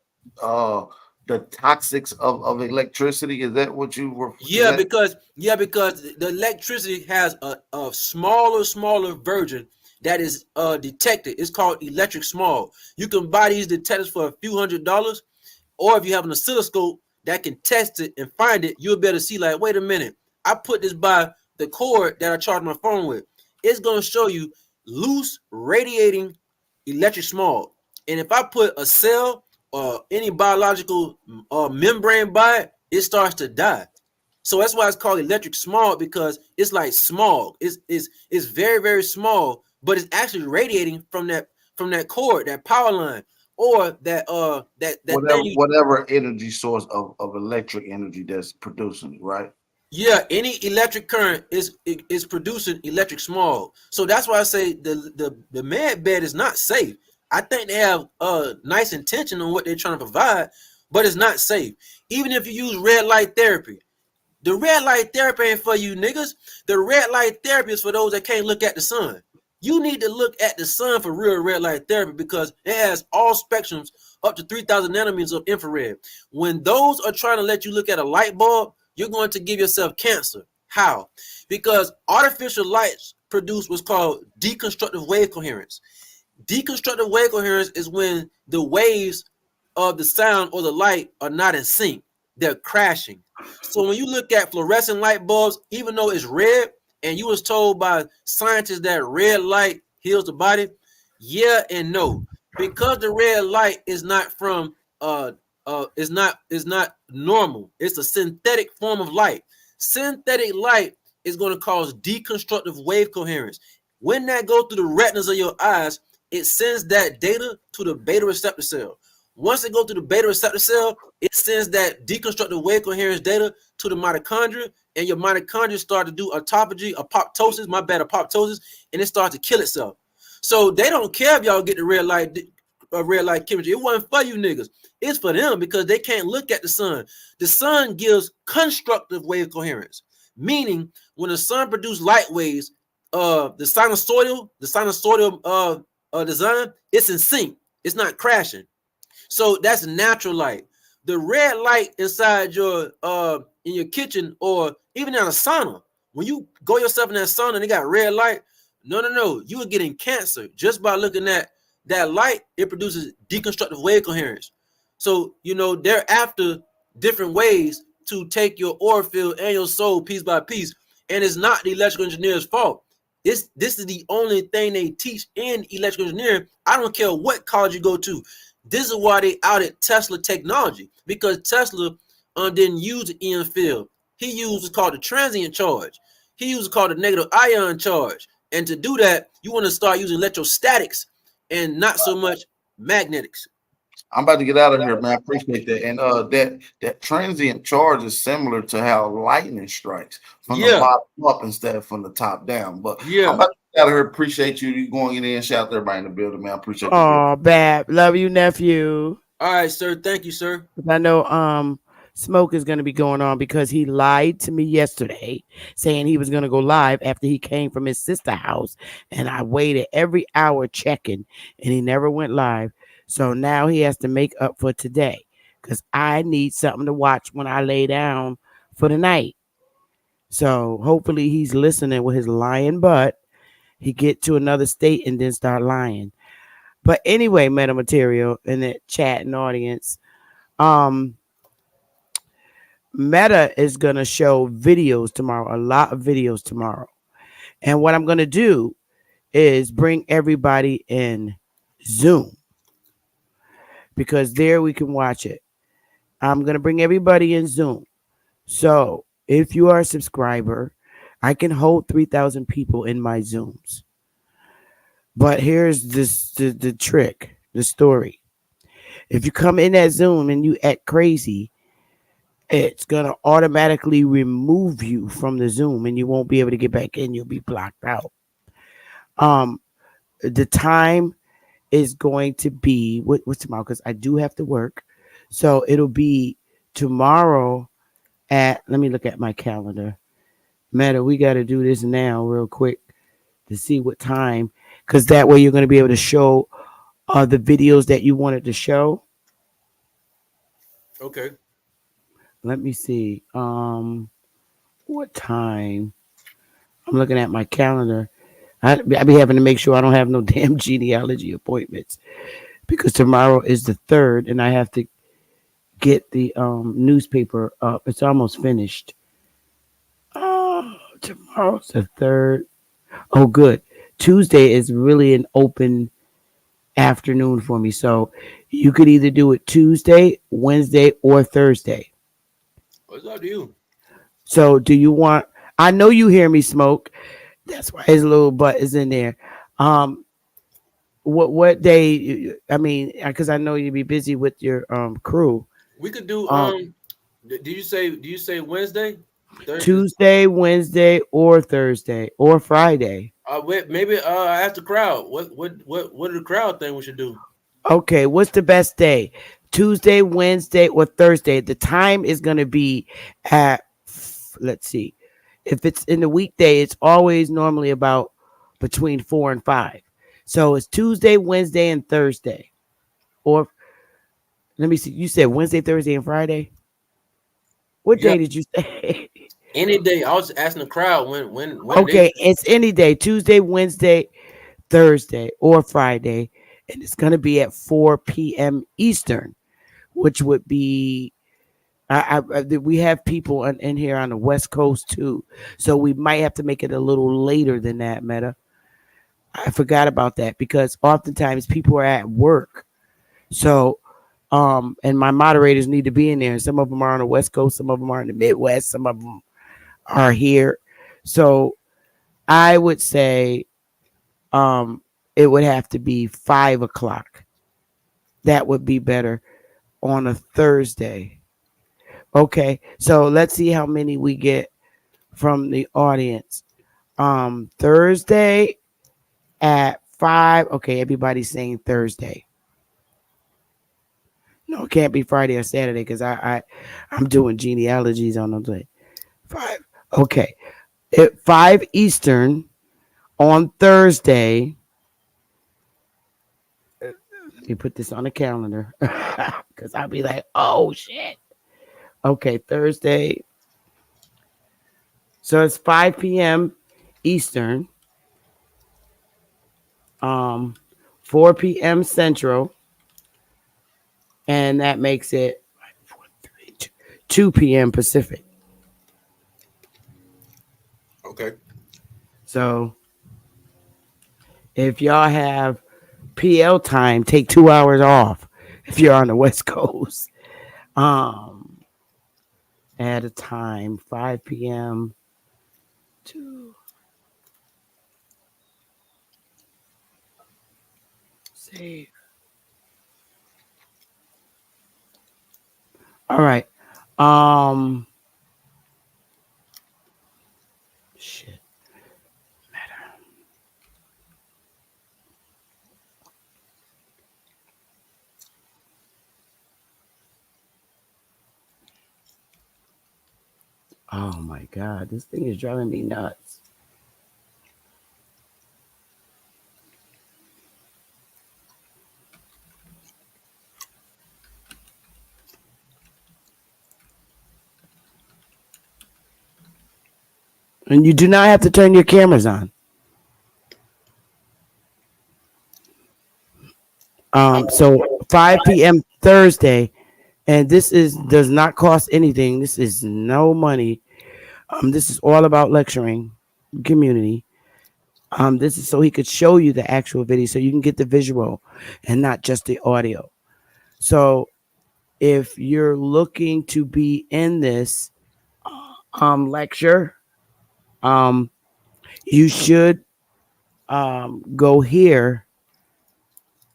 the toxics of electricity? Is that what you were? Yeah, because the electricity has a smaller version that is detected. It's called electric smog. You can buy these detectors for a few $100s, or if you have an oscilloscope that can test it and find it, you'll be able to see, like, wait a minute, I put this by the cord that I charge my phone with. It's going to show you loose radiating electric smog. And if I put a cell or any biological membrane by it, it starts to die. So that's why it's called electric smog, because it's like smog. It's very, very small, but it's actually radiating from that cord, that power line, or that whatever energy source of electric energy that's producing it, right? Yeah, any electric current is producing electric smog. So that's why I say the med bed is not safe. I think they have nice intention on what they're trying to provide, but it's not safe. Even if you use red light therapy, the red light therapy ain't for you niggas. The red light therapy is for those that can't look at the sun. You need to look at the sun for real red light therapy, because it has all spectrums up to 3,000 nanometers of infrared. When those are trying to let you look at a light bulb, you're going to give yourself cancer. How? Because artificial lights produce what's called deconstructive wave coherence. Deconstructive wave coherence is when the waves of the sound or the light are not in sync. They're crashing. So when you look at fluorescent light bulbs, even though it's red, and you was told by scientists that red light heals the body, yeah and no. Because the red light is not from is not normal. It's a synthetic form of light. Synthetic light is going to cause deconstructive wave coherence. When that goes through the retinas of your eyes, it sends that data to the beta receptor cell. Once it goes to the beta receptor cell, it sends that deconstructive wave coherence data to the mitochondria, and your mitochondria start to do apoptosis, and it starts to kill itself. So they don't care if y'all get the red light chemistry. It wasn't for you niggas. It's for them, because they can't look at the sun. The sun gives constructive wave coherence, meaning when the sun produces light waves, the sinusoidal design, it's in sync. It's not crashing. So that's natural light. The red light inside your in your kitchen, or even in a sauna, when you go yourself in that sauna and they got red light, no, you are getting cancer just by looking at that light. It produces deconstructive wave coherence. So they're after different ways to take your aura field and your soul piece by piece, and it's not the electrical engineer's fault. This is the only thing they teach in electrical engineering. I don't care what college you go to. This is why they outed Tesla technology, because Tesla didn't use the EM field. He used what's called the transient charge. He used what's called the negative ion charge. And to do that, you want to start using electrostatics and not so much magnetics. I'm about to get out of here, man. I appreciate that. And that transient charge is similar to how lightning strikes from the bottom up instead of from the top down. But I'm about to get out of here. Appreciate you going in and shout out to everybody in the building, man. I appreciate you. Oh, Bab. Love you, nephew. All right, sir. Thank you, sir. I know Smoke is going to be going on because he lied to me yesterday saying he was going to go live after he came from his sister's house. And I waited every hour checking, and he never went live. So now he has to make up for today, because I need something to watch when I lay down for the night. So hopefully he's listening with his lying butt. He get to another state and then start lying. But anyway, metamaterial in the chat and audience, Meta is going to show videos tomorrow, a lot of videos tomorrow. And what I'm going to do is bring everybody in Zoom. because there we can watch it. I'm going to bring everybody in Zoom. So if you are a subscriber, I can hold 3,000 people in my Zooms. But here's the trick, the story. If you come in that Zoom and you act crazy, it's going to automatically remove you from the Zoom and you won't be able to get back in. You'll be blocked out. The time is going to be, what's tomorrow? Because I do have to work. So it'll be tomorrow at, let me look at my calendar. Meta, we got to do this now real quick to see what time, because that way you're going to be able to show the videos that you wanted to show. Okay. Let me see. What time? I'm looking at my calendar. I be having to make sure I don't have no damn genealogy appointments, because tomorrow is the 3rd and I have to get the newspaper up. It's almost finished. Tomorrow's the 3rd. Oh, good. Tuesday is really an open afternoon for me. So you could either do it Tuesday, Wednesday, or Thursday. What's up to you? So do you want, I know you hear me smoke. That's why his little butt is in there. What day? I mean, because I know you'd be busy with your crew. We could do do you say Wednesday? Thursday? Tuesday, Wednesday, or Thursday, or Friday. Maybe I ask the crowd. What do the crowd think we should do? Okay, what's the best day? Tuesday, Wednesday, or Thursday? The time is going to be at, let's see. If it's in the weekday, it's always normally about between 4 and 5. So it's Tuesday, Wednesday, and Thursday. Or let me see. You said Wednesday, Thursday, and Friday? What day did you say? Any day. I was asking the crowd when Okay, it's any day. Tuesday, Wednesday, Thursday, or Friday. And it's going to be at 4 p.m. Eastern, which would be, we have people in here on the West Coast too. So we might have to make it a little later than that, Meta. I forgot about that because oftentimes people are at work. So, and my moderators need to be in there. Some of them are on the West Coast. Some of them are in the Midwest. Some of them are here. So I would say, it would have to be 5 o'clock. That would be better on a Thursday. Okay, so let's see how many we get from the audience. Thursday at 5. Okay, everybody's saying Thursday. No, it can't be Friday or Saturday because I'm doing genealogies on those days. 5. Okay, at 5 Eastern on Thursday. Let me put this on the calendar because I'll be like, oh shit. Okay, Thursday. So it's 5 p.m. Eastern. 4 p.m. Central. And that makes it 2 p.m. Pacific. Okay. So if y'all have PL time, take 2 hours off if you're on the West Coast. At a time, 5 p.m. to save. All right. Shit. Oh my God, this thing is driving me nuts. And you do not have to turn your cameras on. So 5 p.m. Thursday, and this does not cost anything. This is no money. This is all about lecturing community. This is so he could show you the actual video so you can get the visual and not just the audio. So if you're looking to be in this lecture, you should go here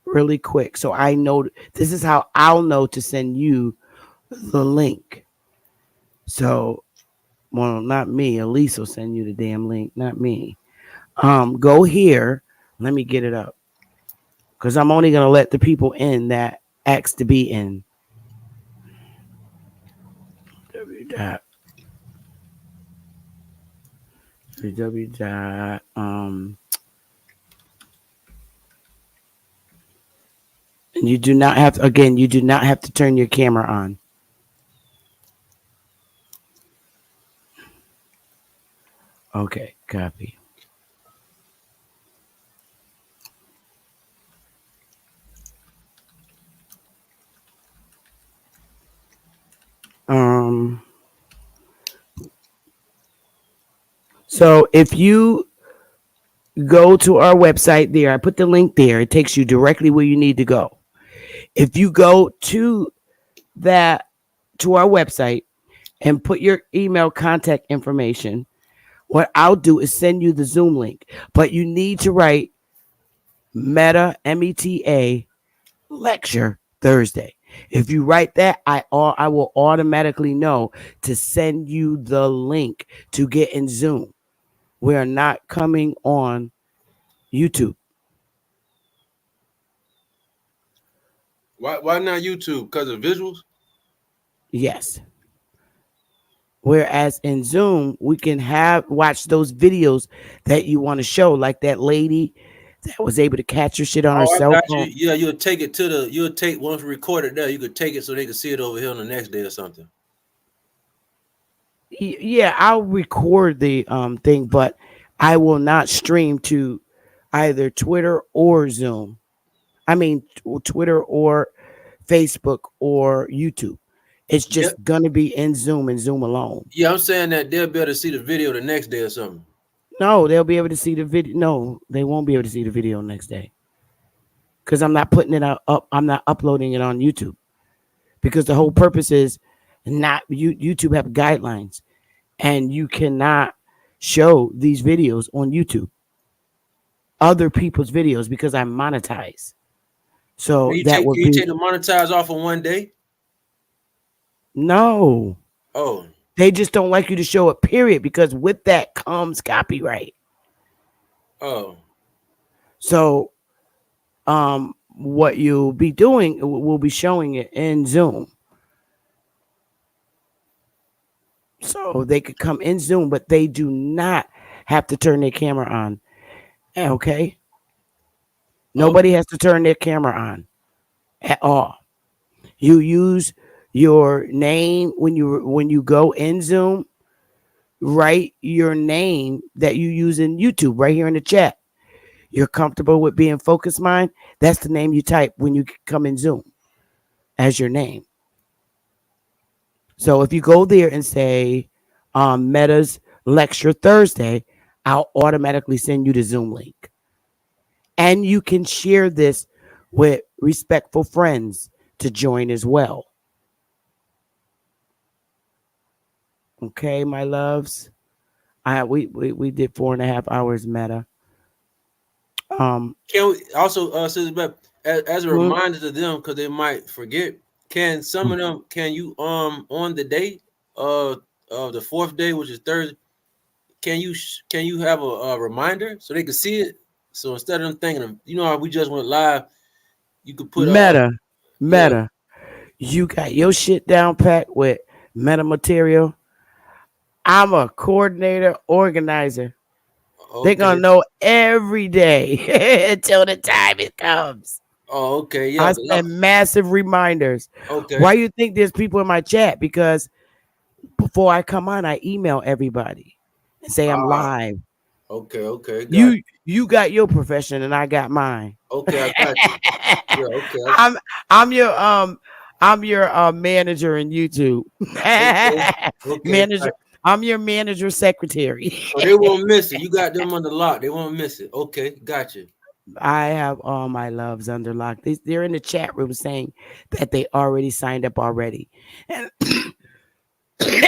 really quick. So I know this is how I'll know to send you the link. So, well, not me. Elise will send you the damn link, not me. Go here. Let me get it up because I'm only gonna let the people in that ask to be in. www. And you do not have to, again, you do not have to turn your camera on. Okay, copy. So if you go to our website there, I put the link there. It takes you directly where you need to go. If you go to our website and put your email contact information, what I'll do is send you the Zoom link. But you need to write Meta, META, lecture Thursday. If you write that, I will automatically know to send you the link to get in Zoom. We are not coming on YouTube. Why not YouTube? Because of visuals? Yes. Whereas in Zoom, we can watch those videos that you want to show, like that lady that was able to catch your shit on her cell phone. Yeah, you'll take it once we record it there, you could take it so they can see it over here on the next day or something. Yeah, I'll record the thing, but I will not stream to either Twitter or Zoom. I mean, Twitter or Facebook or YouTube. It's just gonna be in Zoom and Zoom alone. Yeah, I'm saying that they'll be able to see the video the next day or something. No, they'll be able to see the video. No, they won't be able to see the video next day. Because I'm not putting it up. I'm not uploading it on YouTube. Because the whole purpose is not YouTube have guidelines, and you cannot show these videos on YouTube. Other people's videos because I monetize. So you that take the monetize off in one day? No. Oh. They just don't like you to show it, period, because with that comes copyright. Oh. So what you'll be doing, we'll be showing it in Zoom. So they could come in Zoom, but they do not have to turn their camera on. Okay? Nobody has to turn their camera on at all. You use your name when you go in Zoom. Write your name that you use in YouTube right here in the chat. You're comfortable with being Focus Mind? That's the name you type when you come in Zoom as your name. So if you go there and say Meta's lecture Thursday, I'll automatically send you the Zoom link. And you can share this with respectful friends to join as well. Okay, my loves. We did 4.5 hours, Meta. Can we also as a reminder to them, because they might forget, can some of them, can you on the day the fourth day, which is Thursday, can you have a reminder so they can see it? So instead of them thinking, how we just went live, you could put Meta. Yeah. You got your shit down packed with meta material. I'm a coordinator, organizer. Okay. They're gonna know every day until the time it comes. Oh, okay. Yeah. I send massive reminders. Okay. Why you think there's people in my chat? Because before I come on, I email everybody and say I'm live. Okay. You got your profession and I got mine. Okay, I got you. Yeah, okay. I'm your manager in YouTube. Okay. Manager. I'm your manager secretary. So they won't miss it. You got them on the lock. They won't miss it. Okay, gotcha. I have all my loves under lock. They're in the chat room saying that they already signed up already, and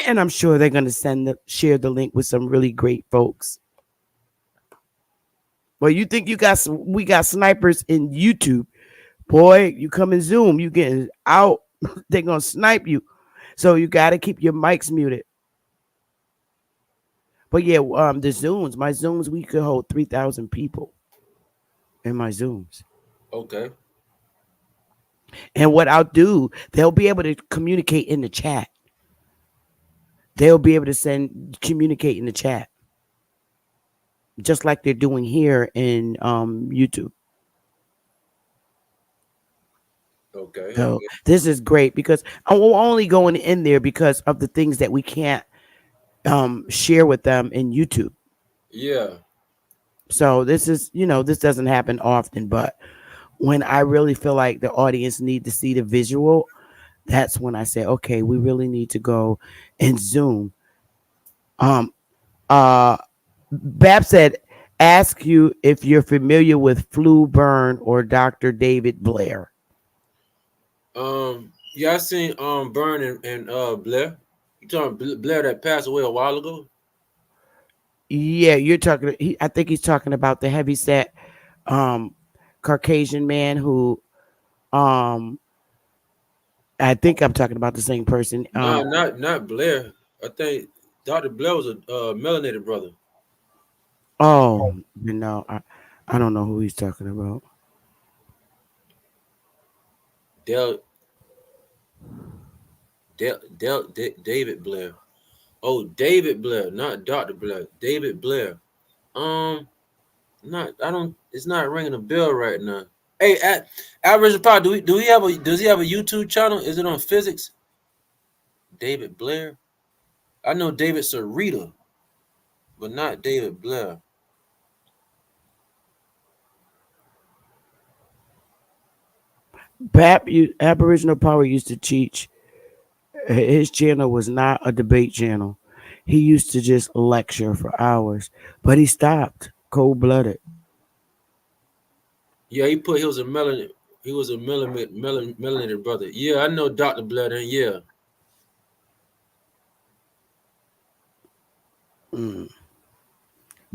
and I'm sure they're going to share the link with some really great folks. Well, you think we got snipers in YouTube, boy? You come in Zoom, you getting out. They're gonna snipe you, so you got to keep your mics muted. But yeah, the Zooms, my Zooms, we could hold 3,000 people in my Zooms. Okay. And what I'll do, they'll be able to communicate in the chat. They'll be able to communicate in the chat, just like they're doing here in YouTube. Okay. So this is great because I'm only going in there because of the things that we can't share with them in YouTube. Yeah. So this is, this doesn't happen often, but when I really feel like the audience need to see the visual, that's when I say, okay, we really need to go and Zoom. Bab said, ask you if you're familiar with Flu Burn or Dr. David Blair. Yeah, I seen Burn and Blair. You talking Blair that passed away a while ago? Yeah, you're talking. I think he's talking about the heavyset Caucasian man who, I think I'm talking about the same person. No, not Blair. I think Dr. Blair was a melanated brother. Oh no, I don't know who he's talking about. David Blair. Oh, David Blair, not Dr. Blair. David Blair. It's not ringing a bell right now. Hey, Average Pod, does he have a YouTube channel? Is it on physics? David Blair? I know David Sarita, but not David Blair. Aboriginal Power used to teach. His channel was not a debate channel. He used to just lecture for hours, but he stopped cold-blooded. Yeah, he was a melanated brother. Yeah, I know Dr. Blair. Yeah.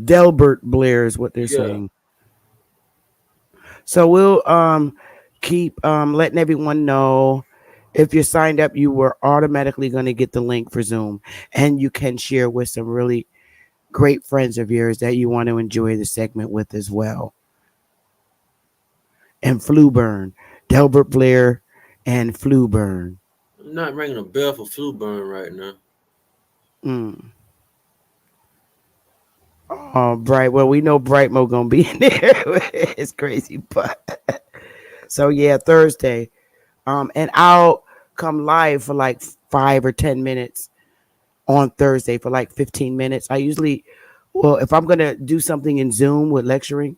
Delbert Blair is what they're saying. So we'll keep letting everyone know. If you're signed up, you were automatically going to get the link for Zoom, and you can share with some really great friends of yours that you want to enjoy the segment with as well. And Flu Burn, Delbert Blair, and Flu Burn. I'm not ringing a bell for Flu Burn right now. Oh, Bright. Well, we know Brightmo gonna be in there. It's crazy, but so yeah, Thursday. And I'll come live for like 5 or 10 minutes on Thursday for like 15 minutes. If I'm gonna do something in Zoom with lecturing,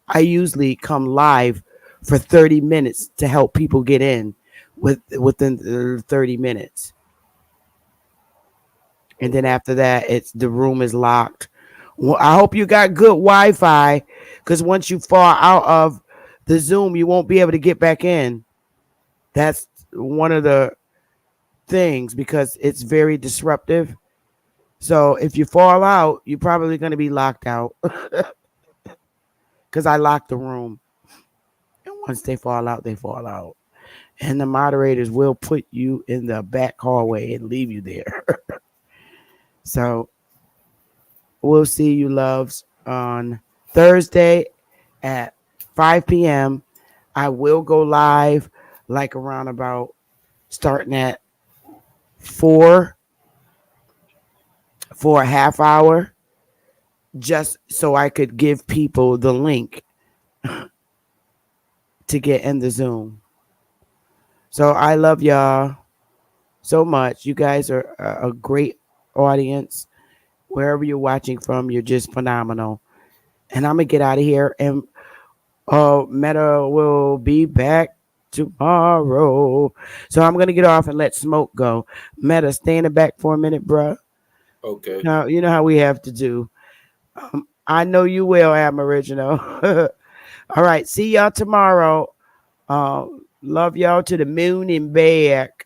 I usually come live for 30 minutes to help people get in within the 30 minutes. And then after that, the room is locked. Well, I hope you got good Wi-Fi, because once you fall out of the Zoom, you won't be able to get back in. That's one of the things, because it's very disruptive. So if you fall out, you're probably going to be locked out, because I locked the room. And once they fall out, they fall out. And the moderators will put you in the back hallway and leave you there. So we'll see you loves on Thursday at 5 p.m. I will go live like around about starting at 4 for a half hour, just so I could give people the link to get in the Zoom. So I love y'all so much. You guys are a great audience. Wherever you're watching from, you're just phenomenal. And I'm going to get out of here. And Meta will be back tomorrow. So I'm going to get off and let Smoke go. Meta, stay in the back for a minute, bro. Okay. Now, you know how we have to do. I know you will, Aboriginal. All right. See y'all tomorrow. Love y'all to the moon and back.